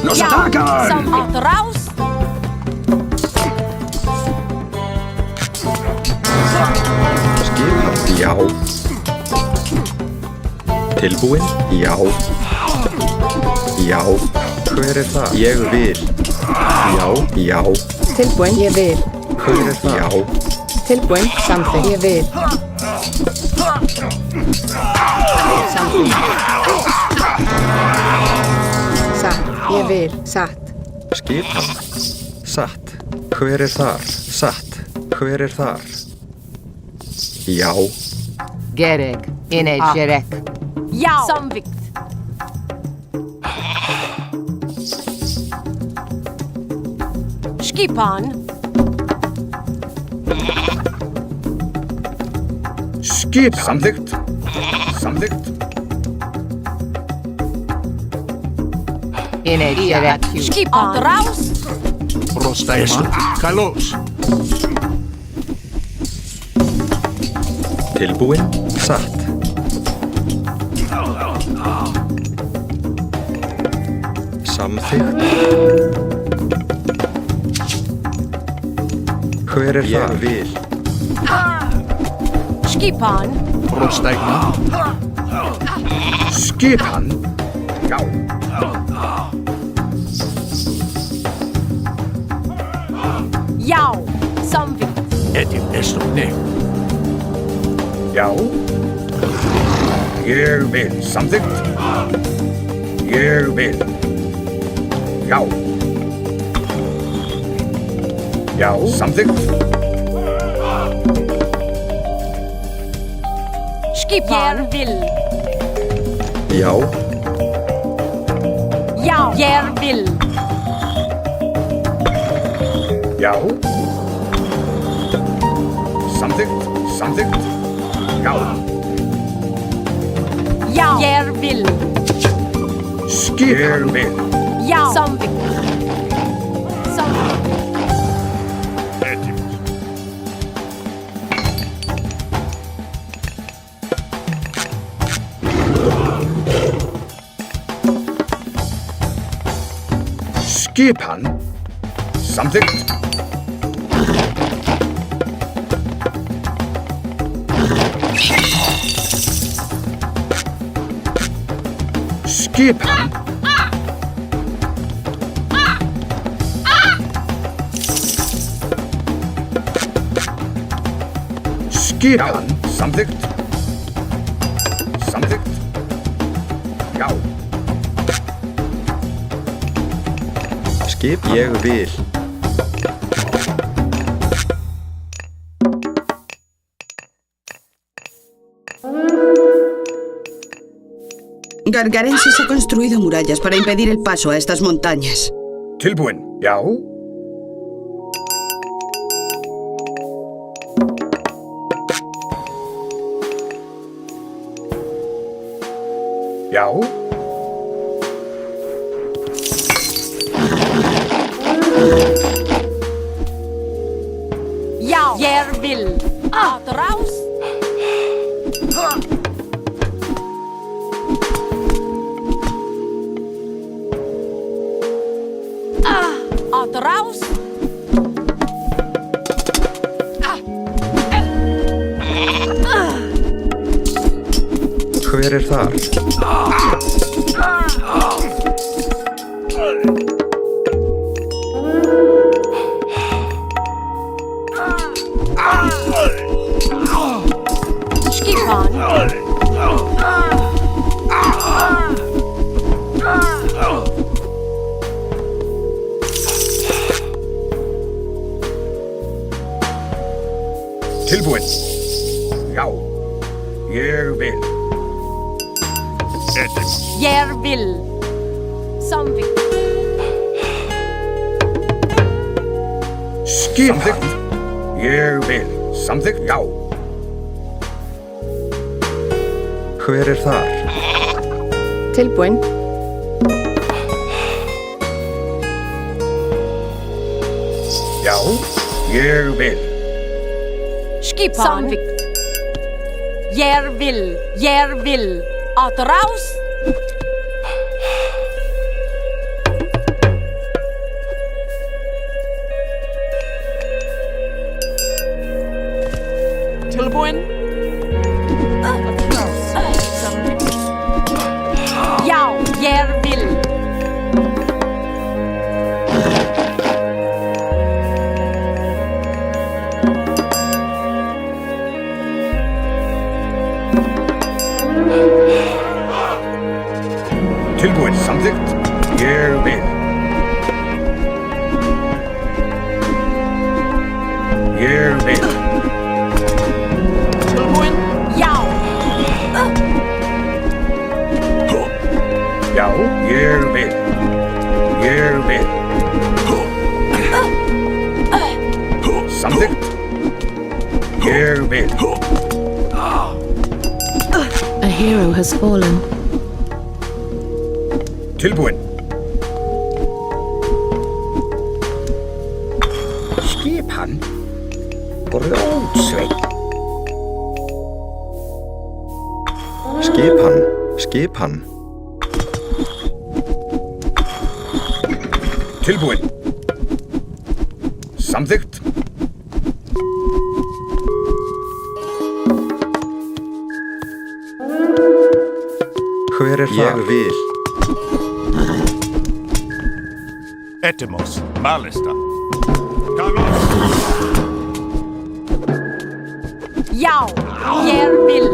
Nos atacan! Som att raus. Skipan. Já. Tilbúin. Já. Já. Hver er það? Ég vil. Já. Já. Tilbúin. Ég vil. Hver er það? Já. Tilbúin. Samþykkt. Ég vil. Samþykkt. Satt. Ég vil. Satt. Skipan. Satt. Hver er þar? Satt. Hver er þar? Já. Gerek. Gerek. Já. Samþykkt. Skipan. Skip. Samþykkt. Samþykkt. Energia atjúð. Skipan. Raus. Προστάγμα. Καλώς. Tilbúin. Satt. Samþykkt. Hver er það? Ég vil. Skipan. Προστάγμα. Skipan. Já. Já. Samþykkt. Έτοιμ, έστω, ναι. Já. Ég vil. Samþykkt. Ég vil. Já. Já. Samþykkt. Skipan. Ég vil. Já. Já. Ég vil. Já. Samþykkt. Samþykkt. Já. Já. Ég vil. Skip. Ég vil. Já. Samþykkt. Samþykkt. Έτοιμος. Skipan. Samþykkt. Skipan. Skipan. Samþykkt. Samþykkt. Já. Skip. Ég vil. Gargarensis ha construido murallas para impedir el paso a estas montañas. Tilbúin. Já. Já. Já. Ég vil. Raus. Raus. Hver er þar? Skipan. Tilbúin. Já. Ég vil. Έτοιμος. Ég vil. Samþykkt. Samþykkt. Ég vil. Samþykkt. Já. Hver er þar? Tilbúin. Já. Ég vil. Skipan. Samþykkt. Ég vil. Ég vil. Raus. Tilbúin. Já. Ég vil. Tilbúin. Samþykkt. Ég vil. Ég vil. Tilbúin. Já. Já. Ég vil. Ég vil. hero has fallen. Tilbúin. Skipan. Grjótsveinn. Skipan. Skipan. Tilbúin. Samþykkt. Hver er það? Ég vil. Etemos, Malista. Kalos. Já, ég vil.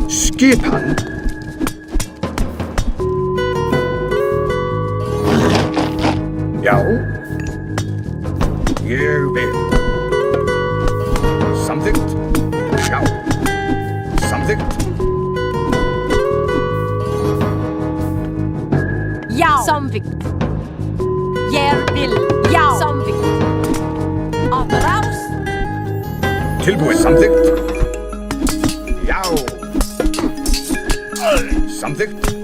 Skipan. Já. Ég vil. Samþykkt. Já. Samþykkt. Já. Samþykkt. Ég vil. Já. Samþykkt. Aðrás. Tilbúin. Samþykkt. Já. Samþykkt.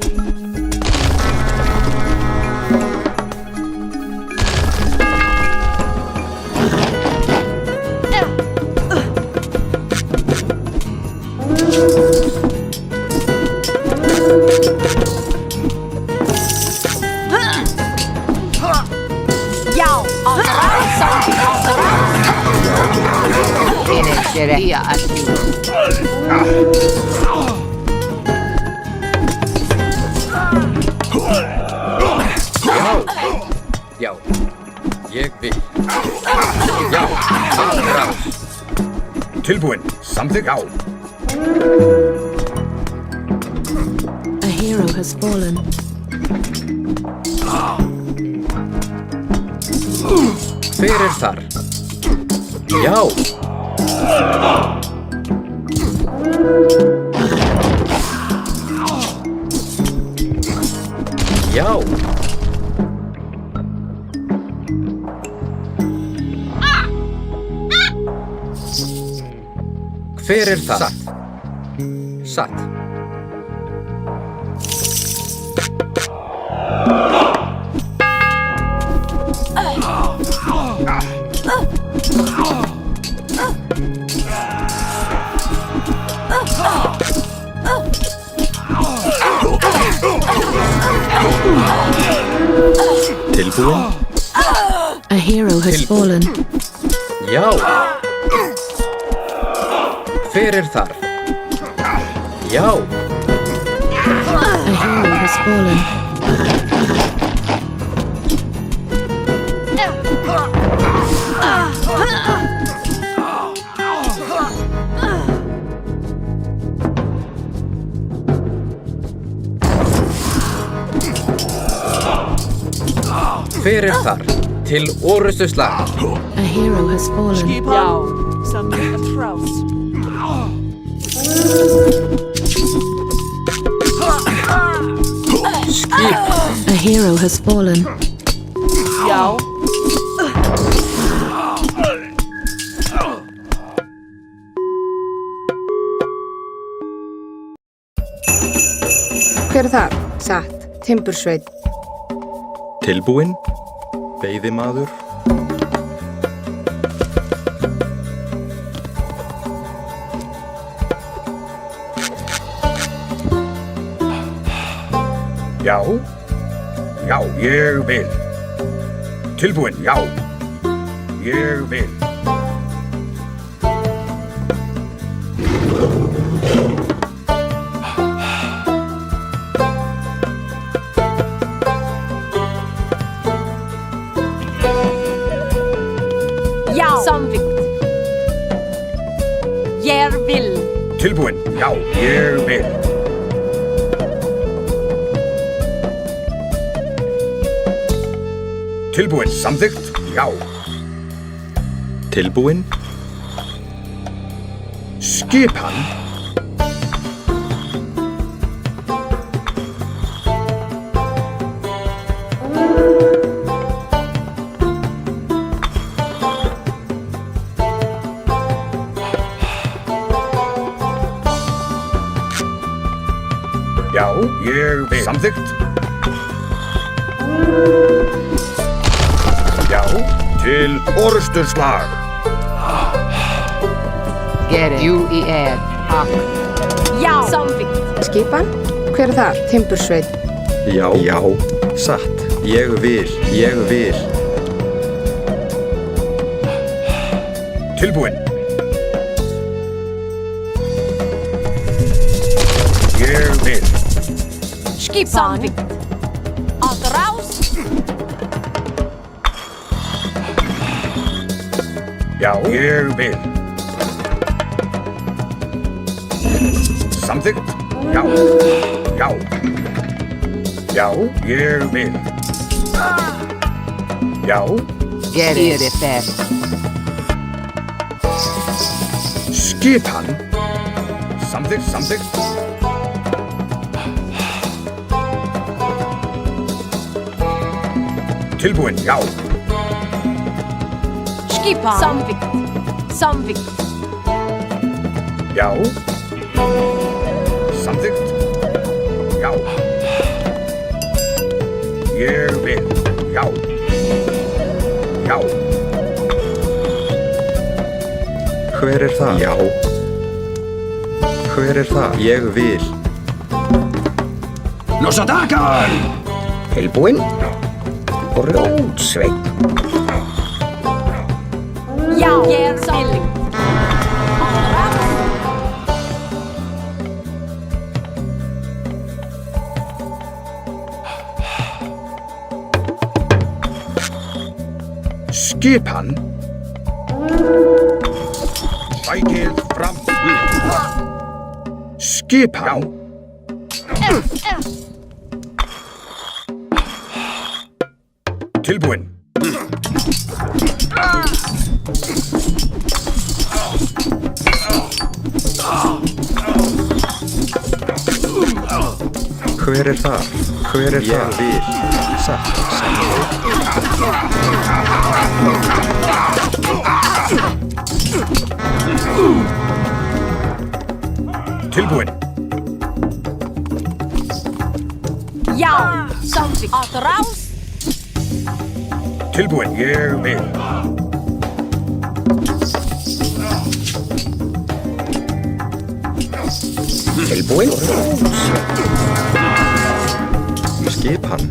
Já. Ég vil. Já. Aðrás. Tilbúin. Samþykkt. Já. A hero has fallen. Hver er þar? Já. Já. Hver er það? Satt. Tilbúin. A hero has fallen. Já. Hver er þar? Já. A hero has fallen. Hver er þar? Til orustu slag. A hero has fallen. Já. Samþykkt. Aðrás. A hero has fallen. Já. Hver er þar? Satt. Timbursveinn. Tilbúin. Veiðimaður. Já. Já, ég vil. Tilbúin. Já. Ég vil. Já. Samþykkt. Ég vil. Tilbúin. Já, ég vil. Tilbúin. Samþykkt. Já. Tilbúin. Skipan. Samþykkt. Já, til orustuslag. Gerið. Jú í Takk. Já. Samþykkt. Skipan? Hver er þar? Timbursveit. Já, já, satt. Ég vil. Tilbúin. Ég vil. Skipan. Samþykkt. Að rás. Já, ég vil. Samþykkt. Já. Já. Já, ég vil. Já. Gerið þér. Skipan. Samþykkt. Tilbúin, já. Skipan. Samþykkt. Já. Samþykkt. Já. Ég vil. Já. Já. Hver er það? Já. Hver er það? Ég vil. ¡Nos atacan! Tilbúin. Rótsveit. Já. Ég vil. Skipan. Sækið fram. Skipan. Tilbúin. Hver er það? Hver er það? Ég vil. Satt. Tilbúin. Já. Samþykkt. Að rás. Tilbúin, ég vil. Tilbúin. Skipan.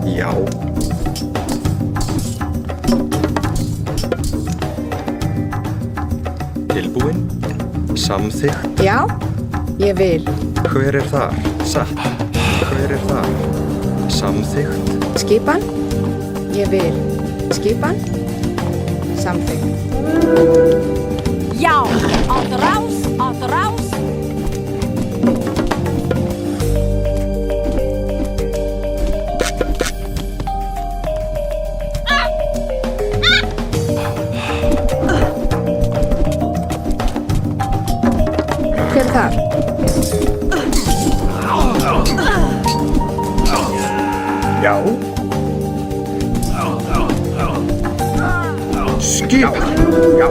Já. Tilbúin. Samþykkt. Já, ég vil. Hver er þar? Satt. Hver er þar? Samþykkt. Skipan? Ég vil. Skipan? Samþykkt. Já. Að rás. Hver er þar? Já. Skipan. Já.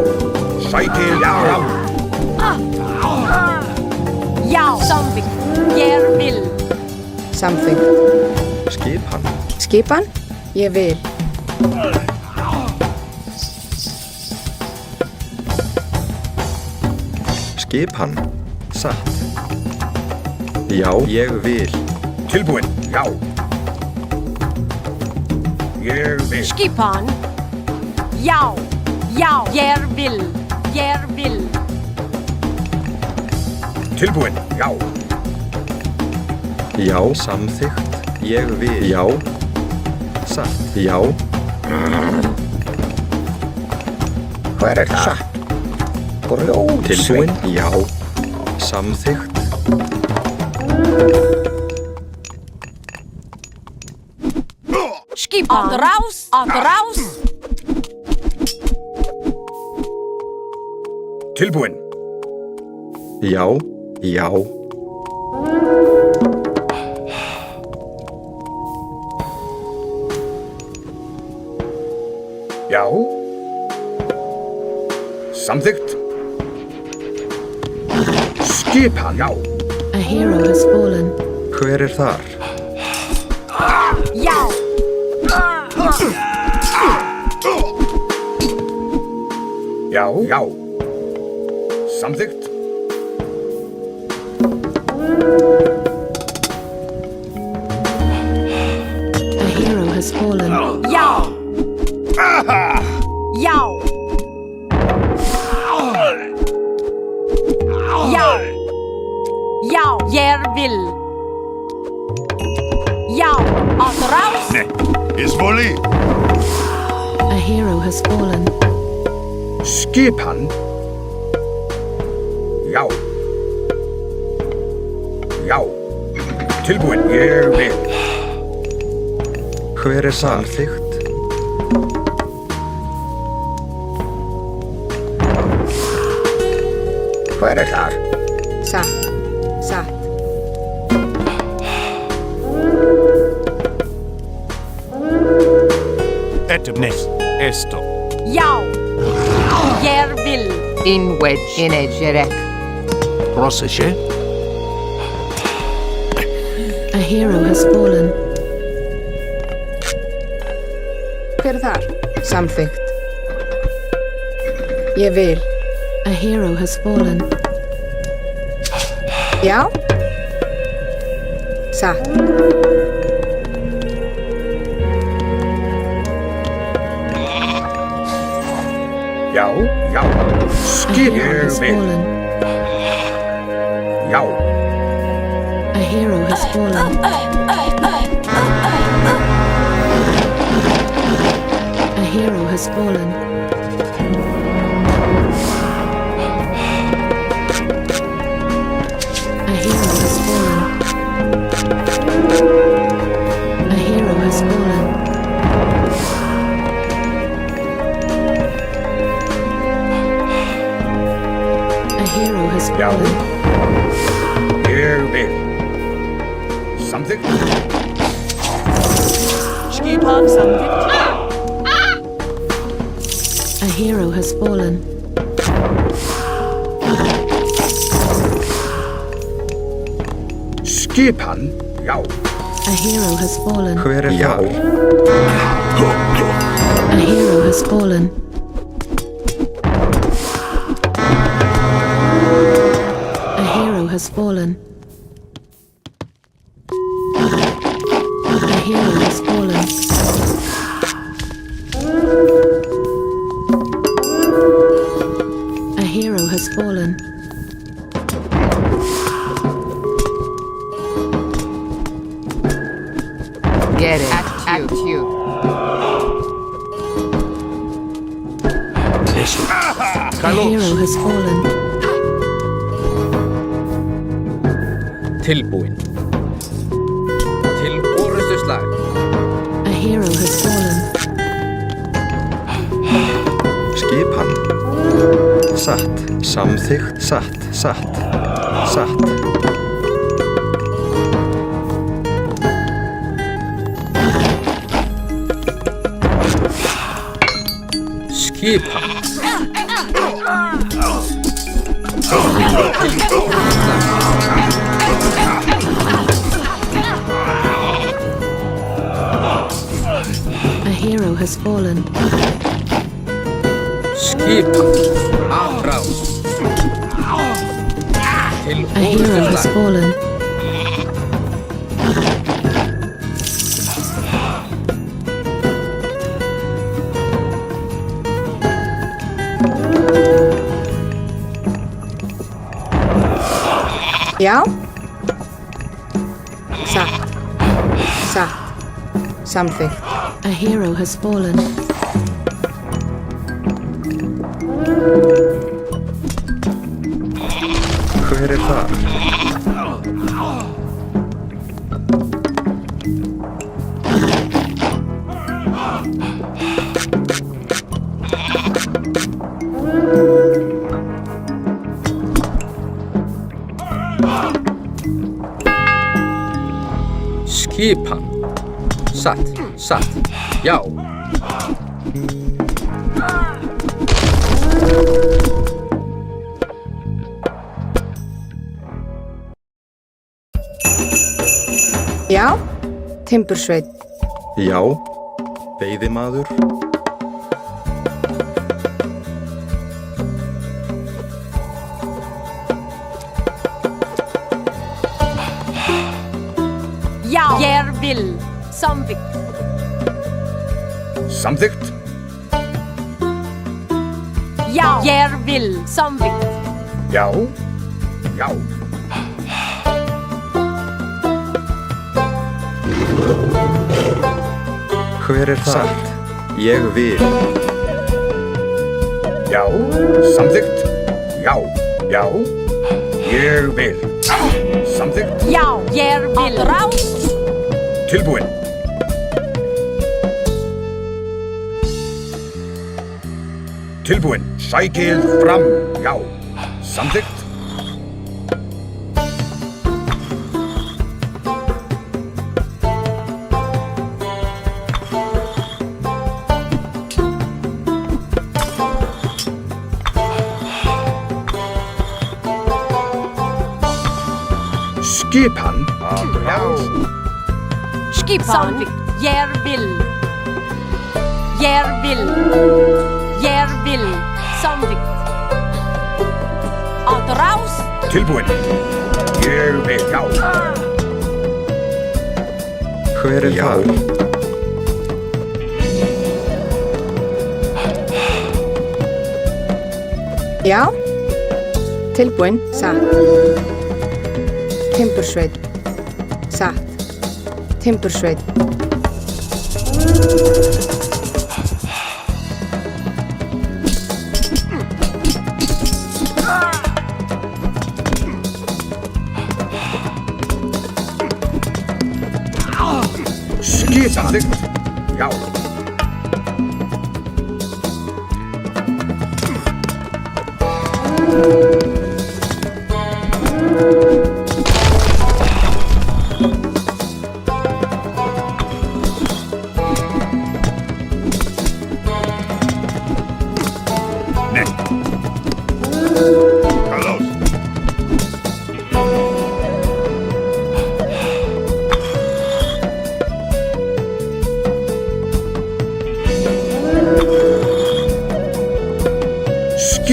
Sækið fram. Já. Samþykkt. Ég vil. Samþykkt. Skipan. Skipan? Ég vil. Skipan. Satt. Já, ég vil. Tilbúin, já. Ég vil. Skipan. Já. Ég vil. Tilbúin, já. Já, samþykkt. Ég vil. Já. Satt. Já. Hver er það? Tilbúin. Já. Samþykkt. Skipan. Að rás. Tilbúin. Já. Já. Samþykkt. Skipan. Já. A hero has fallen. Hver þar? Já. Já. Samþykkt. A hero has fallen. Já. Já. Já. Já. Jeg vil. Já. Attraus. Izvoli. A hero has fallen. Skipan. Já. Tilbúin. Ég vil. Hver samþykkt? Hver þar? Satt. Esto. Já. Jeg vil. Ingerek. Prosseshe. A hero has fallen. Hver þar? Samþykkt. Ég vil. A hero has fallen. Já. Satt. Já. A hero has fallen. Já. A hero has fallen. A hero has fallen. A hero has fallen. A hero has fallen. A hero has fallen. Ég vil. Samþykkt. Skipan samþykkt. A hero has fallen. Skipan. Já. A hero has fallen. Hver þar? A hero has fallen. A hero has fallen. A hero has fallen. A hero has fallen. Get it. Attitude. A hero has fallen. Tilbúin. Til orustuslag. A hero has fallen. Skipan. Satt. Samþykkt. Satt. Skipan. A hero has fallen. Skipan. Atráus. Til A hero has orustuslag. fallen. Já. Satt. Samþykkt. A hero has fallen. Hver þar? Skipan. Satt. Já. Já. Timbursveit. Já. Veiðimaður. Já. Ég vil. Samþykkt. Samþykkt. Já. Ég vil. Samþykkt. Já. Já. Hver er það? Ég vil. Já. Samþykkt. Já. Já. Ég vil. Samþykkt. Já. Ég vil. Rás. Tilbúin. Tilbúin. Sækið fram. Já. Samþykkt. Skipan af rás. Skipan. Jeg vil. Jeg vil. Jeg vil. Samþykkt. Að rás. Tilbúin. Ég vil. Já. Hver er það? Já. Tilbúin. Satt. Timbursveit. Satt. Timbursveit. Samþykkt. Já.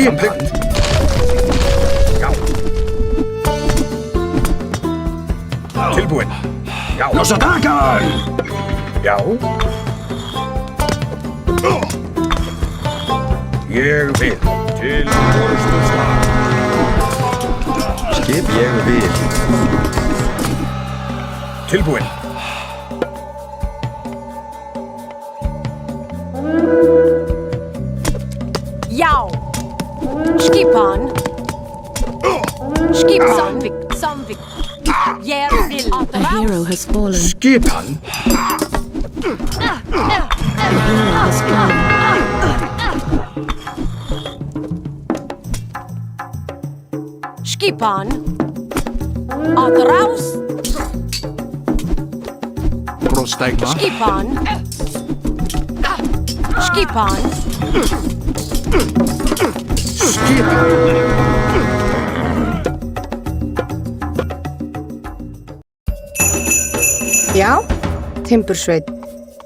Samþykkt. Já. Tilbúin. Já. Los atacan! Já. Ég vil. Til forustu slag. Skip ég vil. Tilbúin. Já. Skipan. Skip samþykkt. Samþykkt. Jeg vil. A hero has fallen. Skipan. A hero has fallen. Skipan. Að rás. Prostegma. Skipan. Skipan. Já. Timbursveit.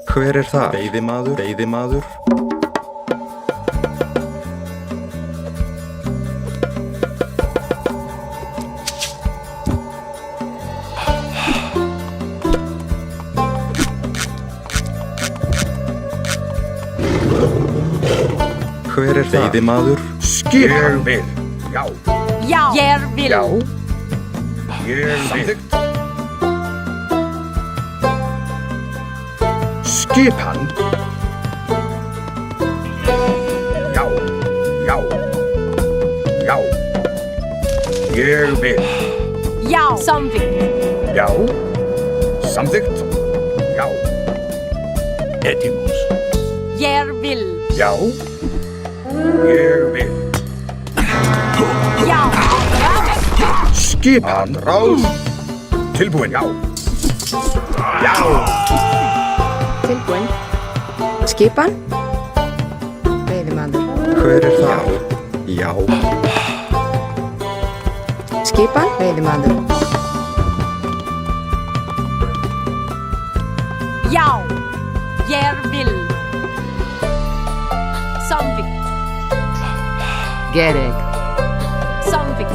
Hver er það? Veiðimaður. Veiðimaður. Hver er það? Veiðimaður. Skipan. Ég vil. Já. Já. Ég vil. Já. Ég vil. Skipan. Já. Já. Já. Ég vil. Já. Samþykkt. Já. Samþykkt. Já. Έτοιμος. Ég vil. Já. Ég vil. Já. Skipan. Rás. Tilbúin. Já. Já. Tilbúin. Skipan. Veiðimaður. Hver er það? Já. Skipan. Veiðimaður. Ja. Jeg vil. Samvik. Gerek. Samvik.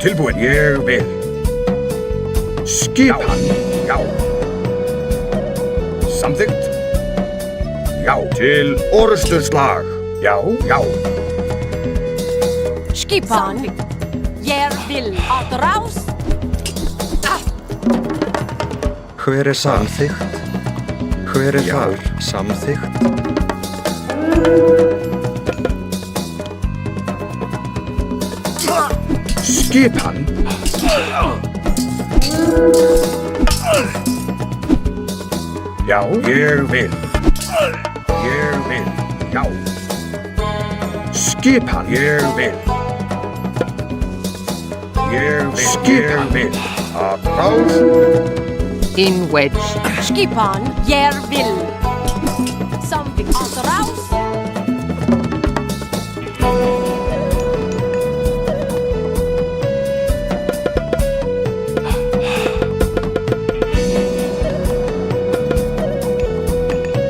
Tilbúin. Ég vil. Skipan. Já. Samþykkt. Já. Til orrustuslag. Já, já. Skipan. Jeg vil. Attraus. Hver er samþykkt? Hver er þar samþykkt? Skipan. Já, ég vil. Ég vil. Já. Skipan. Ég vil. Ég vil. Skipan. Ég vil. Atráð. In wedge. Skipan. Jeg vil. Samvik. Attraus.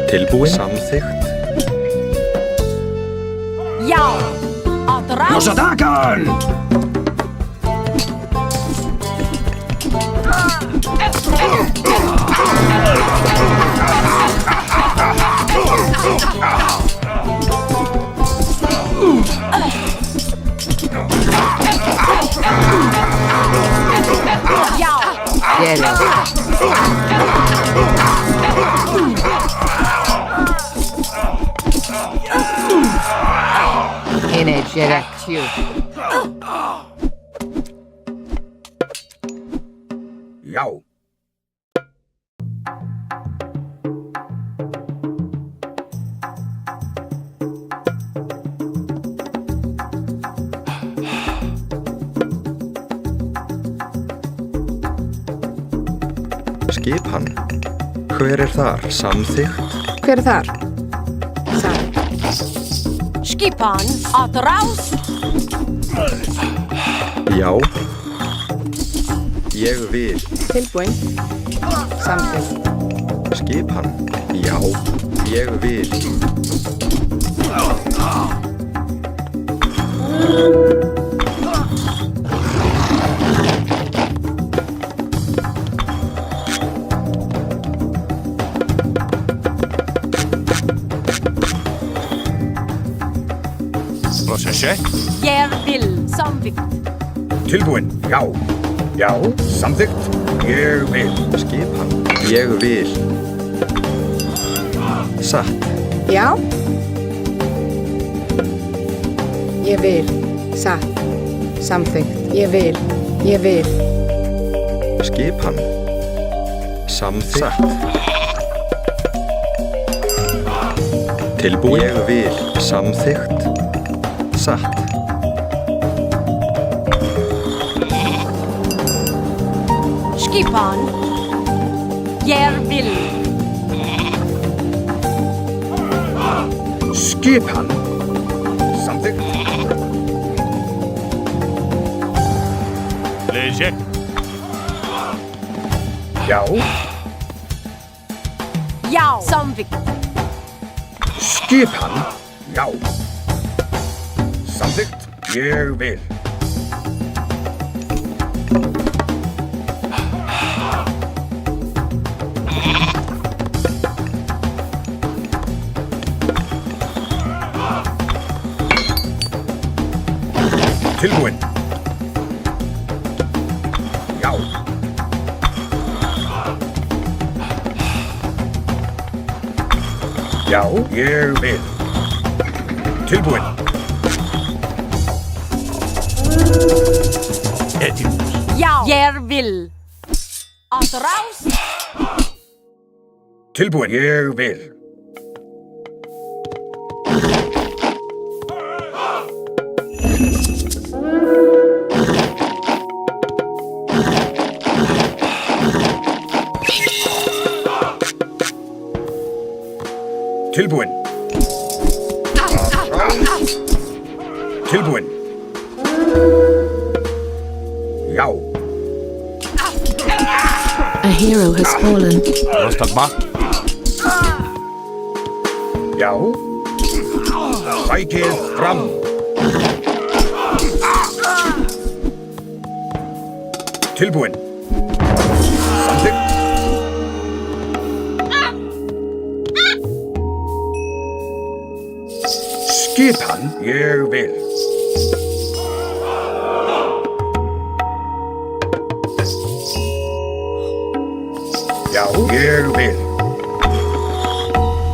Tilbúin. Samþykkt. Ja. Attraus. ¡Nos atacan! Ja. Gerek. In Gerek. Já. Skipan. Hver er þar samþykkt? Hver er þar? Skipan. Attraus. Já. Ég vil. Tilbúin. Samþykkt. Skipan. Já. Ég vil. Procesie? Jeg vil. Samvik. Tilbúin. Já. Já. Samþykkt. Ég vil. Skipan. Ég vil. Satt. Já. Ég vil. Satt. Samþykkt. Ég vil. Ég vil. Skipan. Samþykkt. Satt. Tilbúin. Ég vil. Samþykkt. Satt. Skipan. Jeg vil. Skipan. Samþykkt. Léger. Já. Ja. Samvik. Skipan. Já. Samþykkt. Ég vil. Tilbúin. Já. Já, ég vil. Tilbúin. Ja. Jeg vil. Attraus. Tilbúin. Ég vil. Tilbúin. Tilbúin. Já. A hero has fallen. Rostagma. Já. Sækið fram. Tilbúin. Samþykkt. Skipan ég vil. Já, ég vil.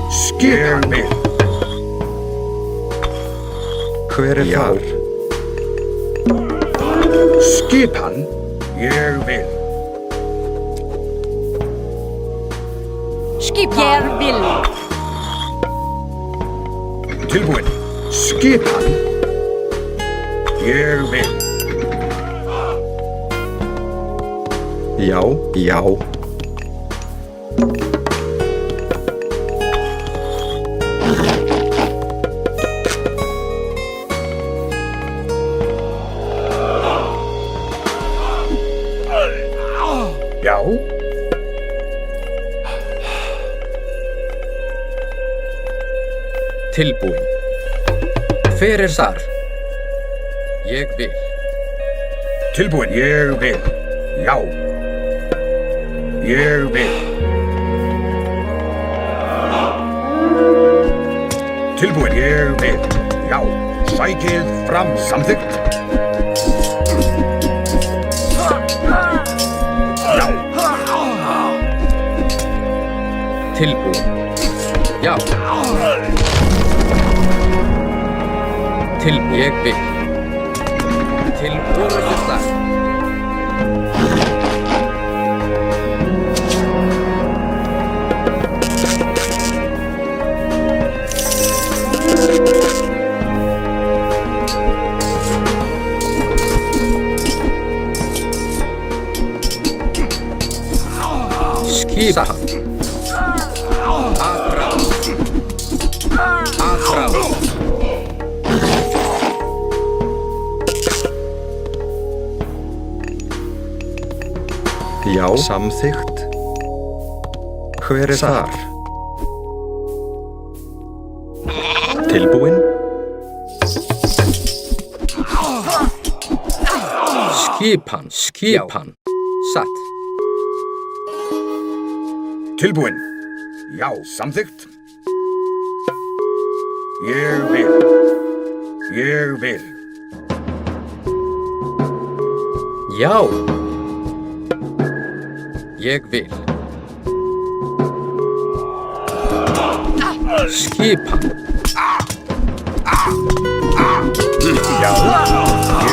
Skipan ég vil. Hver þar? Skipan ég vil. Skipan ég vil. Tilbúin. Skipan ég vil. Já, já. Já. Tilbúin. Hver þar? Ég vil. Tilbúin. Ég vil. Já. Ég vil. Tilbúin. Ég vil. Já. Sækið fram. Samþykkt. Já. Tilbúin. Já. Tilbúin. Ég vil. Tilbúin til slag. Skipan. Aðráð. Aðráð. Já, samþykkt. Hver þar? Tilbúin? Skipan. Skipan. Satt. Tilbúin. Já, samþykkt. Ég vil. Ég vil. Já. Ég vil. Skipan. Já.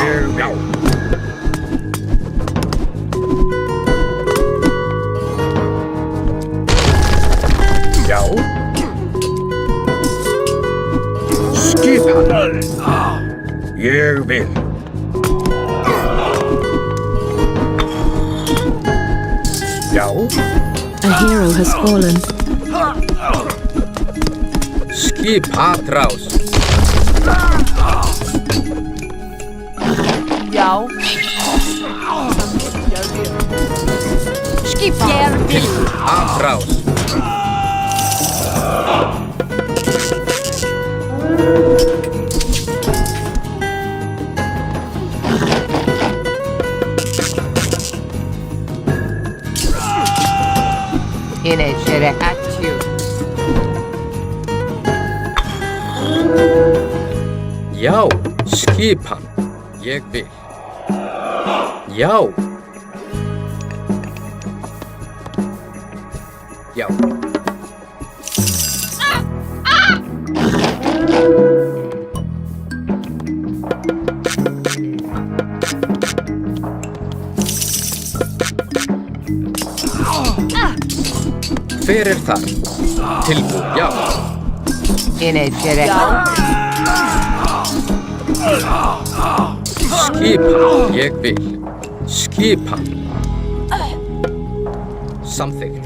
Ég vil. Já. Skipan. Ég vil. Já. A hero has fallen. Skip Atrás. Já. Skip ég vil. Atrás. Inegere atju. Já, skipan. Ég vil. Já. Já. Hver þar? Tilbúin, já. Inegere. Skipan, ég vil. Skipan. Samþykkt.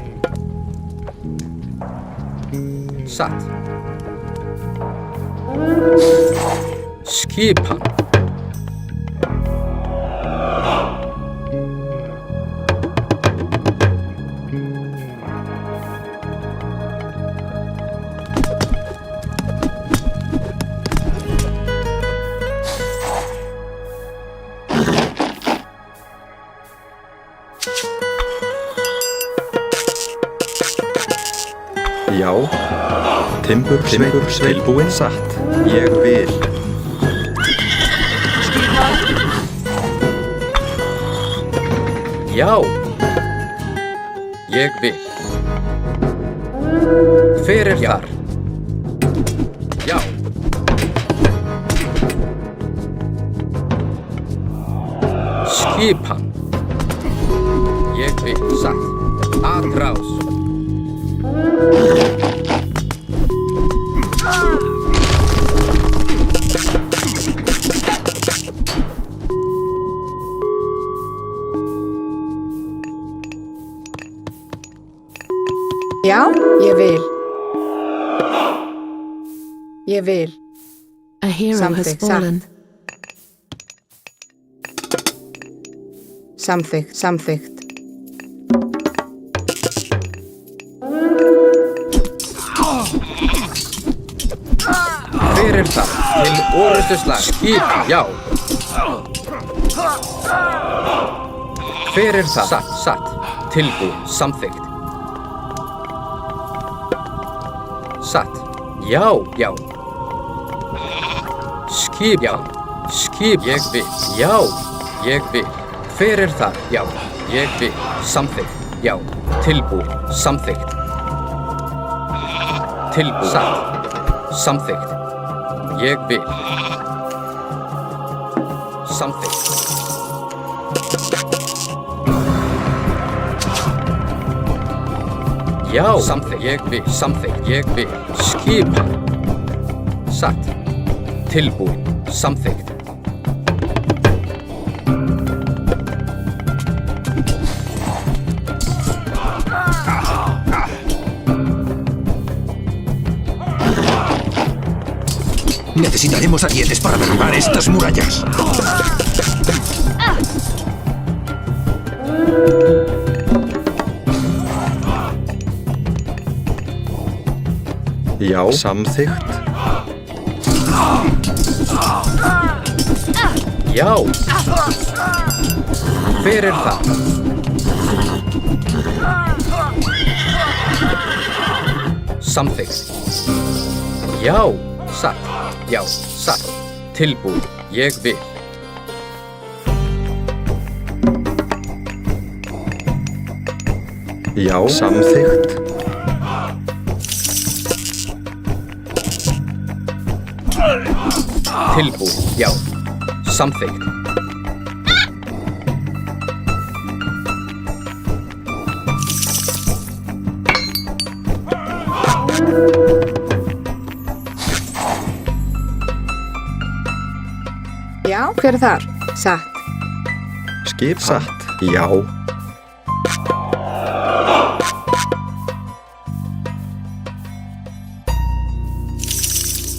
Satt. Skipan. Já. Timbursveit tilbúin. Satt. Ég vil. Já. Ég vil. Hver þar? Já. Skipan. Ég vil. Satt. Atrás. Já, ég vil. Ég vil. A hero has fallen. Samþykkt. Hver það? Til orrustuslag. Skip, já. Hver það? Satt. Tilbúin, samþykkt. Satt. Já. Skip, já. Skip, ég vil. Já, ég vil. Hver það? Já, ég vil. Samþykkt. Já. Tilbúin, samþykkt. Tilbúin. Satt. Samþykkt. Ég vil. Samþykkt. Já, samþykkt. Ég vil. Samþykkt. Ég vil. Skipan. Satt. Tilbúin. Samþykkt. Necesitaremos arietes para derribar estas murallas. Já, samþykkt. Já. Hver það? Samþykkt. Já, satt. Já, satt. Tilbúin. Ég vil. Já, samþykkt. Tilbúin. Já. Samþykkt. Já, hver þar? Satt. Skip, satt. Já.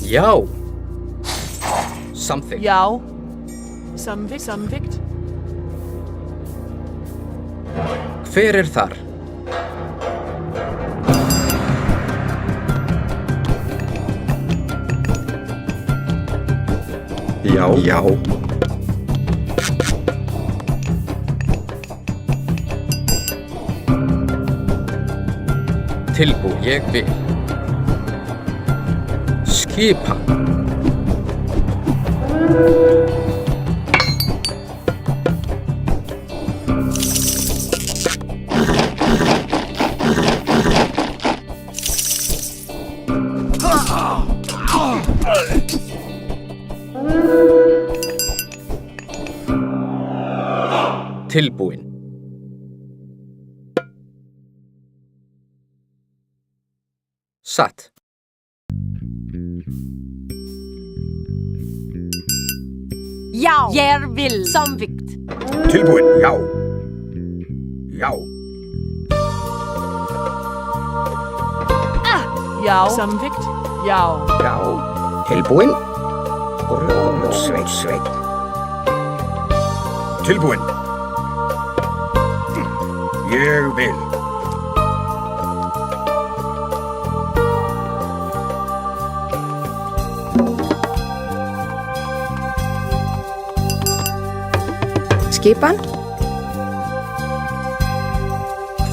Já. Samþykkt. Já. Samþykkt. Hver þar? Já. Tilbúin. Ég vil. Skipan. Tilbúin. Satt. Já, ég vil. Samþykkt. Tilbúin, já. Já. Já. Samþykkt. Já. Já. Tilbúin. Sveit. Tilbúin. Ég vil. Skipan.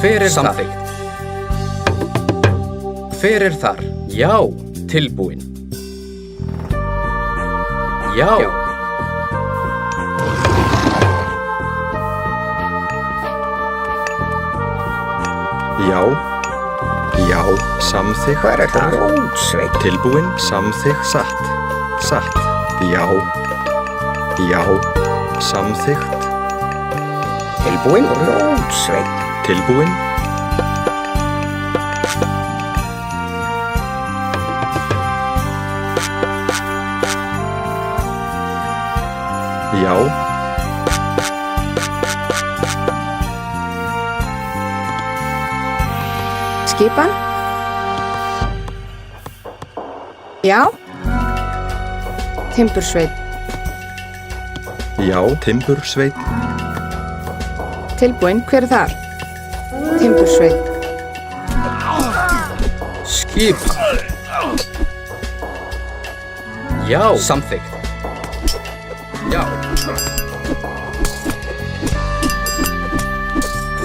Hver samþykkt? Hver er þar? Já, tilbúin. Já. Já. Já, samþykkt. Hver er það? Ljótsveit. Tilbúin, samþykkt, satt. Satt. Já. Já, samþykkt. Tilbúin, ljótsveit. Tilbúin. Já. Skipan? Já. Timbursveit. Já, timbursveit. Tilbúin, hver er þar? Timbursveit. Skipan. Já, samþykkt. Já.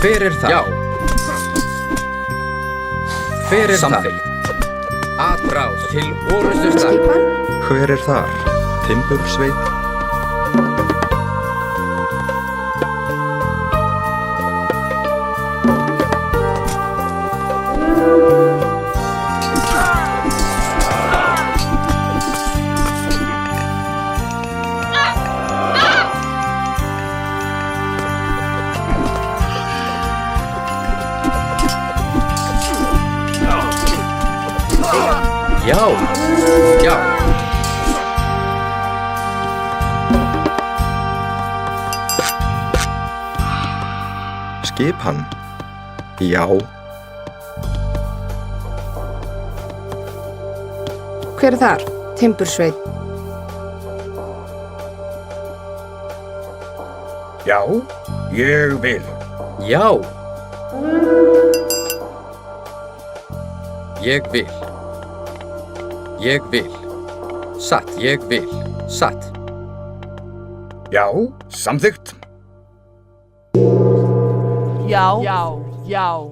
Hver er það? Já. Hver er samþykkt? Atráð til orrustuslag. Skipan? Hver er þar? Timbursveit. Já. Já. Skipan. Já. Hver er þar? Timbursveit. Já, ég vil. Já. Ég vil. Ég vil. Satt, ég vil. Satt. Já, samþykkt. Já. Já. Já.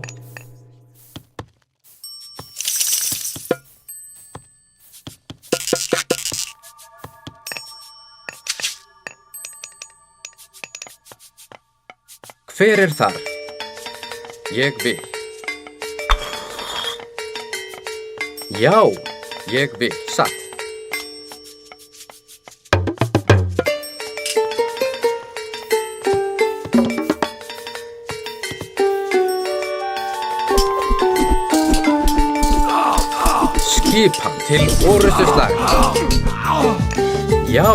Hver er þar? Ég vil. Já, ég vil. Satt. Skipan til orrustuslag. Já.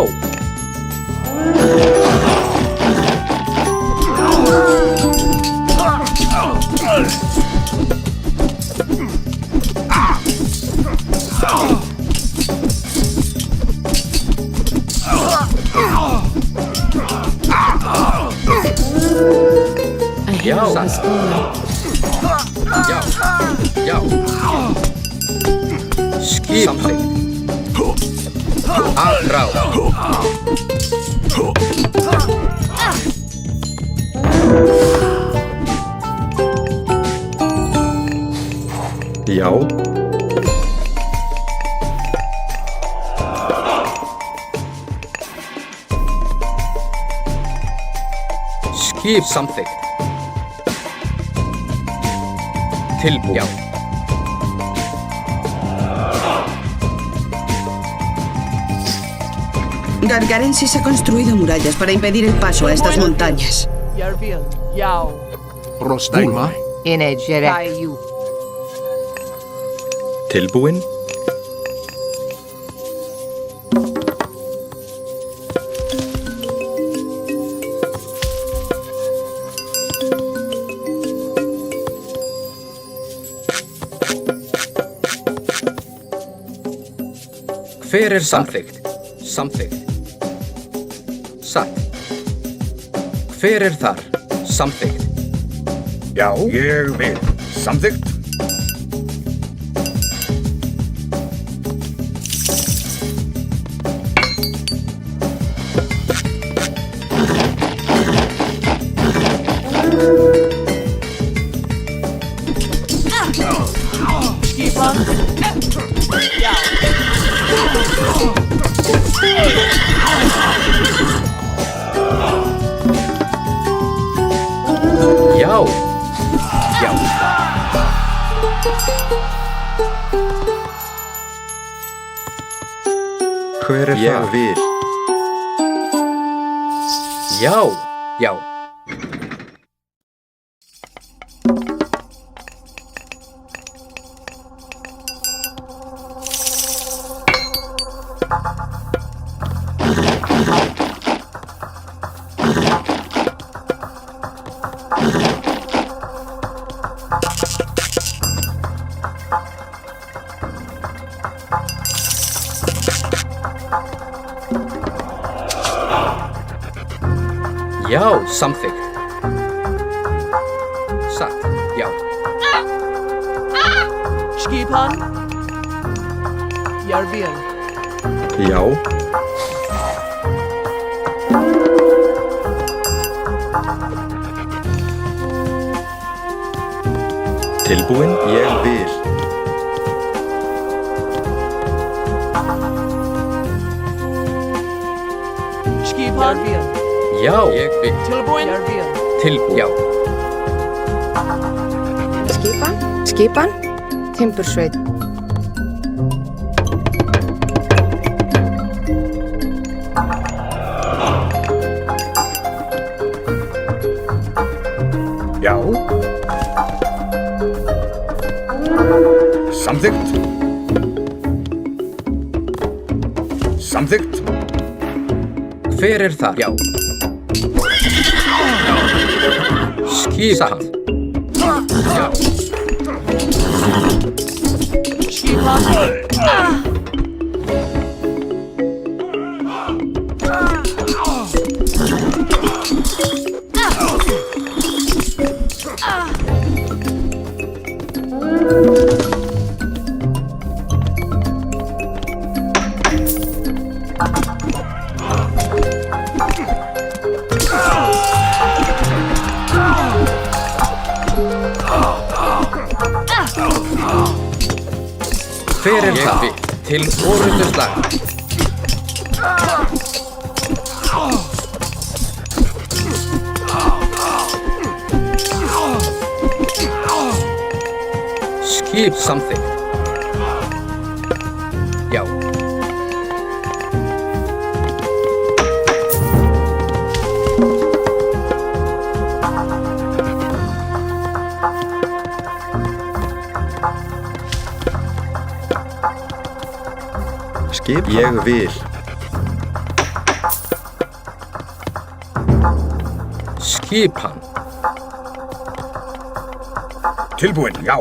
A hero has fallen. Já. Já. Skipan. Atráð. Já. Skip samþykkt. Tilbúin. Já. Gargarensis ha construido murallas para impedir el paso a estas montañas. Yarvil. Yao. Prostaima. Inegere. Kayu. Tilbúin. Hver er samþykkt? Samþykkt. Satt. Hver er þar? Samþykkt. Já, ég vil. Samþykkt. Skipan. Já. Já. Hver er það? Ég vil. Já. Já. Já, samþykkt. Satt, já. Skipan. Gjør vel. Já. Tilbúin? Ég vil. Skipan. Gjør vel. Já, ég vil. Tilbúin. Gjør vel. Tilbúin. Já. Skipan. Skipan. Timbursveit. Já. Samþykkt. Samþykkt. Hver er það? Já. Skipan. Já. Skipan. Hver er það? Til orðuslag. Skip samþykkt. Já. Skip. Ég vil. Skipan. Tilbúin, já.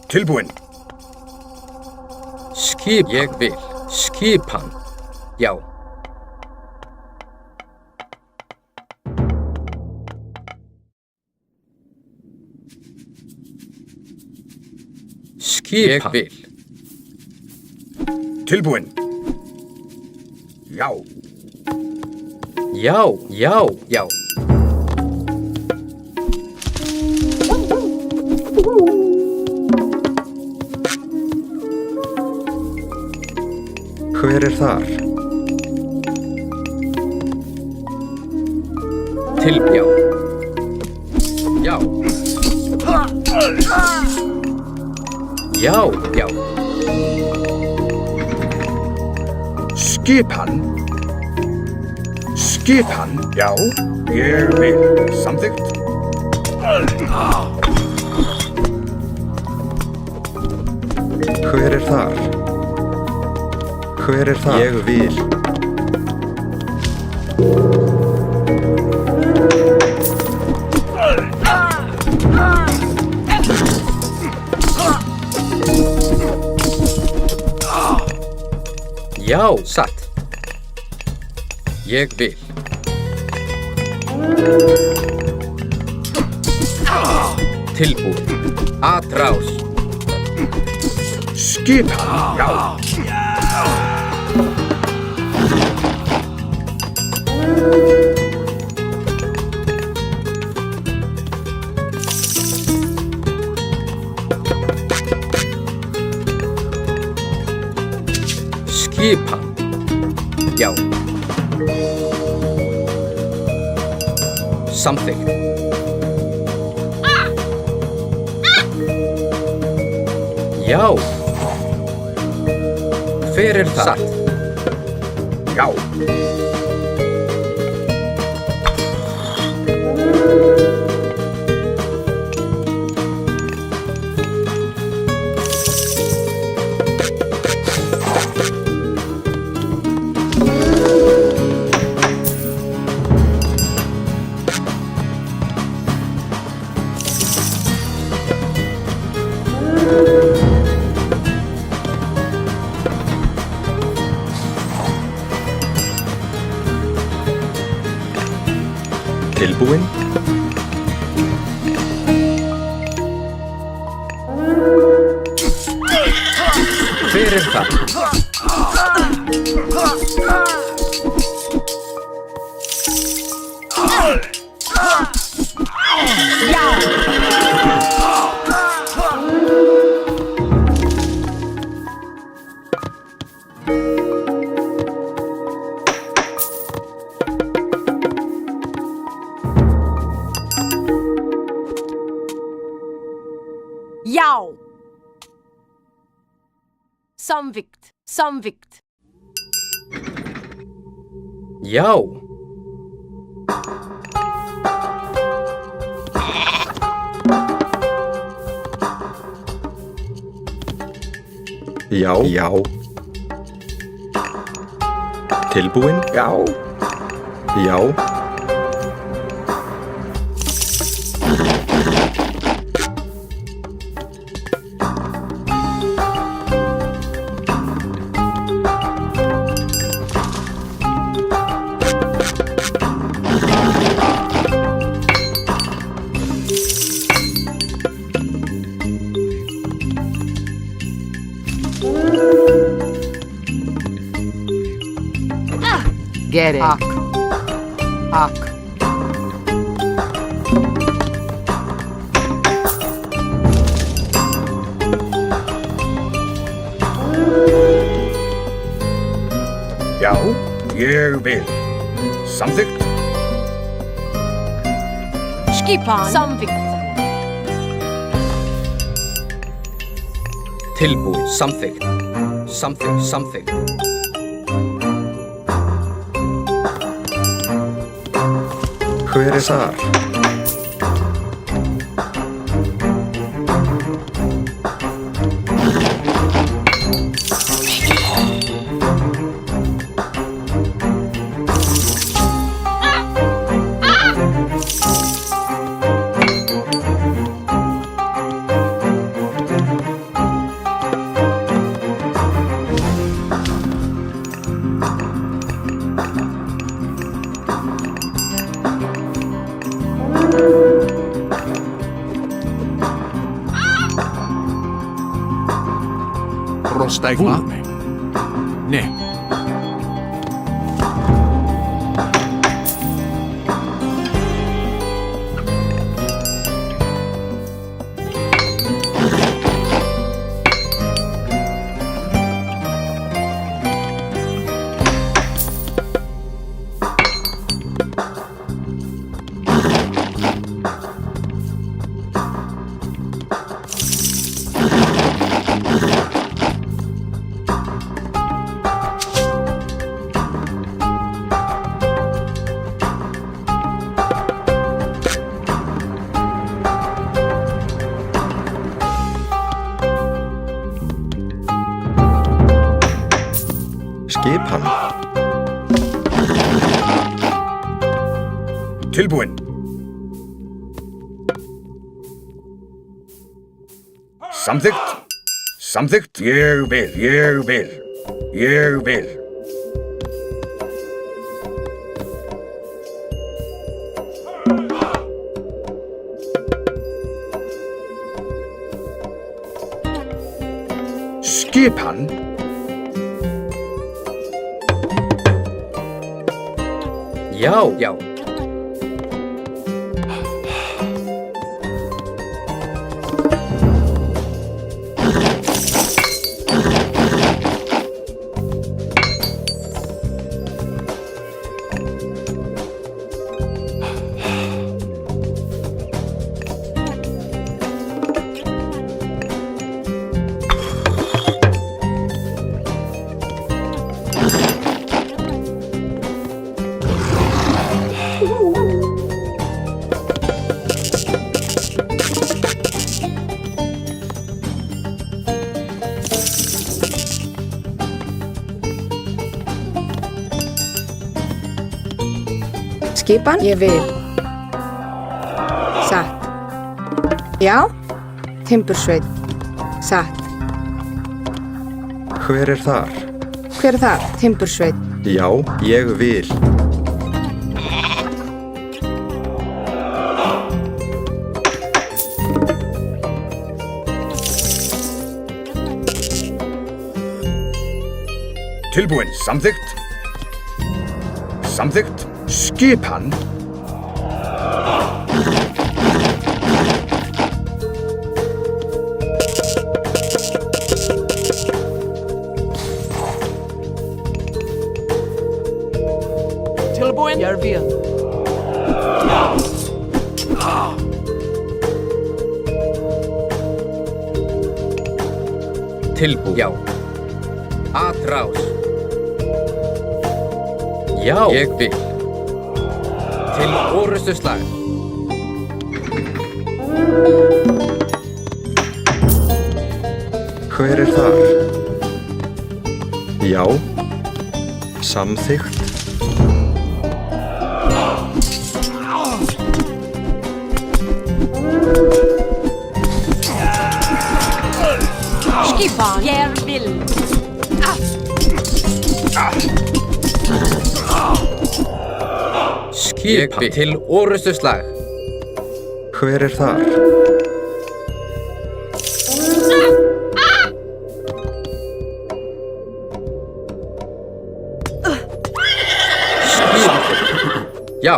Tilbúin. Skip. Ég vil. Skipan. Já. Skipan. Ég vil. Tilbúin. Já. Já, já, já. Hver er þar? Já. Já. Já, já. Skipan. Skipan, já. Ég vil. Samþykkt. Hver er þar? Hver er þar? Ég vil. Já, satt. Ég vil. Tilbúin. Atrás. Skipan, já. Skipan. Já. samþykkt. Já. Hver er það? Satt. Já. Tilbúin? Hver er það? Já. Samvikt. Samvikt. Já. Já. Já. Tilbúin? Já. Já. Get it. Ak. Ak. Já, ég vil. Samþykkt. Skipan. Samvikt. Tilbúin. Samþykkt. Samþykkt. Samþykkt. Hver er þar? Prostajmy. Ne. Skipan. Tilbúin. Samþykkt. Samþykkt. Ég vil. Ég vil. Ég vil. Skipan. Já. Já. Skipan, ég vil. Satt. Já, timbursveit. Satt. Hver er þar? Hver er þar? Timbursveit. Já, ég vil. Tilbúin, samþykkt. Samþykkt. Skipan. Tilbúin. Ég vil. Tilbúin. Já. Atrás. Já, ég vil. Til orustu slag. Hver er þar? Já. Samþykkt. Skipan. Jeg vil. Skipan. Til orustu slag. Hver er þar? Skipan. Já.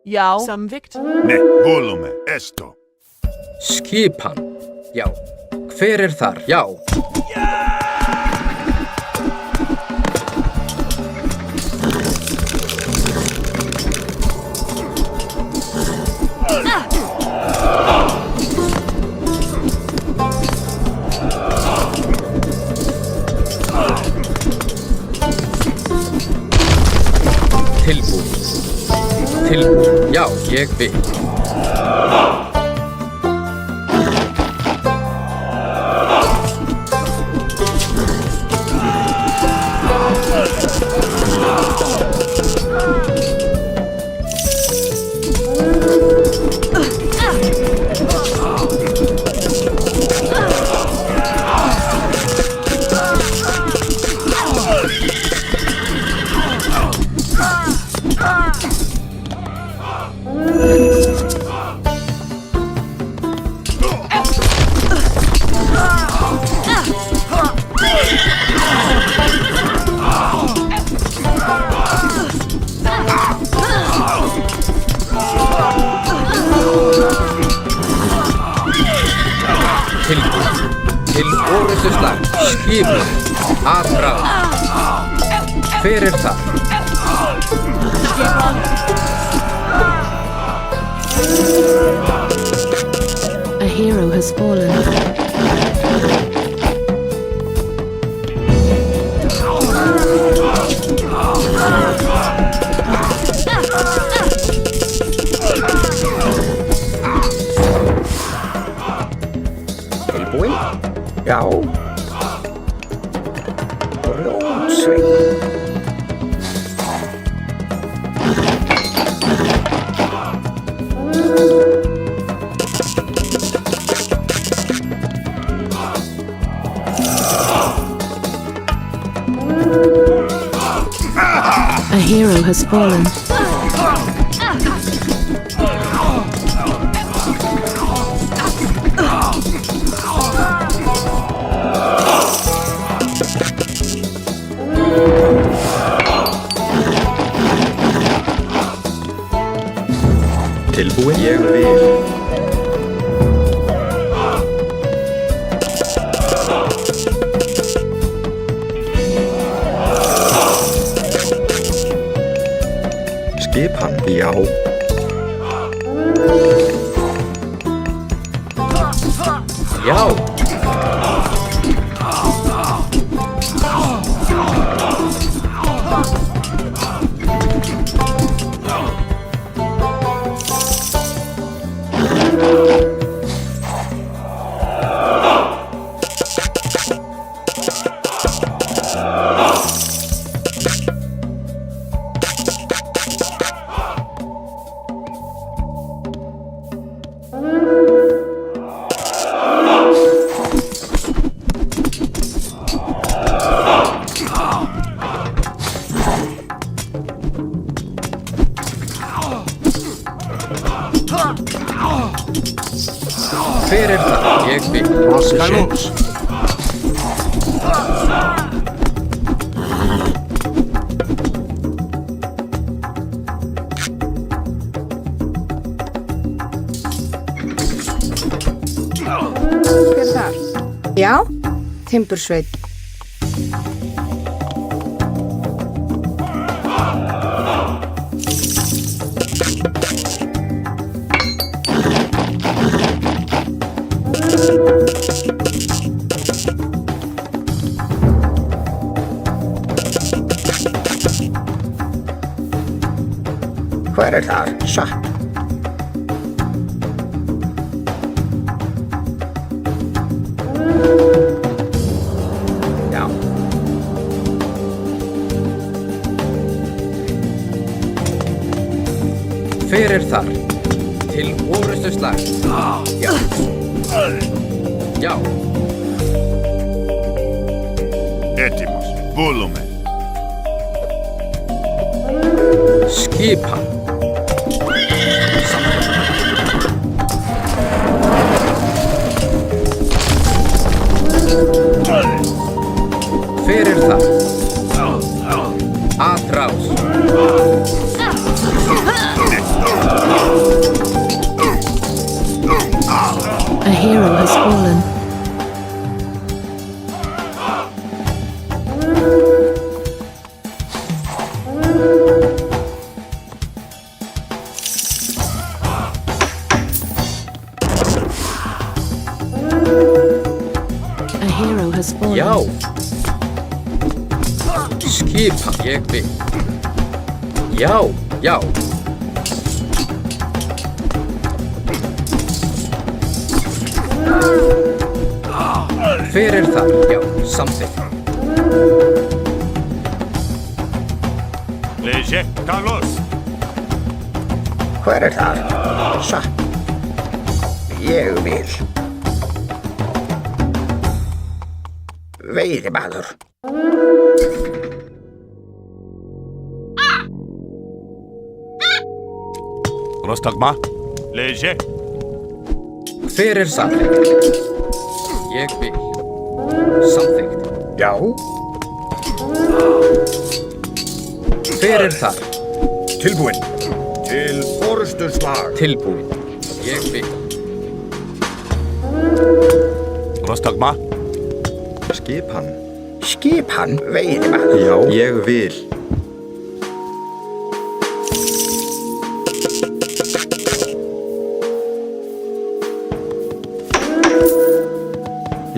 Já. Samþykkt. Ne, volume, esto. Skipan. Já. Hver er þar? Já. Tilbúin. Tilbúin. Já, ég vil. Til orustu slag. Skipan. Atrás. Hver er þar? A hero has fallen. Tilbúin? Já. Rótsveit. A hero has fallen. Tilbúin? Ég vil. Skipan? Já. Já. Hver er það? Ég vil. Proskalus. Hver er þar? Já, Timbursveit. Hver er þar? Satt. Já. Hver er þar? Til orustu slag. Já. Já. Έτοιμος. Βούλουμε. Skipan. Hver er það? Atrás. A hero has fallen. A hero has fallen. Já. Skipan. Ég vil. Já, já. Hver er það? Já, samþykkt. Λέγε, καλώς. Hver er þar? Satt. Ég vil. Veiðimaður. Πρόσταγμα. Λέγε. Hver er samþykkt? Ég vil. Samþykkt. Já. Hver er þar? Tilbúinn. Til orustuslag. Tilbúinn. Ég vil. Πρόσταγμα. Skipan. Skipan veiðimaður. Já, ég vil.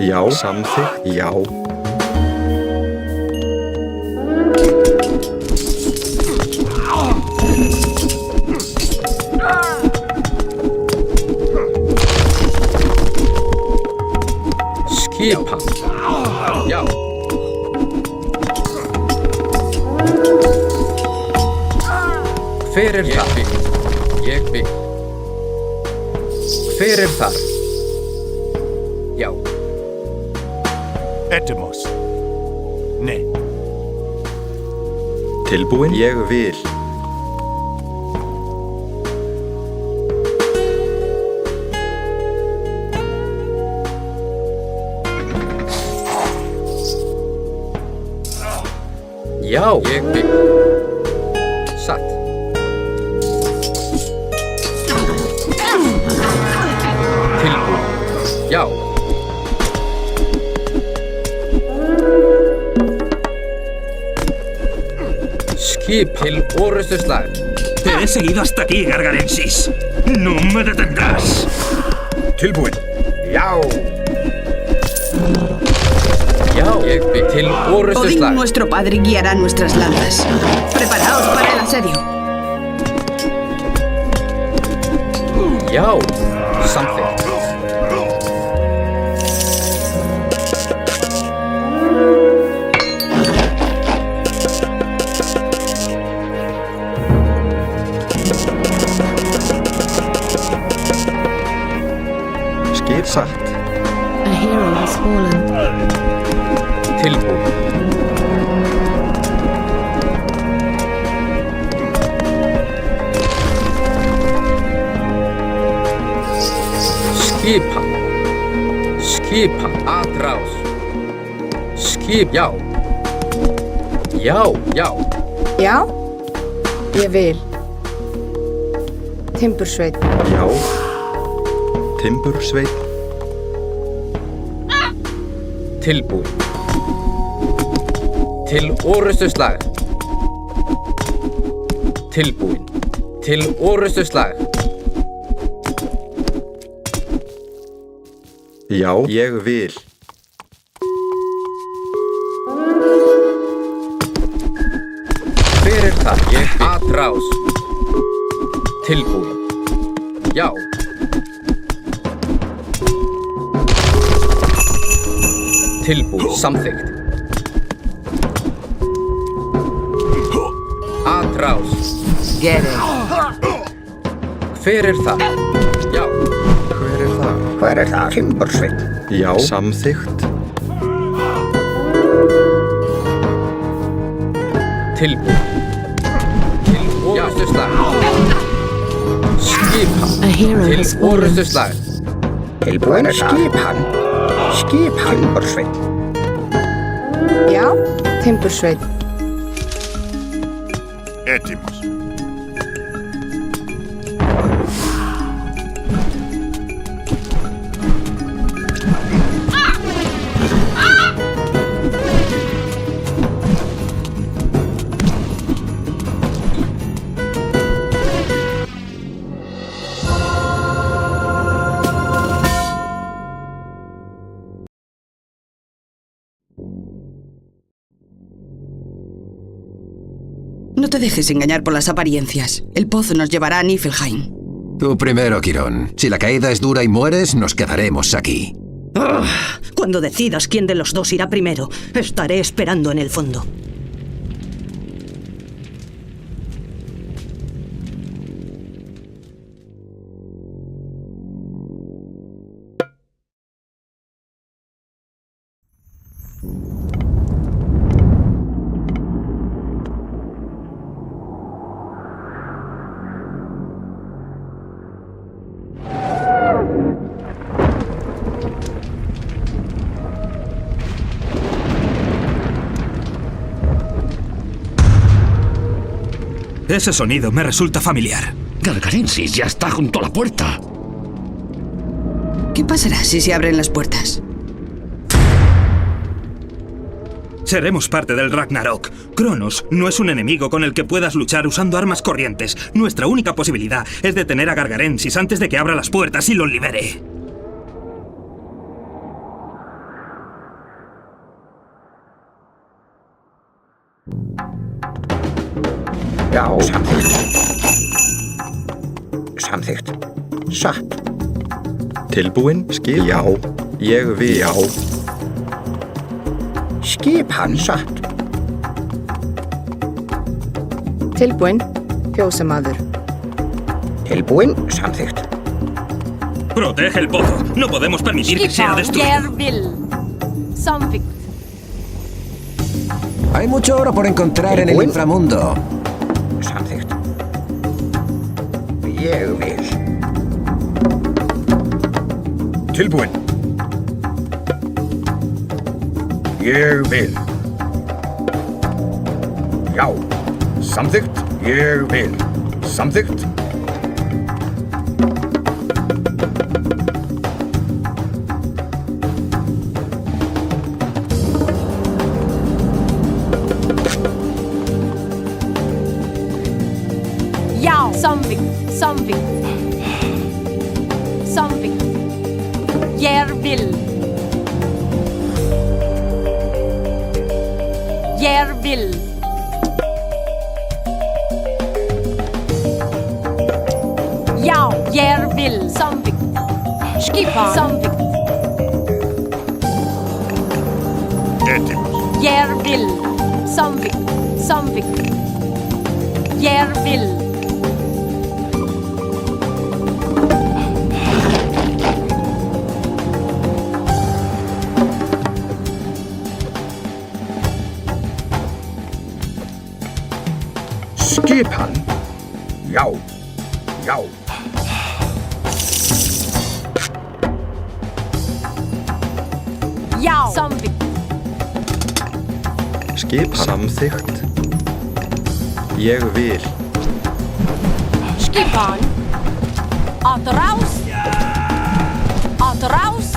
Já, samþykkt, já. Skipan. Já. Hver er það? Ég vil. Hver er það? Já. Έτοιμος. Ναι. Tilbúinn, ég vil. Já, ég vil. Satt. Tilbúinn. Já. Skip til orustuslag. Te he seguido hasta aquí, Gargarensis. No me detendrás. Tilbúinn. Já. Já, ég vil. Til orustuslag. Odín, nuestro padre, guiará nuestras lanzas. Preparaos para el asedio. Já, samþykkt. Skip satt. A hero has fallen. Tilbúinn. Skipan. Skipan. Atrás. Skip. Já. Já. Já. Já. Ég vil. Timbursveit. Já. Timbursveit. Tilbúin. Til orrustuslag. Tilbúin. Til orrustuslag. Já, ég vil. Hver það? Ég vil. Atrás. Tilbúin. Já. Tilbúin. Samþykkt. Atrás. Get it. Hver það? Já. Hver það? Hver það? Timbursveit. Já, samþykkt. Tilbúin. Til orrustuslag. Skipan. Til orrustuslag. Tilbúin skipan. Skipan. Timbursveit. Já. Timbursveit. Έτοιμος. No te dejes engañar por las apariencias. El pozo nos llevará a Niflheim. Tú primero, Quirón. Si la caída es dura y mueres, nos quedaremos aquí. Cuando decidas quién de los dos irá primero, estaré esperando en el fondo. Ese sonido me resulta familiar. Gargarensis ya está junto a la puerta. ¿Qué pasará si se abren las puertas? Seremos parte del Ragnarok. Cronos no es un enemigo con el que puedas luchar usando armas corrientes. Nuestra única posibilidad es detener a Gargarensis antes de que abra las puertas y los libere. Já, samþykkt. Samþykkt. Satt. Tilbúin, skip. Já, ég vil. Já. Skipan satt. Tilbúin. Fjósamaður. Tilbúin, samþykkt. Protege el pozo. No podemos permitir que sea destruido. Samþykkt. Hay mucho oro por encontrar en el inframundo. Samþykkt. Ég vil. Tilbúin. Ég vil. Já. Samþykkt. Ég vil. Samþykkt. Já, samþykkt. Samþykkt. Samþykkt. Ég vil. Ég vil. Já, ég vil. Samþykkt. Skipan. Samþykkt. Έτοιμος. Ég vil. Samþykkt. Samþykkt. Ég vil. Skipan. Já. Já. Já. Samþykkt. Skip samþykkt. Ég vil. Skipan. Að rás. Að rás.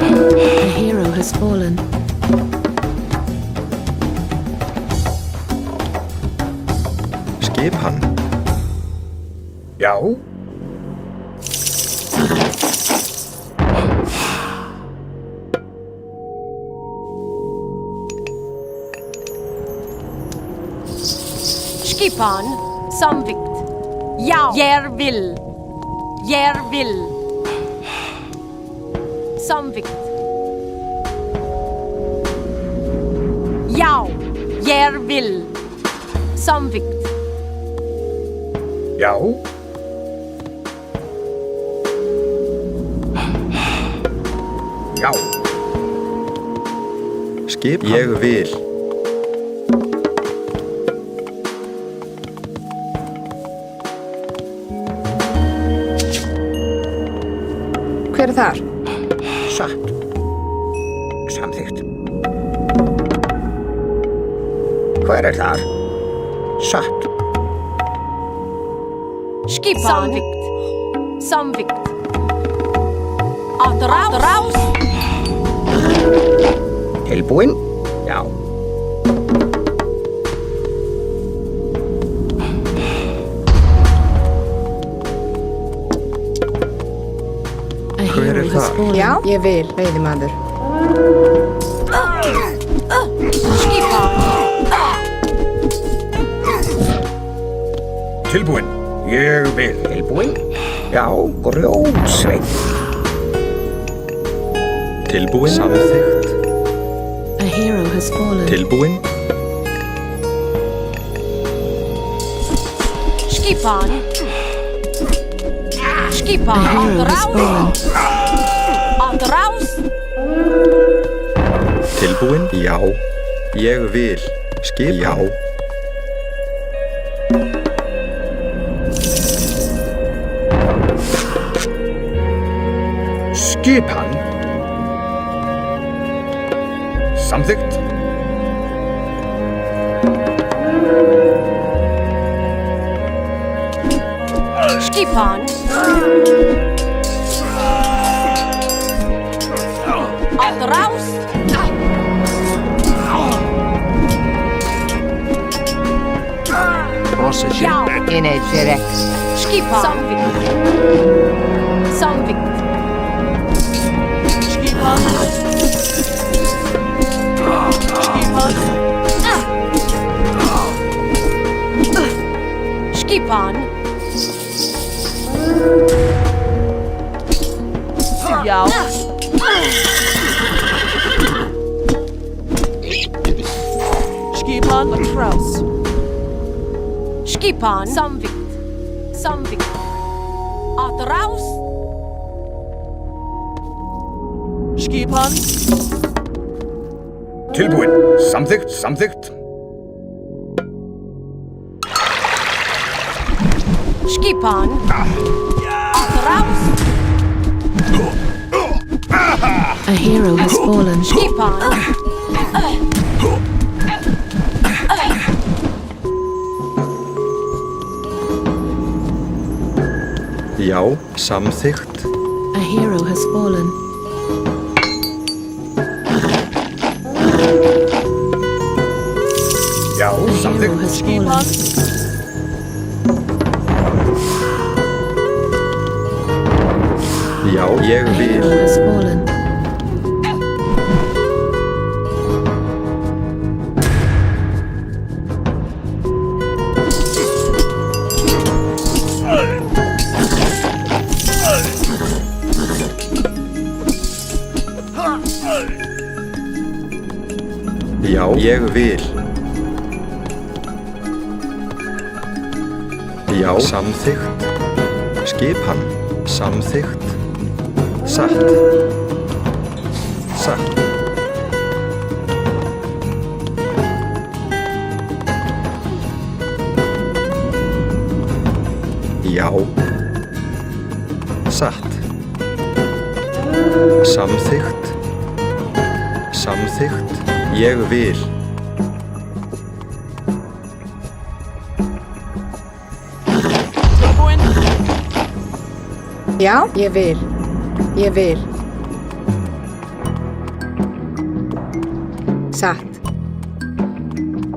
A hero has fallen. Skip hann. Já. Skipan. Samþykkt. Já. Ég vil. Ég vil. Samþykkt. Já. Ég vil. Samþykkt. Já. Já. Skip hann. Ég vil. Hver er þar? Satt. Samþykkt. Hver er þar? Satt. Skipan. Samþykkt. Samþykkt. Að rás. Tilbúin? Já. A hero has fallen. Já, ég vil, veiðimaður. Tilbúin? Ég vil. Tilbúin? Já, grjótsveinn. Tilbúin. Samþykkt. A hero has fallen. Tilbúin. Skipan. Skipan. A hero has fallen. Að rás. Tilbúin. Já. Ég vil. Skip. Já. Skipan. Samþykkt. Skipan. Að rás. Procession. Já. Initiative. Skipan. Samþykkt. Samþykkt. Skipan. Skipan. Skipan. Já. Skipan. Að rás. Skipan. Samþykkt. Samþykkt. Að rás. Skipan. Tilbúin. Samþykkt, samþykkt. Skipan. Að rás. A hero has fallen. Skipan. Já. Samþykkt. A hero has fallen. Já, A hero samþykkt. has fallen. Já. Ég A vil. hero has fallen. Já. Ég vil. Já. Samþykkt. Skip hann. Samþykkt. Satt. Satt. Já. Satt. Samþykkt. Samþykkt. Ég vil. Já, ég vil. Ég vil. Satt.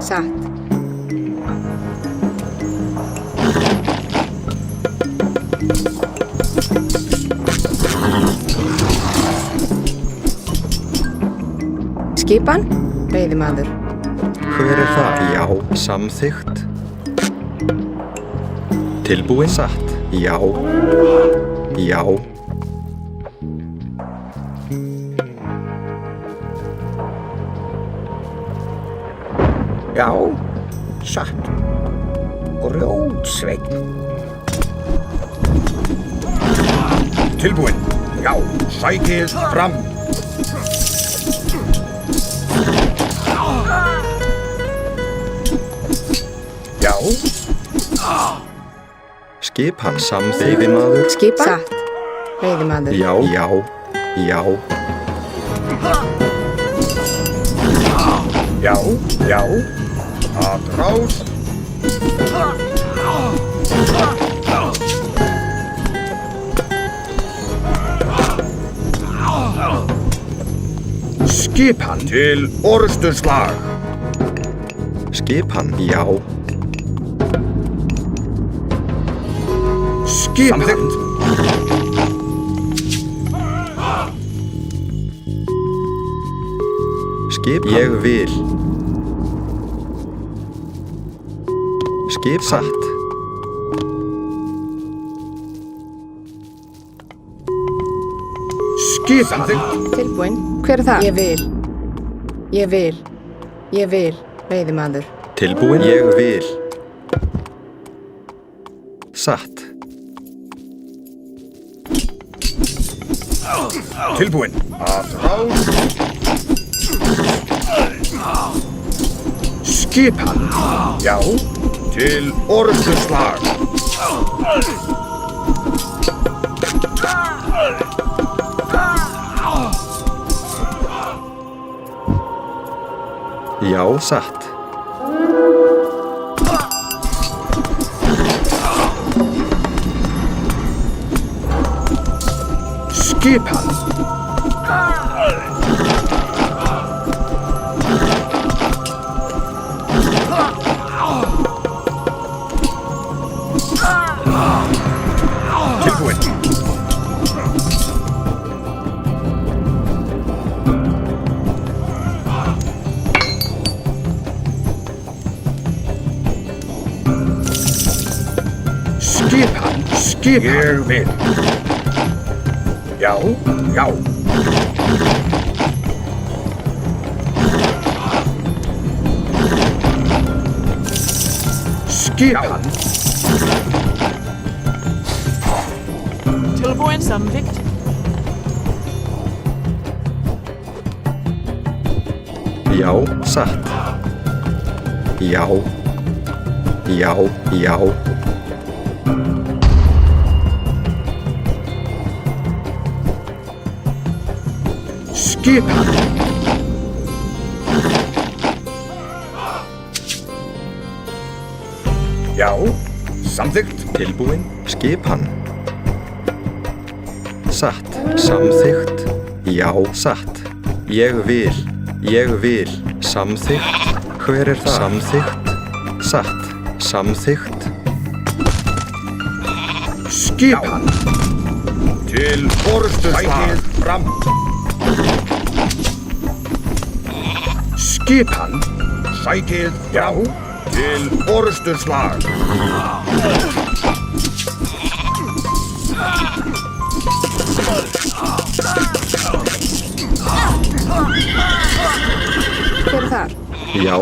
Satt. Skipan, veiðimaður. Hver það? Já. Samþykkt. Tilbúin. Satt. Já. Já. Já, satt. Grjótsveinn. Tilbúin. Já, sækið fram. Já. Skipan. Veiðimaður. Skipan. Satt. Veiðimaður. Já. Já. Já. Já, já. Að rás. Skipan til orrustuslag. Skipan. Já. Skipan. Skipan. Ég vil. Skip. Satt. Skipan. Tilbúin. Hver er það? Ég vil. Ég vil. Ég vil. Veiðimaður. Tilbúin. Ég vil. Satt. Tilbúin. Að rás. Skipan. Já. Til orrustuslag. Já, satt. Skipan. Tilbúin. Skipan. Skipan. Ég vil. Já, já. Skipan. Tilbúin samþykkt. Já, satt. Já. Já, já. Skipan. Já, samþykkt. Tilbúin. Skipan. Satt. Samþykkt. Já, satt. Ég vil. Ég vil. Samþykkt. Hver er það? Samþykkt. Satt. Samþykkt. Skipan. Til orrustuslag. Sækið fram. Skipan. Sækið. Já. Til orrustuslag. Hver er þar? Já.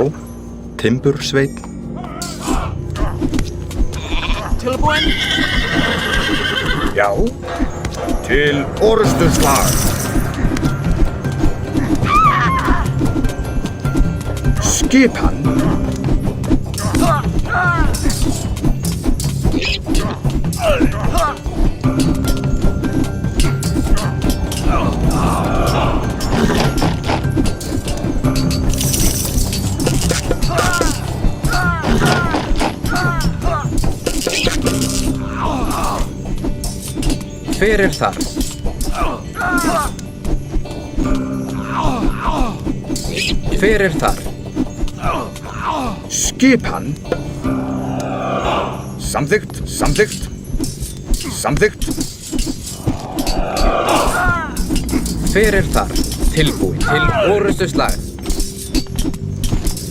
Timbursveinn. Tilbúin. Já. Til orrustuslag. Skipan. Fyrir þar. Fyrir þar. Skipan. Samþykkt, samþykkt. Samþykkt. Fyrir þar. Tilbúin til orustu slag.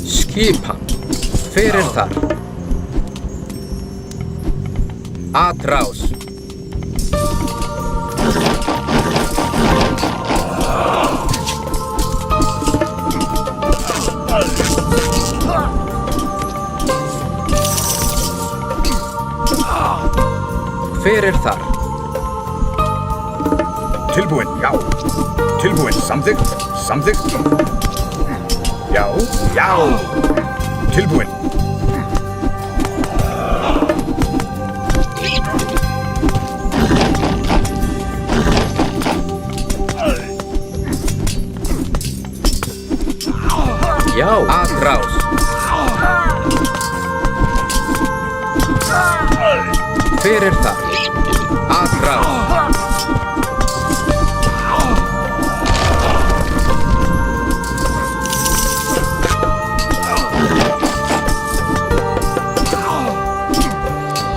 Skipan. Fyrir þar. Atrás. Fyrir þar. Tilbúin, já. Tilbúin, samþykkt, samþykkt. Já, já. Tilbúin. Já, atrás. Fyrir þar. Atrás.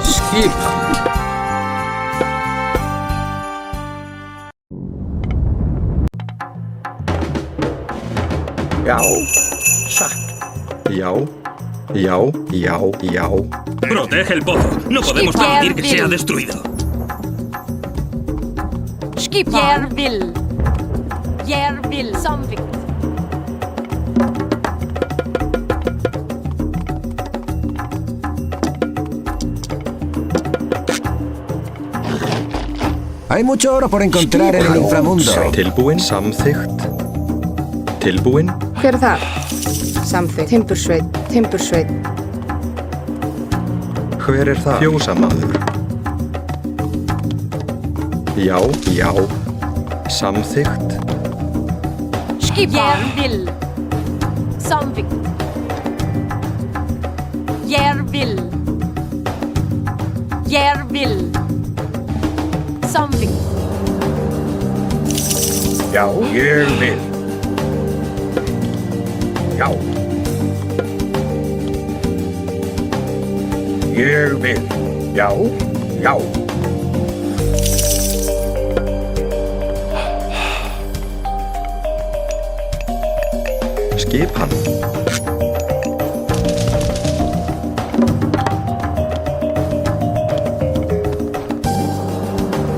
Skipan. Já. Satt. Já. Ya, ya, ya. Protege el pozo. No podemos permitir que sea destruido. Skipan. Järvill. Samvikt. Hay mucho oro por encontrar en el inframundo. Tilbúin, samþykkt. Tilbúin. Hver er það? Samþykkt. Timbursveit. Timbursveit. Hver er það? Fjósamaður. Já, já. Samþykkt. Järvill. Samvikt. Järvill. Järvill. Samvikt. Já, ég vil. Já. Ég vil. Já, já. Skipan.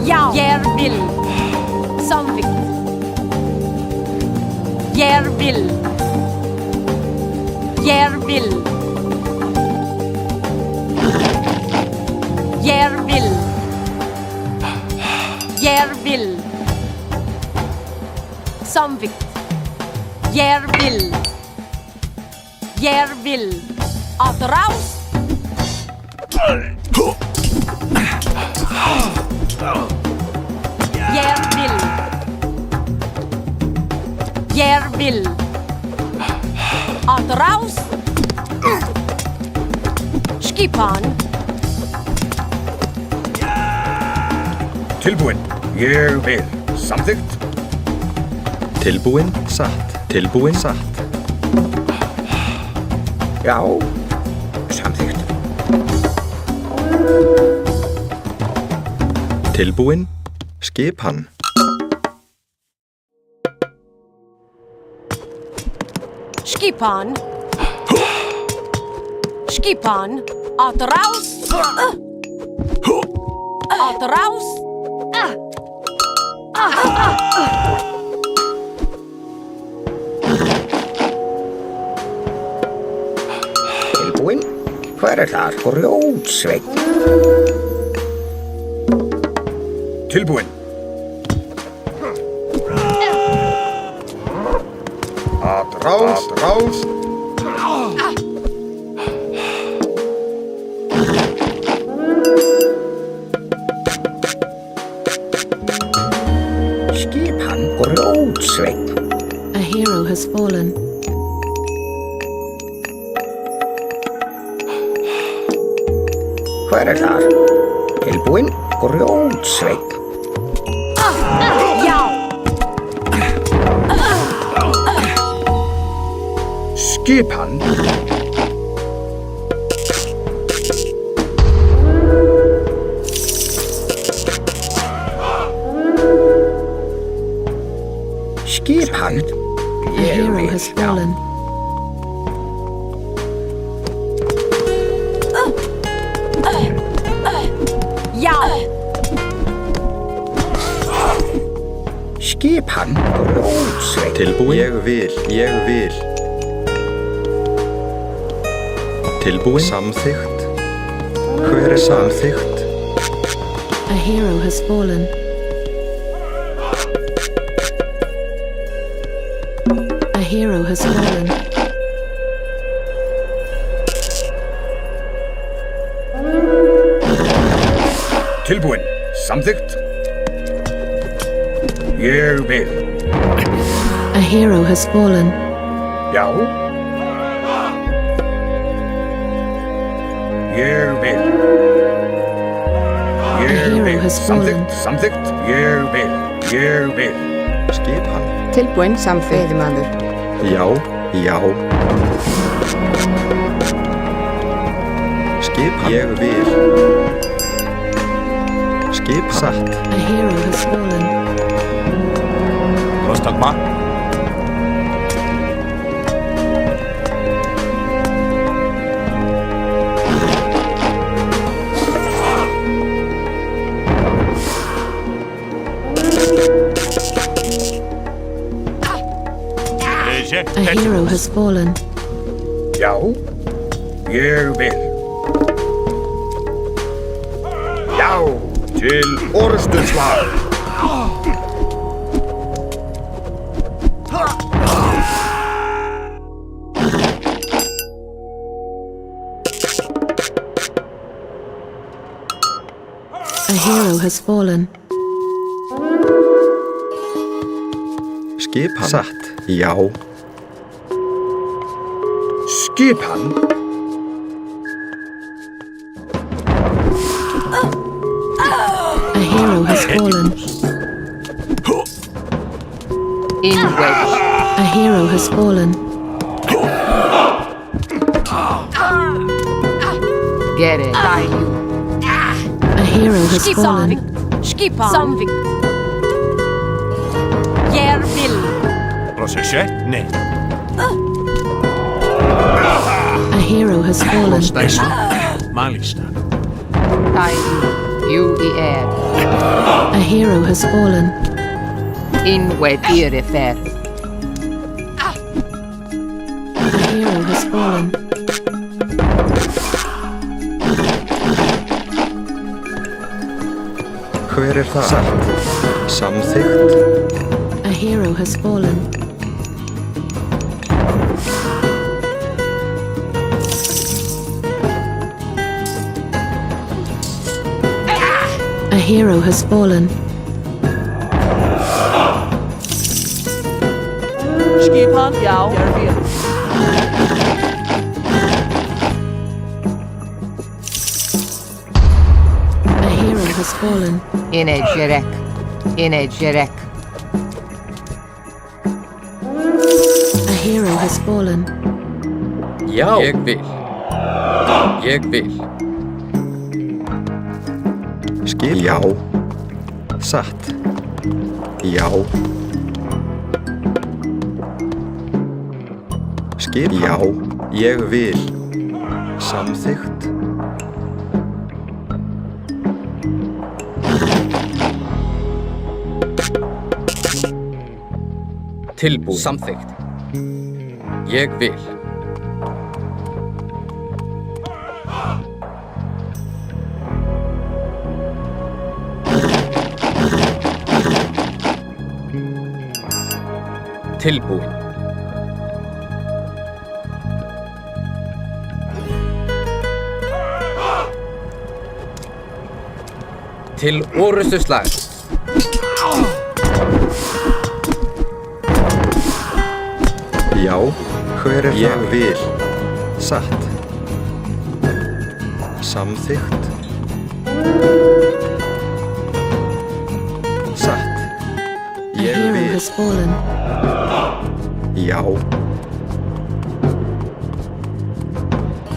Ja. Järvill. Samvikt. Järvill. Järvill. Järvill. Järvill. Samvikt. Järvill. Järvill. Atraus. Järvill. Järvill. Atraus. Skipan. Tilbúin. Ég vil. Samþykkt. Tilbúin, satt. Tilbúin, satt. Já. Samþykkt. Tilbúin, skipan. Skipan. Skipan. Atraus. Atraus. Tilbúin. Hver er það? Grjótsveit. Tilbúin. Atrás. Atrás. Grjótsveinn. A hero has fallen. Hver þar? Tilbúinn, Grjótsveinn. Já. Skipan. Skipan. A hero has fallen. Já. Skipan. Grjótsveinn. Tilbúin. Ég vil. Tilbúin. Samþykkt. Hver samþykkt? A hero has fallen. A hero has fallen. Tilbúinn. Samþykkt. Ég vil. A hero has fallen. Já. Ég vil. A hero has fallen. Samþykkt. Ég vil. Skipan. Tilbúinn, samþykkt maður. Já. Skipan. Ég vil. Skip satt. A hero has fallen. Rostagma. A hero has fallen. Já. Ég vil. Já. Til orrustuslag. A hero has fallen. Skipan. Satt. Já. Skipan. A hero has fallen. In wedge. A hero has fallen. Get it. Die you. A hero has fallen. Skipan. Samþykkt. Ég vil. Prosesje? Nee. A hero has fallen. Malista. Die you. You I air. A hero has fallen. In wedge. Irifer. A hero has fallen. Hver það? Satt. Samþykkt. A hero has fallen. A hero has fallen. Skipan. Já. Ég vil. A hero has fallen. In a jerek. In a jerek. A hero has fallen. Já. Ég vil. Skip. Já. Satt. Já. Skip. Já. Ég vil. Samþykkt. Tilbúin. Samþykkt. Ég vil. Tilbúin. Til orrustuslag. Já. Hver er það? Ég vil. Satt. Samþykkt. Satt. A hero has fallen. Já.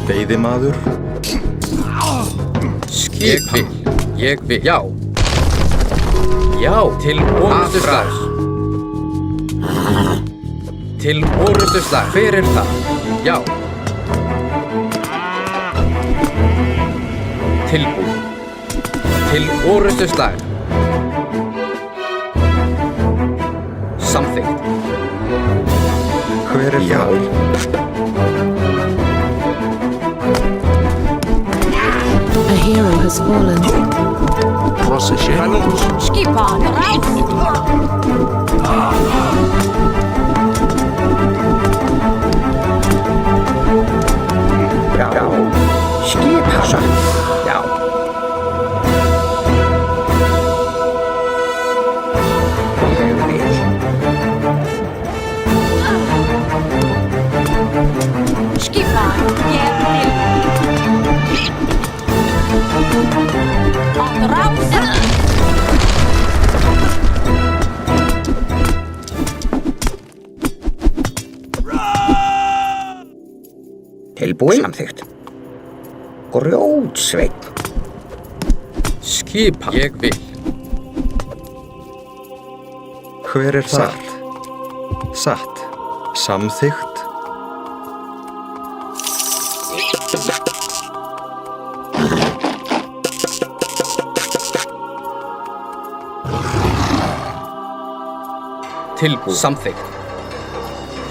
Veiðimaður. Skipan. Ég vil. Já. Já. Til orustuslag. Til orustuslag. Hver er það? Já. Tilbúin. Til orustuslag. Samþykkt. Hver er það? A hero has fallen. Skipan, raus! Já. Skipan. Já. Ég vil. Skipan, ég vil. Og raus! Tilbúin. Samþykkt. Grjótsveinn. Skipan. Ég vil. Hver er það? Satt. Samþykkt. Tilbúin. Samþykkt.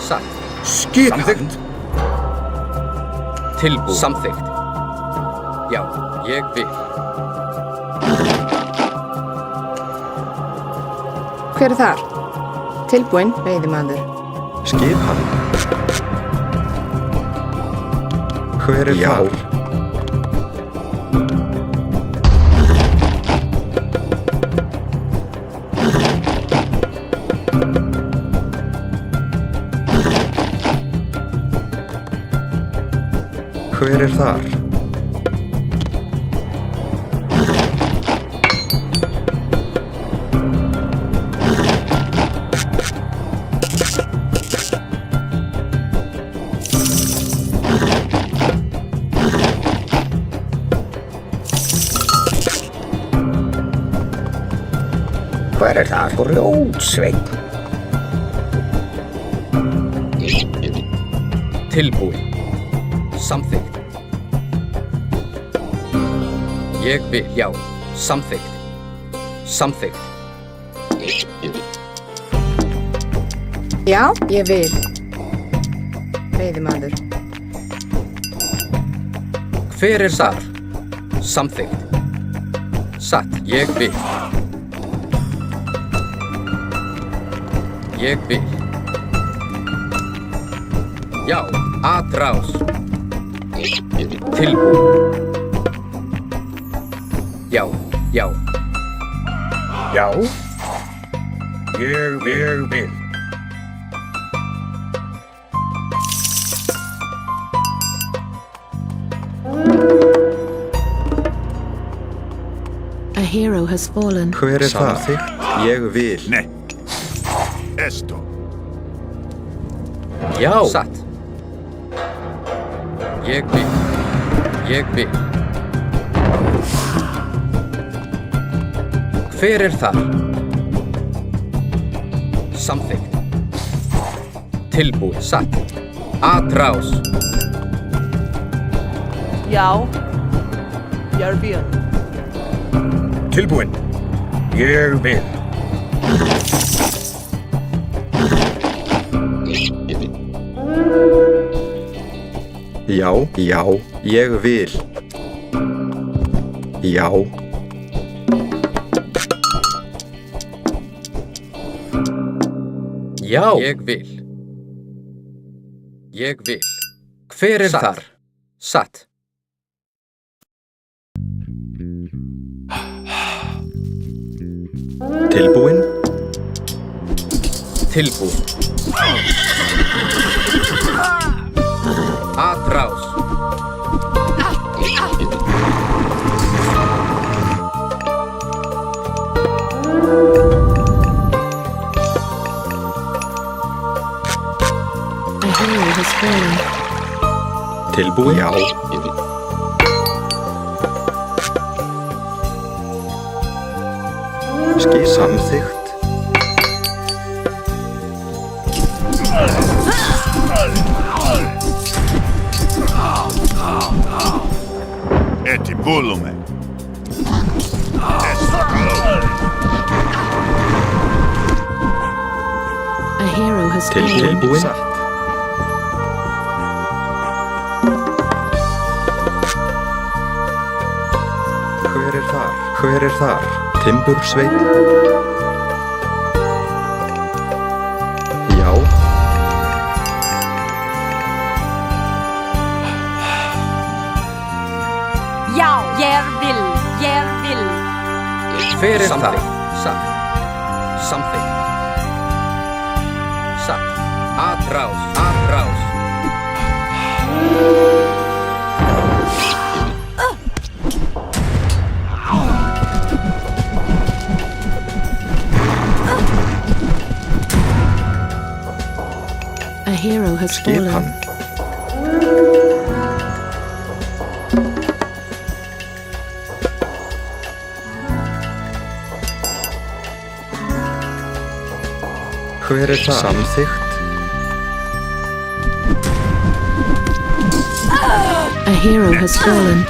Satt. Skipan. Samþykkt. Tilbúin. Samþykkt. Já, ég vil. Hver er þar? Tilbúin, veiðimaður. Skipan. Hver er það? Hver er þar? Hver er það? Grjótsveinn. Tilbúin. Samþykkt. Ég vil. Já. Samþykkt. Samþykkt. Já, ég vil. Veiðimaður. Hver er þar? Samþykkt. Satt. Ég vil. Ég vil. Já. Atrás. Tilbúin. Já. Já. Já. Ég vil. A hero has fallen. Hver er það? Ég vil. Nei. Esto. Já. Satt. Ég vil. Ég vil. Hver er þar? Samþykkt. Tilbúið. Satt. Atrás. Já. Jag vil. Tilbúin. Ég vil. Já, já, ég vil. Já. Já. Ég vil. Ég vil. Hver er þar? Satt. Tilbúin? Tilbúin. Atraus. A hero has fallen. Tilbúin? Já. Samþykkt. Etibulume. A hero has fallen. Tilbúin? Hver er þar? Timbursveit? Já. Já, ég vil. Hver er það? Satt. Something. Satt. Atraus. A hero has fallen. Hver er það? Samþykkt. A hero has fallen.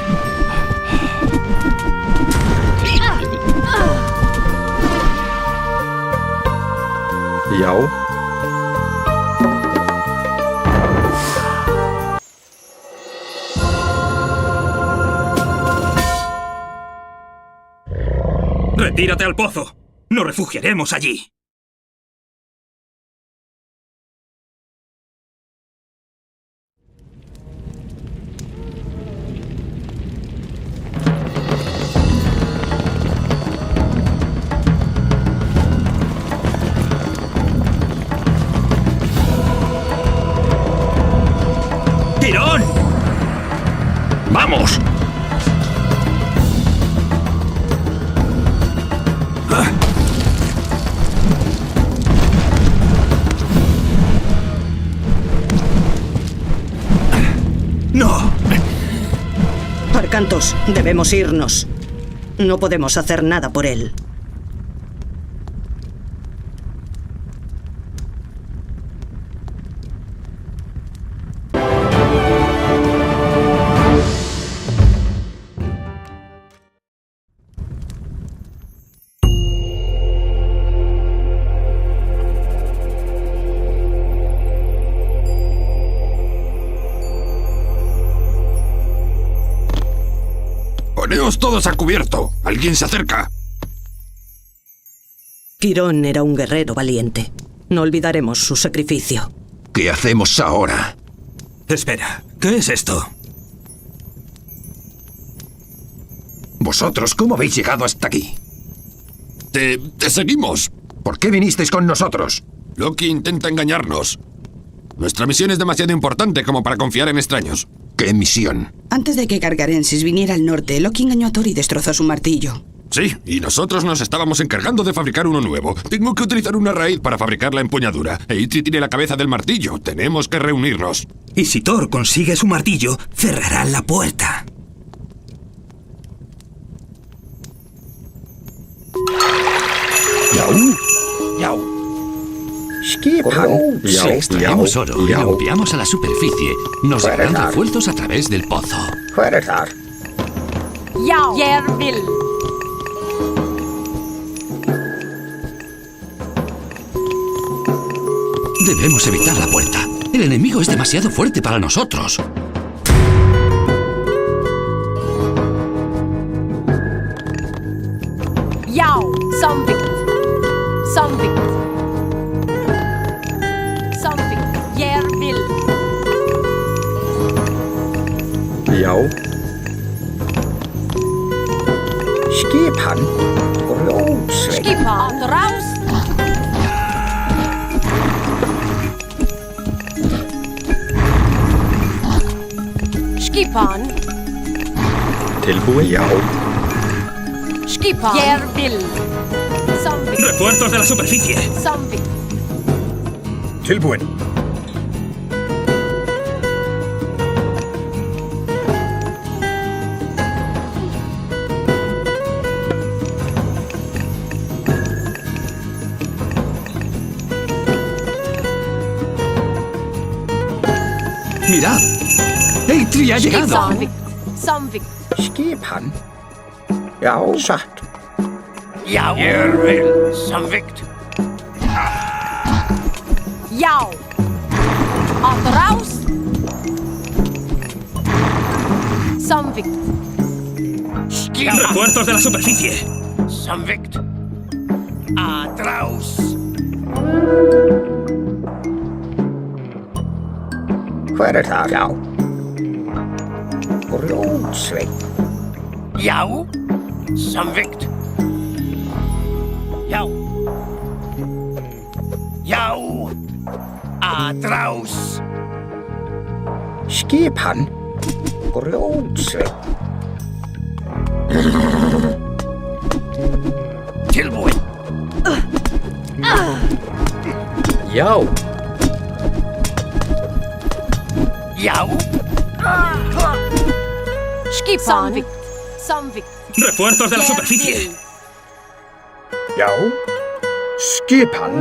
Já. ¡Retírate al pozo! ¡Nos refugiaremos allí! ¡Tirón! ¡Vamos! ¡No! Arcantos, debemos irnos. No podemos hacer nada por él. ¡Poneos todos a cubierto! ¡Alguien se acerca! Quirón era un guerrero valiente. No olvidaremos su sacrificio. ¿Qué hacemos ahora? Espera, ¿qué es esto? ¿Vosotros cómo habéis llegado hasta aquí? Te seguimos. ¿Por qué vinisteis con nosotros? Loki intenta engañarnos. Nuestra misión es demasiado importante como para confiar en extraños. ¿Qué misión? Antes de que Gargarensis viniera al norte, Loki engañó a Thor y destrozó su martillo. Sí, y nosotros nos estábamos encargando de fabricar uno nuevo. Tengo que utilizar una raíz para fabricar la empuñadura. Eitri tiene la cabeza del martillo. Tenemos que reunirnos. Y si Thor consigue su martillo, cerrará la puerta. Yau. Si extraemos oro y lo enviamos a la superficie, nos darán refuerzos a través del pozo. Já, ég vil. Debemos evitar la puerta. El enemigo es demasiado fuerte para nosotros. Já, samþykkt. Ég vil. Já. Skipan. Skipan, raus. Skipan. Tilbúin? Já. Skipan. Ég vil. Samvikt. Refuerzos de la superficie. Samvikt. Tilbúin. ¡Mirad! ¡Eitri ha llegado! Samvikt. Samvikt. Skipan. Já, satt. Já. Ég vil. Samvikt. Já. Atraus. Samvikt. Refuerzos de la superficie. Samvikt. Atraus. Hver það? Já. Grjótsveinn. Já. Samvikt. Já. Já. Atraus. Skipan. Grjótsveinn. Tilbúin. Já. Já. Skipan. Samvikt. Samvikt. Refuerzos de la superficie. Já. Skipan.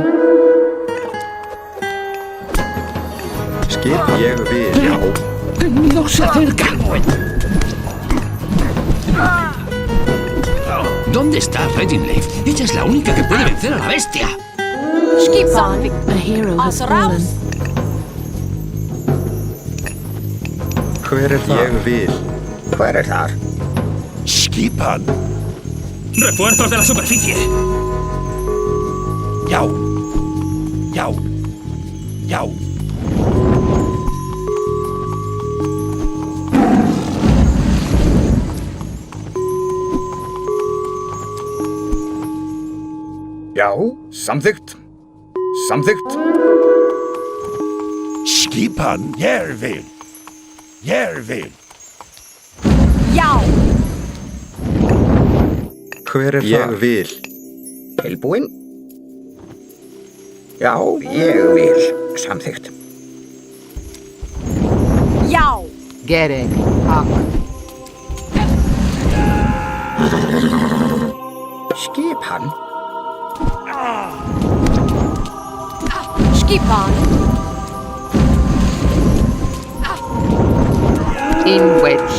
Skip ég vil. Já. ¡No se acerca! ¿Dónde está Reginleif? Ella es la única que puede vencer a la bestia. Skipan. A hero has fallen. Hver það? Ég vil. Hver þar? Skipan. Refuerzos de la superficie. Já. Já. Já. Já, samþykkt. Samþykkt. Skipan. Ég vil. Ég vil. Já. Hver það? Ég vil. Tilbúin? Já, ég vil. Samþykkt. Já. Gereg. Ak. Skipan. Skipan. In wedge.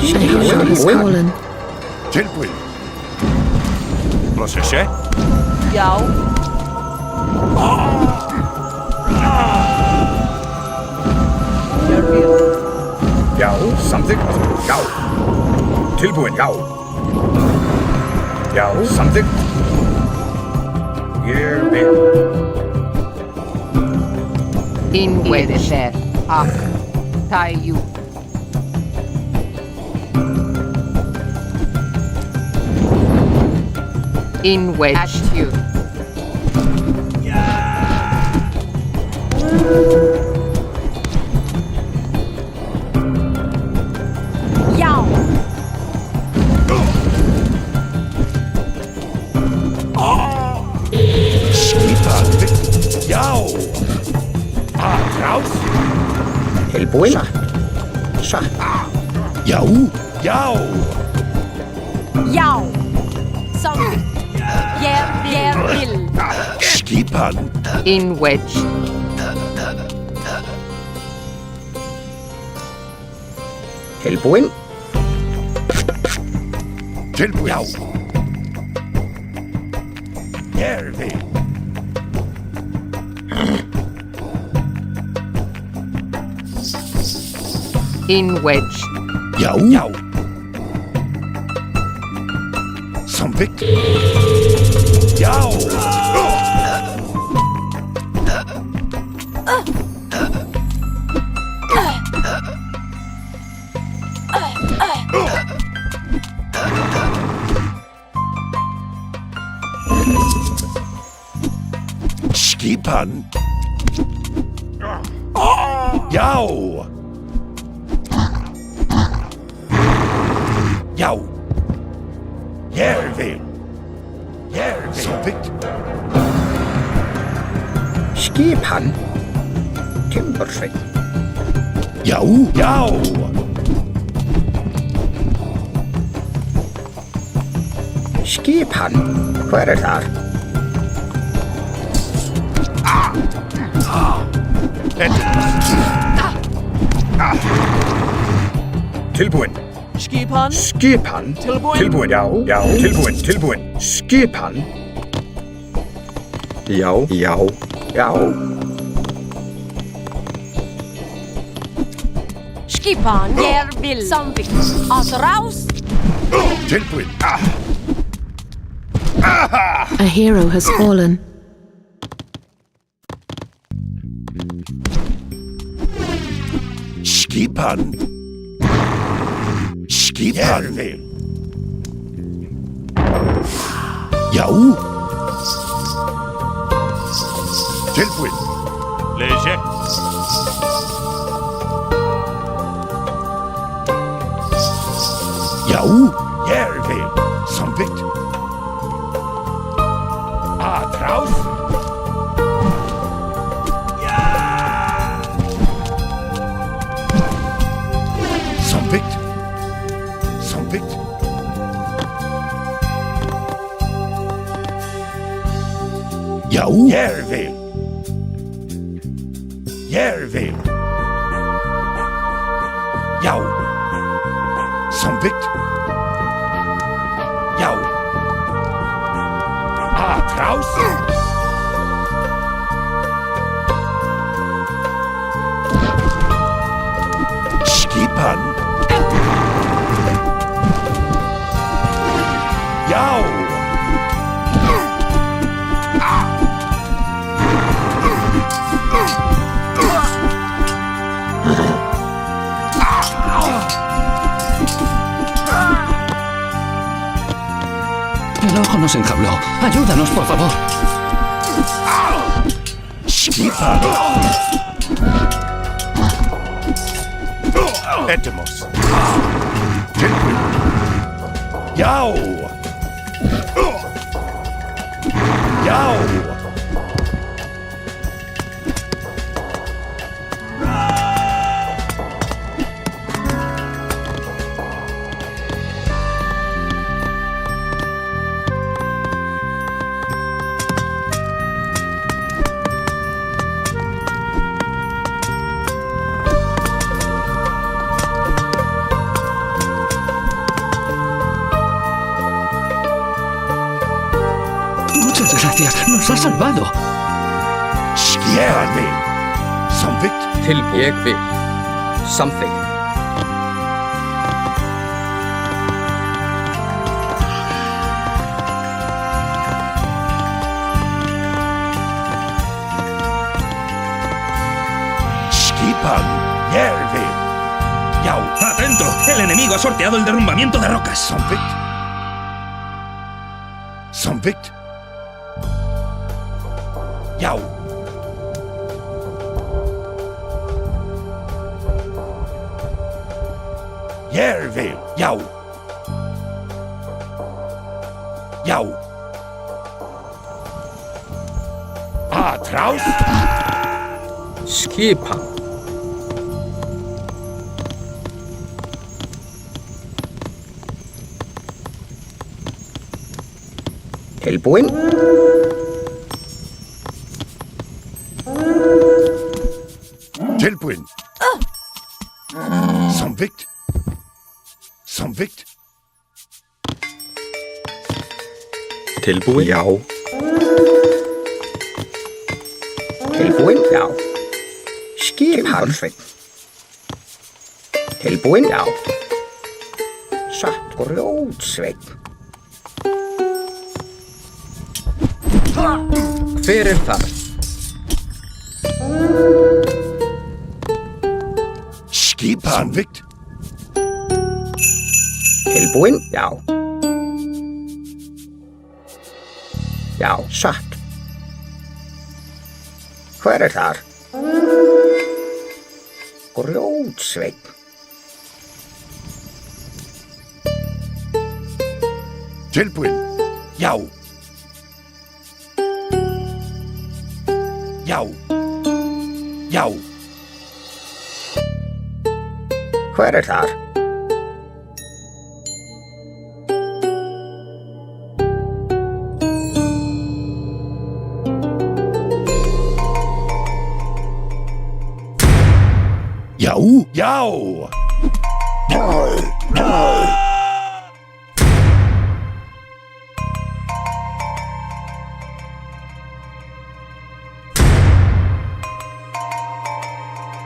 A hero has fallen. Tilbúin. Proszę. Já. Já, samþykkt. Já. Tilbúin, já. Já, samþykkt. Ég vil. In wedge. Ak. Taiju. In wedge. At you. Já. Skipan. Já. Atraus. Tilbúin? Satt. Já. Já. Já. Samvikt. Jeg vil. Skipan. In wedge. Tilbúin? Tilbúin. Já. Ég vil. In wedge. Já. Já. Samvikt. Já. Skipan. Já. Já. Ég vil. Samþykkt. Skipan. Timbursveinn. Já. Já. Skipan. Hver þar? Tilbúin. Skipan. Skipan. Tilbúin. Já. Já. Tilbúin. Skipan. Já. Já. Já. Skipan. Ég vil. Samþykkt. Raus. Tilbúin. A hero has fallen. Skipan. Skipan. Ég vil. Já. Tilbúin. Léger. Já. Ég vil. Samþykkt. Raus. Samþykkt. Samþykkt. Já. Ég vil. Ég vil. Já. Samþykkt. Já. Raus. Skipan. Já. El ojo nos enjauló. Ayúdanos, por favor. Skipan. Etemos. Tilbúin. Já. Já. Muchas gracias. Nos has salvado. Ég vil. Samþykkt. Ég vil. Samþykkt. Skipan. Ég vil. Já. ¡Atento! El enemigo ha sorteado el derrumbamiento de rocas. Samþykkt. Samþykkt. Já. Ég vil. Já. Já. Raus. Skipan. Tilbúin. Tilbúin. Samþykkt. Samþykkt. Tilbúin. Já. Tilbúin. Já. Skipan. Tilbúin. Já. Satt og ljótsveinn. Hver þar? Skipan. Samþykkt. Tilbúin. Já. Já, satt. Hver þar? Grjótsveinn. Tilbúin. Já. Já. Já. Hver þar? Já. Já.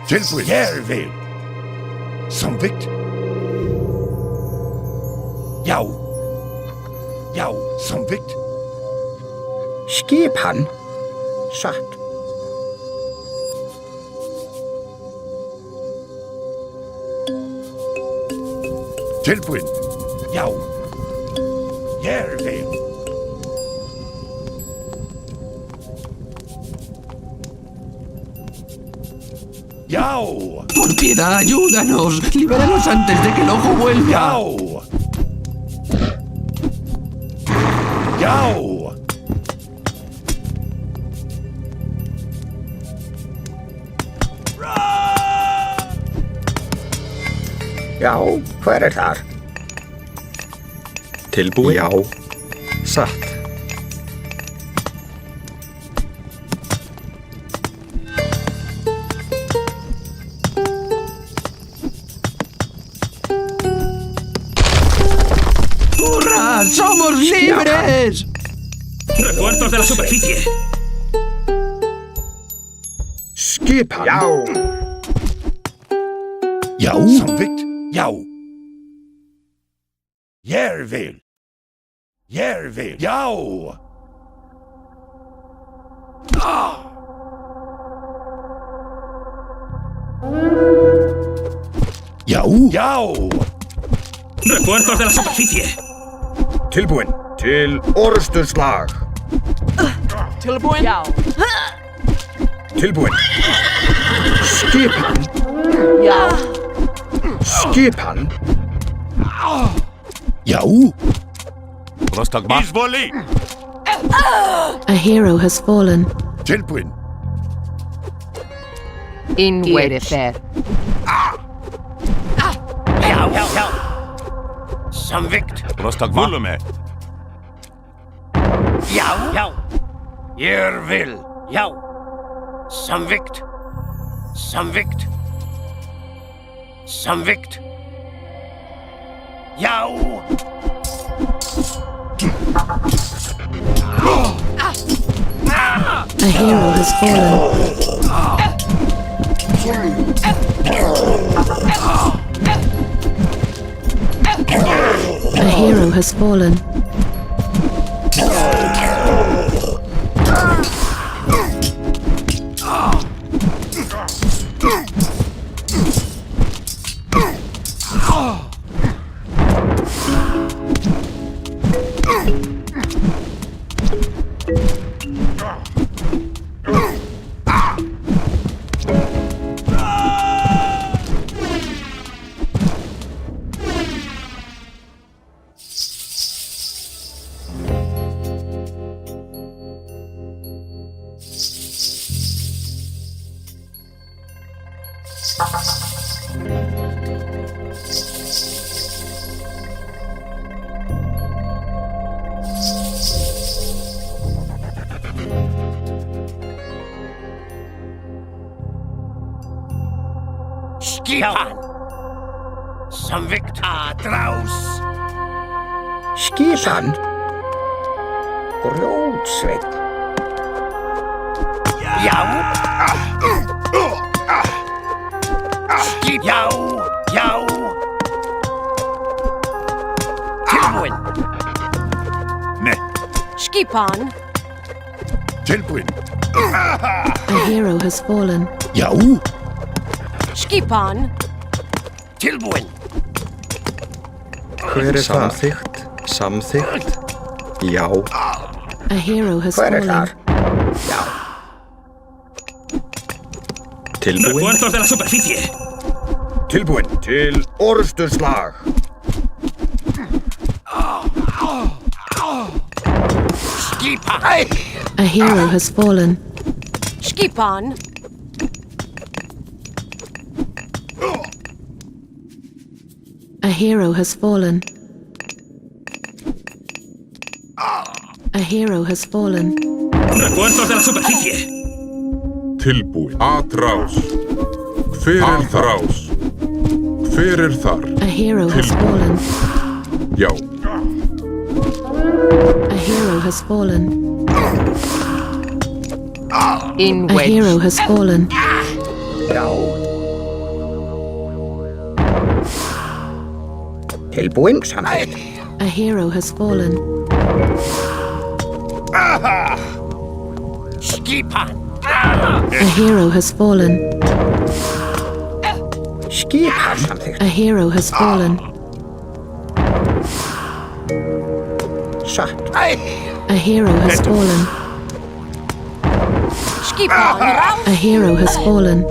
Tilbúin. Hér vil. Samþykkt. Já. Já, samþykkt. Skipan. Satt. Tilbúin. Já. Hér vil. ¡Ya! Por piedad, ayúdanos. Libéranos antes de que el ojo vuelva. ¡Ya! ¡Ya! Já, hver þar? Tilbúin. Já. Satt. ¡Somos libres! ¡Refuerzos de la superficie! Skipan. Já. Já. Samþykkt. Já. Ég vil. Ég vil. Já. Já. Já. ¡Refuerzos de la superficie! Tilbúin. Til orrustuslag. Tilbúin. Já. Tilbúin. Skipan. Já. Skipan. Já. Izvoli. A hero has fallen. Tilbúin. Innveitir. Já. Samþykkt. Rostagvulume. Já. Ég vil. Já. Samþykkt. Samþykkt. Samþykkt. Já. A hero has fallen. A hero has fallen. Skipan. Samþykkt. Atraus. Skipan. Grjótsveinn. Já. Já. Já. Tilbúin. Nei. Skipan. Tilbúin. A hero has fallen. Já. Skipan. Tilbúin. Hver samþykkt? Samþykkt. Já. A hero has Hver fallen. þar? Já. Tilbúin. ¡Refuerzos de la superficie! Tilbúin. Til orrustuslag. A hero has fallen. Skipan. A hero has fallen. A hero has fallen. ¡Refuerzos de la superficie! Tilbúin. Atrás. Hver þrás? Hver þar? A hero has fallen. Já. A hero has fallen. In A wedge. hero has fallen. Já. Tilbúin, samþykkt. A hero has fallen. Skipan. A hero has fallen. Skipan, samþykkt. A hero has fallen. Satt. A hero has fallen. Skipan. A hero has fallen.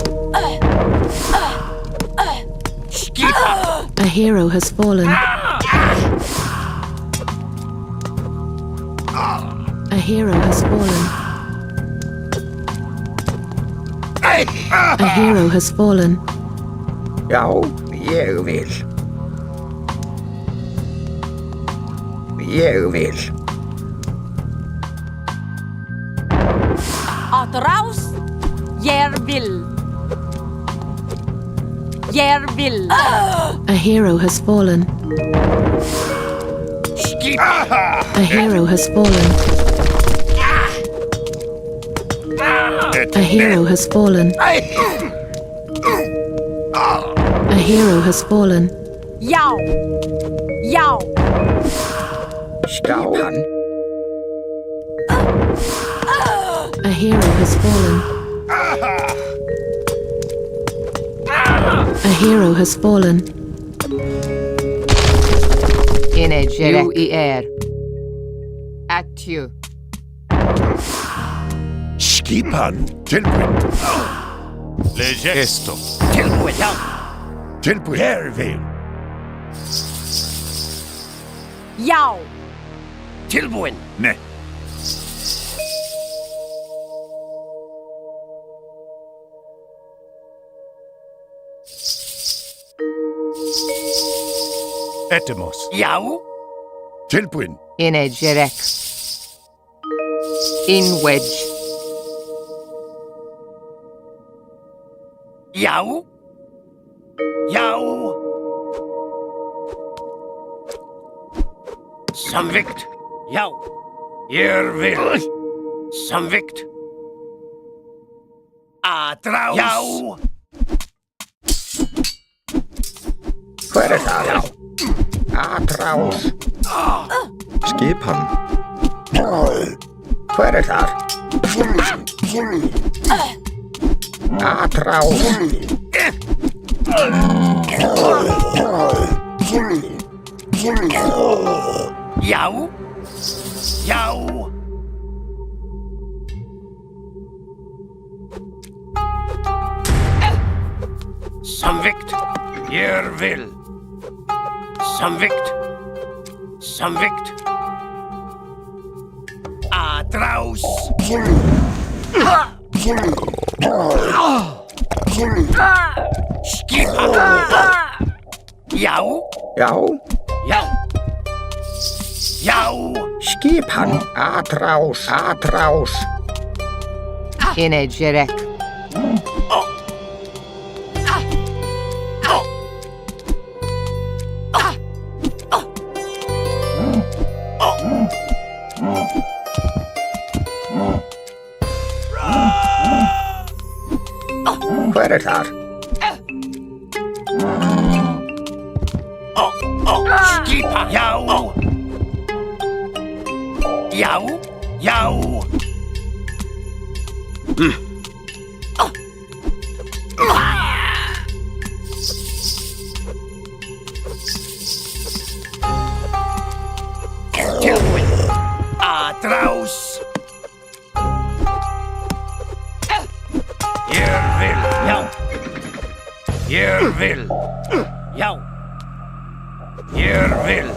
A hero has fallen. A hero has fallen. A hero has fallen. Já, ég vil. Ég vil. Atraus. Jervil. Jervil. A hero has fallen. A hero has fallen. A hero has fallen. A hero has fallen. Jau. Jau. Skipan. A hero has fallen. A hero has fallen. You er. At you. Skipan. Tilbúin. Esto. Tilbúin. Já. Tilbúin. Jervil. Jau. Tilbúin. Nei. Etemos. Já. Tilbúin. In a jerek. In wedge. Já. Já. Samvikt. Já. Jervil. Samvikt. Atraus. Já. Hver það, já? Atrás. Skipan. Hver þar? Atrás. Já. Já. Samvikt. Jervil. Samvikt. Samvikt. Atraus. Skipan. Já. Já. Já. Já. Skipan. Atrás. Atrás. In a jerek. Hver þar? Skipan. Já. Já. Já. Tilbúin. Atraus. Jervil. Já. Jervil. Já. Jervil.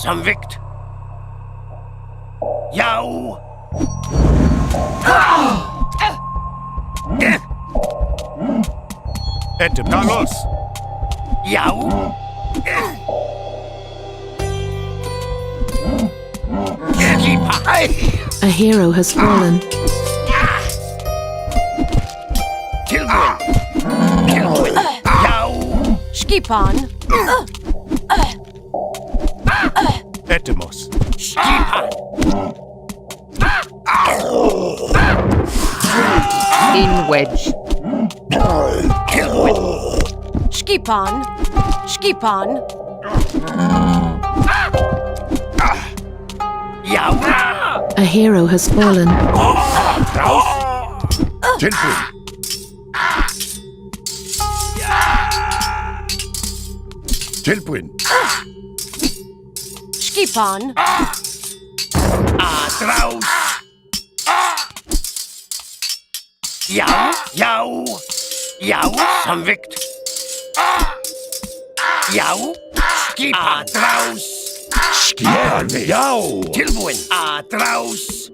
Samvikt. Jau! Carlos! Jau! A hero has fallen. Tilbuin! Jau! Skipan! Etemos! Skipan! In wedge. Tilbuin! Skipan! Skipan! Jau! A hero has fallen. Tilbuin! Tilbuin! Skipan! Atraus! Jau! Jau! Jau! Samvikt! Jau! Skipan! Atraus! Skipan! Jau! Tilbuin! Atraus!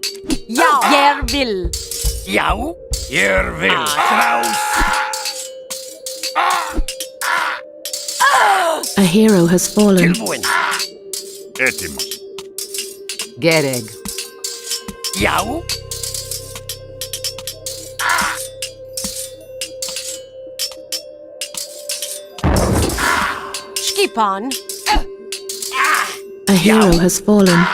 Jau! Jervill! Jau! Jervill! Atraus! A hero has fallen. Tilbuin! Etemos! Gereg. Jau! Skipan! A hero has fallen.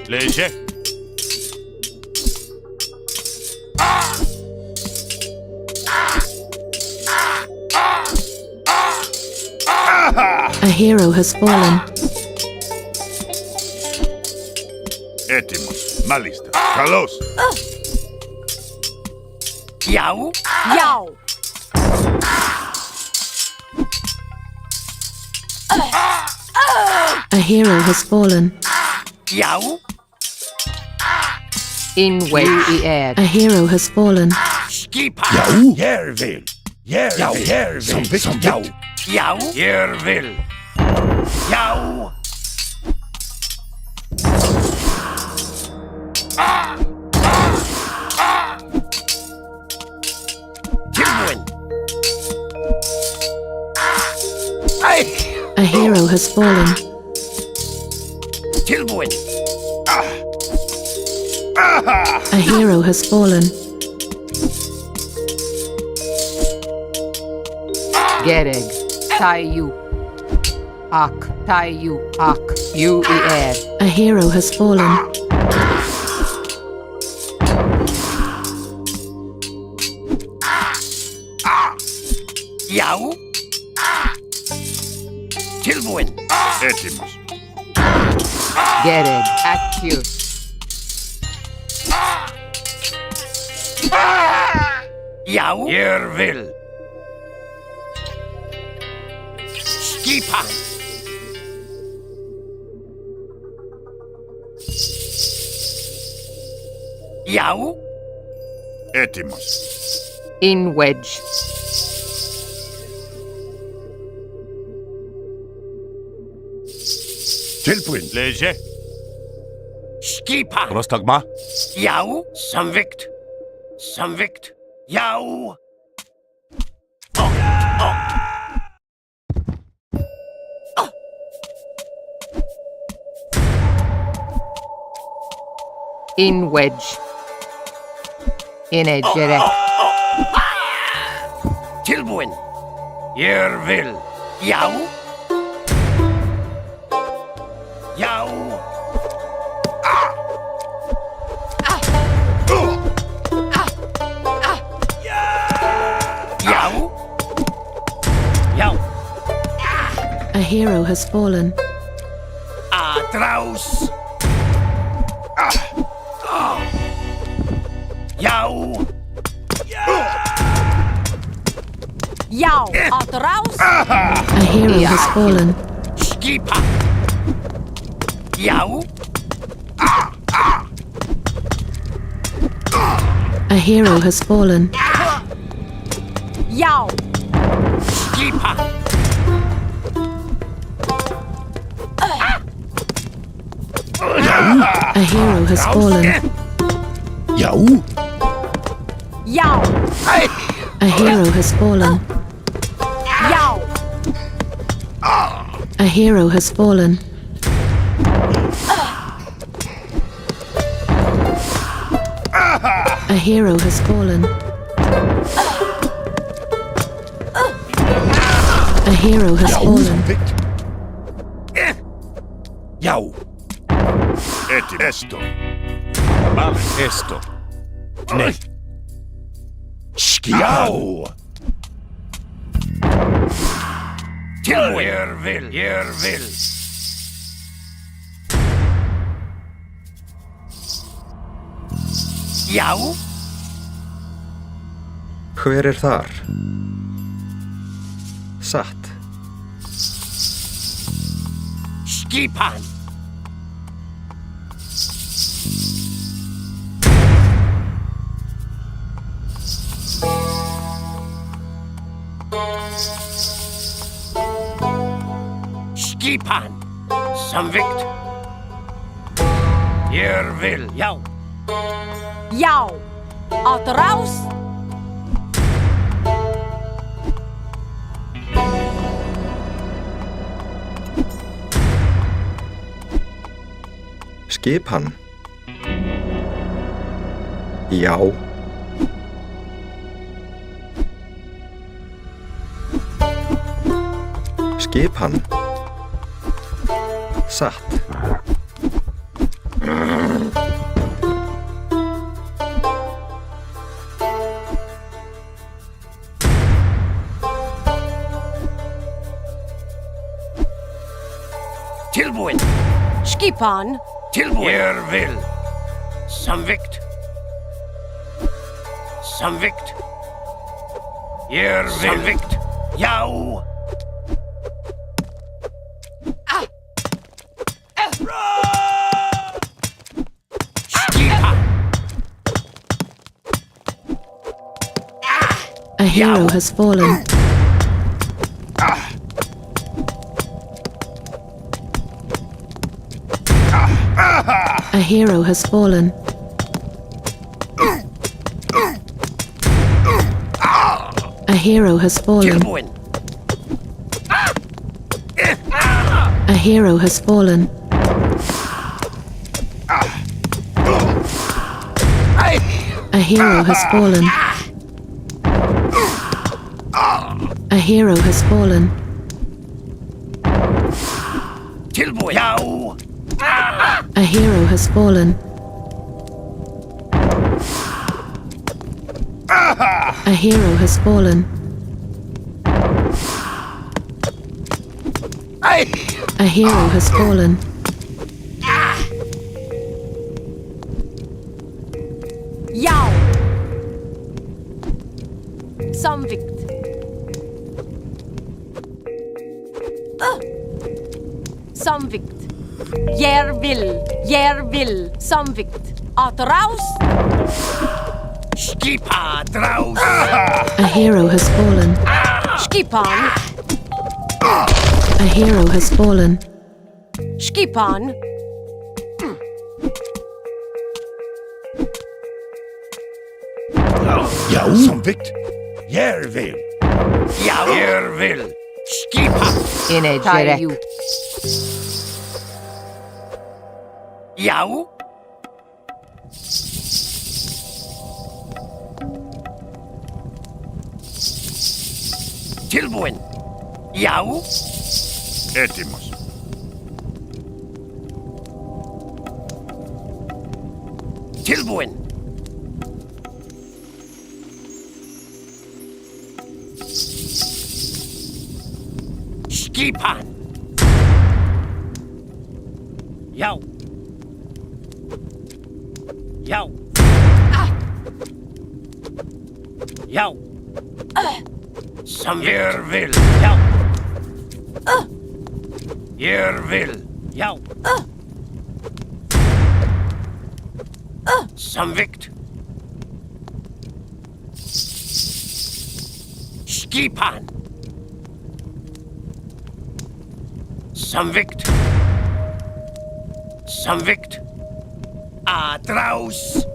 Léger! A hero has fallen. Etemos! Malista! Carlos! Jau! Jau! A hero has fallen. Jau! In wedge I air. A hero has fallen. Skipan! Jau! Jervill! Jervill! Jervill! Jau! Jau! Jervill! Jau! Tilbuin! A hero has fallen. Tilbuin! A hero has fallen. Gereg. Tayu. Ak. Tayu. Ak. You I air. A hero has fallen. Jau! Tilbuin! Etemos! Gereg. Acute. Jau! Jervill! Skipan! Jau! Etemos! In wedge. Tilbuin! Léger! Skipan! Prostagma! Jau! Samvikt! Samvikt! Jau! In wedge. In edge direct. Tilbuin! Jervill! Jau! Jau! Jau! Jau! A hero has fallen. Atraus! Jau! Jau! Atraus! A hero has fallen. Skipa! Jau! A hero has fallen. Jau. Skipa. A hero has fallen. Jau. Jau. A hero has fallen. Jau. A hero has fallen. A hero has fallen. A hero has fallen. Jau. Esto. Vale, esto. Ne. Jau. Jervil. Jau. Hver er þar? Satt. Skipan. Skipan. Samvikt. Jervil. Jau. Jau. Atraus. Skipan. Já. Skipan. Satt. Tilbúin. Skipan. Tilbúin. Jervil. Samvikt. Samvikt. Jervil. Samvikt. Jau. A hero has fallen. A hero has fallen. A hero has fallen. A hero has fallen. A hero has fallen. A hero has fallen. Tilbúin. Jau. A hero has fallen. A hero has fallen. A hero has fallen. Jau. Samvikt. Samvikt. Jervil. Samvikt. Atraus. Skipa. Draus. A hero has fallen. Skipan. A hero has fallen. Skipan. Jau. Samvikt. Jervil. Jau. Jervil. Skipa. Energerek. Jau. Tilbúin. Jau. Έτοιμος. Tilbúin. Skipan. Jau. Jau. Jau. Jervil. Jau. Jervil. Jau. Samvikt. Skipan. Samvikt. Samvikt. Atraus.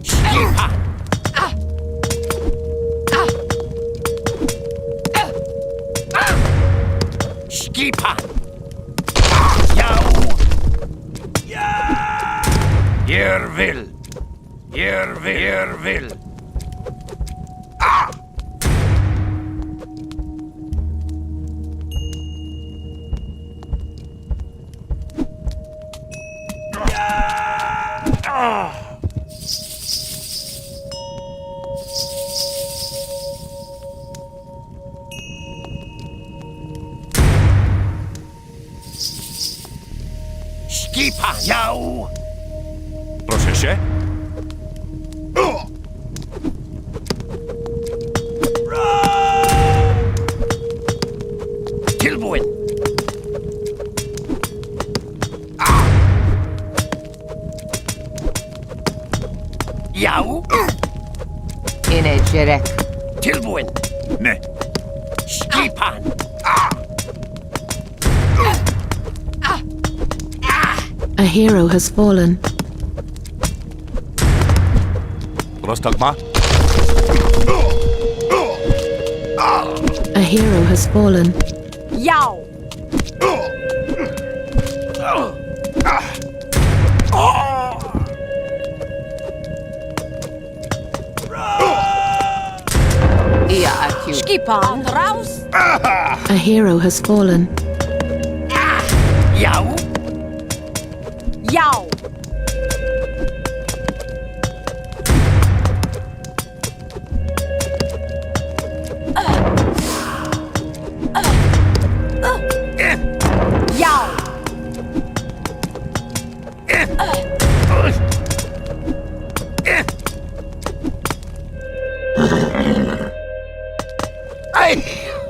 Skipan. Skipan. Jau. Jervil. Jervil. Jervil. Skipa, jau! Proszę Tilbuin. Jau! Inejirek. Tilbuin. Ne. Skipan. A hero has fallen. Prostagma. A hero has fallen. Jau! Ia atju. Skipan. Raus! A hero has fallen. Jau! Jau! Jau!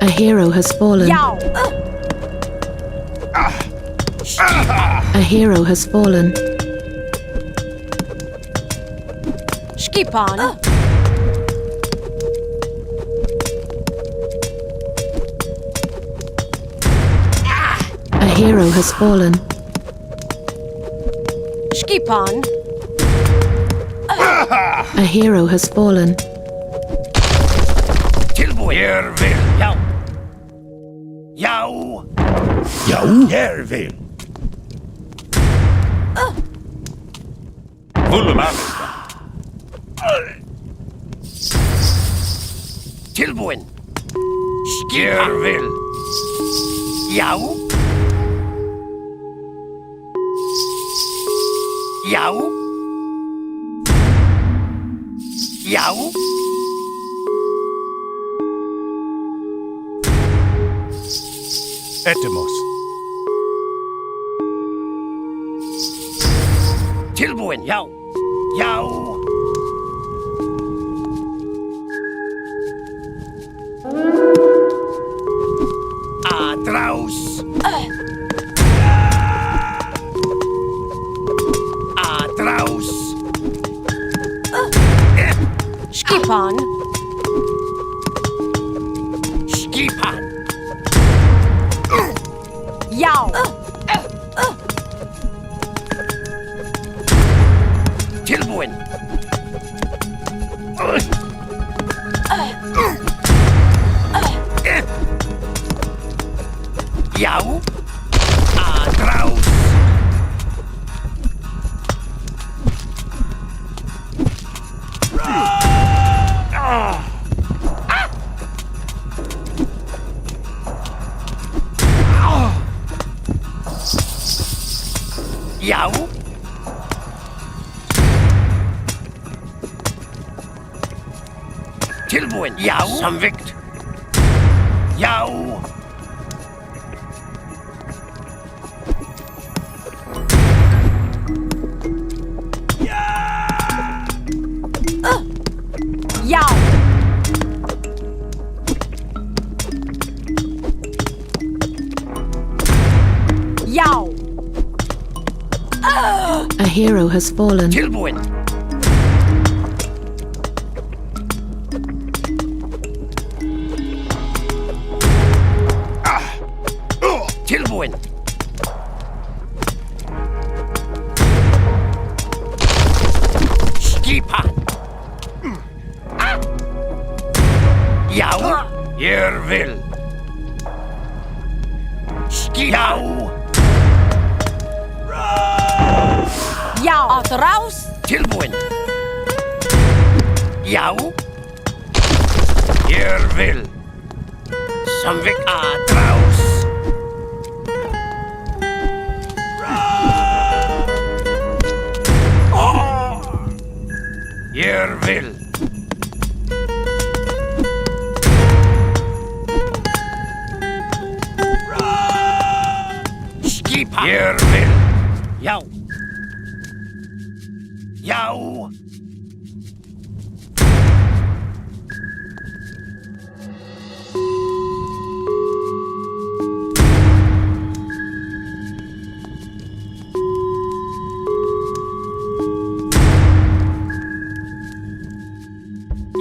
A hero has fallen. Jau! A hero has fallen. Skipan. A hero has fallen. Skipan. A hero has fallen. Tilbuin. Jervil. Jau! Jau! Jau? Jervil. Full Malista. Tilbuin. Jervil. Jau! Jau! Jau! Etemos. Tilbuin. Jau! Jau! Atraus! Atraus! Skipan. Skipan. Jau! Tilbuin. Jau! Atraus! Jau! Tilbuin. Jau! Samvikt. Jau! Jau! Jau! A hero has fallen. Tilbúin. Tilbúin. Skipan. Já. Ég vil. Já. Já. Atrás. Tilbúin. Já. Ég vil. Samvik atrás. Ég vil. Skipa. Ég vil. Já. Já.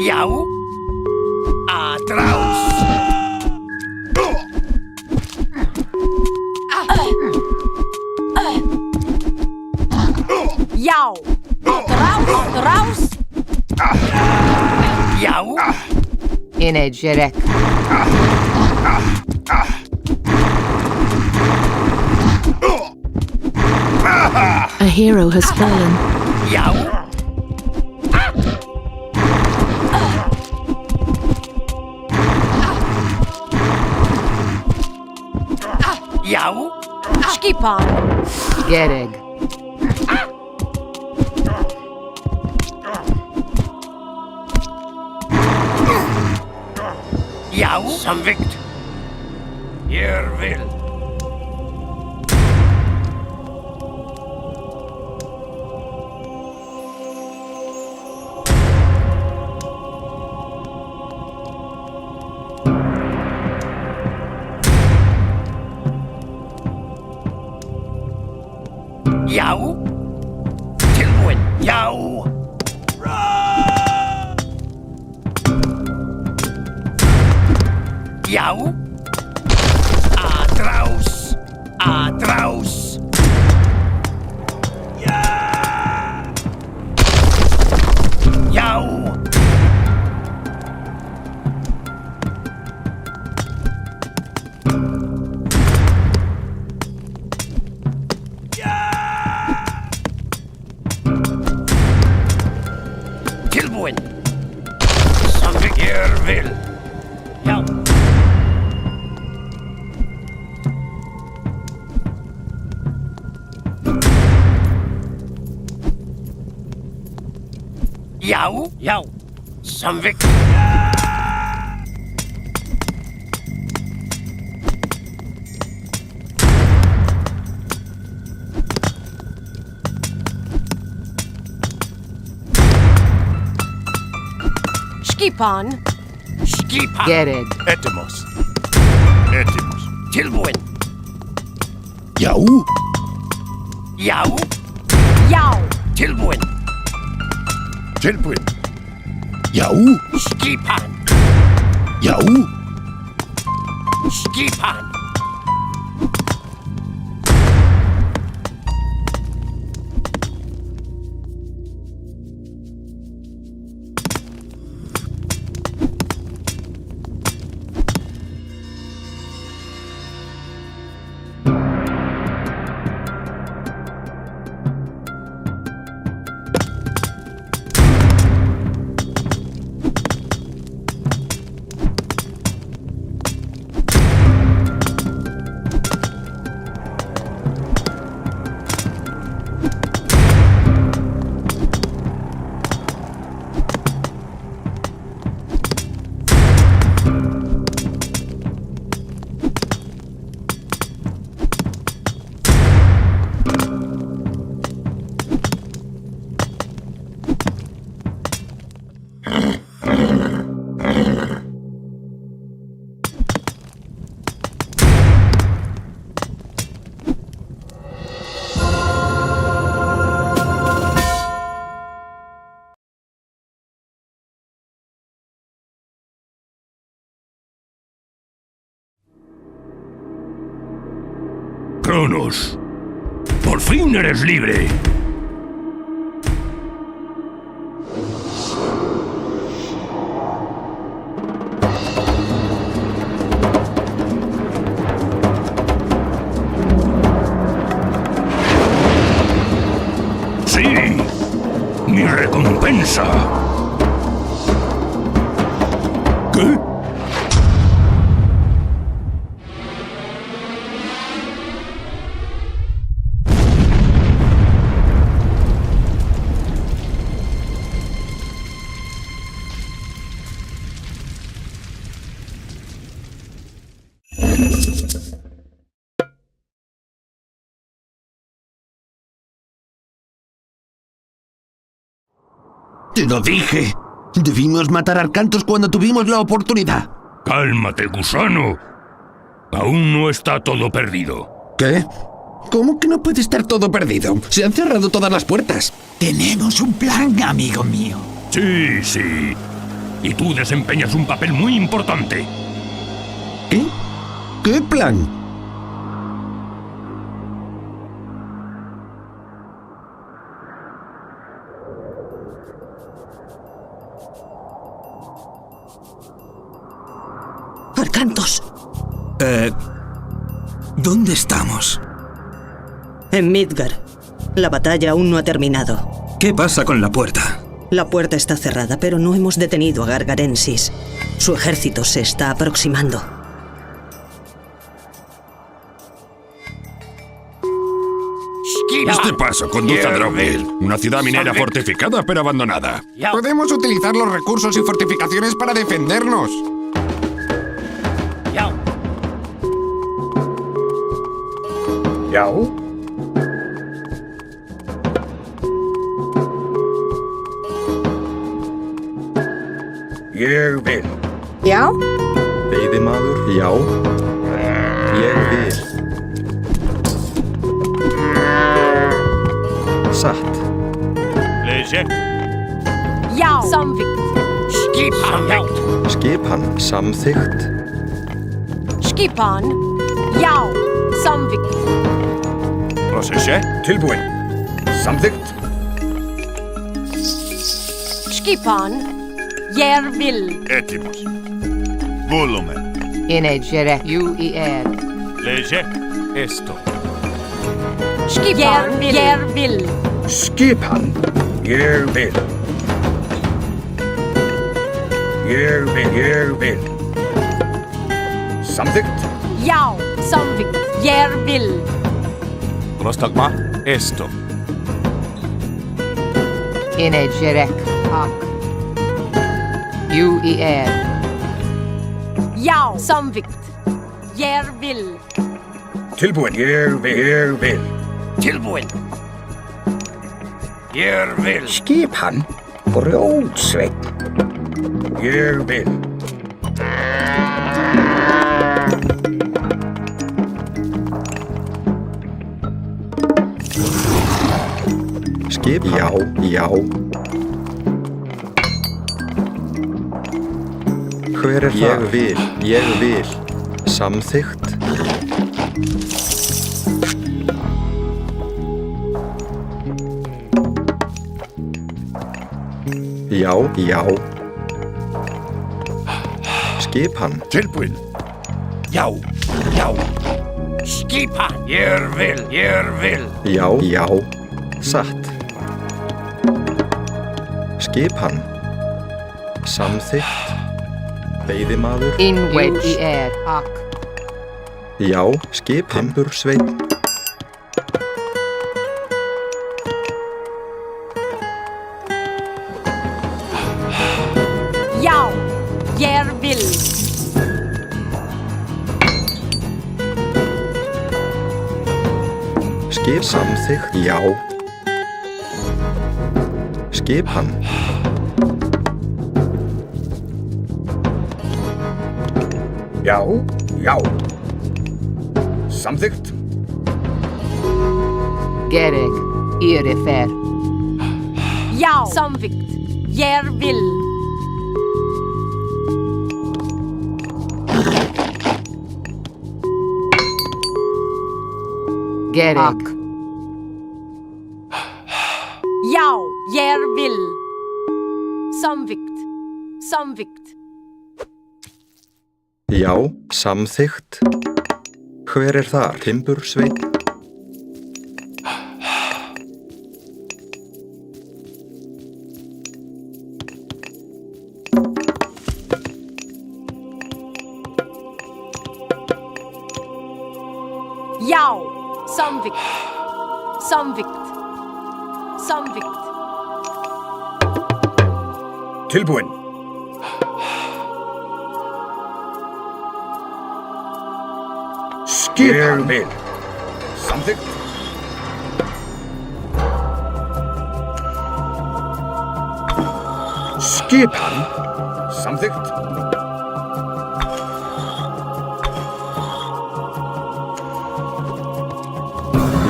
Já. Atrás. Já. Atrás. Já. Inegirek. A hero has fallen. Já. Já. Skipan. Gereg. Já. Samvikt. Ég vil. Já. Tilbúin. Já. Já. Atrás. Atrás. Já. Tilbúin. Samvik. Ég vil. Já. Já. Já. Samvik. Skipan. Skipan. Gereg. Etemos. Etemos. Tilbúin. Já. Já. Já. Tilbúin. Tilbúin. Já. Skipan. Já. Skipan. Cronos. Por fin eres libre. Sí, mi recompensa. ¿Qué? ¡Te lo dije! Debimos matar a Arcantos cuando tuvimos la oportunidad. Cálmate, gusano. Aún no está todo perdido. ¿Qué? ¿Cómo que no puede estar todo perdido? Se han cerrado todas las puertas. Tenemos un plan, amigo mío. Sí, sí. Y tú desempeñas un papel muy importante. ¿Qué? ¿Qué plan? Arcantos. ¿Dónde estamos? En Midgar. La batalla aún no ha terminado. ¿Qué pasa con la puerta? La puerta está cerrada, pero no hemos detenido a Gargarensis. Su ejército se está aproximando. Este paso conduce a Draugr, una ciudad minera fortificada pero abandonada. Podemos utilizar los recursos y fortificaciones para defendernos. ¿Yao? Ég vil. Já. Veiðimaður, já. Ég vil. Satt. Leje. Já. Samþykkt. Skipan. Skipan, samþykkt. Skipan. Já. Samþykkt. Prosesje. Tilbúin. Samþykkt. Skipan. Ég vil. Etimus. Volumen. Inegere. UER. Leje. Esto. Skipan. Ég vil. Skipan. Ég vil. Ég vil. Ég vil. Samþykkt. Já. Samþykkt. Ég vil. Prostagma. Esto. Inegere. Ak. UER. Já. Samþykkt. Ég vil. Tilbúin. Ég vil. Ég vil. Tilbúin. Ég vil. Skipan. Grjótsveinn. Ég vil. Skip, já, já. Hver er það? Ég vil. Samþykkt. Já, já. Skipan. Tilbúin. Já, já. Skipan. Ég vil. Ég vil. Já, já. Satt. Skipan. Samþykkt. Veiðimaður. InWER. Ak. Já, skipan. Timbursveinn. Já. Ég vil. Skip samþykkt. Já. Skipan. Já, já. Samþykkt. Gereg. Irifer. Já. Samþykkt. Ég vil. Gereg. Já, ég vil. Samvikt. Samvikt. Já, samþykkt. Hver er þar? Timbursveinn. Já, samvikt. Samvikt. Samvikt. Tilbúin. Ég vil. Samþykkt. Skipan. Samþykkt.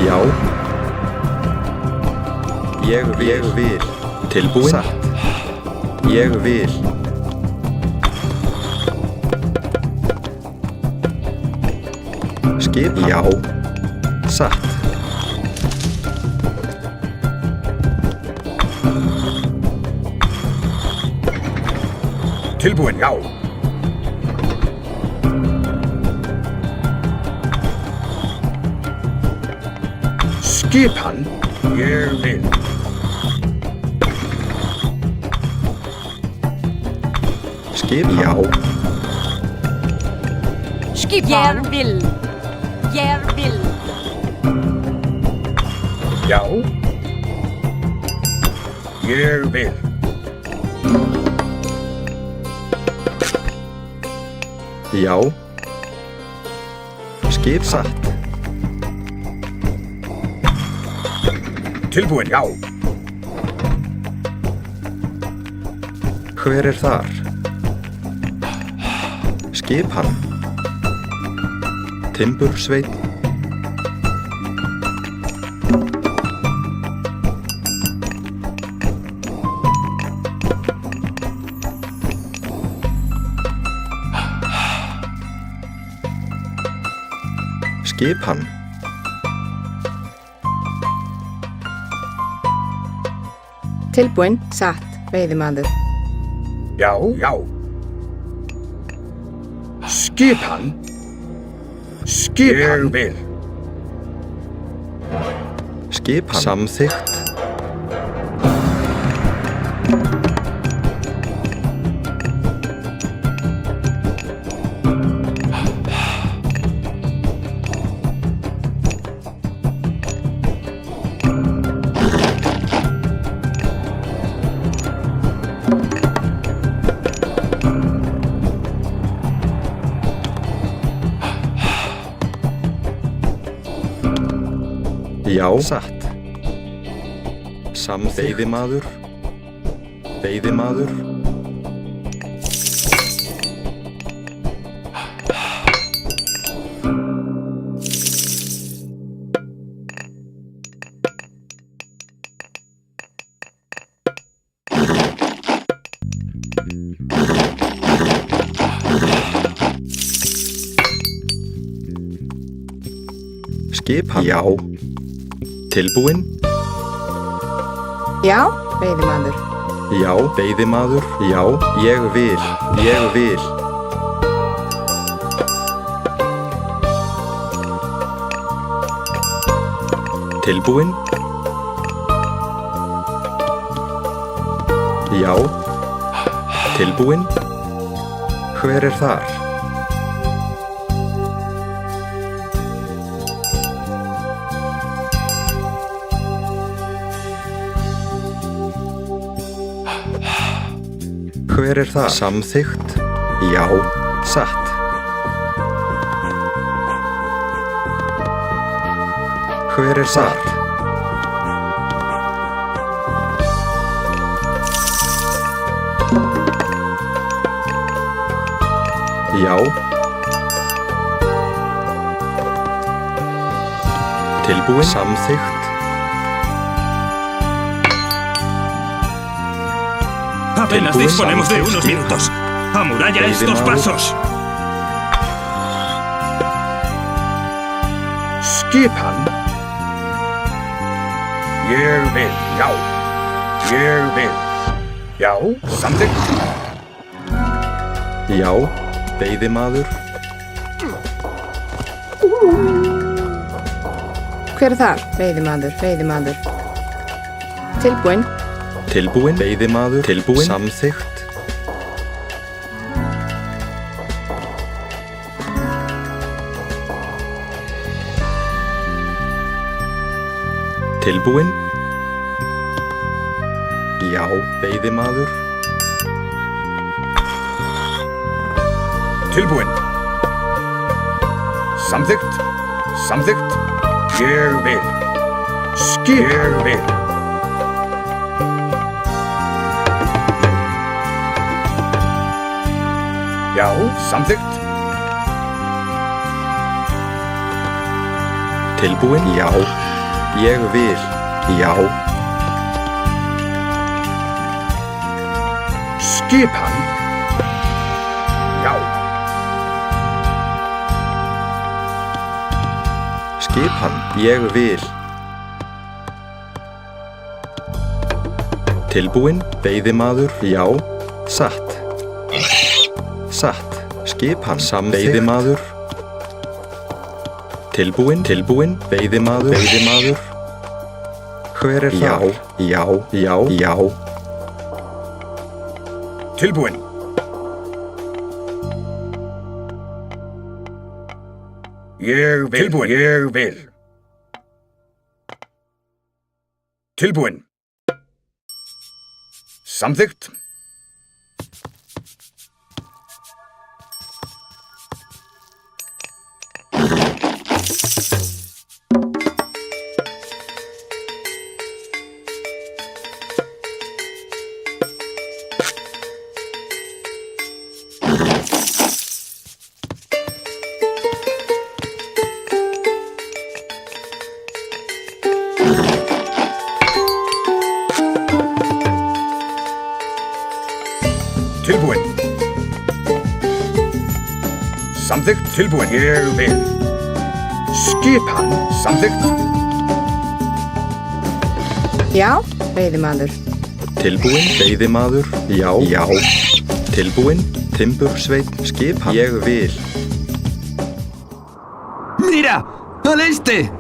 Já. Ég vil. Tilbúin. Satt. Ég vil. Skip. Já. Satt. Tilbúin, já. Skipan. Ég vil. Skip. Já. Skip. Jeg vil. Jeg vil. Já. Ég vil. Já. Skip. Satt. Tilbúin, já. Hver er þar? Skipan. Timbursveinn. Skipan. Tilbúin, satt, veiðimaður. Já, já. Skipan. Skipan. Ég vil. Skipan. Samþykkt. Já. Satt. Veiðimaður. Veiðimaður. Skipan. Já. Tilbúin? Já, veiðimaður. Já, veiðimaður. Já, ég vil. Ég vil. Tilbúin? Já. Tilbúin? Hver er þar? Hver er það? Samþykkt? Já. Satt. Hver er þar? Já. Tilbúin? Samþykkt? Apenas disponemos de unos minutos. ¡Amuralla estos pasos! Skipan. Ég vil, já. Ég vil. Já, samþykkt. Já, veiðimaður. Hver er þar? Veiðimaður, veiðimaður. Tilbúinn. Tilbúinn, veiðimaður. Tilbúinn, samþykkt. Tilbúinn. Já, veiðimaður. Tilbúinn. Samþykkt. Samþykkt. Ég vil. Skip. Ég vil. Já, samþykkt. Tilbúinn, já. Ég vil, já. Skipan. Já. Skipan, ég vil. Tilbúinn, veiðimaður, já. Satt. Satt. Skipan, veiðimaður. Tilbúinn, tilbúinn, veiðimaður, veiðimaður. Hver er þar? Já, já, já. Tilbúinn. Ég vil. Tilbúinn. Ég vil. Tilbúinn. Samþykkt. Tilbúinn. Samþykkt. Tilbúinn. Ég vil. Skipan. Samþykkt. Já, veiðimaður. Tilbúinn, veiðimaður, já, já. Tilbúinn, timbursveinn, skipan. Ég vil. ¡Mira! ¡Al este!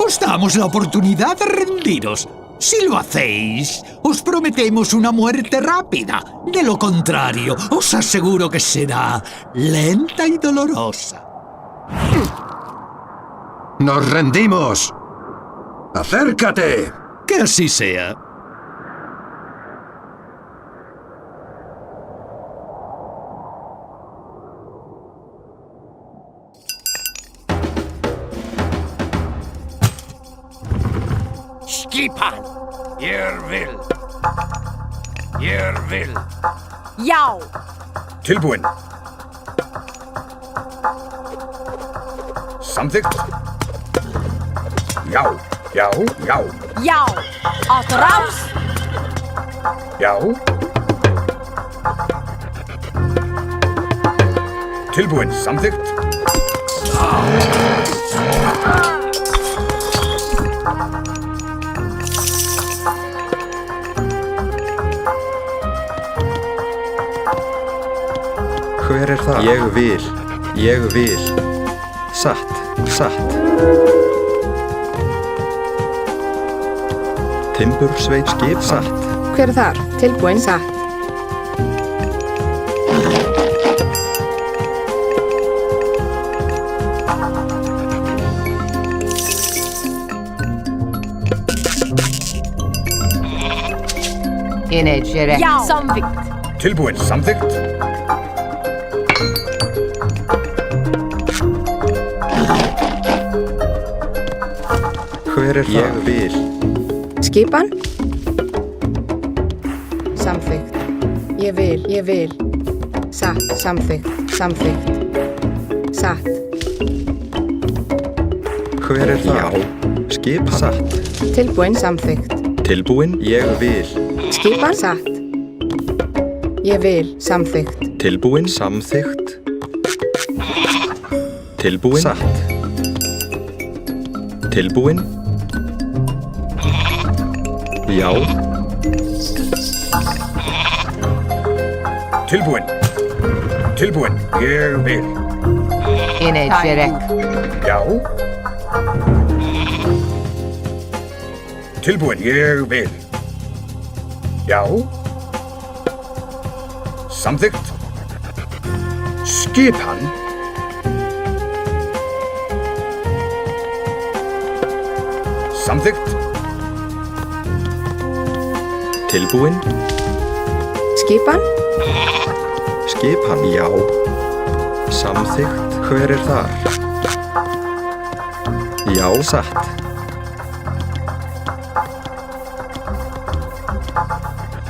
Os damos la oportunidad de rendiros. Si lo hacéis, os prometemos una muerte rápida. De lo contrario, os aseguro que será lenta y dolorosa. ¡Nos rendimos! ¡Acércate! Que así sea. Skipan. Ég vil. Ég vil. Já. Tilbúinn. Samþykkt. Já, já, já. Já. Átturás. Já. Tilbúinn. Samþykkt. Hver er það? Ég vil. Ég vil. Satt. Satt. Timbursveit, skip, satt. Hver er þar? Tilbúinn, satt. Já. Samþykkt. Tilbúinn. Samþykkt. Hver er það? Ég vil. Skipan. Samþykkt. Ég vil, ég vil. Satt, samþykkt, samþykkt. Satt. Hver er það? Já. Skip, satt. Tilbúinn, samþykkt. Tilbúinn, ég vil. Skipan, satt. Ég vil, samþykkt. Tilbúinn, samþykkt. Tilbúin. Satt. Tilbúin. Já. Tilbúin. Tilbúin. Ég vil. Energetic. Já. Tilbúin. Ég vil. Já. Samþykkt. Skipan. Samþykkt. Tilbúin. Skipan. Skipan. Já. Samþykkt. Hver þar? Já. Satt.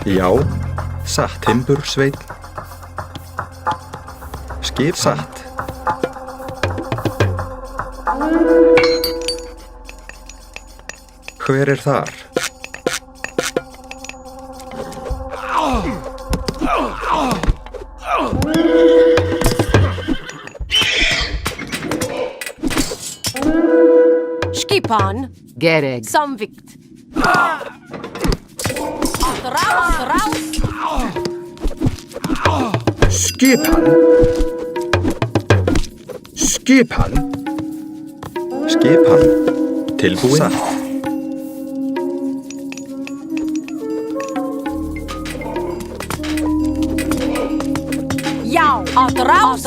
Já. Satt. Timbursveinn. Skip. Satt. Hver þar? Skipan. Gereg. Samvikt. Raus. Skipan. Skipan. Skipan. Tilbúin. Satt. Já. Raus.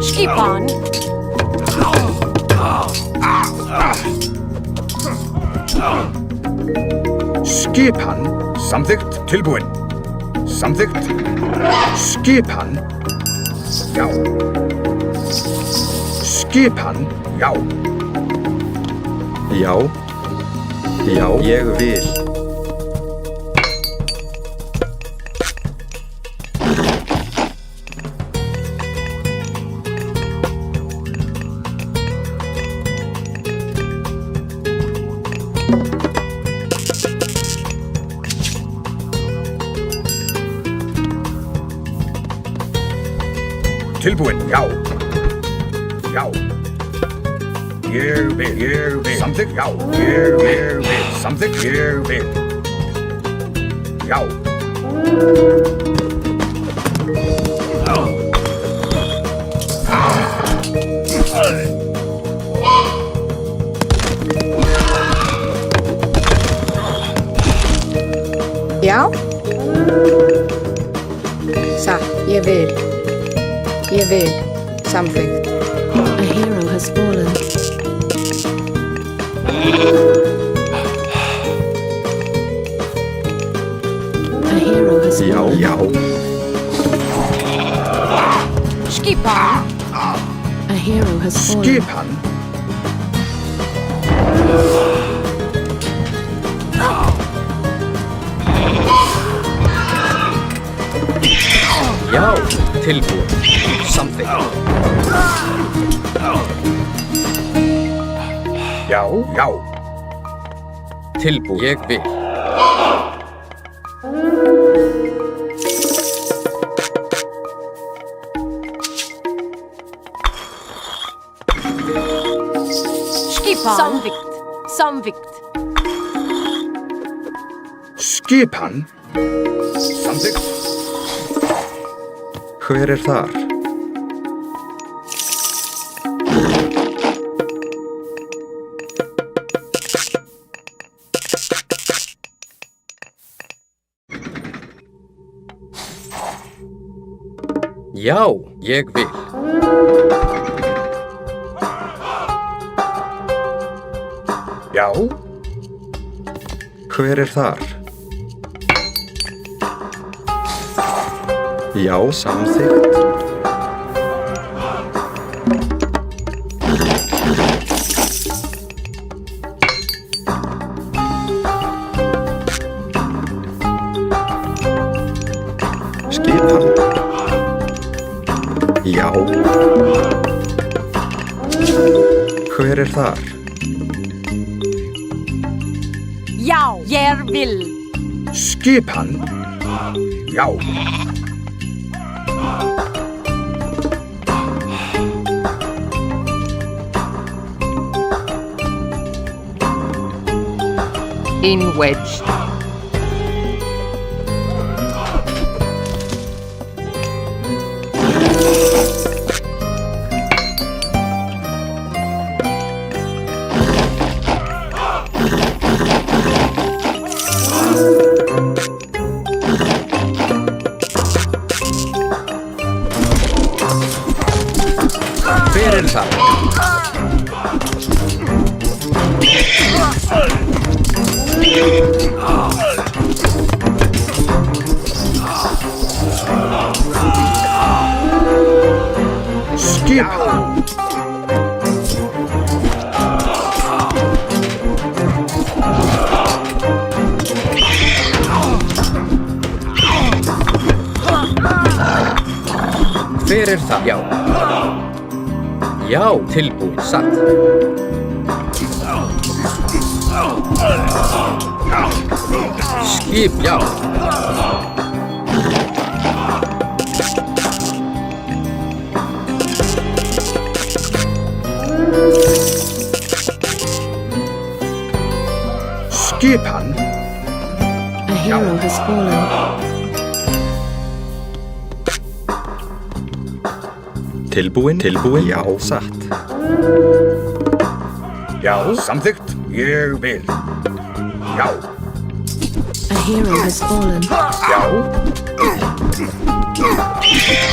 Skipan. Skipan. Samþykkt. Tilbúin. Samþykkt. Skipan. Já. Skipan. Já. Já. Já. Ég vil. Tilbúin. Já. Já. Ég vil. Samþykkt. Já. Ég vil. Samþykkt. Ég vil. Já. Já. Satt. Ég vil. Ég vil. Samþykkt. A hero has fallen. A hero has fallen. Já. Skipan. A hero has fallen. Skipan. Já. Tilbúin. Samþykkt. Já. Já. Tilbúin. Ég vil. Skipan. Samvikt. Skipan. Samþykkt. Hver þar? Já. Ég vil. Já. Hver þar? Já, samþykkt. Skipan. Já. Hver þar? Já, ég vil. Skipan? Já. In wedge. Hver það? Skipan? Hver það? Já. Já, tilbúin, satt. Skip, já. Skipan? A hero has fallen. Tilbúin, já, satt. Já, samþykkt. Ég vil. Já. A hero has fallen. Já.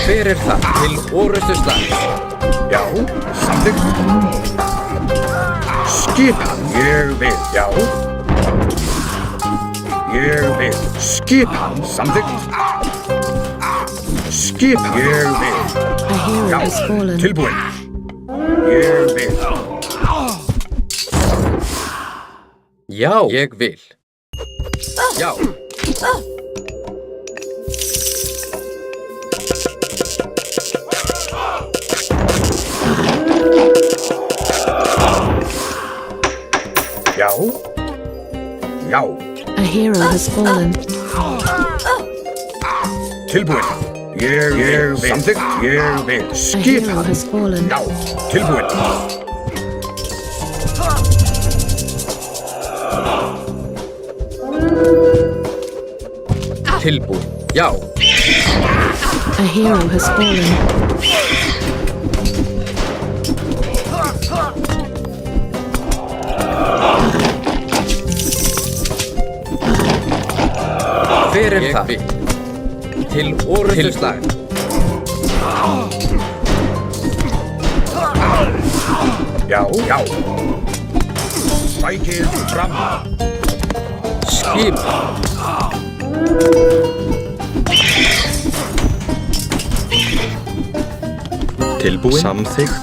Hver það? Til orustu slag. Já, samþykkt. Skipan? Ég vil. Já. Ég vil. Skipan? Samþykkt. Skipan? Ég vil. A hero has fallen. Tilbúin. Ég vil. Já, ég vil. Já. Já. Já. A hero has fallen. Tilbúin. Ég vil. Samþykkt. Ég vil. A hero Skipan? has fallen. Já. Tilbúin. Tilbúin. Já. A hero has fallen. Hver það? Til orustu slag. Já. Já. Sækið fram. Skip. Tilbúin, samþykkt.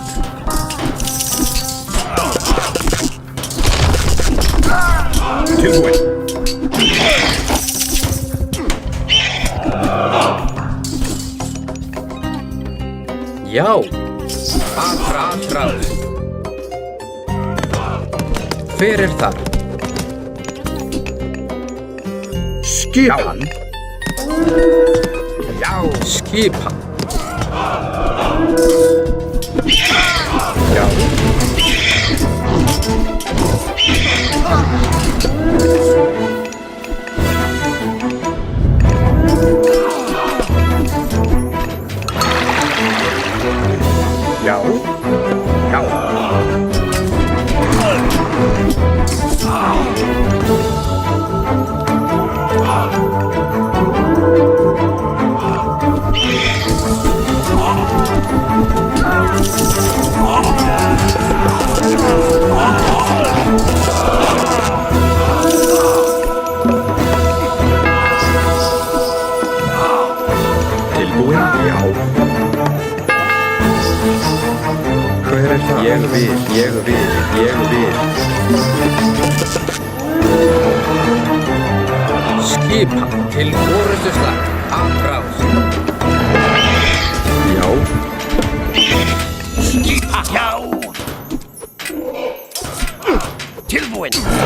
Tilbúin. Já. Atrás. Hver það? Skipan? Já. Skipan? Já. Já. Já. Tilbúin, já. Hver það? Ég vil. Skipan til orustu slag. Atrás. Já. Skipan? Já. Tilbúin.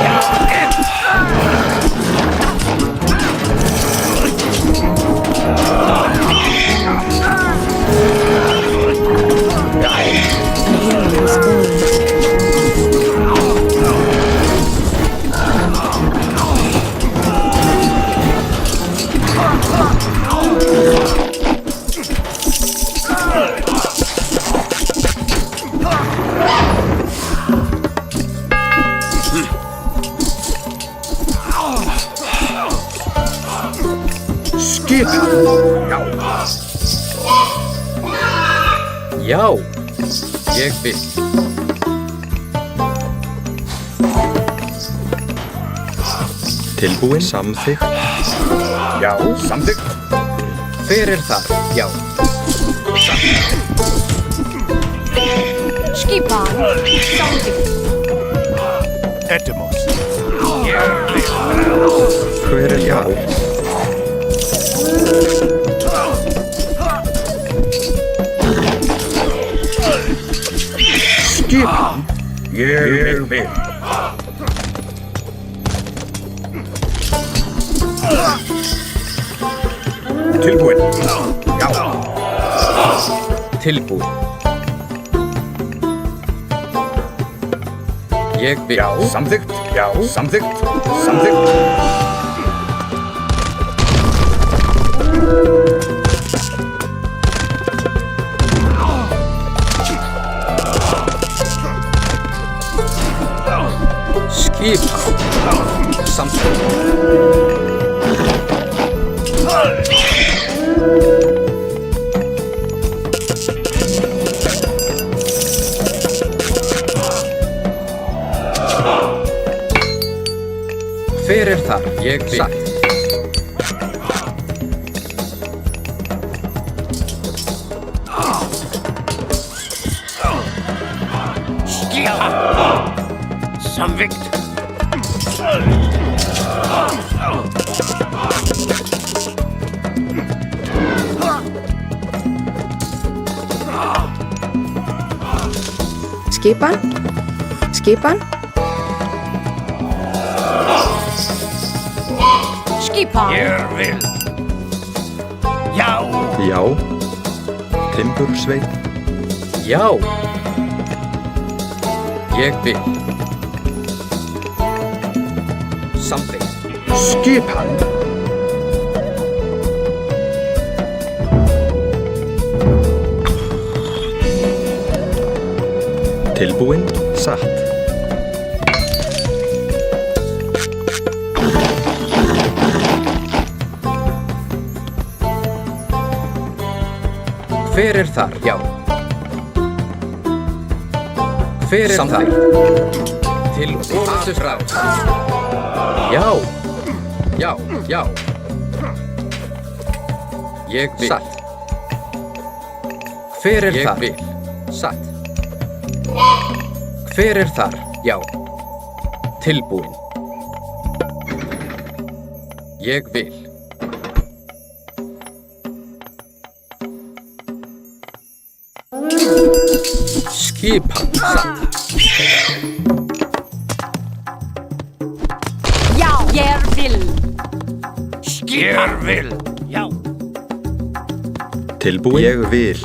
Já, ég vil. Tilbúin. Samþykkt. Já, samþykkt. Hver er það? Já. Skipan. Samþykkt. Etymos. Hver er já? Skipan. Ég vil. Tilbúin. Já. Tilbúin. Ég vil. Já, samþykkt. Já, samþykkt. Samþykkt. Skipan. Samþykkt. Hver er það? Ég vil. Satt. Samþykkt. Skipan. Skipan. Skipan. Ég vil. Já. Já. Timbursveit. Já. Ég vil. Samþykkt. Skipan. Tilbúin. Satt. Hver er þar? Já. Hver er þar? Til orðusráð. Já. Já, já. Ég vil. Satt. Hver er þar? Ég vil. Satt. Hver er þar? Já. Tilbúin. Ég vil. Skipan. Satt. Já. Ég vil. Ég vil. Já. Tilbúin. Ég vil.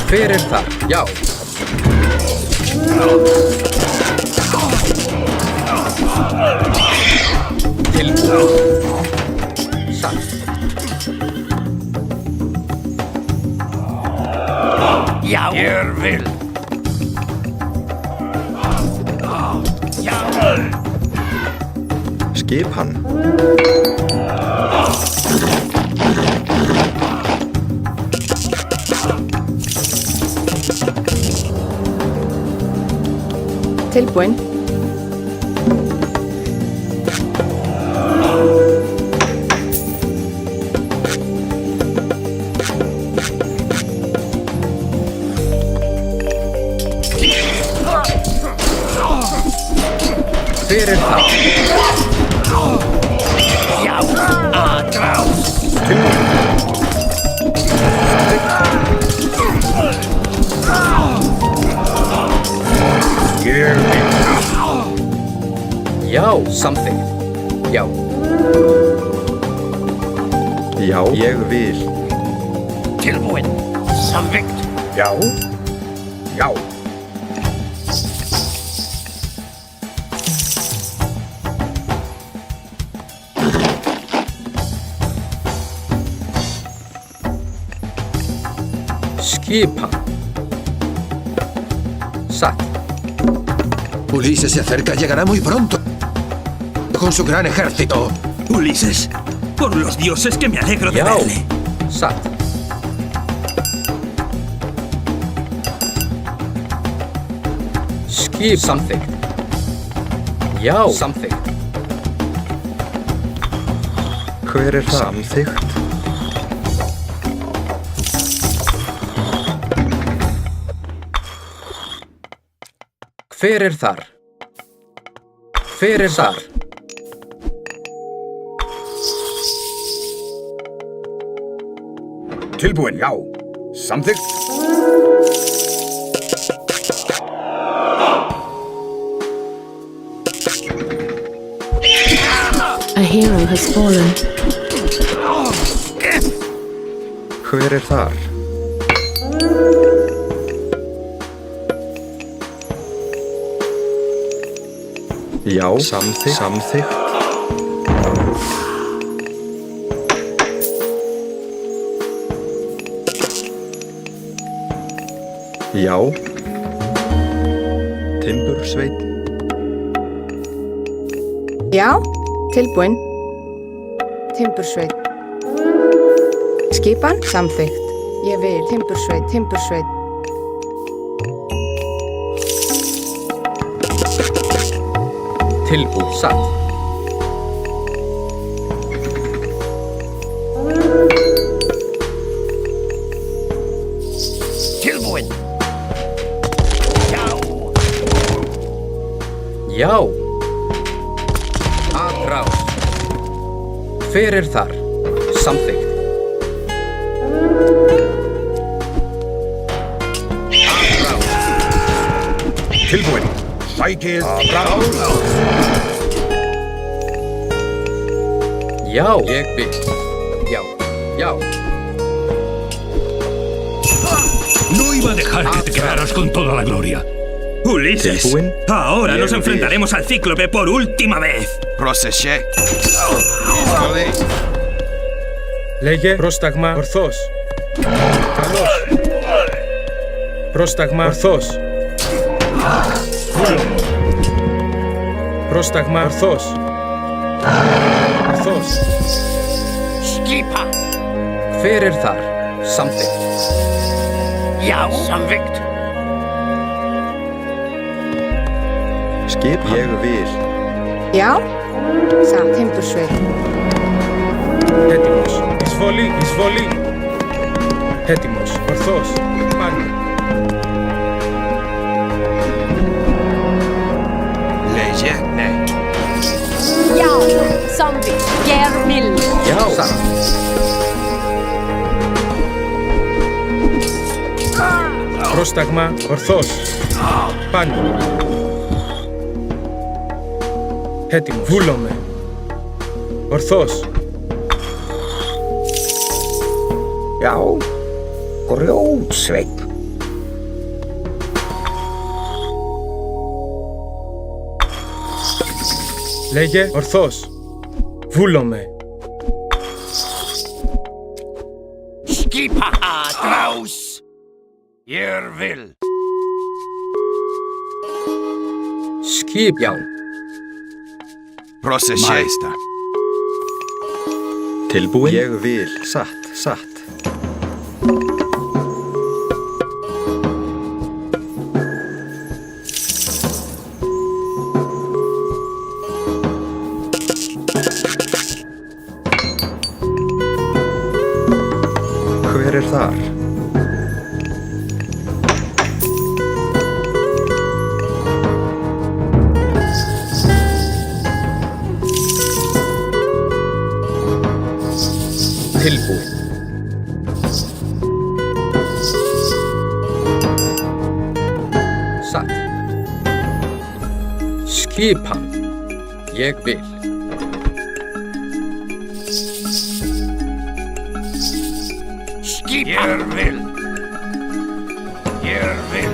Hver er það? Já. Tilbúin. Satt. Já. Ég vil. Já. Skipan. Tilbúin. Hver er það? Já, something. Já. Já, ég vil. Tilbúin. Samvikt. Já. Já. Skipa. Satt. Ulises se acerca, llegará muy pronto. Con su gran ejército. Ulises, por los dioses que me alegro de Yao. verle. Sat. Skip something. Já. Something. Hver er það? Samþykkt. Hver er þar? Hver er þar? Tilbúin, já. Samþykkt. A hero has fallen. Hver er þar? Já, samþykkt. Samþykkt. Já. Timbursveit. Já, tilbúin. Timbursveit. Skipan, samþykkt. Ég vil. Timbursveit, timbursveit. Tilbúin. Satt. Tilbúin. Já. Já. Atrás. Hver er þar? Samþykkt. Tilbúin. Sækið fram. Já. Ég vil. Já. Já. No iba a dejar que te quedaras con toda la gloria. Ulises, ¿Tilbúin? ahora nos Bien, enfrentaremos al cíclope por última vez. Πρόσεχε. Λέγε πρόσταγμα ορθός. Καλώς. Πρόσταγμα ορθός. Πρόσταγμα ορθός. Ορθός. Skipa. Hver er þar? Samþykkt. Já. Samvikt. Skip, ég vil. Já, timbursveit. Έτοιμος. Εισβολή. Εισβολή. Έτοιμος. Ορθός. Πάνω. Λέγε, ναι. Já, samvikt. Ég vil. Já. Satt. Πρόσταγμα ορθός. Πάνω. Έτοιμος. Βούλομαι. Ορθός. Já. Grjótsveit. Λέγε ορθός. Βούλομαι. Skipa. Atrás. Ég vil. Skip. Já. Πρόσεχε. Μάλιστα. Tilbúin. Ég vil. Satt, satt. Hver er þar? Tilbúin. Satt. Skipan. Ég vil. Skipan. Ég vil. Ég vil.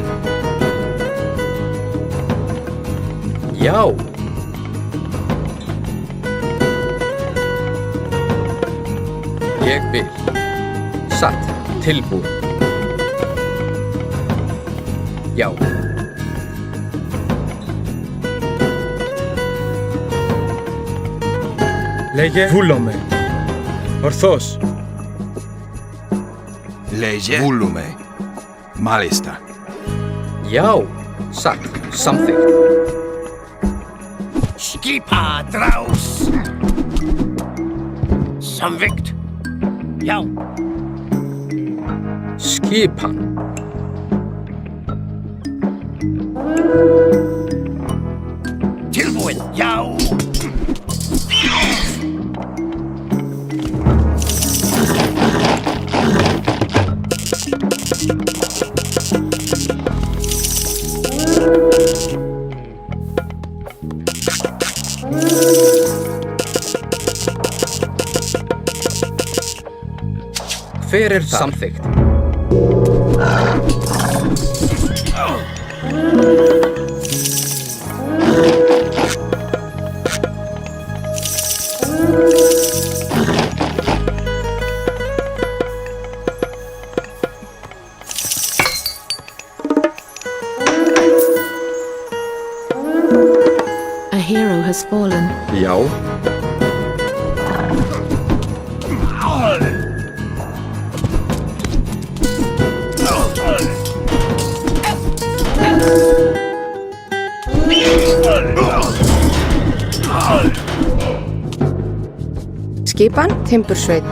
Já. Ég vil. Satt. Tilbúin. Já. Λέγε βούλομαι. Ορθώς. Λέγε βούλουμε. Μάλιστα. Já. Satt. Samþykkt. Skipa draus. Samvikt. Já. Skipan. Tilbúin. Já. Hver þar? Samþykkt. A hero has fallen. Já. Skipan, timbursveit.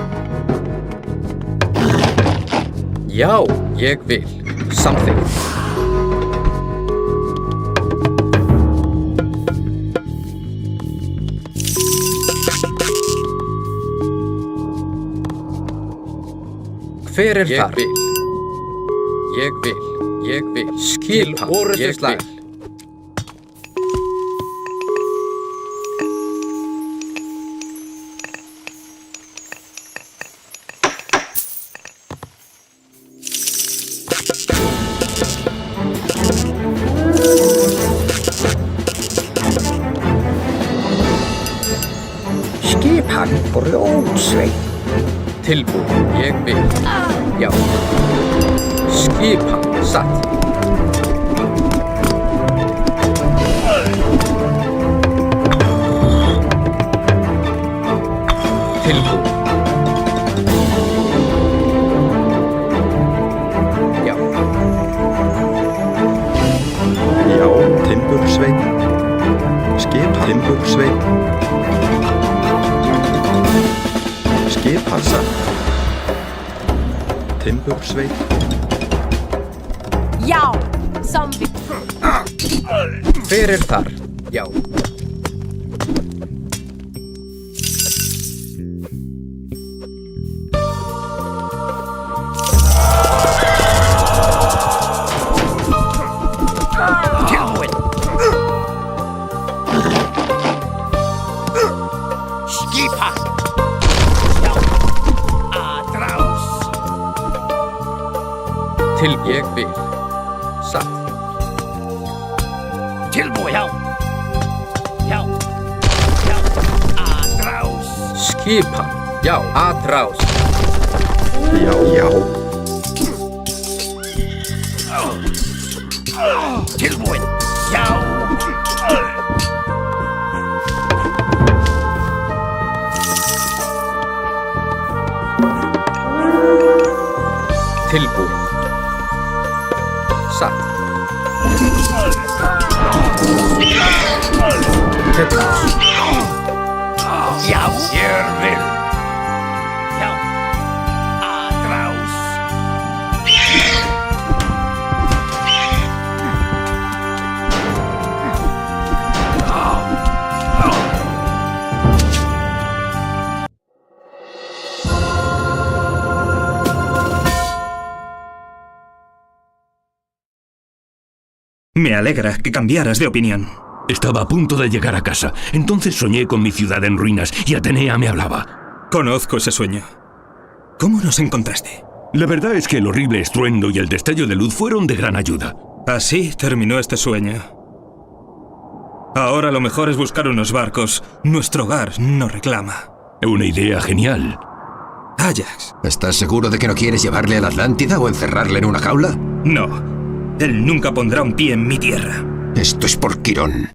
Já, ég vil. Samþykkt. Hver þar? Ég vil. Ég vil. Ég vil. Skipan. Ég vil. Skipan brjónsveit. Tilbúin. Ég vil. Já. Skipan. Satt. Tilbúin. Já. Já, timbursveit. Skipan. Timbursveit. Skipan satt. Timbursveit. Já. Samvikt. Hver þar? Já. Tilbúin. Skipa. Já. Atraus. Til ég vil. Satt. Tilbúin. Já. Já. Já. Atraus. Skipan. Já. Atraus. Já. Já. Tilbúin. Já. Tilbúin. Satt. Tetraus. Já. Ég vil. Já. Atraus. Me alegra que cambiaras de opinión. Estaba a punto de llegar a casa. Entonces soñé con mi ciudad en ruinas y Atenea me hablaba. Conozco ese sueño. ¿Cómo nos encontraste? La verdad es que el horrible estruendo y el destello de luz fueron de gran ayuda. Así terminó este sueño. Ahora lo mejor es buscar unos barcos. Nuestro hogar nos reclama. Una idea genial. Ajax. ¿Estás seguro de que no quieres llevarle a la Atlántida o encerrarle en una jaula? No. Él nunca pondrá un pie en mi tierra. Esto es por Quirón.